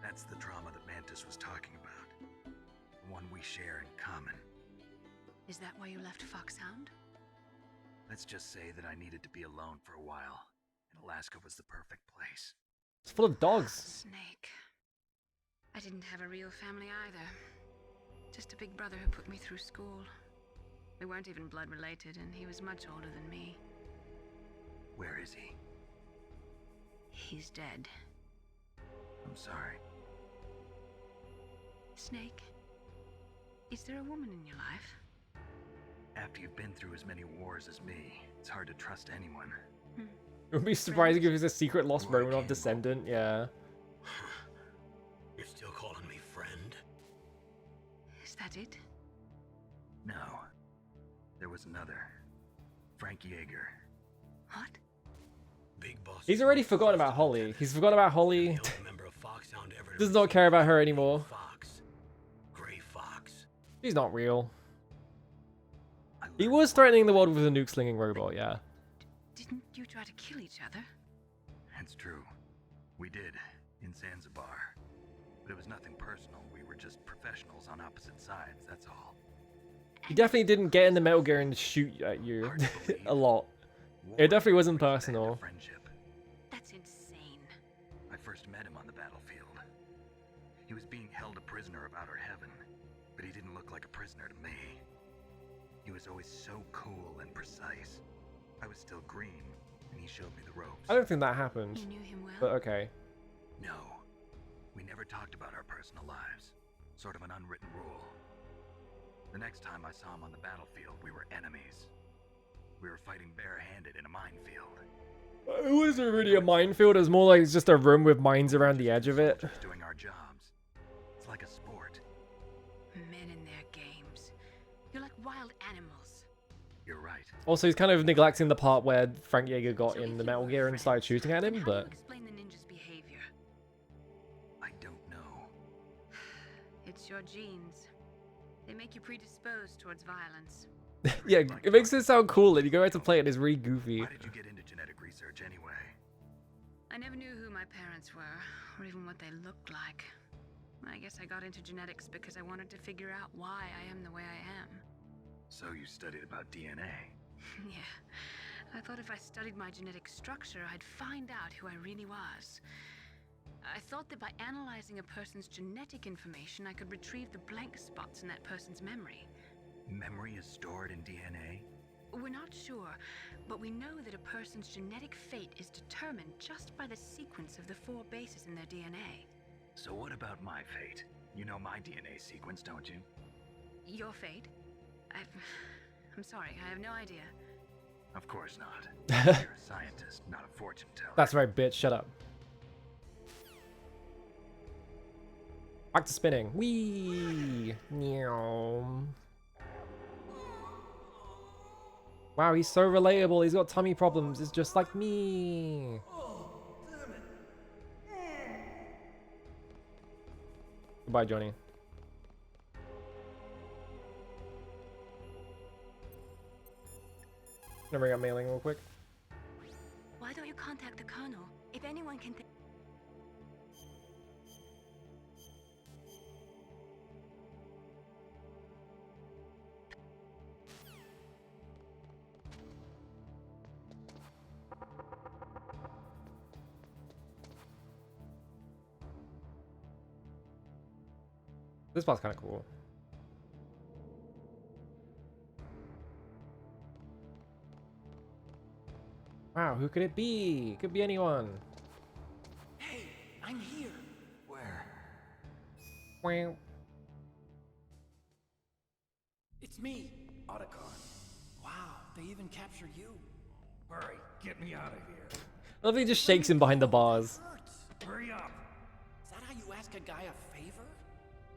That's the trauma that Mantis was talking about. The one we share in common. Is that why you left Foxhound? Let's just say that I needed to be alone for a while, and Alaska was the perfect place. It's full of dogs. Snake. I didn't have a real family either. Just a big brother who put me through school. We weren't even blood related, and he was much older than me. Where is he? He's dead. I'm sorry. Snake, is there a woman in your life? After you've been through as many wars as me, it's hard to trust anyone. It would be surprising if it was a secret lost Romanov descendant, yeah. You're still calling me friend? Is that it? No. There was another. Frank Yeager. What? Big boss. He's already forgotten about Holly. He's forgotten about Holly. Member of Foxhound ever Does not care about her anymore. Fox. Gray Fox. She's not real. He was threatening the world with a nuke-slinging robot, yeah. Didn't you try to kill each other? It's true. We did, in Zanzibar. But it was nothing personal. We were just professionals on opposite sides, that's all. He definitely didn't get in the Metal Gear and shoot at you a lot. It definitely wasn't personal. Friendship. That's insane. I first met him on the battlefield. He was being held a prisoner of Outer Heaven, but he didn't look like a prisoner to me. He was always so cool and precise. I was still green, and he showed me the ropes. I don't think that happened. You knew him well? But okay. No. We never talked about our personal lives. Sort of an unwritten rule. The next time I saw him on the battlefield, we were enemies. We were fighting barehanded in a minefield. It wasn't really a minefield, it was more like it's just a room with mines around the edge of it. Just doing our jobs. It's like a sport. Men in their games. You're like wild animals. You're right. Also, he's kind of neglecting the part where Frank Yeager got in the Metal Gear and started shooting at him, but... Explain the ninja's behavior. I don't know. It's your genes. They make you predisposed towards violence. Yeah, it makes it sound cool, and you go out to play it, and it's really goofy. Why did you get into genetic research anyway? I never knew who my parents were, or even what they looked like. I guess I got into genetics because I wanted to figure out why I am the way I am. So you studied about DNA? Yeah. I thought if I studied my genetic structure, I'd find out who I really was. I thought that by analyzing a person's genetic information, I could retrieve the blank spots in that person's memory. Memory is stored in DNA? We're not sure, but we know that a person's genetic fate is determined just by the sequence of the 4 bases in their DNA. So what about my fate? You know my DNA sequence, don't you? Your fate? I'm sorry, I have no idea. Of course not. You're a scientist, not a fortune teller. That's right, bitch, shut up. Back to spinning. Whee! Meow. Wow, he's so relatable. He's got tummy problems. It's just like me. Goodbye, Johnny. Gonna bring up mailing real quick. Why don't you contact the Colonel? If anyone can This part's kind of cool. Wow, who could it be? Could be anyone. Hey, I'm here. Where? Wow. It's me, Otacon. Wow, they even captured you. Hurry, get me out of here. I love he just shakes him behind the bars. Hurry up. Is that how you ask a guy a favor?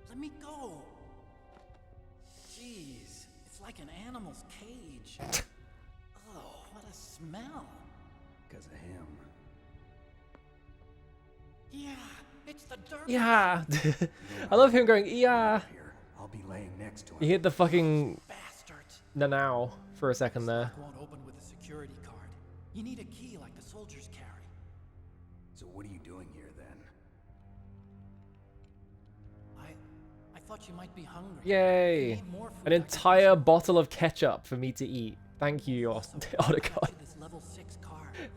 Let me go. Jeez, it's like an animal's cage. Oh, what a smell. Because of him. Yeah, it's the dirt. Yeah. I love him going, yeah. I'll be laying next to him. He hit the fucking now for a second there. Won't open with a security card. You need a key like the soldiers carry. So what are you doing here then? I thought you might be hungry. Yay! An entire bottle of ketchup for me to eat. Thank you, Otacon.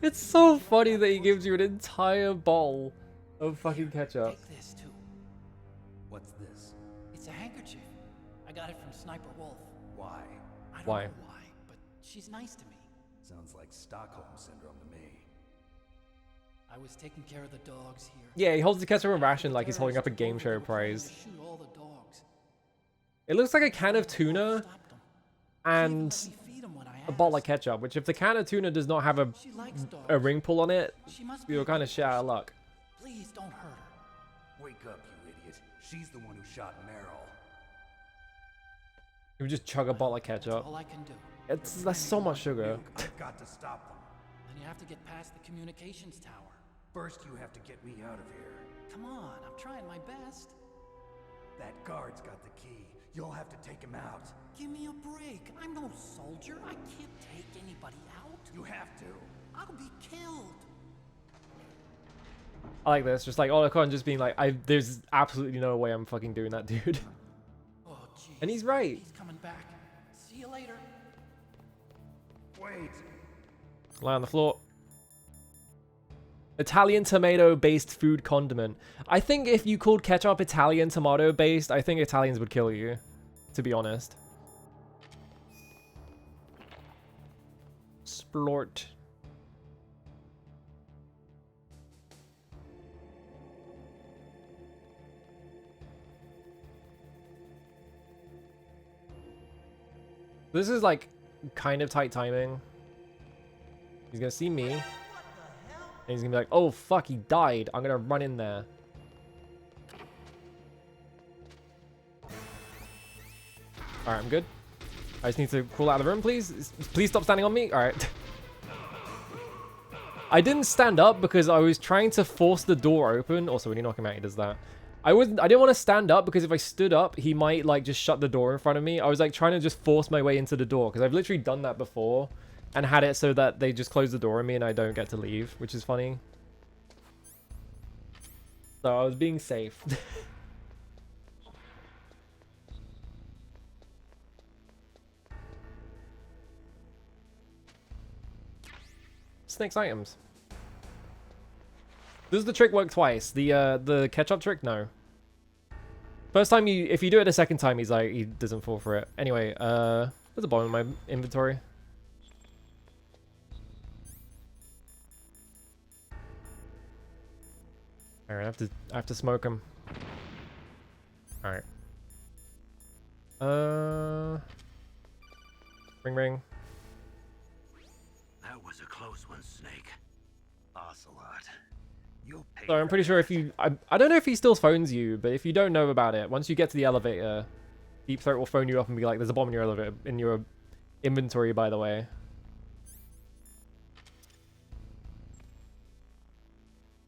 It's so funny that he gives you an entire bowl of fucking ketchup. Take this too. What's this? It's a handkerchief. I got it from Sniper Wolf. Why? I don't Why? know why, but she's nice to me. Sounds like Stockholm Syndrome to me. I was taking care of the dogs here. Yeah, he holds the ketchup and ration like he's holding up a game show prize. Shoot all the dogs. It looks like a can of tuna and a bottle of ketchup, which if the can of tuna does not have a ring pull on it, you're kind of shit out of luck. Please don't hurt her. Wake up, you idiot. She's the one who shot Meryl. You would just chug a bottle of ketchup. All I can do. That's so much sugar. I've got to stop them. Then you have to get past the communications tower. First, you have to get me out of here. Come on, I'm trying my best. That guard's got the key. You'll have to take him out. Give me a break. I'm no soldier. I can't take anybody out. You have to. I'll be killed. I like this. Just like Otacon just being like, there's absolutely no way I'm fucking doing that, dude. Oh, geez. And he's right. He's coming back. See you later. Wait. Lie on the floor. Italian tomato based food condiment. I think if you called ketchup Italian tomato based, I think Italians would kill you, to be honest. Splort. This is like kind of tight timing. He's gonna see me. And he's gonna be like, oh fuck, he died. I'm gonna run in there. Alright, I'm good. I just need to crawl out of the room, please. Please stop standing on me. Alright. I didn't stand up because I was trying to force the door open. Also, when you knock him out, he does that. I didn't want to stand up because if I stood up, he might like just shut the door in front of me. I was like trying to just force my way into the door because I've literally done that before. And had it so that they just close the door on me and I don't get to leave, which is funny. So I was being safe. Snake's items. Does the trick work twice? The ketchup trick? No. First time if you do it a second time, he doesn't fall for it. Anyway, there's a bomb in my inventory. Alright, I have to smoke him. Alright. Ring. That was a close one, Snake. Ocelot. You'll pay. So I'm pretty sure if you... I don't know if he still phones you, but if you don't know about it, once you get to the elevator, Deep Throat will phone you up and be like, there's a bomb in your elevator, in your inventory, by the way.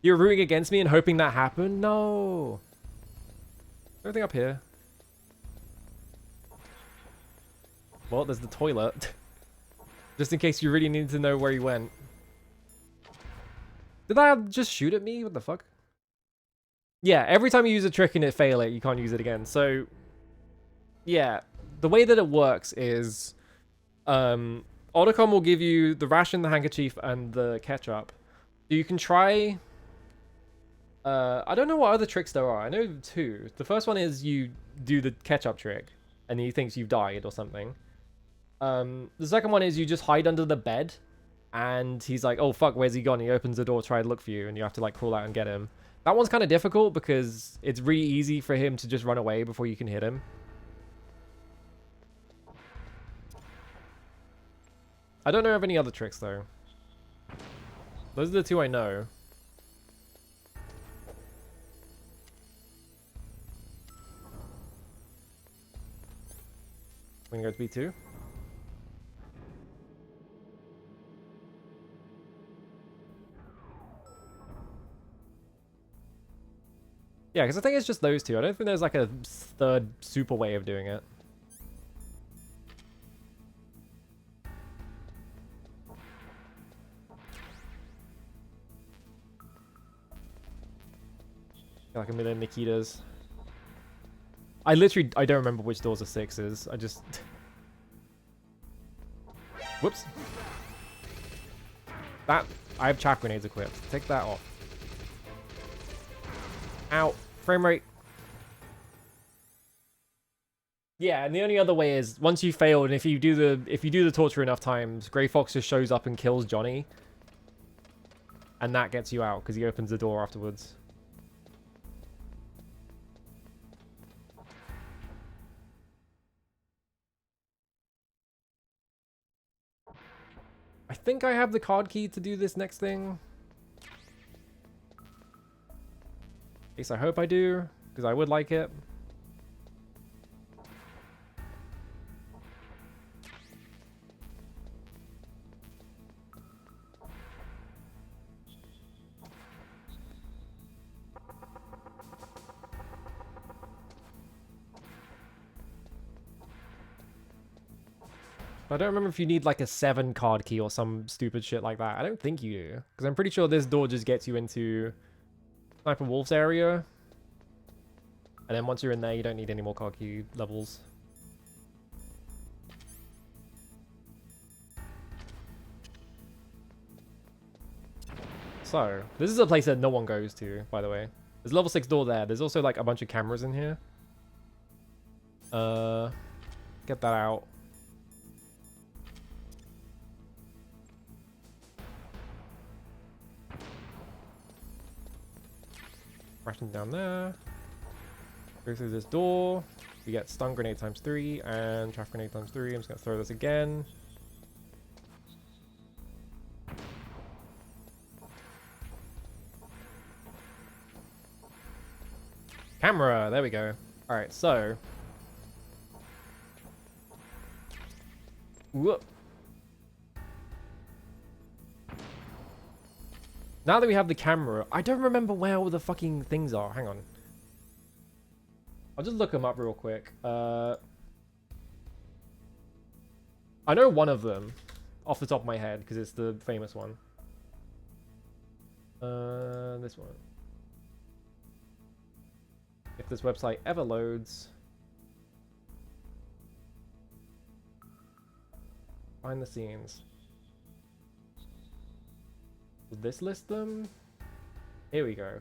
You're rooting against me and hoping that happened? No. Everything up here. Well, there's the toilet. Just in case you really need to know where he went. Did that just shoot at me? What the fuck? Yeah, every time you use a trick and it fail it, you can't use it again. So, yeah. The way that it works is... Otacon will give you the ration, the handkerchief, and the ketchup. You can try... I don't know what other tricks there are. I know two. The first one is you do the ketchup trick, and he thinks you've died or something. The second one is you just hide under the bed, and he's like, oh fuck, where's he gone? He opens the door, try to look for you, and you have to like crawl out and get him. That one's kind of difficult because it's really easy for him to just run away before you can hit him. I don't know of any other tricks though. Those are the two I know. We can go to B2. Yeah, because I think it's just those two. I don't think there's like a third super way of doing it. Like a million Nikitas. I don't remember which doors are 6s. I just... Whoops. I have chaff grenades equipped. Take that off. Ow. Frame rate. Yeah, and the only other way is once you failed, and if you do the torture enough times, Grey Fox just shows up and kills Johnny. And that gets you out, because he opens the door afterwards. I think I have the card key to do this next thing. At least I hope I do, because I would like it. I don't remember if you need like a 7 card key or some stupid shit like that. I don't think you do. Because I'm pretty sure this door just gets you into Sniper Wolf's area. And then once you're in there, you don't need any more card key levels. So, this is a place that no one goes to, by the way. There's a level 6 door there. There's also like a bunch of cameras in here. Get that out. Crashing down there. Go through this door. We get stun grenade times 3 and chaff grenade times 3. I'm just gonna throw this again. Camera, there we go. Alright, so. Whoop. Now that we have the camera, I don't remember where all the fucking things are. Hang on. I'll just look them up real quick. I know one of them off the top of my head because it's the famous one. This one. If this website ever loads. Behind the scenes. Does this list them? Here we go.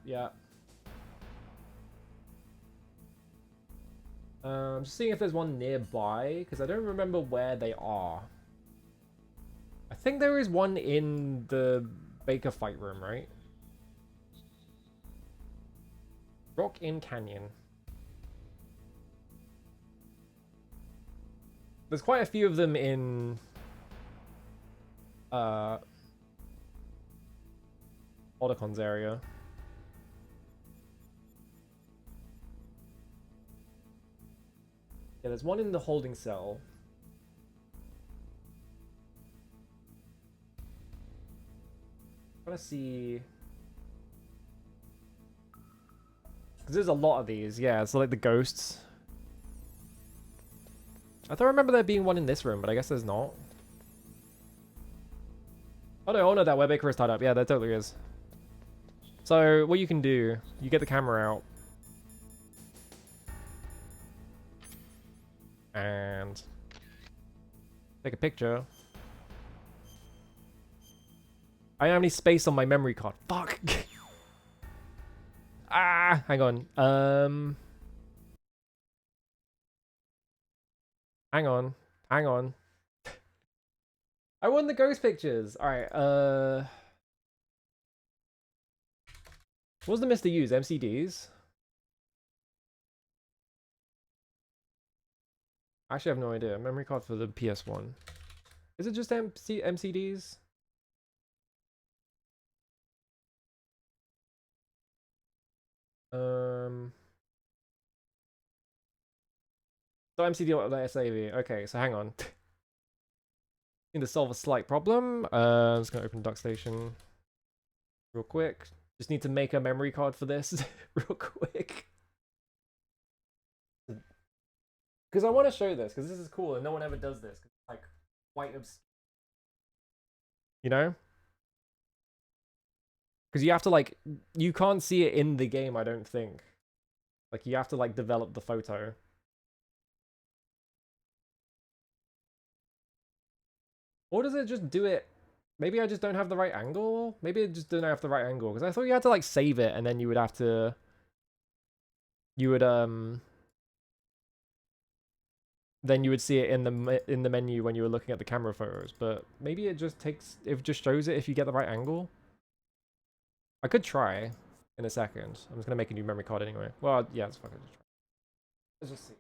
Yeah. I'm just seeing if there's one nearby, because I don't remember where they are. I think there is one in the Baker fight room, right? Rock in Canyon. There's quite a few of them in Otacon's area. Yeah, there's one in the holding cell. I'm trying to see. Because there's a lot of these, yeah, it's like the ghosts. I don't remember there being one in this room, but I guess there's not. Oh no, that where Baker is tied up. Yeah, there totally is. So, what you can do, you get the camera out. And take a picture. I don't have any space on my memory card. Fuck! Ah, hang on. Hang on. I want the ghost pictures. Alright, what was the Mr. use? MCDs? I actually have no idea. Memory card for the PS1. Is it just MCDs? So MCD.SAV. Okay, so hang on. Need to solve a slight problem. I'm just gonna open DuckStation real quick. Just need to make a memory card for this real quick. Because I want to show this, because this is cool, and no one ever does this. It's like quite obscure. You know? Because you have to like, you can't see it in the game, I don't think. Like you have to like develop the photo. Or does it just do it? Maybe I just don't have the right angle? Maybe I just don't have the right angle. Because I thought you had to like save it and then you would have to... You would, then you would see it in the menu when you were looking at the camera photos. But maybe it just just shows it if you get the right angle. I could try in a second. I'm just going to make a new memory card anyway. Well, yeah, let's fucking just try. Let's just see.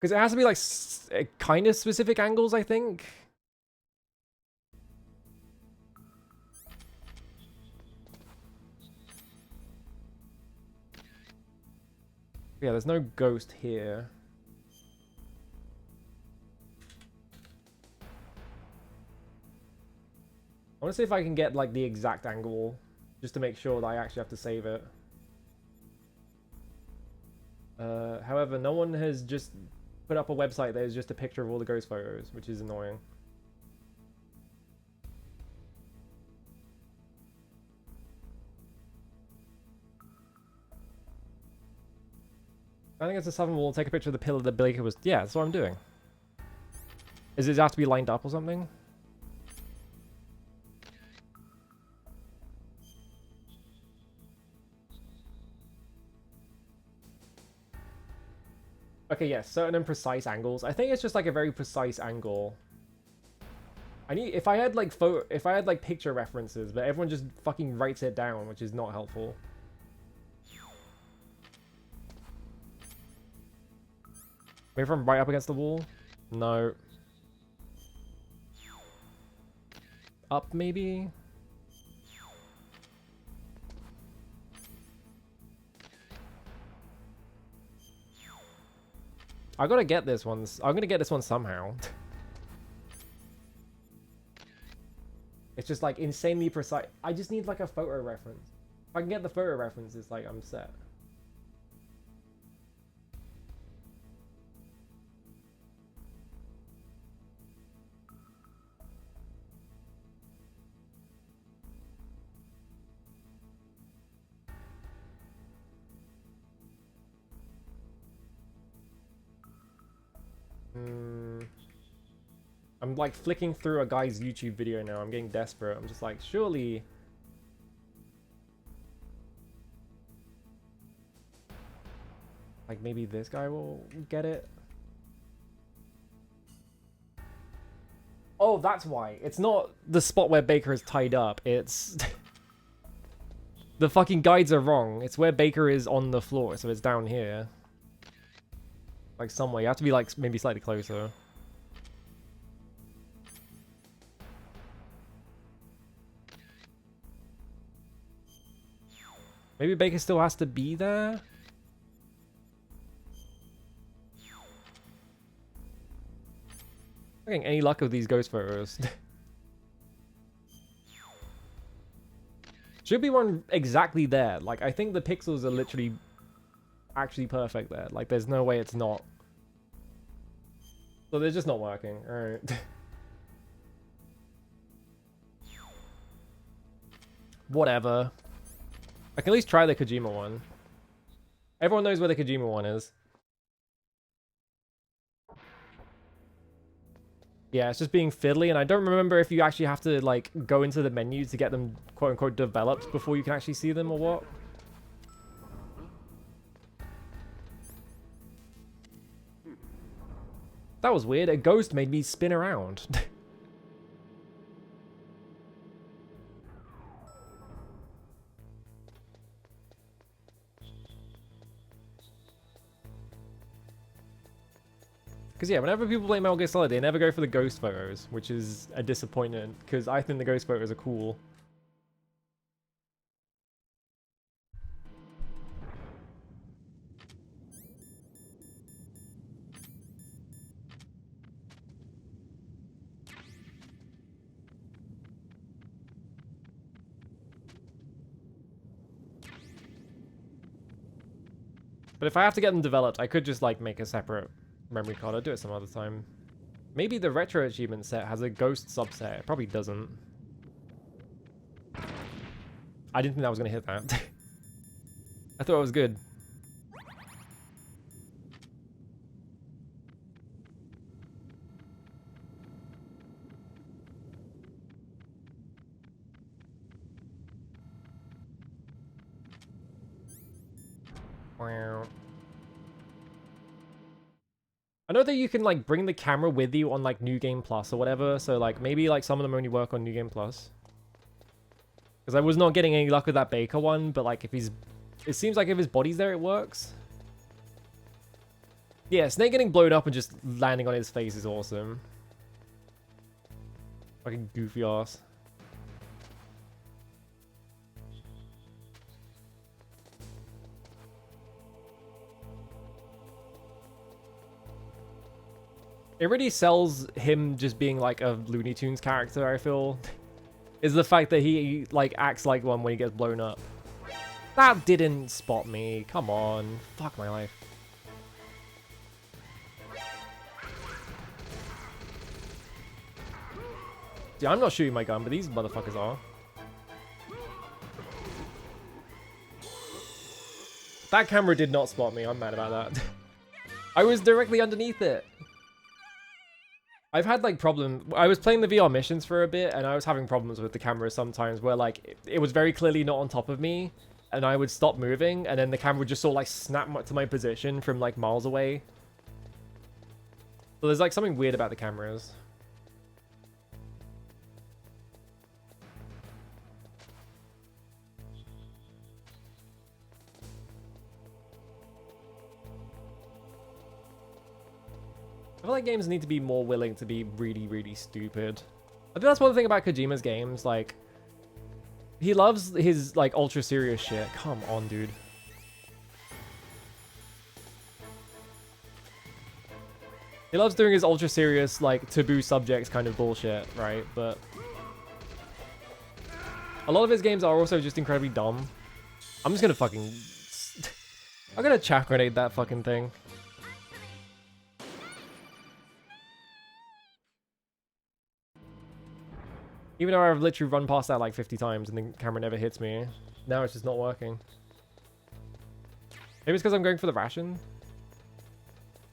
Because it has to be like kind of specific angles, I think. Yeah, there's no ghost here. I want to see if I can get like the exact angle just to make sure that I actually have to save it. However, no one has just put up a website that is just a picture of all the ghost photos, which is annoying. I think it's a southern wall. Take a picture of the pillar that Baker was... Yeah, that's what I'm doing. Does it have to be lined up or something? Okay, yes, certain and precise angles. I think it's just like a very precise angle. I need... If I had like picture references, but everyone just fucking writes it down, which is not helpful. Maybe if I'm right up against the wall? No. Up, maybe? I gotta get this one. I'm gonna get this one somehow. It's just like insanely precise. I just need like a photo reference. If I can get the photo reference, it's like I'm set. I'm like flicking through a guy's YouTube video now. I'm getting desperate. I'm just like, surely... Like maybe this guy will get it? Oh, that's why. It's not the spot where Baker is tied up. It's... The fucking guides are wrong. It's where Baker is on the floor, so it's down here. Like somewhere. You have to be like maybe slightly closer. Maybe Baker still has to be there? Not getting any luck with these ghost photos. Should be one exactly there. Like, I think the pixels are literally actually perfect there. Like, there's no way it's not. So they're just not working. Alright. Whatever. I can at least try the Kojima one. Everyone knows where the Kojima one is. Yeah, it's just being fiddly, and I don't remember if you actually have to, like, go into the menu to get them, quote-unquote, developed before you can actually see them, or what? That was weird. A ghost made me spin around. Because yeah, whenever people play Metal Gear Solid, they never go for the ghost photos, which is a disappointment, because I think the ghost photos are cool. But if I have to get them developed, I could just like make a separate memory card. I'll do it some other time. Maybe the retro achievement set has a ghost subset. It probably doesn't. I didn't think I was gonna hit that. I thought it was good. I know that you can like bring the camera with you on like New Game Plus or whatever, so like maybe like some of them only work on New Game Plus. Because I was not getting any luck with that Baker one, but like if he's... It seems like if his body's there, it works. Yeah, Snake getting blown up and just landing on his face is awesome. Fucking goofy ass. It really sells him just being like a Looney Tunes character, I feel. Is the fact that he like acts like one when he gets blown up. That didn't spot me. Come on. Fuck my life. Yeah, I'm not shooting my gun, but these motherfuckers are. That camera did not spot me. I'm mad about that. I was directly underneath it. I've had like I was playing the VR missions for a bit and I was having problems with the camera sometimes where like it was very clearly not on top of me and I would stop moving and then the camera would just sort of like snap to my position from like miles away. So there's like something weird about the cameras. I feel like games need to be more willing to be really, really stupid. I think that's one thing about Kojima's games, like... He loves his, like, ultra serious shit. Come on, dude. He loves doing his ultra serious, like, taboo subjects kind of bullshit, right? But... a lot of his games are also just incredibly dumb. I'm just gonna fucking... I'm gonna chaff grenade that fucking thing. Even though I've literally run past that like 50 times and the camera never hits me. Now it's just not working. Maybe it's because I'm going for the ration.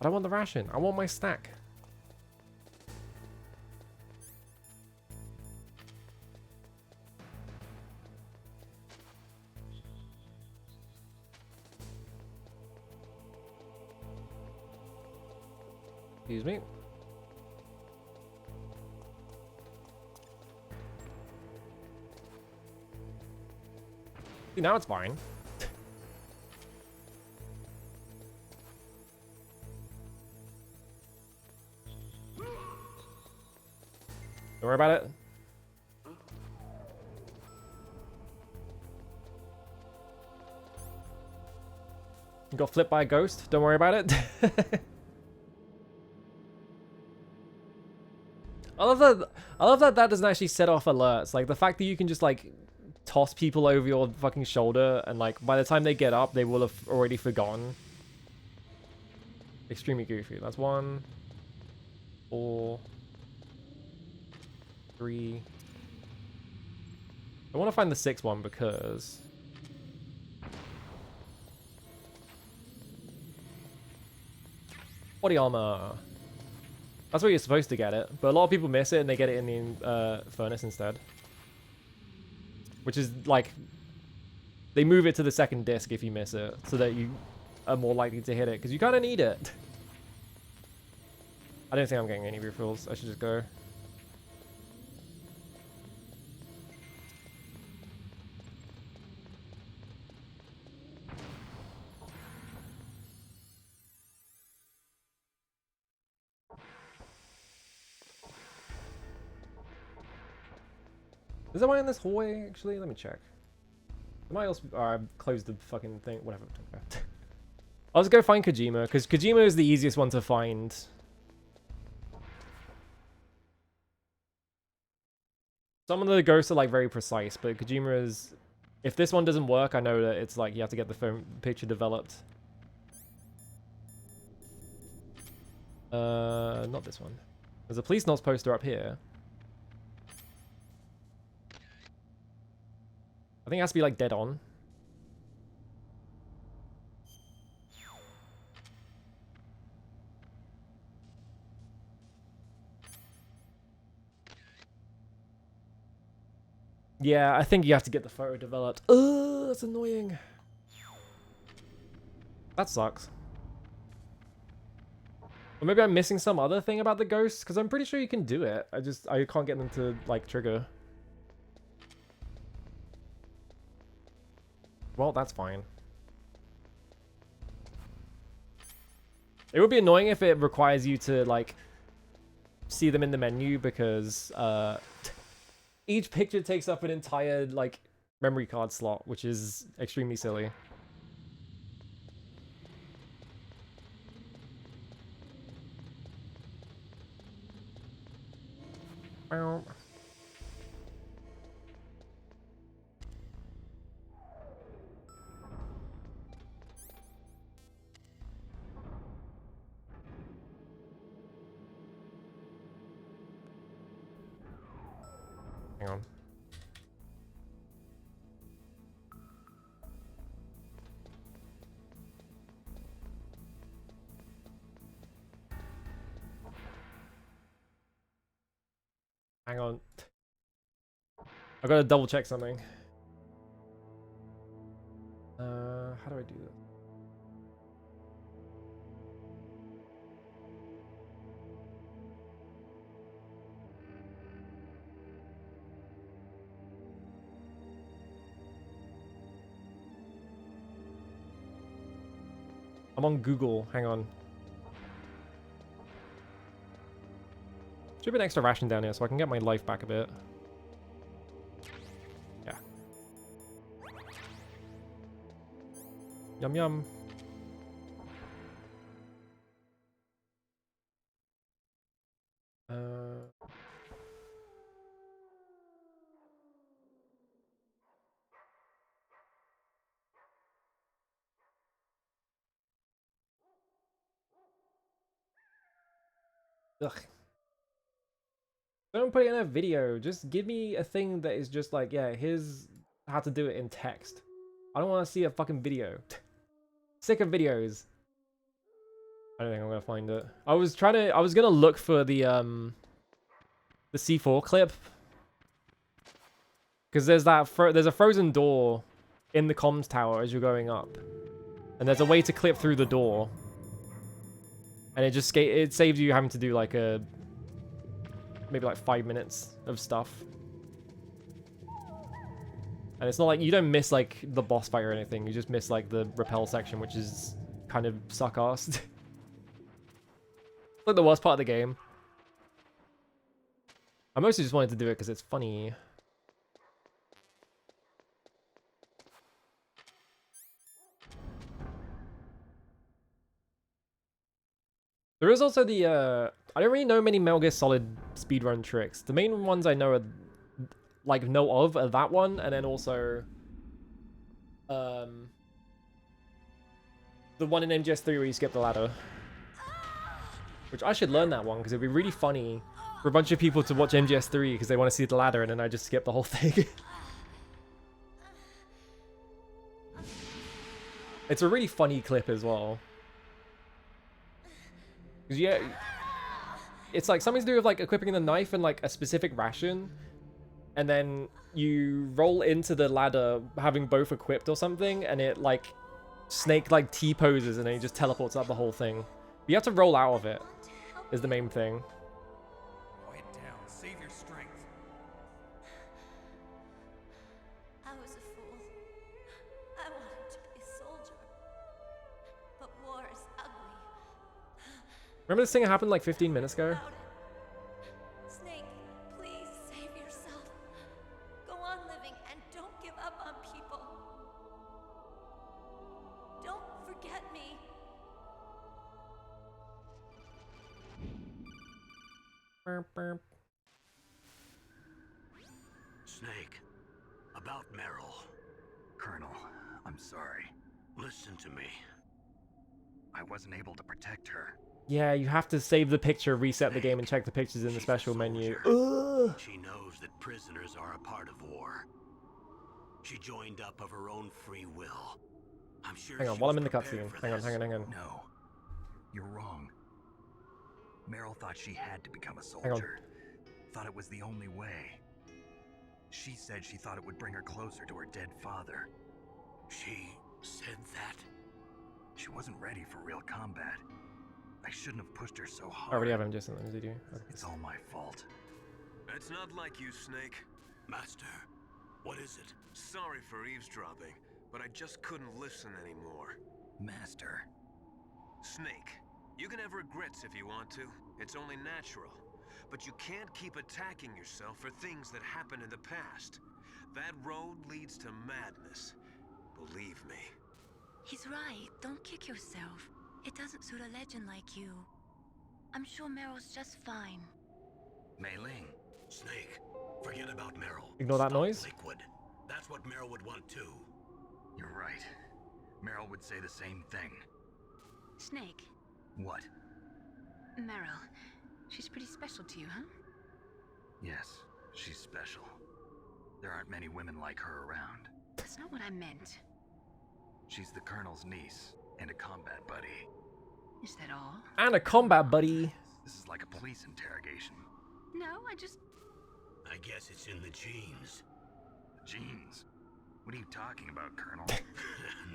I don't want the ration. I want my stack. Excuse me. See, now it's fine. Don't worry about it. You got flipped by a ghost. Don't worry about it. I love that that doesn't actually set off alerts. Like the fact that you can just like toss people over your fucking shoulder and like by the time they get up they will have already forgotten. Extremely goofy. That's 1, 4, 3. I want to find the 6th one because body armor. That's where you're supposed to get it, but a lot of people miss it and they get it in the furnace instead. Which is like, they move it to the second disc if you miss it, so that you are more likely to hit it, because you kind of need it. I don't think I'm getting any refills. I should just go. Is there one in this hallway, actually? Let me check. Am I also... I closed the fucking thing. Whatever. I'll just go find Kojima, because Kojima is the easiest one to find. Some of the ghosts are, like, very precise, but Kojima is... If this one doesn't work, I know that it's, like, you have to get the phone picture developed. Not this one. There's a police notes poster up here. I think it has to be like dead on. Yeah, I think you have to get the photo developed. Ugh, that's annoying. That sucks. Or maybe I'm missing some other thing about the ghosts, because I'm pretty sure you can do it. I can't get them to, like, trigger. Well, that's fine. It would be annoying if it requires you to, like, see them in the menu, because, each picture takes up an entire, like, memory card slot, which is extremely silly. Hang on. Hang on. I gotta double check something. How do I do that? I'm on Google. Hang on. Should have an extra ration down here so I can get my life back a bit. Yeah. Yum yum. Ugh. Don't put it in a video. Just give me a thing that is just like, yeah, here's how to do it in text. I don't want to see a fucking video. Sick of videos. I don't think I'm gonna find it. I was gonna look for the C4 clip. Because there's a frozen door in the comms tower as you're going up. And there's a way to clip through the door. And it saves you having to do like maybe like 5 minutes of stuff. And it's not like you don't miss like the boss fight or anything, you just miss like the rappel section, which is kind of suck-assed. Like the worst part of the game. I mostly just wanted to do it because it's funny. There is also the, I don't really know many Metal Gear Solid speedrun tricks. The main ones I know are, like, are that one, and then also, the one in MGS3 where you skip the ladder. Which I should learn that one, because it'd be really funny for a bunch of people to watch MGS3 because they want to see the ladder, and then I just skip the whole thing. It's a really funny clip as well. Because yeah, it's like something to do with like equipping the knife and like a specific ration, and then you roll into the ladder having both equipped or something, and it like Snake like T-poses and then he just teleports up the whole thing. But you have to roll out of it is the main thing. Quiet down, save your strength. I was a fool. I wanted to be a soldier. But war is ugly. Remember this thing that happened like 15 minutes ago? Snake, please save yourself. Go on living and don't give up on people. Don't forget me. Snake, about Meryl. Colonel, I'm sorry. Listen to me. I wasn't able to protect her. Yeah, you have to save the picture, reset the game, and check the pictures in the special menu. Ugh. She knows that prisoners are a part of war. She joined up of her own free will. I'm sure. Hang on, she while was I'm in the prepared cutscene. for Hang on, this. hang on. No. You're wrong. Meryl thought she had to become a Hang on. soldier. Thought it was the only way. She said she thought it would bring her closer to her dead father. She said that? She wasn't ready for real combat. I shouldn't have pushed her so I hard. already have him just in the video. It's all my fault. It's not like you, Snake. Master, what is it? Sorry for eavesdropping, but I just couldn't listen anymore. Master. Snake, you can have regrets if you want to. It's only natural. But you can't keep attacking yourself for things that happened in the past. That road leads to madness. Believe me. He's right. Don't kick yourself. It doesn't suit a legend like you. I'm sure Meryl's just fine. Mei Ling. Snake, forget about Meryl. Ignore that Stop noise. Liquid. That's what Meryl would want too. You're right. Meryl would say the same thing. Snake, What? Meryl. She's pretty special to you, huh? Yes, she's special. There aren't many women like her around. That's not what I meant. She's the Colonel's niece and a combat buddy. Is that all? And a combat buddy. This is like a police interrogation. No, I just... I guess it's in the genes. Genes? What are you talking about, Colonel?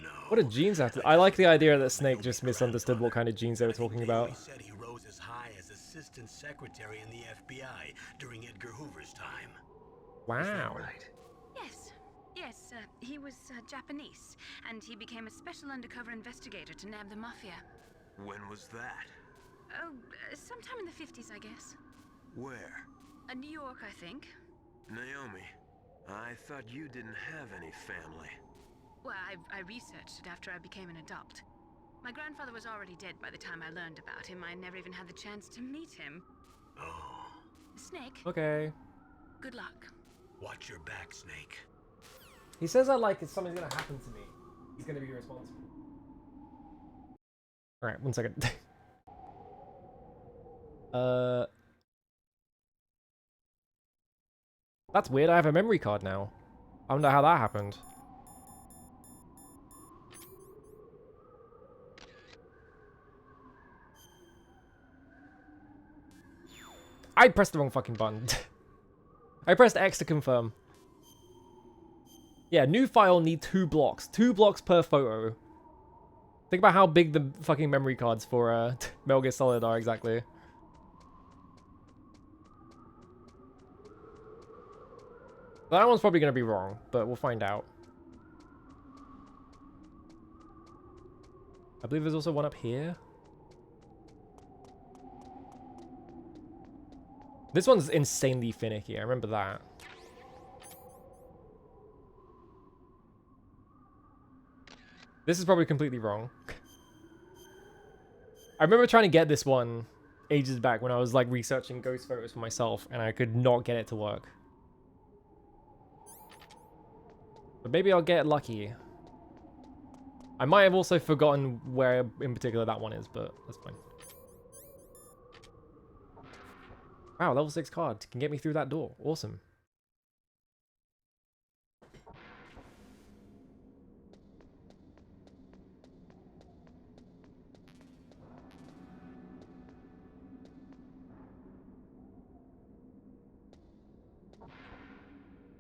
No. What did genes have to... I like the idea that Snake just misunderstood what kind of genes they were talking about. He said he rose as high as assistant secretary in the FBI during Edgar Hoover's time. Wow. Yes. Yes, he was Japanese, and he became a special undercover investigator to nab the Mafia. When was that? Oh, sometime in the 50s, I guess. Where? New York, I think. Naomi, I thought you didn't have any family. Well, I researched it after I became an adopt. My grandfather was already dead by the time I learned about him. I never even had the chance to meet him. Oh. Snake, Okay. good luck. Watch your back, Snake. He says that like if something's gonna happen to me, he's gonna be responsible. Alright, 1 second. That's weird, I have a memory card now. I wonder how that happened. I pressed the wrong fucking button. I pressed X to confirm. Yeah, new file need 2 blocks. 2 blocks per photo. Think about how big the fucking memory cards for Metal Gear Solid are exactly. That one's probably going to be wrong, but we'll find out. I believe there's also one up here. This one's insanely finicky, I remember that. This is probably completely wrong. I remember trying to get this one ages back when I was like researching ghost photos for myself and I could not get it to work. But maybe I'll get lucky. I might have also forgotten where in particular that one is, but that's fine. Wow, level 6 card can get me through that door. Awesome.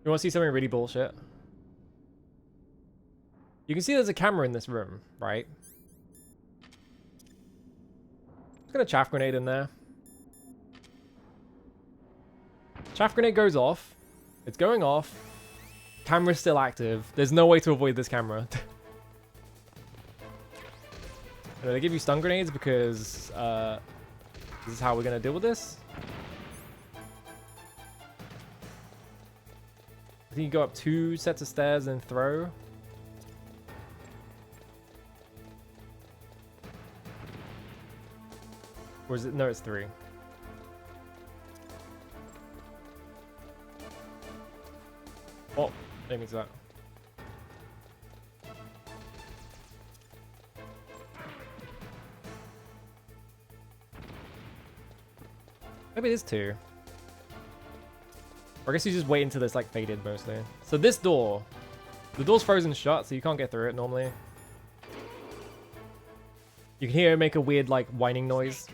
You want to see something really bullshit? You can see there's a camera in this room, right? Just gonna chaff grenade in there. Chaff grenade goes off. It's going off. Camera's still active. There's no way to avoid this camera. They give you stun grenades because this is how we're gonna deal with this. I think you go up 2 sets of stairs and throw. Or is it? No, it's 3. Oh, didn't mean to that. Maybe it is 2. Or I guess you just wait until it's like faded mostly. So this door, the door's frozen shut, so you can't get through it normally. You can hear it make a weird like whining noise.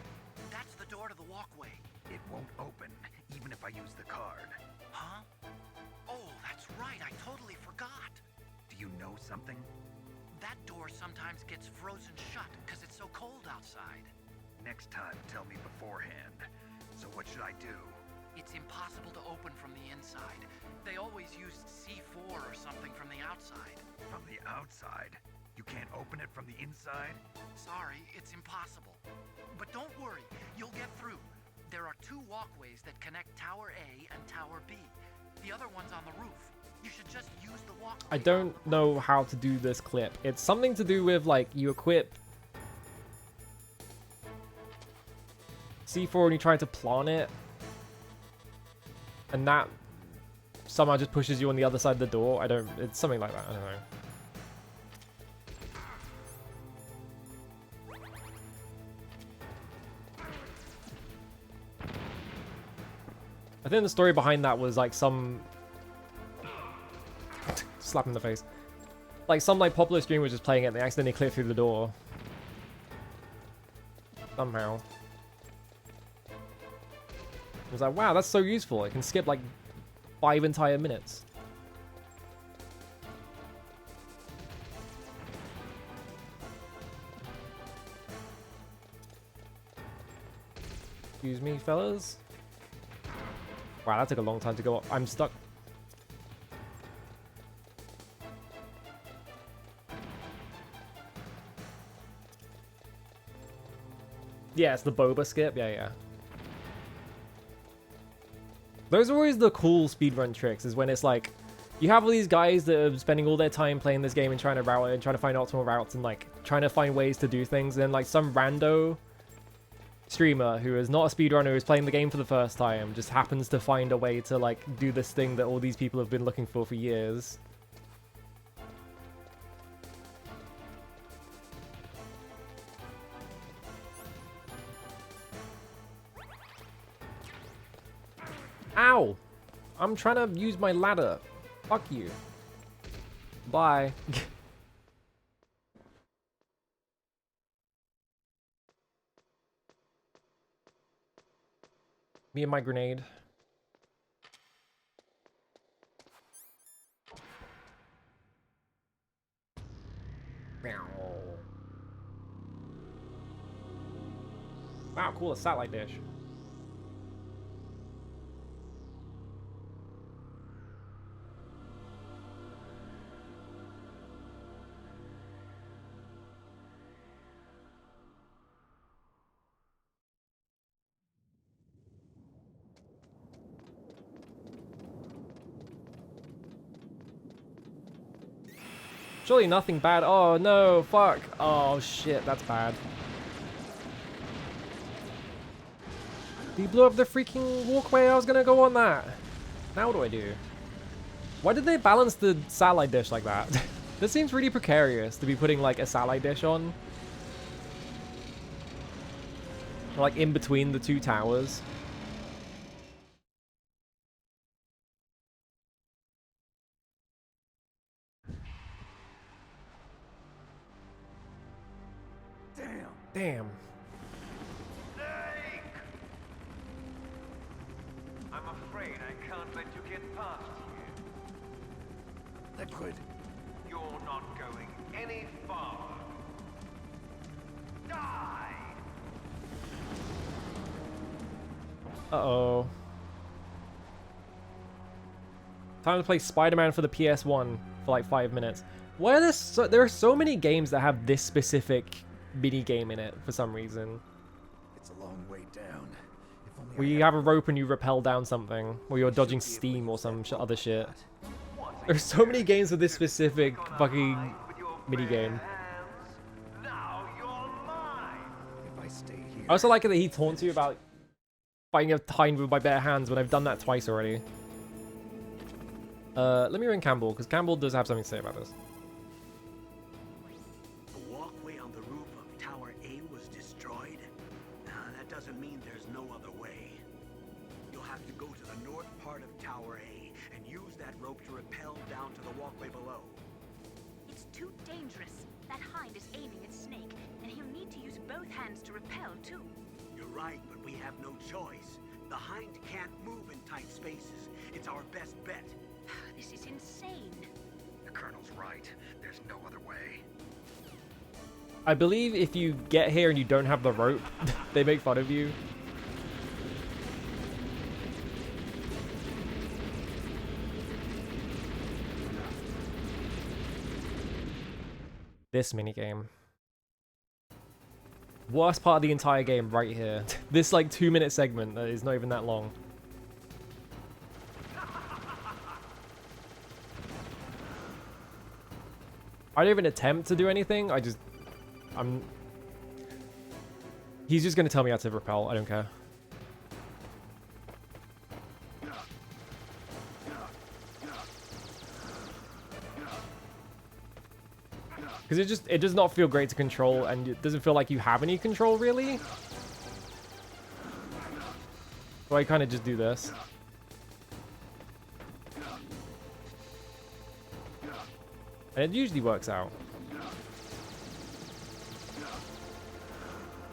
That's the door to the walkway. It won't open, even if I use the card. Huh? Oh, that's right. I totally forgot. Do you know something? That door sometimes gets frozen shut because it's so cold outside. Next time, tell me beforehand. So what should I do? It's impossible to open from the inside. They always used C4 or something from the outside. From the outside? You can't open it from the inside? Sorry, it's impossible. But don't worry, you'll get through. There are 2 walkways that connect Tower A and Tower B. The other one's on the roof. You should just use the walkway. I don't know how to do this clip. It's something to do with like you equip C4 and you try to plant it. And that somehow just pushes you on the other side of the door. It's something like that. I don't know. I think the story behind that was like some slap in the face. Like some like popular streamer was just playing it and they accidentally clipped through the door. Somehow. I was like, wow, that's so useful. I can skip like 5 entire minutes. Excuse me, fellas. Wow, that took a long time to go up. I'm stuck. Yeah, it's the boba skip. Yeah. Those are always the cool speedrun tricks, is when it's like, you have all these guys that are spending all their time playing this game and trying to route it and trying to find optimal routes and like trying to find ways to do things, and then like some rando streamer who is not a speedrunner, who's playing the game for the first time, just happens to find a way to like do this thing that all these people have been looking for years. Ow! I'm trying to use my ladder. Fuck you. Bye. Me and my grenade. Wow, cool, a satellite dish. Surely nothing bad. Oh no, fuck. Oh shit, that's bad. He blew up the freaking walkway. I was gonna go on that. Now what do I do? Why did they balance the satellite dish like that? This seems really precarious to be putting like a satellite dish on. Like in between the 2 towers. Damn. Snake! I'm afraid I can't let you get past here. Liquid. You're not going any farther. Die! Uh-oh. Time to play Spider-Man for the PS1 for like 5 minutes. Why are there are so many games that have this specific mini game in it for some reason? It's a long way down. If only Where you have a rope and you rappel down something, or you're dodging steam or some other shit. There's so many games with this specific fucking mini game. Now you're mine! If I stay here. I also like it that he taunts you about fighting a hind with my bare hands when I've done that twice already. Let me ring Campbell, because Campbell does have something to say about this. The walkway on the roof of Tower A was destroyed? That doesn't mean there's no other way. hands to repel, too. You're right, but we have no choice. The Hind can't move in tight spaces. It's our best bet. This is insane. The Colonel's right. There's no other way. I believe if you get here and you don't have the rope, they make fun of you. This minigame. Worst part of the entire game right here. This like 2-minute segment that is not even that long. I don't even attempt to do anything. He's just gonna tell me how to repel. I don't care. Because it does not feel great to control, and it doesn't feel like you have any control really. So I kind of just do this. And it usually works out.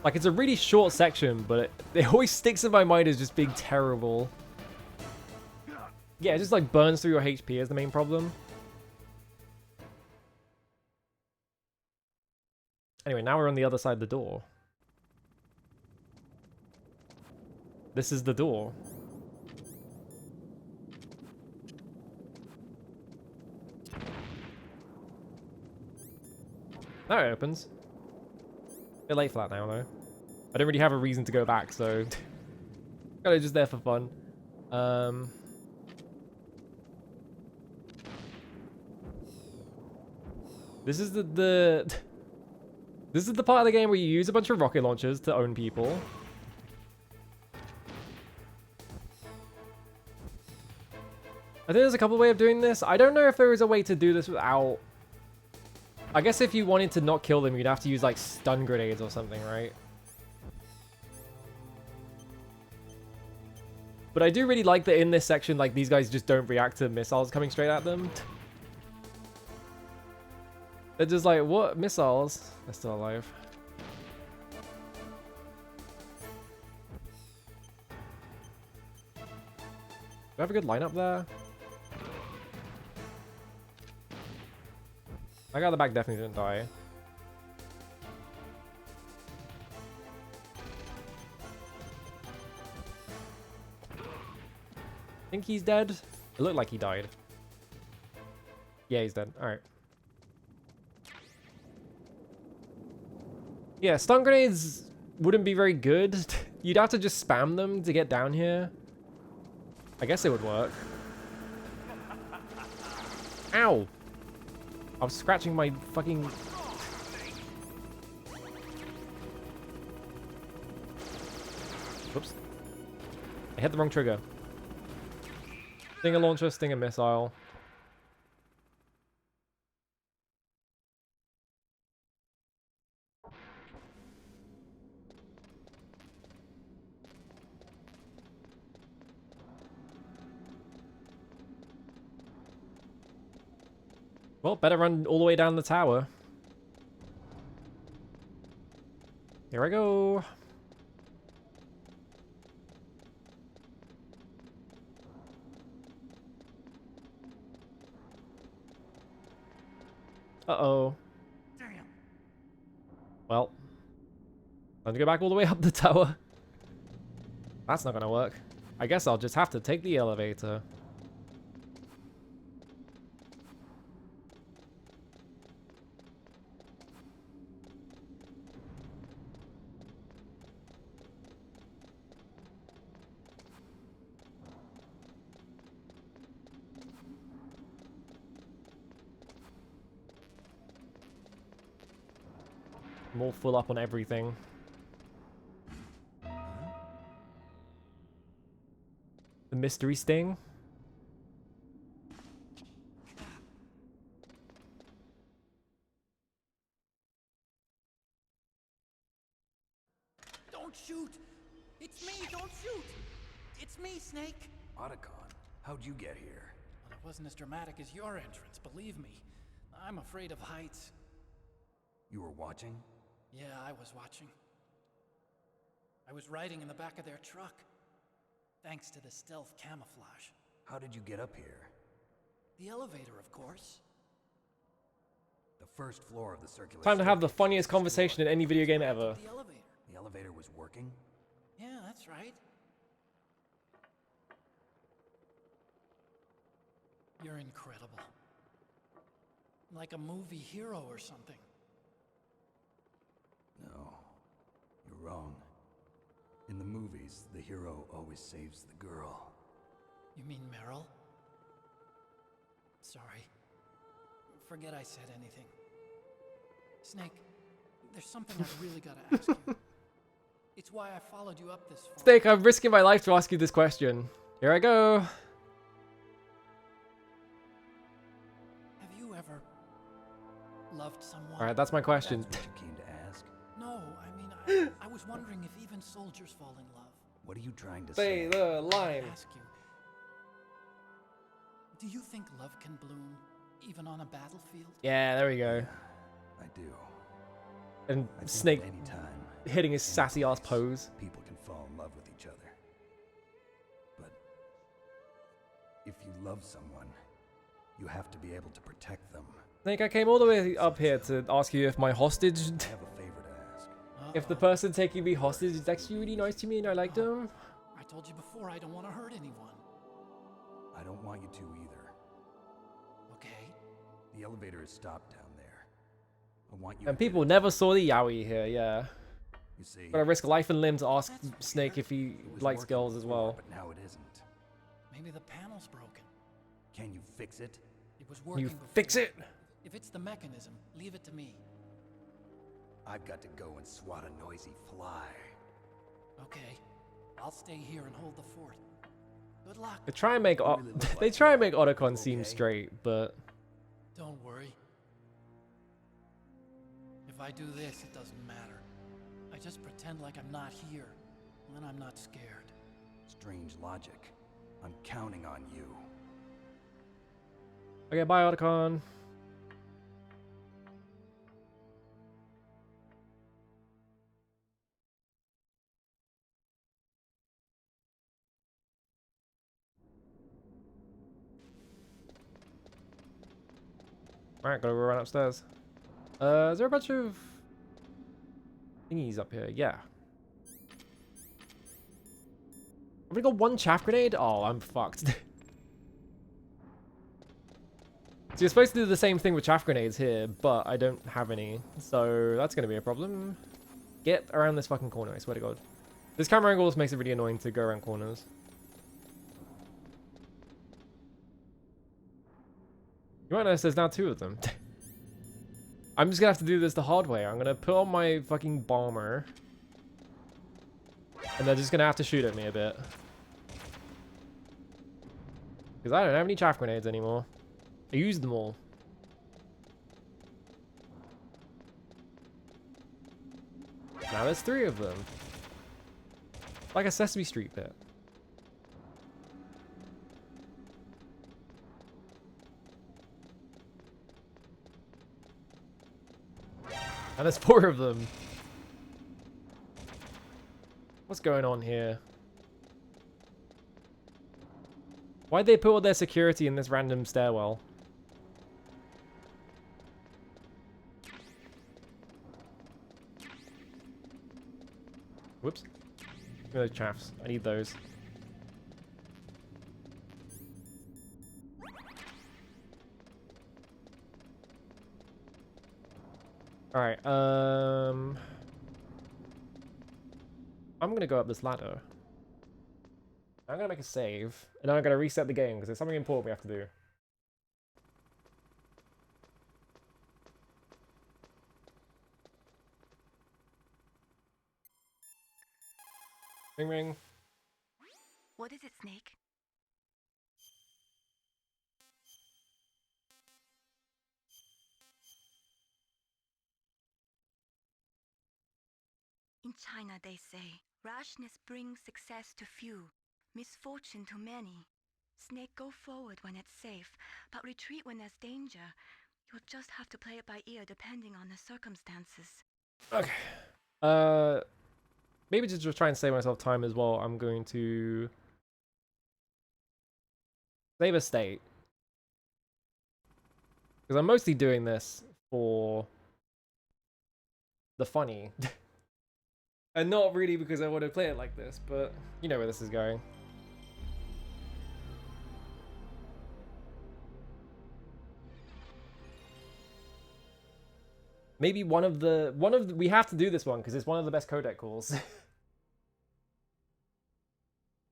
Like, it's a really short section, but it always sticks in my mind as just being terrible. Yeah, it just like burns through your HP is the main problem. Anyway, now we're on the other side of the door. This is the door. Now it opens. A bit late for that now, though. I don't really have a reason to go back, so... kind of just there for fun. This is This is the part of the game where you use a bunch of rocket launchers to own people. I think there's a couple of ways of doing this. I don't know if there is a way to do this without... I guess if you wanted to not kill them, you'd have to use like stun grenades or something, right? But I do really like that in this section, like, these guys just don't react to missiles coming straight at them. They're just like, what? Missiles? They're still alive. Do I have a good lineup there? That guy at the back definitely didn't die. I think he's dead. It looked like he died. Yeah, he's dead. Alright. Yeah, stun grenades wouldn't be very good. You'd have to just spam them to get down here. I guess it would work. Ow! I was scratching my fucking... Whoops. I hit the wrong trigger. Stinger launcher, stinger missile. Well, better run all the way down the tower. Here I go. Uh-oh. Damn. Well. Time to go back all the way up the tower. That's not gonna work. I guess I'll just have to take the elevator. I'm all full up on everything. The mystery sting. Don't shoot! It's me, don't shoot! It's me, Snake! Otacon, how'd you get here? Well, it wasn't as dramatic as your entrance, believe me. I'm afraid of heights. You were watching? Yeah, I was watching. I was riding in the back of their truck, thanks to the stealth camouflage. How did you get up here? The elevator, of course. The first floor of the circular. Time to have the funniest conversation in any video game ever. The elevator. The elevator was working? Yeah, that's right. You're incredible. Like a movie hero or something. No, you're wrong. In the movies, the hero always saves the girl. You mean Meryl? Sorry. Forget I said anything. Snake, there's something I really gotta ask you. It's why I followed you up this far. Snake, I'm risking my life to ask you this question. Here I go. Have you ever loved someone? Alright, that's my question. That's what you came to ask? No, I mean, I was wondering if even soldiers fall in love. What are you trying to Say say? the line. Ask you. Do you think love can bloom even on a battlefield? Yeah, there we go. I do. And I think Snake anytime, hitting his sassy ass pose. people can fall in love with each other. But if you love someone, you have to be able to protect them. Snake, I came all the way up here to ask you if my hostage, I have a favor to ask. if the person taking me hostage is actually really nice to me and I like them. I told you before I don't want to hurt anyone. I don't want you to either. Okay. The elevator is stopped down there. I want you And to people never saw the yaoi here, yeah. You see, Gotta risk life and limb to ask Snake if he it was likes working girls as before, well. But now it isn't. Maybe the panel's broken. Can you fix it? It was working You before. fix it! If it's the mechanism, leave it to me. I've got to go and swat a noisy fly. Okay. I'll stay here and hold the fort. Good luck. They try and make they try and make Otacon seem straight, but Don't worry. If I do this, it doesn't matter. I just pretend like I'm not here. Then I'm not scared. Strange logic. I'm counting on you. okay, bye Otacon. Alright, gotta run upstairs. Is there a bunch of thingies up here? Yeah. Have we got one chaff grenade? Oh, I'm fucked. So you're supposed to do the same thing with chaff grenades here, but I don't have any. So that's gonna be a problem. Get around this fucking corner, I swear to god. This camera angle also makes it really annoying to go around corners. You might notice there's now two of them. I'm just gonna have to do this the hard way. I'm gonna put on my fucking bomber. And they're just gonna have to shoot at me a bit. Because I don't have any chaff grenades anymore. I used them all. Now there's three of them. Like a Sesame Street bit. And there's four of them. What's going on here? Why'd they put all their security in this random stairwell? Whoops. Give me those chaffs. I need those. Alright, I'm gonna go up this ladder. I'm gonna make a save, and then I'm gonna reset the game, because there's something important we have to do. Ring ring. What is it, Snake? In China, they say, rashness brings success to few, misfortune to many. Snake, go forward when it's safe, but retreat when there's danger. You'll just have to play it by ear depending on the circumstances. Okay. maybe to just try and save myself time as well, I'm going to save a state. Because I'm mostly doing this for the funny. And not really because I want to play it like this, but you know where this is going. Maybe one of the we have to do this one because it's one of the best codec calls.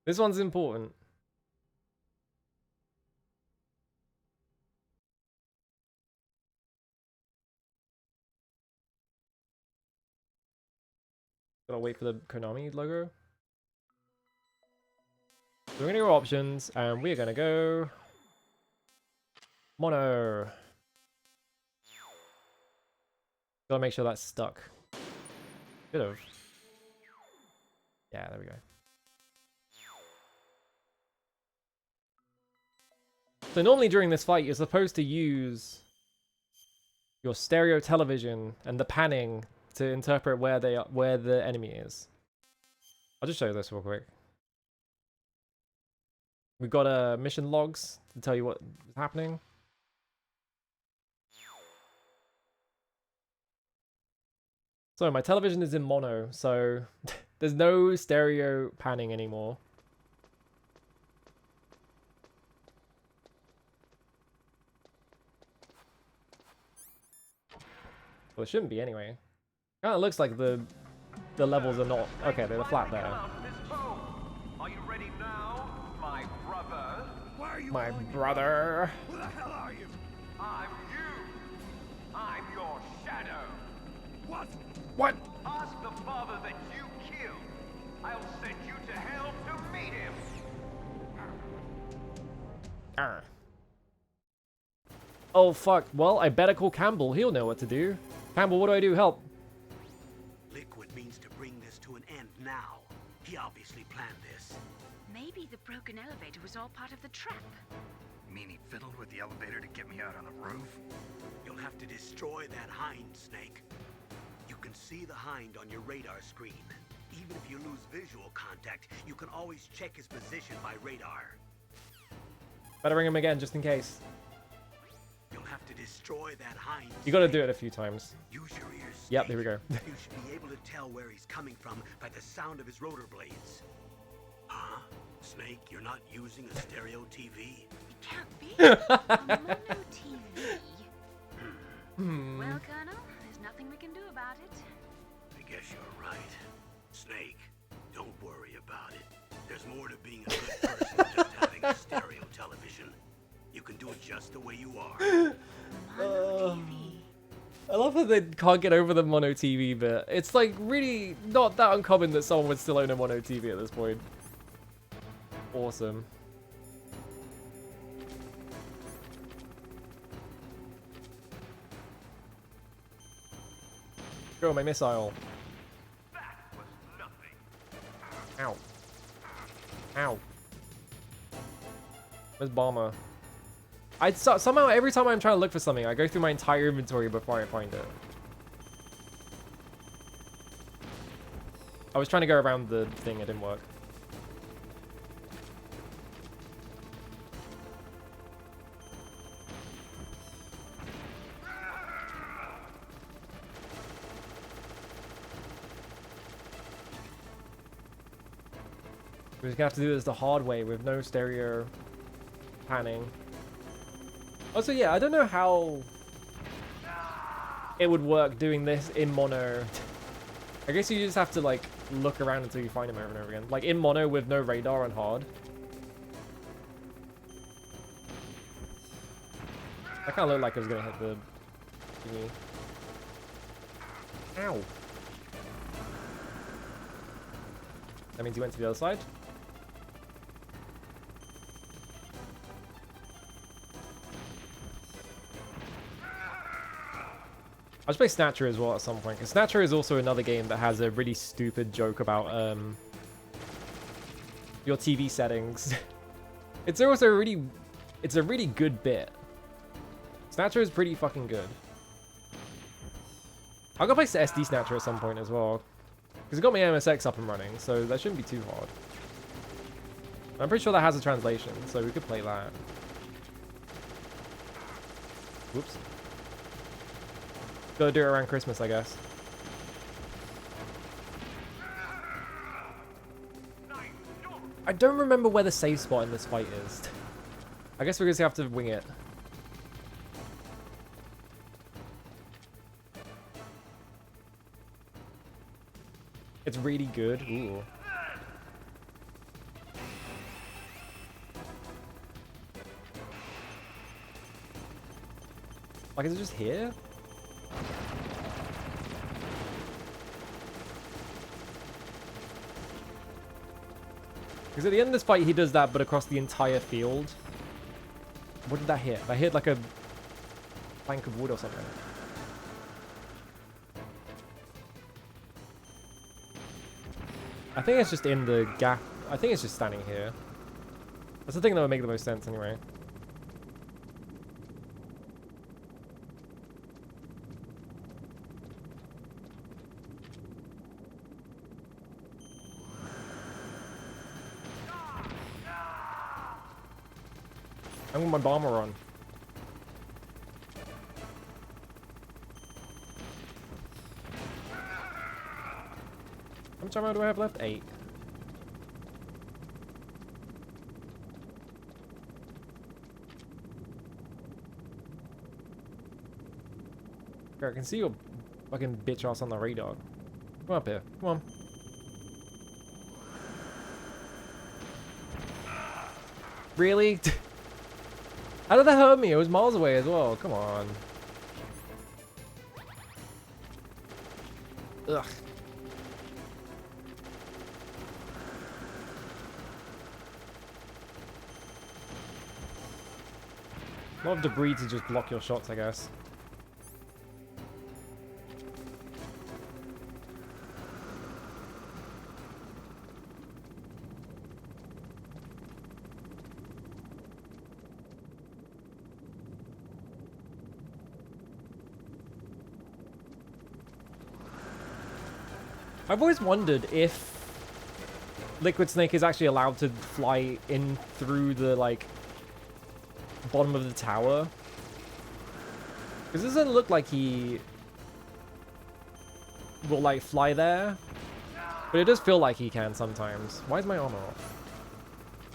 This one's important. Gotta wait for the Konami logo. So we're gonna go options and we're gonna go mono. Gotta make sure that's stuck. Could have. Yeah, there we go. So normally during this fight, you're supposed to use your stereo television and the panning to interpret where the enemy is. I'll just show you this real quick. We've got mission logs to tell you what's happening. So my television is in mono, so there's no stereo panning anymore. Well, it shouldn't be anyway. Kind of looks like the levels are not okay. They're flat there. Are you ready now, my brother? Why are you My brother. Who the hell are you? I'm you. I'm your shadow. What? What? Ask the father that you killed. I'll send you to hell to meet him. Arr. Oh fuck. Well, I better call Campbell. He'll know what to do. Campbell, what do I do? Help. Liquid means to bring this to an end now. He obviously planned this. Maybe the broken elevator was all part of the trap. You mean he fiddled with the elevator to get me out on the roof? You'll have to destroy that hind, Snake. You can see the hind on your radar screen. Even if you lose visual contact, you can always check his position by radar. Better ring him again, just in case. You'll have to destroy that hind. You gotta do it a few times. Use your ears. Yep, there we go. You should be able to tell where he's coming from by the sound of his rotor blades. Huh? Snake, you're not using a stereo TV? It can't be. A mono TV. Well, Colonel, there's nothing we can do about it. I guess you're right. Snake, don't worry about it. There's more to being a good person than just having a stereo television. You can do it just the way you are. I love that they can't get over the mono TV bit. It's like really not that uncommon that someone would still own a mono TV at this point. Awesome. Go, my missile. Ow. Ow. Where's Bomber? Somehow every time I'm trying to look for something, I go through my entire inventory before I find it. I was trying to go around the thing, it didn't work. We're just gonna have to do this the hard way with no stereo panning. Also, yeah, I don't know how it would work doing this in mono. I guess you just have to like look around until you find him over and over again. Like in mono with no radar and hard. That kind of looked like I was gonna hit the thingy. Ow. That means he went to the other side. I'll just play Snatcher as well at some point, because Snatcher is also another game that has a really stupid joke about your TV settings. It's also a really good bit. Snatcher is pretty fucking good. I'll go play SD Snatcher at some point as well. Because it got my MSX up and running, so that shouldn't be too hard. I'm pretty sure that has a translation, so we could play that. Whoops. Gotta do it around Christmas, I guess. I don't remember where the save spot in this fight is. I guess we're gonna have to wing it. It's really good. Ooh. Like, is it just here? Because at the end of this fight, he does that, but across the entire field. What did that hit? That hit like a plank of wood or something. I think it's just in the gap. I think it's just standing here. That's the thing that would make the most sense anyway. I'm with my bomber on. How much ammo do I have left? 8. I can see your fucking bitch ass on the radar. Come up here. Come on. Really? How did that hurt me? It was miles away as well. Come on. Ugh. A lot of debris to just block your shots, I guess. I've always wondered if Liquid Snake is actually allowed to fly in through the, like, bottom of the tower. Because it doesn't look like he will, like, fly there. But it does feel like he can sometimes. Why is my armor off?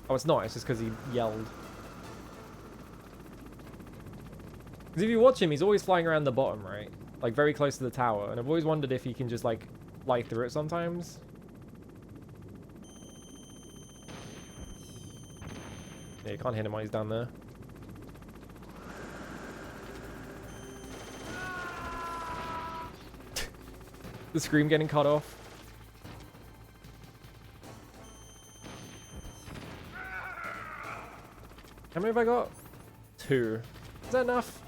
Oh, it's not. It's just because he yelled. Because if you watch him, he's always flying around the bottom, right? Like, very close to the tower. And I've always wondered if he can just, like, fly through it sometimes. Yeah, you can't hit him while he's down there. The scream getting cut off. How many have I got? 2. Is that enough?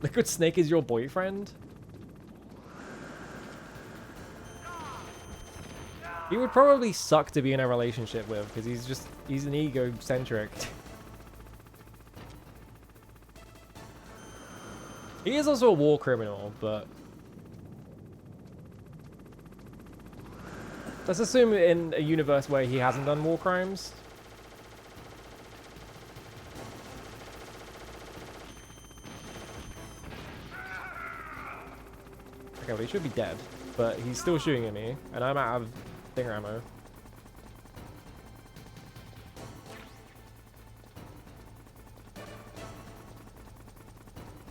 Liquid Snake is your boyfriend? He would probably suck to be in a relationship with, because he's an egocentric. He is also a war criminal, but let's assume in a universe where he hasn't done war crimes. Okay, well, he should be dead, but he's still shooting at me, and I'm out of stinger ammo.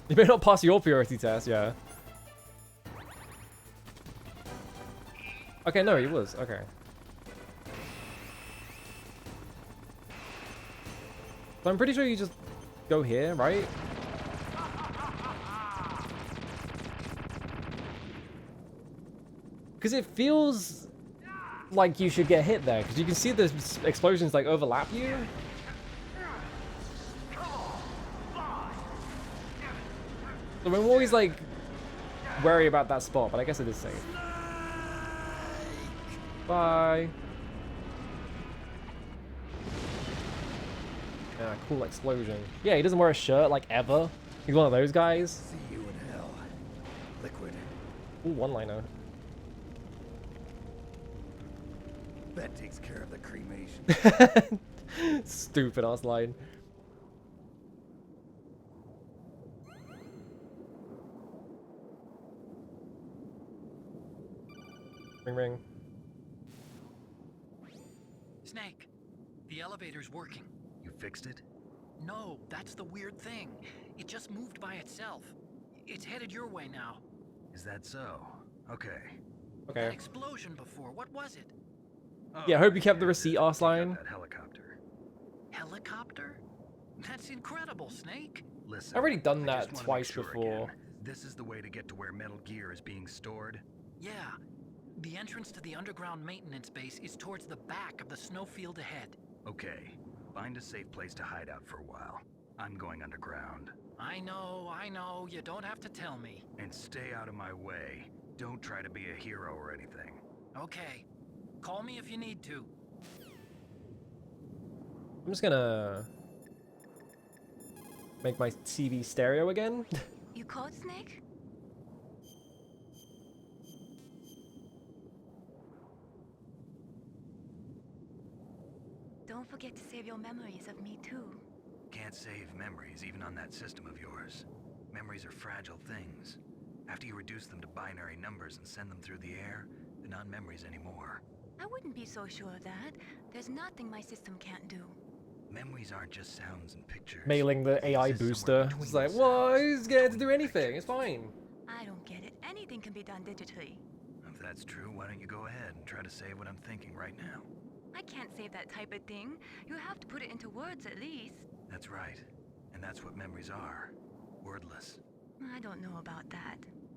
You may not pass your purity test, yeah. Okay, no, he was. Okay. So I'm pretty sure you just go here, right? Because it feels like you should get hit there, because you can see the explosions like overlap you. So I'm always like wary about that spot, but I guess it is safe. Yeah, cool explosion. Yeah, he doesn't wear a shirt like ever. He's one of those guys. See you in hell, Liquid. Ooh, one-liner. That takes care of the cremation. Stupid ass line. Ring ring. Snake, the elevator's working. You fixed it? No, that's the weird thing. It just moved by itself. It's headed your way now. Is that so? Okay. Okay. That explosion before, what was it? Yeah, I hope you kept the receipt, Arsline. That helicopter. Helicopter? That's incredible, Snake. Listen, I've already done I that just wanna twice make sure before. again. This is the way to get to where Metal Gear is being stored? Yeah. The entrance to the underground maintenance base is towards the back of the snowfield ahead. Okay. Find a safe place to hide out for a while. I'm going underground. I know, you don't have to tell me. And stay out of my way. Don't try to be a hero or anything. Okay. Call me if you need to. I'm just gonna make my TV stereo again. You called Snake? Don't forget to save your memories of me too. Can't save memories even on that system of yours. Memories are fragile things. After you reduce them to binary numbers and send them through the air, they're not memories anymore. I wouldn't be so sure of that. There's nothing my system can't do. Memories aren't just sounds and pictures. Mailing the AI booster. It's like, well, he's getting to do anything. It's fine. I don't get it. Anything can be done digitally. If that's true, why don't you go ahead and try to say what I'm thinking right now? I can't save that type of thing. You have to put it into words at least. That's right. And that's what memories are. Wordless. I don't know about that.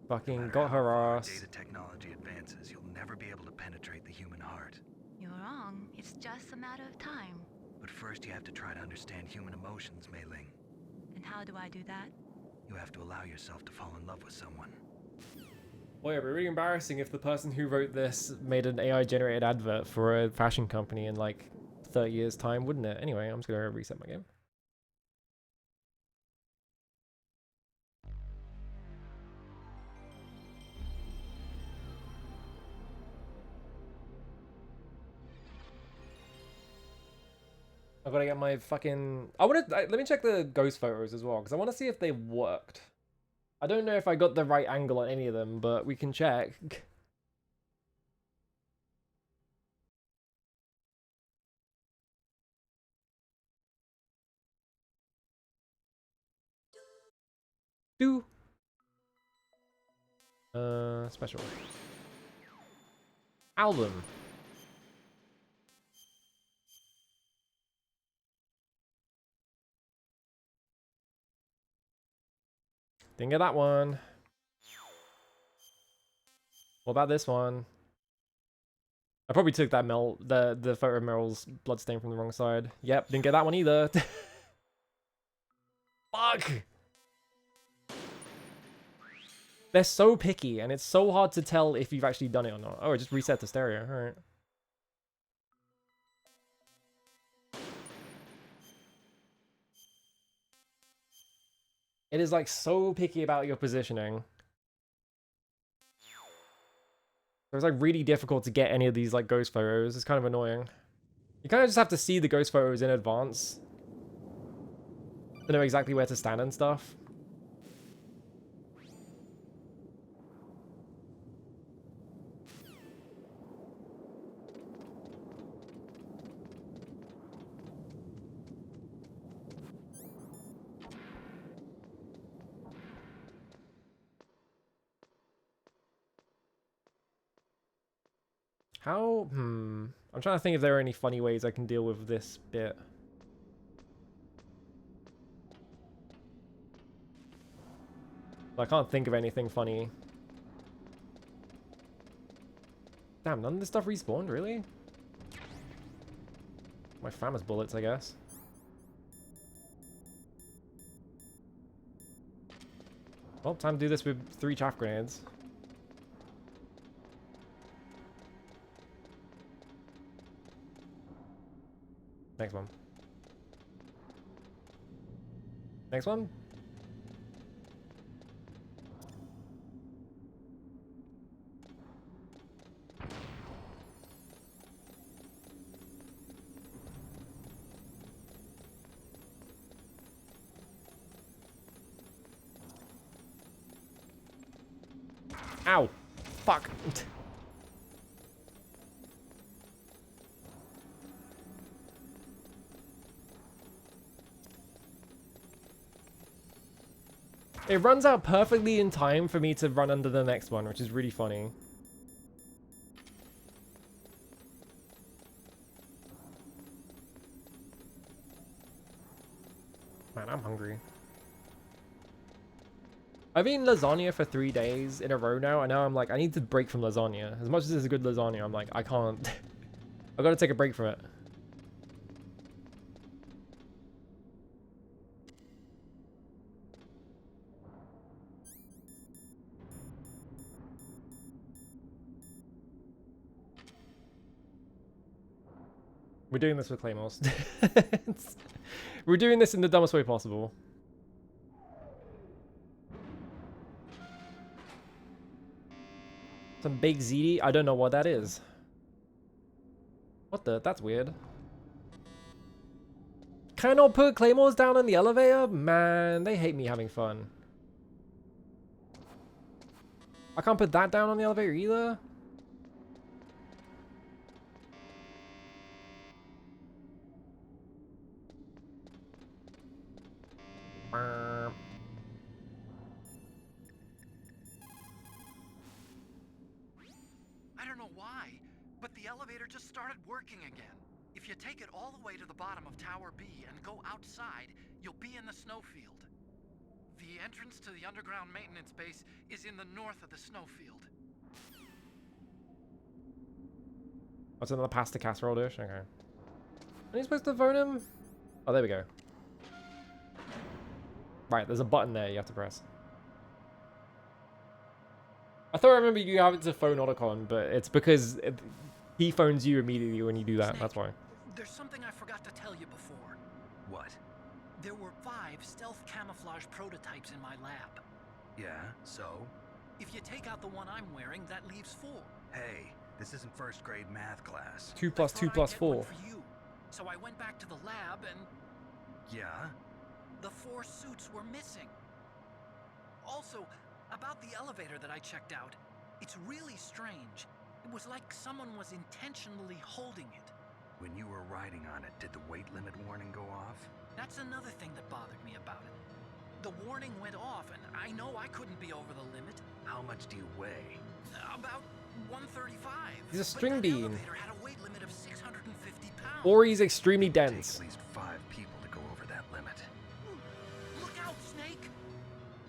Fucking got her ass. Data technology advances, you'll never be able to penetrate the human heart. You're wrong. It's just a matter of time. But first you have to try to understand human emotions, Mei Ling. And how do I do that? You have to allow yourself to fall in love with someone. Boy, it'd be really embarrassing if the person who wrote this made an AI-generated advert for a fashion company in like 30 years' time, wouldn't it? Anyway, I'm just gonna reset my game. I've got to get my fucking... let me check the ghost photos as well, because I want to see if they worked. I don't know if I got the right angle on any of them, but we can check. Special. Album. Didn't get that one. What about this one? I probably took that the photo of Meryl's bloodstain from the wrong side. Yep, didn't get that one either. Fuck! They're so picky, and it's so hard to tell if you've actually done it or not. Oh, I just reset the stereo. Alright. It is like so picky about your positioning. So it's like really difficult to get any of these like ghost photos. It's kind of annoying. You kind of just have to see the ghost photos in advance to know exactly where to stand and stuff. How? I'm trying to think if there are any funny ways I can deal with this bit. I can't think of anything funny. Damn, none of this stuff respawned, really? My famous bullets, I guess. Well, time to do this with 3 chaff grenades. Next one. Next one. Ow. Fuck. It runs out perfectly in time for me to run under the next one, which is really funny. Man, I'm hungry. I've eaten lasagna for 3 days in a row now, and now I'm like, I need to break from lasagna. As much as it's a good lasagna, I'm like, I can't. I've got to take a break from it. We're doing this with claymores. We're doing this in the dumbest way possible. Some big ZD? I don't know what that is. What the? That's weird. Can I not put claymores down in the elevator? Man, they hate me having fun. I can't put that down on the elevator either? I don't know why, but the elevator just started working again. If you take it all the way to the bottom of Tower B and go outside, you'll be in the snowfield. The entrance to the underground maintenance base is in the north of the snowfield. What's another pasta casserole dish? Okay. Are you supposed to phone him? Oh, there we go. Right, there's a button there you have to press. I thought I remember you having to phone Otacon, but it's because he phones you immediately when you do that. Snake, that's why. There's something I forgot to tell you before. What? There were 5 stealth camouflage prototypes in my lab. Yeah, so? If you take out the one I'm wearing, that leaves 4. Hey, this isn't first grade math class. 2 plus 2 plus 4. So I went back to the lab and... Yeah? The 4 suits were missing. Also, about the elevator that I checked out, it's really strange. It was like someone was intentionally holding it. When you were riding on it, did the weight limit warning go off? That's another thing that bothered me about it. The warning went off, and I know I couldn't be over the limit. How much do you weigh? About 135. He's a string bean. Elevator had a weight limit of 650 pounds. Or he's extremely dense. At least 5 people to go over that limit. Look out, Snake!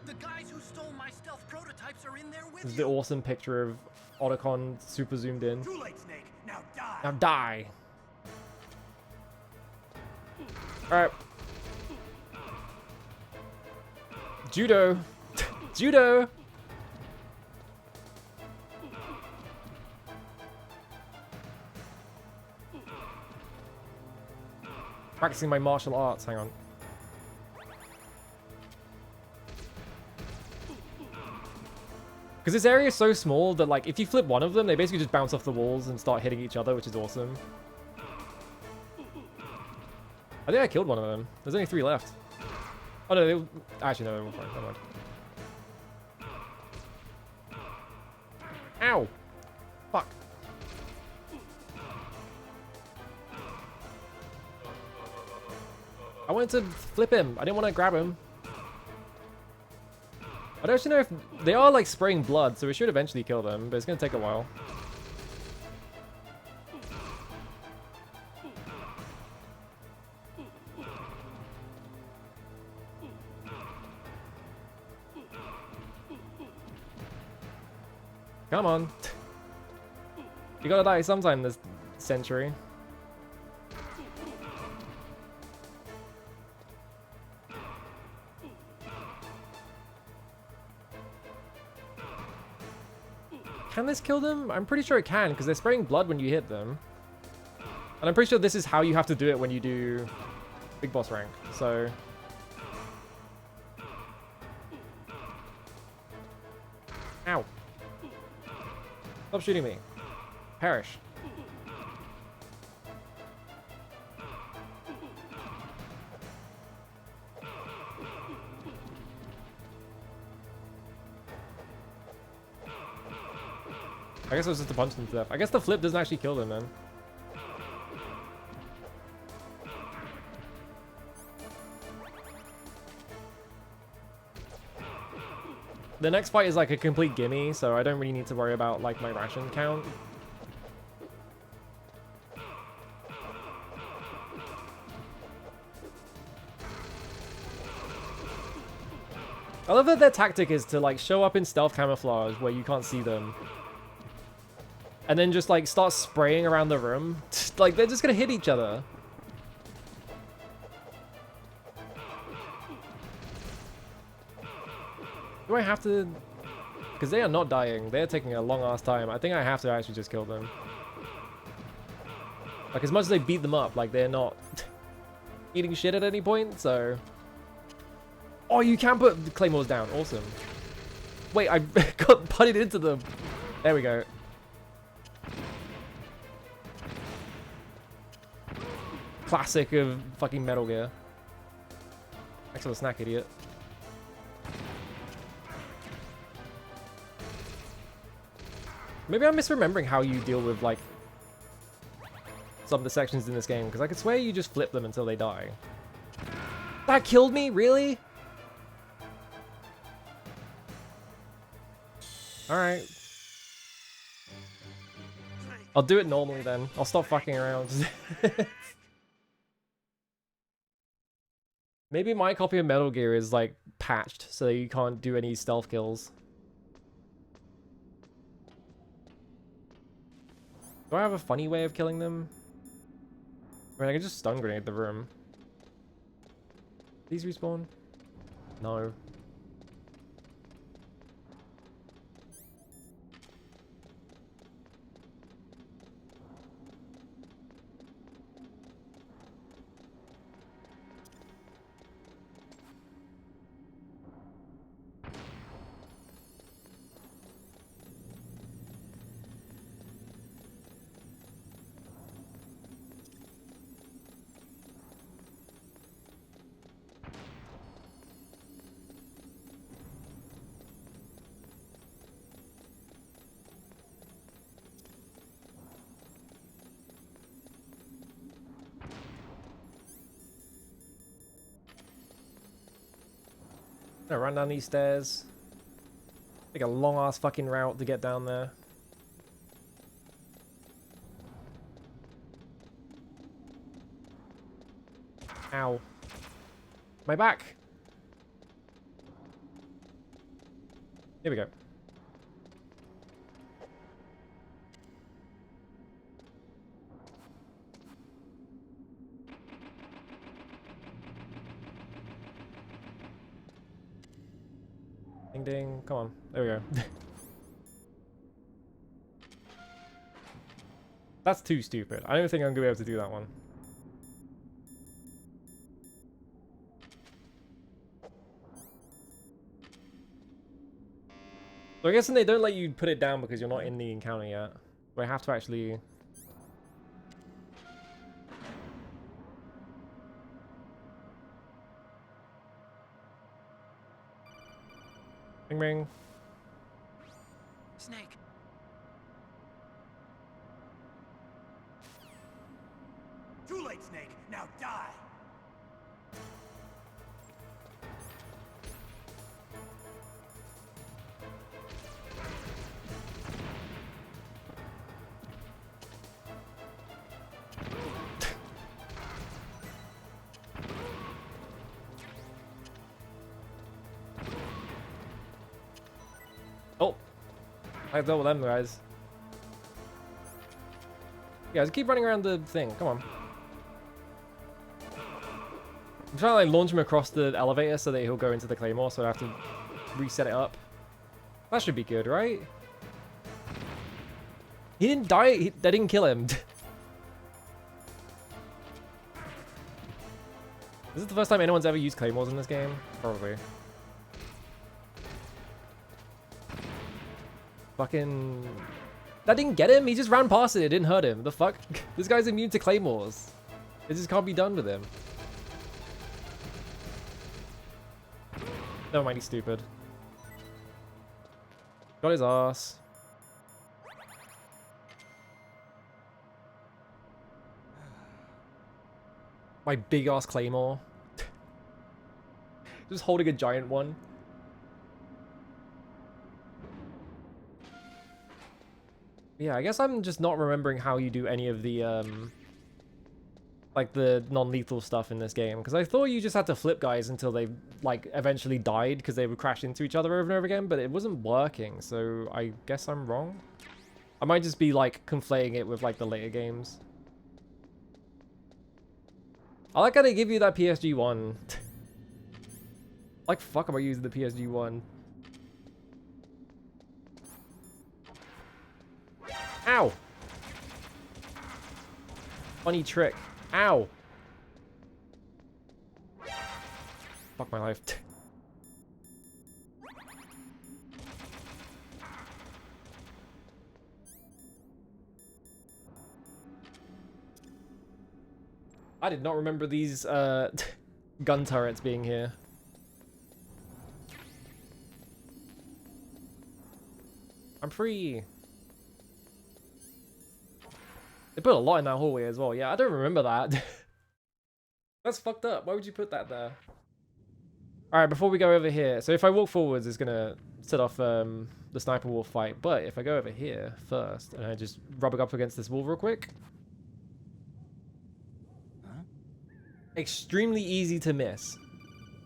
The guys who stole my stealth prototypes are in there with This is you. the awesome picture of Otacon super zoomed in. Too late, Snake. Now die. Now die. Alright. Judo. Judo. Practicing my martial arts. Hang on. Because this area is so small that, like, if you flip one of them, they basically just bounce off the walls and start hitting each other, which is awesome. I think I killed one of them. There's only 3 left. Oh no, they... Actually, no, they were fine. Never mind. Ow! Fuck. I wanted to flip him. I didn't want to grab him. I don't actually know if... They are, like, spraying blood, so we should eventually kill them, but it's going to take a while. Come on. You gotta die sometime this century. Can this kill them? I'm pretty sure it can, because they're spraying blood when you hit them. And I'm pretty sure this is how you have to do it when you do Big Boss rank, so... Ow. Stop shooting me. Perish. I guess it was just a punch them to death. I guess the flip doesn't actually kill them then. The next fight is like a complete gimme, so I don't really need to worry about like my ration count. I love that their tactic is to like show up in stealth camouflage where you can't see them. And then just like start spraying around the room. Like they're just gonna hit each other. Do I have to? Because they are not dying. They're taking a long ass time. I think I have to actually just kill them. Like as much as they beat them up, like they're not eating shit at any point, so. Oh, you can put the claymores down. Awesome. Wait, I got putted into them. There we go. Classic of fucking Metal Gear. Thanks for the snack, idiot. Maybe I'm misremembering how you deal with, like, some of the sections in this game, because I could swear you just flip them until they die. That killed me? Really? Alright. I'll do it normally then. I'll stop fucking around. Maybe my copy of Metal Gear is, like, patched, so you can't do any stealth kills. Do I have a funny way of killing them? I mean, I can just stun grenade the room. These respawn? No. Gonna run down these stairs. Take a long ass fucking route to get down there. Ow. My back! Here we go. Ding ding, come on, there we go. That's too stupid. I don't think I'm gonna be able to do that one. So I guess they don't let you put it down because you're not in the encounter yet. So I have to actually... Ring ring. Snake. Too late, Snake. Now die. Oh! I dealt with them, guys. Yeah, just keep running around the thing. Come on. I'm trying to like launch him across the elevator so that he'll go into the claymore, so I have to reset it up. That should be good, right? He didn't die. That didn't kill him. Is it the first time anyone's ever used claymores in this game? Probably. Fucking... That didn't get him? He just ran past it. It didn't hurt him. The fuck? This guy's immune to claymores. It just can't be done with him. Never mind, he's stupid. Got his ass. My big ass claymore. Just holding a giant one. Yeah, I guess I'm just not remembering how you do any of the, like the non-lethal stuff in this game. Because I thought you just had to flip guys until they, like, eventually died because they would crash into each other over and over again. But it wasn't working, so I guess I'm wrong. I might just be, like, conflating it with, like, the later games. I like how they give you that PSG one. Like, fuck am I using the PSG one? Ow! Funny trick. Ow! Fuck my life. I did not remember these gun turrets being here. I'm free. They put a lot in that hallway as well. Yeah, I don't remember that. That's fucked up. Why would you put that there? Alright, before we go over here. So if I walk forwards, it's going to set off the sniper wolf fight. But if I go over here first, and I just rub it up against this wall real quick. Huh? Extremely easy to miss.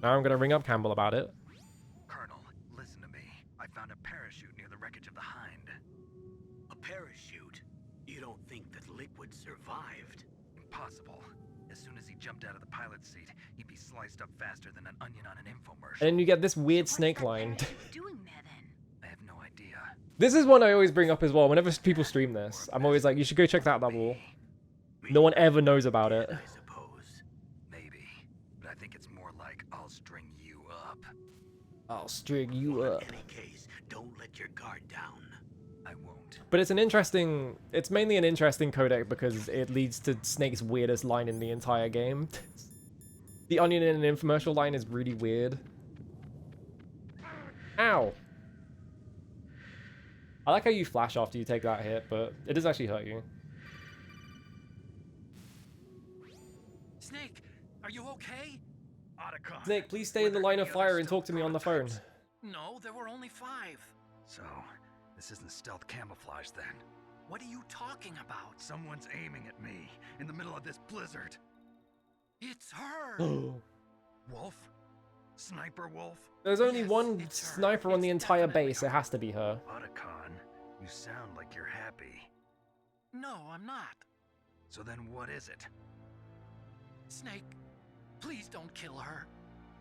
Now I'm going to ring up Campbell about it. Colonel, listen to me. I found a parachute near the wreckage of the Hind. A parachute? You don't think that Liquid survived? Impossible. As soon as he jumped out of the pilot's seat, he'd be sliced up faster than an onion on an infomercial. And then you get this weird snake line. I have no idea. This is one I always bring up as well. Whenever people stream this, I'm always like, you should go check that wall. No one ever knows about it. Maybe. But I think it's more like, I'll string you up. I'll string you up. In any case, don't let your guard down. I won't. But it's it's mainly an interesting codec because it leads to Snake's weirdest line in the entire game. The onion in an infomercial line is really weird. Ow! I like how you flash after you take that hit, but it does actually hurt you. Snake, are you okay? Otacon. Snake, please stay in the line of fire and talk to me on the phone. No, there were only 5. So, this isn't stealth camouflage then. What are you talking about? Someone's aiming at me in the middle of this blizzard. It's her! Wolf? Sniper Wolf? There's only one sniper on the entire base. It has to be her. Otacon, you sound like you're happy. No, I'm not. So then what is it? Snake, please don't kill her.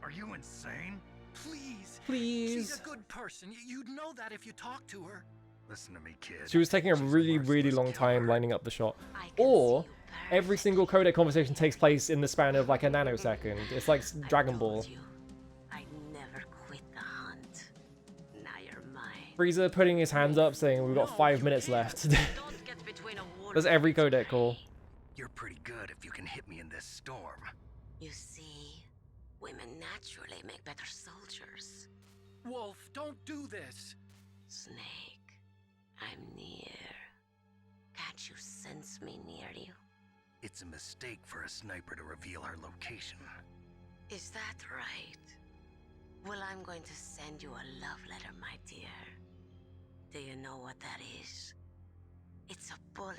Are you insane? Please. Please. She's a good person. You'd know that if you talked to her. Listen to me, kid. She was taking a really, really long time lining up the shot. Or every single codec conversation takes place in the span of like a nanosecond. It's like Dragon Ball. I'd never quit the hunt. Now you're mine. Frieza putting his hands up saying we've got 5 minutes left. That's every codec call. You're pretty good if you can hit me in this storm. You see, women naturally make better soldiers. Wolf, don't do this. Snake, I'm near. Can't you sense me near you? It's a mistake for a sniper to reveal her location. Is that right? Well, I'm going to send you a love letter, my dear. Do you know what that is? It's a bullet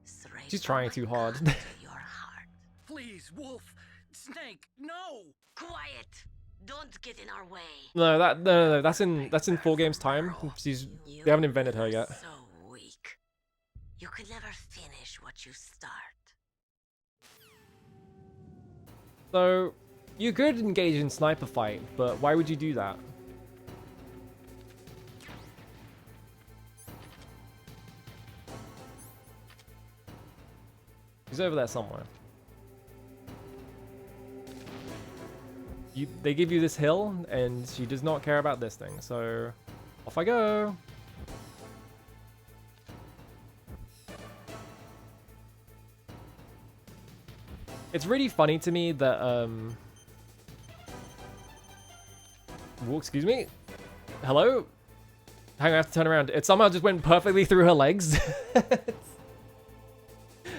straight. She's trying too hard. to your heart. Please, Wolf. Snake, no. Quiet. Don't get in our way. No, that's in 4 games time. They haven't invented her yet. So weak. You can never finish what you start. So, you could engage in sniper fight, but why would you do that? He's over there somewhere. They give you this hill, and she does not care about this thing, so off I go. It's really funny to me that whoa, excuse me. Hello? Hang on, I have to turn around. It somehow just went perfectly through her legs.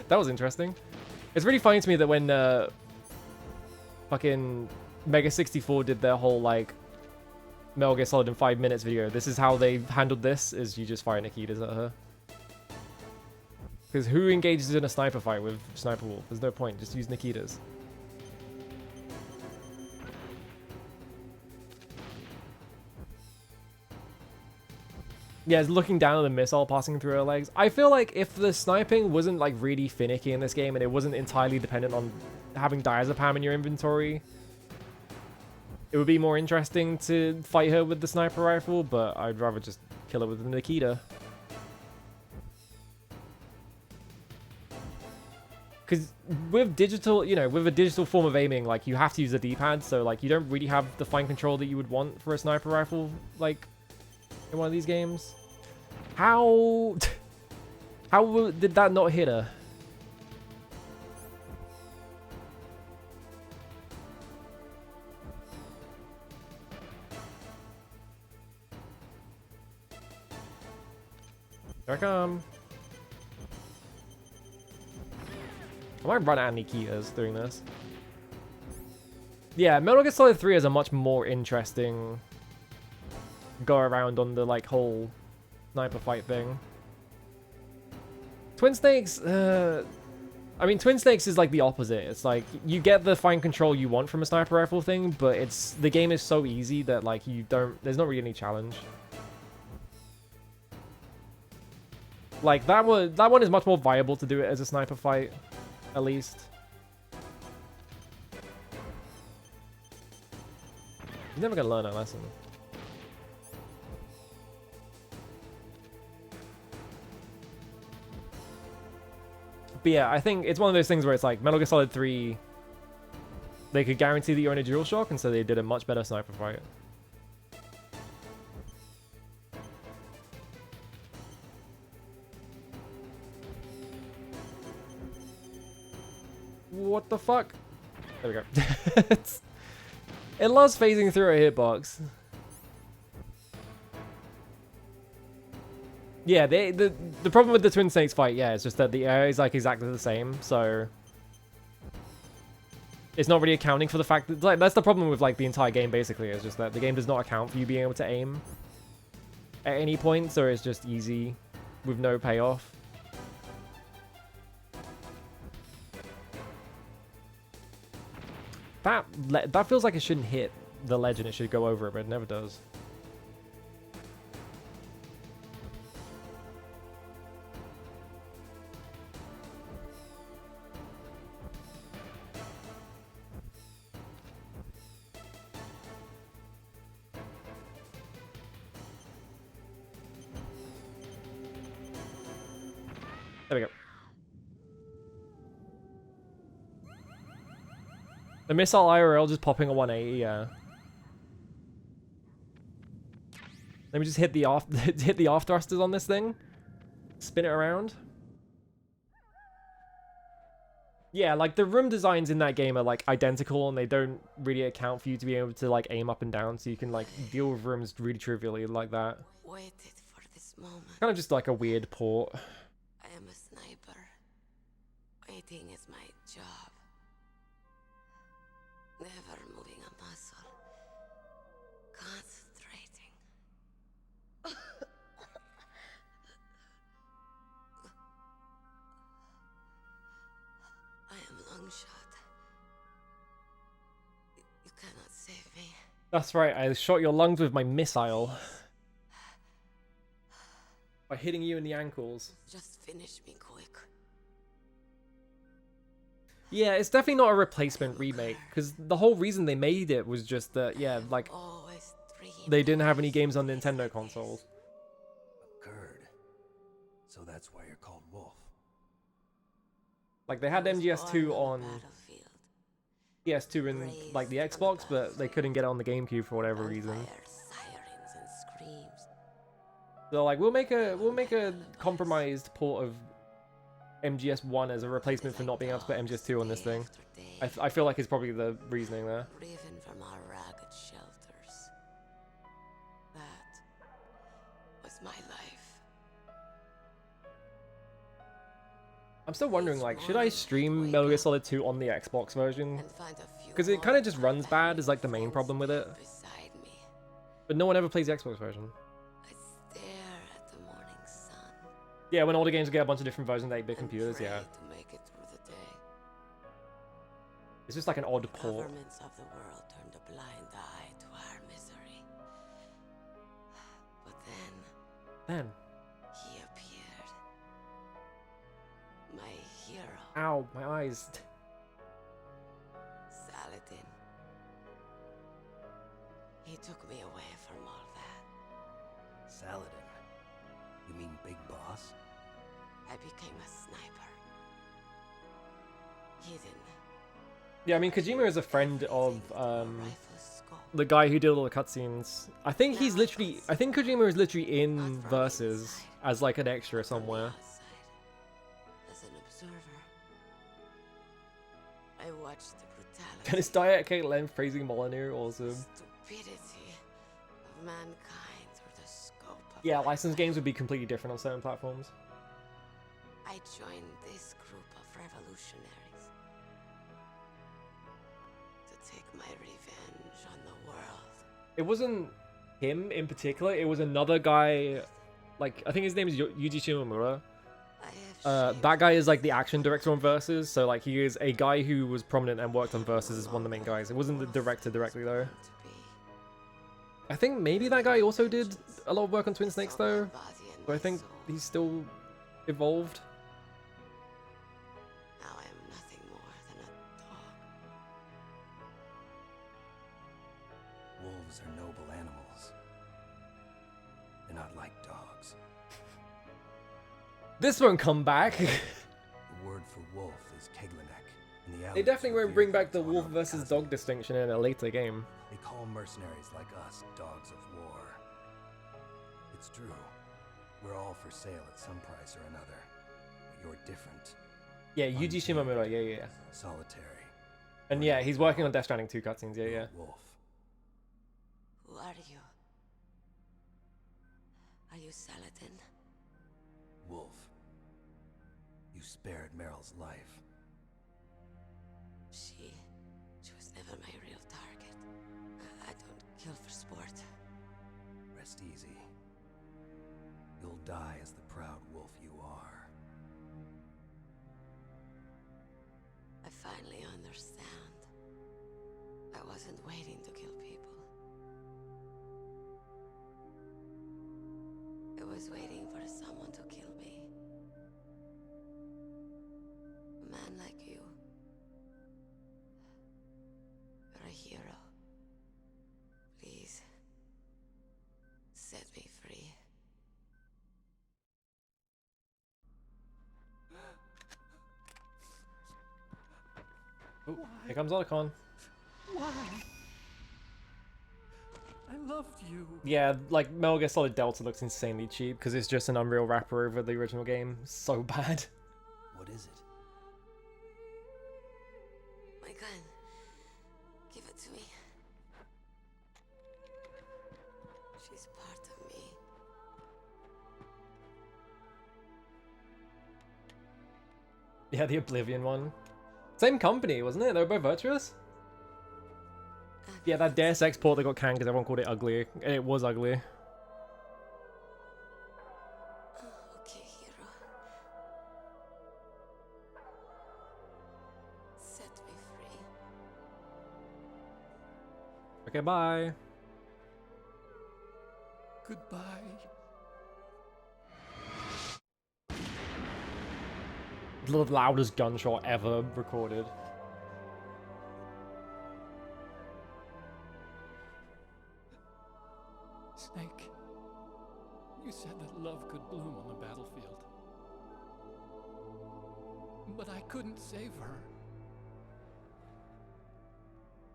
That was interesting. It's really funny to me that when fucking Mega 64 did their whole like Metal Gear Solid in 5 minutes video, this is how they handled this, is you just fire Nikitas at her. Because who engages in a sniper fight with Sniper Wolf? There's no point, just use Nikitas. Yeah, it's looking down at the missile passing through her legs. I feel like if the sniping wasn't like really finicky in this game and it wasn't entirely dependent on having diazepam in your inventory, it would be more interesting to fight her with the sniper rifle, but I'd rather just kill her with the Nikita. Because with digital, you know, with a digital form of aiming, like, you have to use the D-pad, so, like, you don't really have the fine control that you would want for a sniper rifle, like, in one of these games. How did that not hit her? Here I come. I might run out of Nikitas doing this. Yeah, Metal Gear Solid 3 is a much more interesting go around on the like whole sniper fight thing. Twin Snakes, I mean, Twin Snakes is like the opposite. It's like you get the fine control you want from a sniper rifle thing, but the game is so easy that like there's not really any challenge. Like that one is much more viable to do it as a sniper fight, at least. You're never gonna learn that lesson. But yeah, I think it's one of those things where it's like Metal Gear Solid 3, they could guarantee that you're in a DualShock, and so they did a much better sniper fight. What the fuck? There we go. It loves phasing through a hitbox. Yeah, the problem with the Twin Snakes fight, yeah, it's just that the area is like exactly the same, so it's not really accounting for the fact that, like, that's the problem with like the entire game basically, is just that the game does not account for you being able to aim at any point, so it's just easy with no payoff. That feels like it shouldn't hit the ledge and it should go over it, but it never does. There we go. The missile IRL just popping a 180, yeah. Let me just hit the off thrusters on this thing. Spin it around. Yeah, like the room designs in that game are like identical and they don't really account for you to be able to like aim up and down, so you can like deal with rooms really trivially like that. Waited for this moment. Kind of just like a weird port. I am a sniper. Waiting is my job. Never moving a muscle. Concentrating. I am long shot. You cannot save me. That's right, I shot your lungs with my missile. By hitting you in the ankles. Just finish me quick. Yeah, it's definitely not a replacement remake, because the whole reason they made it was just that, yeah, like, they didn't have any games on Nintendo consoles. Gerd. So that's why you're called Wolf. Like, they had MGS2 on PS2 and, like, the Xbox, but they couldn't get it on the GameCube for whatever reason. So, like, we'll make a compromised port of MGS1 as a replacement for not being able to put MGS2 on this thing. I feel like it's probably the reasoning there. Driven from our ragged shelters. That was my life. I'm still wondering, like, should I stream Metal Gear Solid 2 on the Xbox version? Because it kind of just runs bad is like the main problem with it. But no one ever plays the Xbox version. Stare at the morning sun. Yeah, when older games get a bunch of different versions of 8-bit computers, yeah. To make it through the day. It's just like an odd port. Governments of the world turned a blind eye to our misery. But Then. he appeared. My hero. Ow, my eyes. Saladin. He took me away from all that. Saladin? You mean Big Boss? I became a sniper. Hidden. Yeah, I mean, Kojima is a friend of the guy who did all the cutscenes. I think Kojima is literally in Versus as like an extra somewhere. As an observer, I watched the brutality. Dennis Dyer at Kate Lem praising Molyneux, awesome. Stupidity of mankind through the scope of Yeah, licensed games would be completely different on certain platforms. I joined this group of revolutionaries to take my revenge on the world. It wasn't him in particular, it was another guy, like, I think his name is Yuji Shimomura. That guy is like the action director on Versus, so like he is a guy who was prominent and worked on Versus as one of the main guys. It wasn't the director directly though. I think maybe that guy also did a lot of work on Twin Snakes though, but I think he's still evolved. Now I am nothing more than a dog. Wolves are noble animals. They're not like dogs. This won't come back. The word for wolf is Keglenek. In the They definitely won't bring back the wolf versus dog distinction in a later game. They call mercenaries like us dogs of war. It's true. We're all for sale at some price or another. But you're different. Yeah, Yuji Shimomura, yeah. Solitary. And yeah, he's working on Death Stranding 2 cutscenes, yeah. Wolf. Who are you? Are you Saladin? Wolf. You spared Meryl's life. She was never my real target. I don't kill for sport. Rest easy. You'll die as the proud wolf you are. I finally understand. I wasn't waiting to kill people. I was waiting for someone to kill me. A man like you. You're a hero. Please, set me free. Ooh, here comes Otacon. Why? I loved you. Yeah, like Metal Gear Solid Delta looks insanely cheap because it's just an Unreal wrapper over the original game. So bad. What is it? My gun. Give it to me. She's part of me. Yeah, the Oblivion one. Same company, wasn't it? They were both Virtuous? Yeah, that Deus Ex port that got canned because everyone called it ugly. And it was ugly. Okay, hero. Set me free. Okay, bye. Goodbye. The loudest gunshot ever recorded. Snake, you said that love could bloom on the battlefield. But I couldn't save her.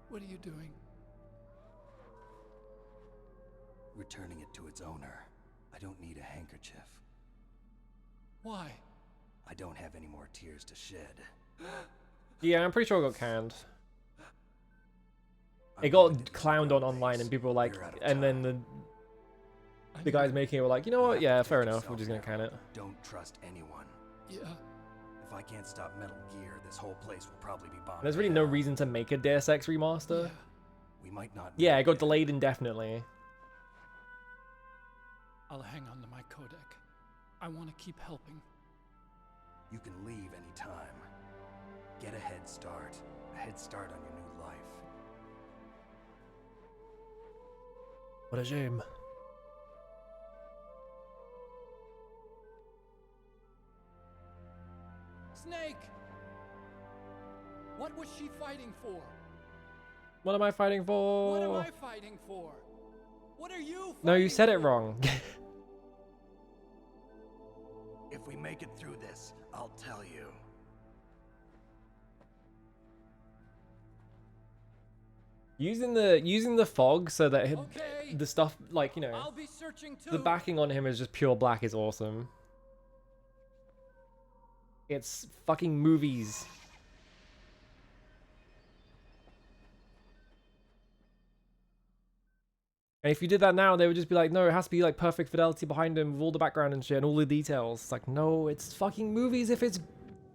What are you doing? Returning it to its owner. I don't need a handkerchief. Why? I don't have any more tears to shed. Yeah, I'm pretty sure it got canned. It got clowned on online, and people were like, and then the guys making it were like, you know what? Yeah, fair enough. We're just gonna can it. Don't trust anyone. Yeah. If I can't stop Metal Gear, this whole place will probably be bombed. There's really no reason to make a Deus Ex remaster. Yeah. We might not. Yeah, it got delayed indefinitely. I'll hang on to my codec. I want to keep helping. You can leave anytime. Get a head start. A head start on your new life. What a shame. Snake! What was she fighting for? What am I fighting for? What am I fighting for? What are you fighting No, you said it for? wrong. If we make it through this, I'll tell you. Using the fog so that the stuff, like, you know, I'll be searching too. the backing on him is just pure black is awesome. It's fucking movies. And if you did that now, they would just be like, no, it has to be like perfect fidelity behind him with all the background and shit and all the details. It's like, no, it's fucking movies if it's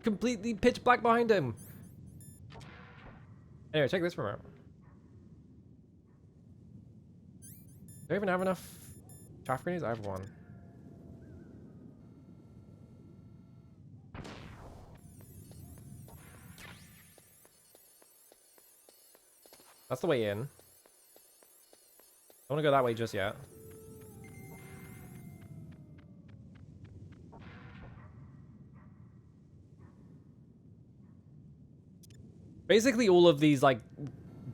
completely pitch black behind him. Anyway, check this room out. Do I even have enough chaff grenades? I have one. That's the way in. I don't want to go that way just yet. Basically, all of these like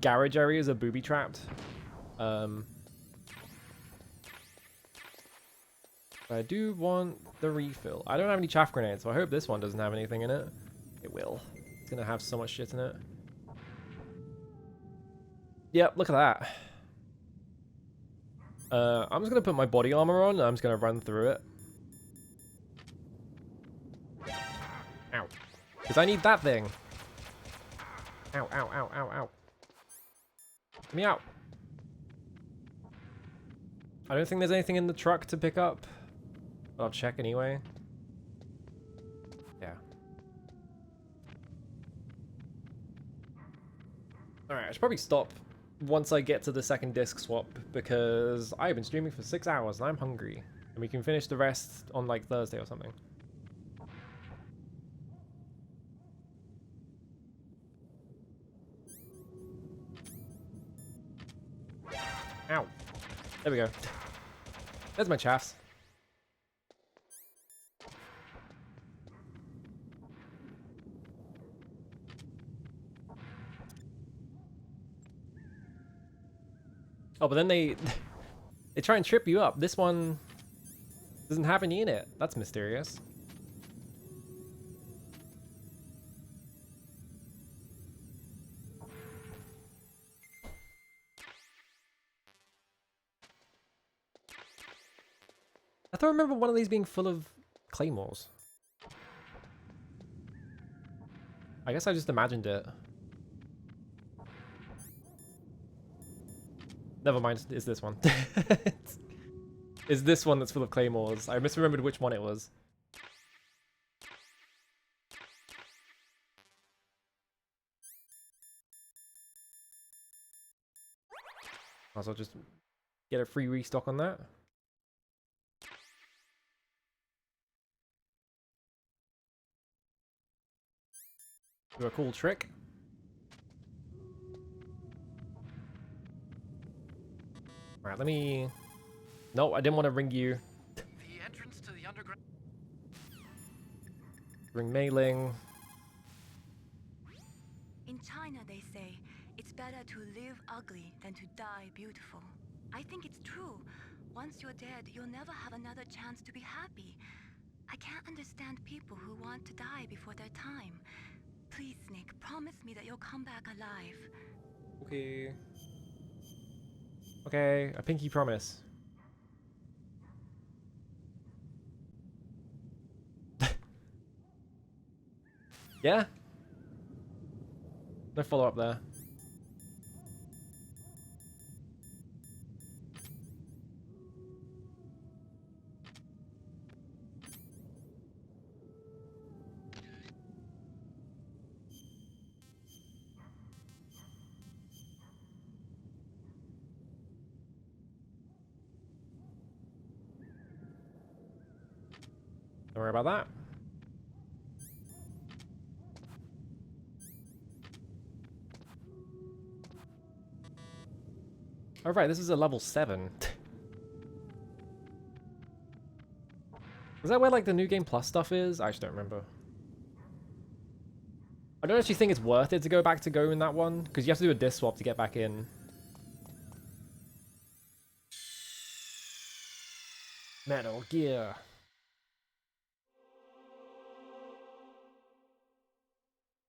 garage areas are booby trapped. I do want the refill. I don't have any chaff grenades, so I hope this one doesn't have anything in it. It will. It's gonna have so much shit in it. Yep, look at that. I'm just gonna put my body armor on. I'm just gonna run through it. Ow. Because I need that thing. Ow, ow, ow, ow, ow. Get me out. I don't think there's anything in the truck to pick up. But I'll check anyway. Yeah. Alright, I should probably stop once I get to the second disc swap, because I've been streaming for 6 hours and I'm hungry. And we can finish the rest on like Thursday or something. Ow. There we go. There's my chaffs. Oh, but then they try and trip you up. This one doesn't have any in it. That's mysterious. I thought I remember one of these being full of claymores. I guess I just imagined it. Never mind, it's this one. It's this one that's full of claymores. I misremembered which one it was. Also, I'll just get a free restock on that. Do a cool trick. Alright, let me... No, I didn't want to ring you. The entrance to the underground... Ring Mei-Ling. In China, they say, it's better to live ugly than to die beautiful. I think it's true. Once you're dead, you'll never have another chance to be happy. I can't understand people who want to die before their time. Please, Snake, promise me that you'll come back alive. Okay. Okay, a pinky promise. Yeah? No follow-up there. Don't worry about that. Oh right, this is a level 7. Is that where like the New Game Plus stuff is? I actually don't remember. I don't actually think it's worth it to go back to go in that one, because you have to do a disc swap to get back in. Metal Gear.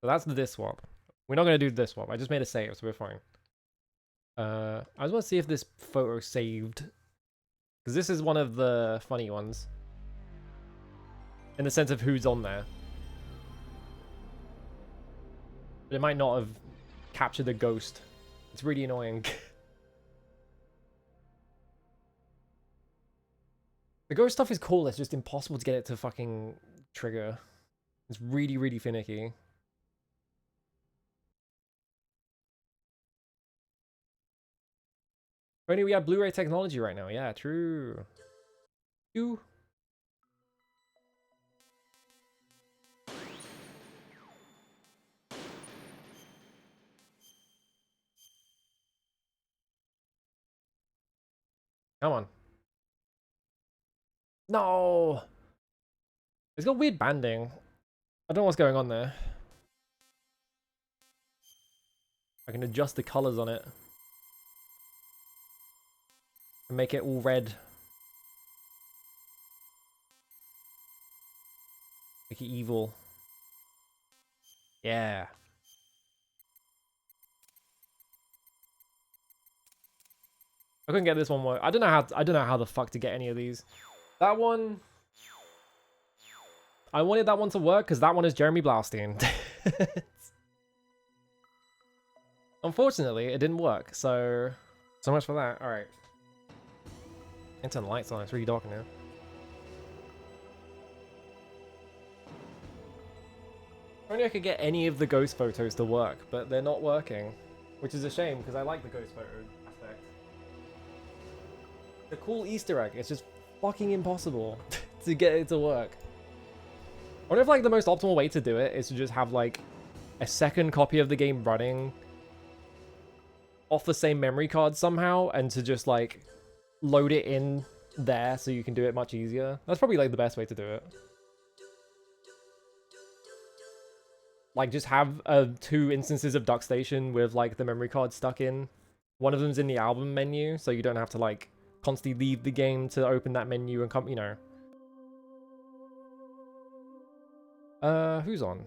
So that's the disc swap. We're not going to do the disc swap. I just made a save, so we're fine. I just want to see if this photo saved. Because this is one of the funny ones. In the sense of who's on there. But it might not have captured the ghost. It's really annoying. The ghost stuff is cool, it's just impossible to get it to fucking trigger. It's really, really finicky. If only we have Blu-ray technology right now. Yeah, true. You. Come on. No. It's got weird banding. I don't know what's going on there. I can adjust the colors on it. And make it all red. Make it evil. Yeah. I couldn't get this one work. I don't know how the fuck to get any of these. That one, I wanted that one to work because that one is Jeremy Blaustein. Unfortunately, it didn't work. So much for that. All right. I turn the lights on. It's really dark in here. If only I could get any of the ghost photos to work, but they're not working, which is a shame because I like the ghost photo aspect. The cool Easter egg. It's just fucking impossible to get it to work. I wonder if like the most optimal way to do it is to just have like a second copy of the game running off the same memory card somehow, and to just like load it in there so you can do it much easier. That's probably like the best way to do it. Like just have 2 instances of DuckStation with like the memory card stuck in. One of them's in the album menu, so you don't have to like constantly leave the game to open that menu and come, you know. Who's on?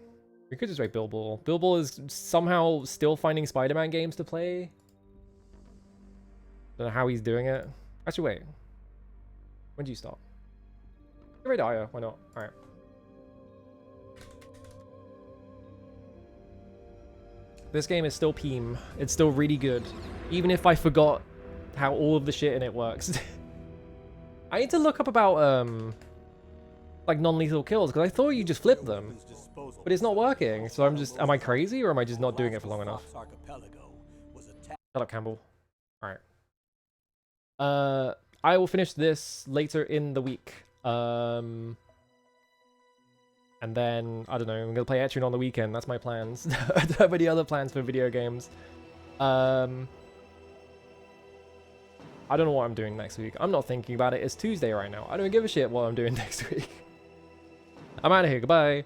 We could just wait Billball. Billball is somehow still finding Spider-Man games to play. Don't know how he's doing it. Actually, wait. When do you start? Raid Aya, why not? Alright. This game is still Peem. It's still really good. Even if I forgot how all of the shit in it works. I need to look up about, like non-lethal kills, because I thought you just flip them. But it's not working, so I'm just... Am I crazy, or am I just not doing it for long enough? Shut up, Campbell. Alright. I will finish this later in the week. And then, I don't know, I'm gonna play Etrian on the weekend. That's my plans. I don't have any other plans for video games. I don't know what I'm doing next week. I'm not thinking about it. It's Tuesday right now. I don't give a shit what I'm doing next week. I'm out of here. Goodbye.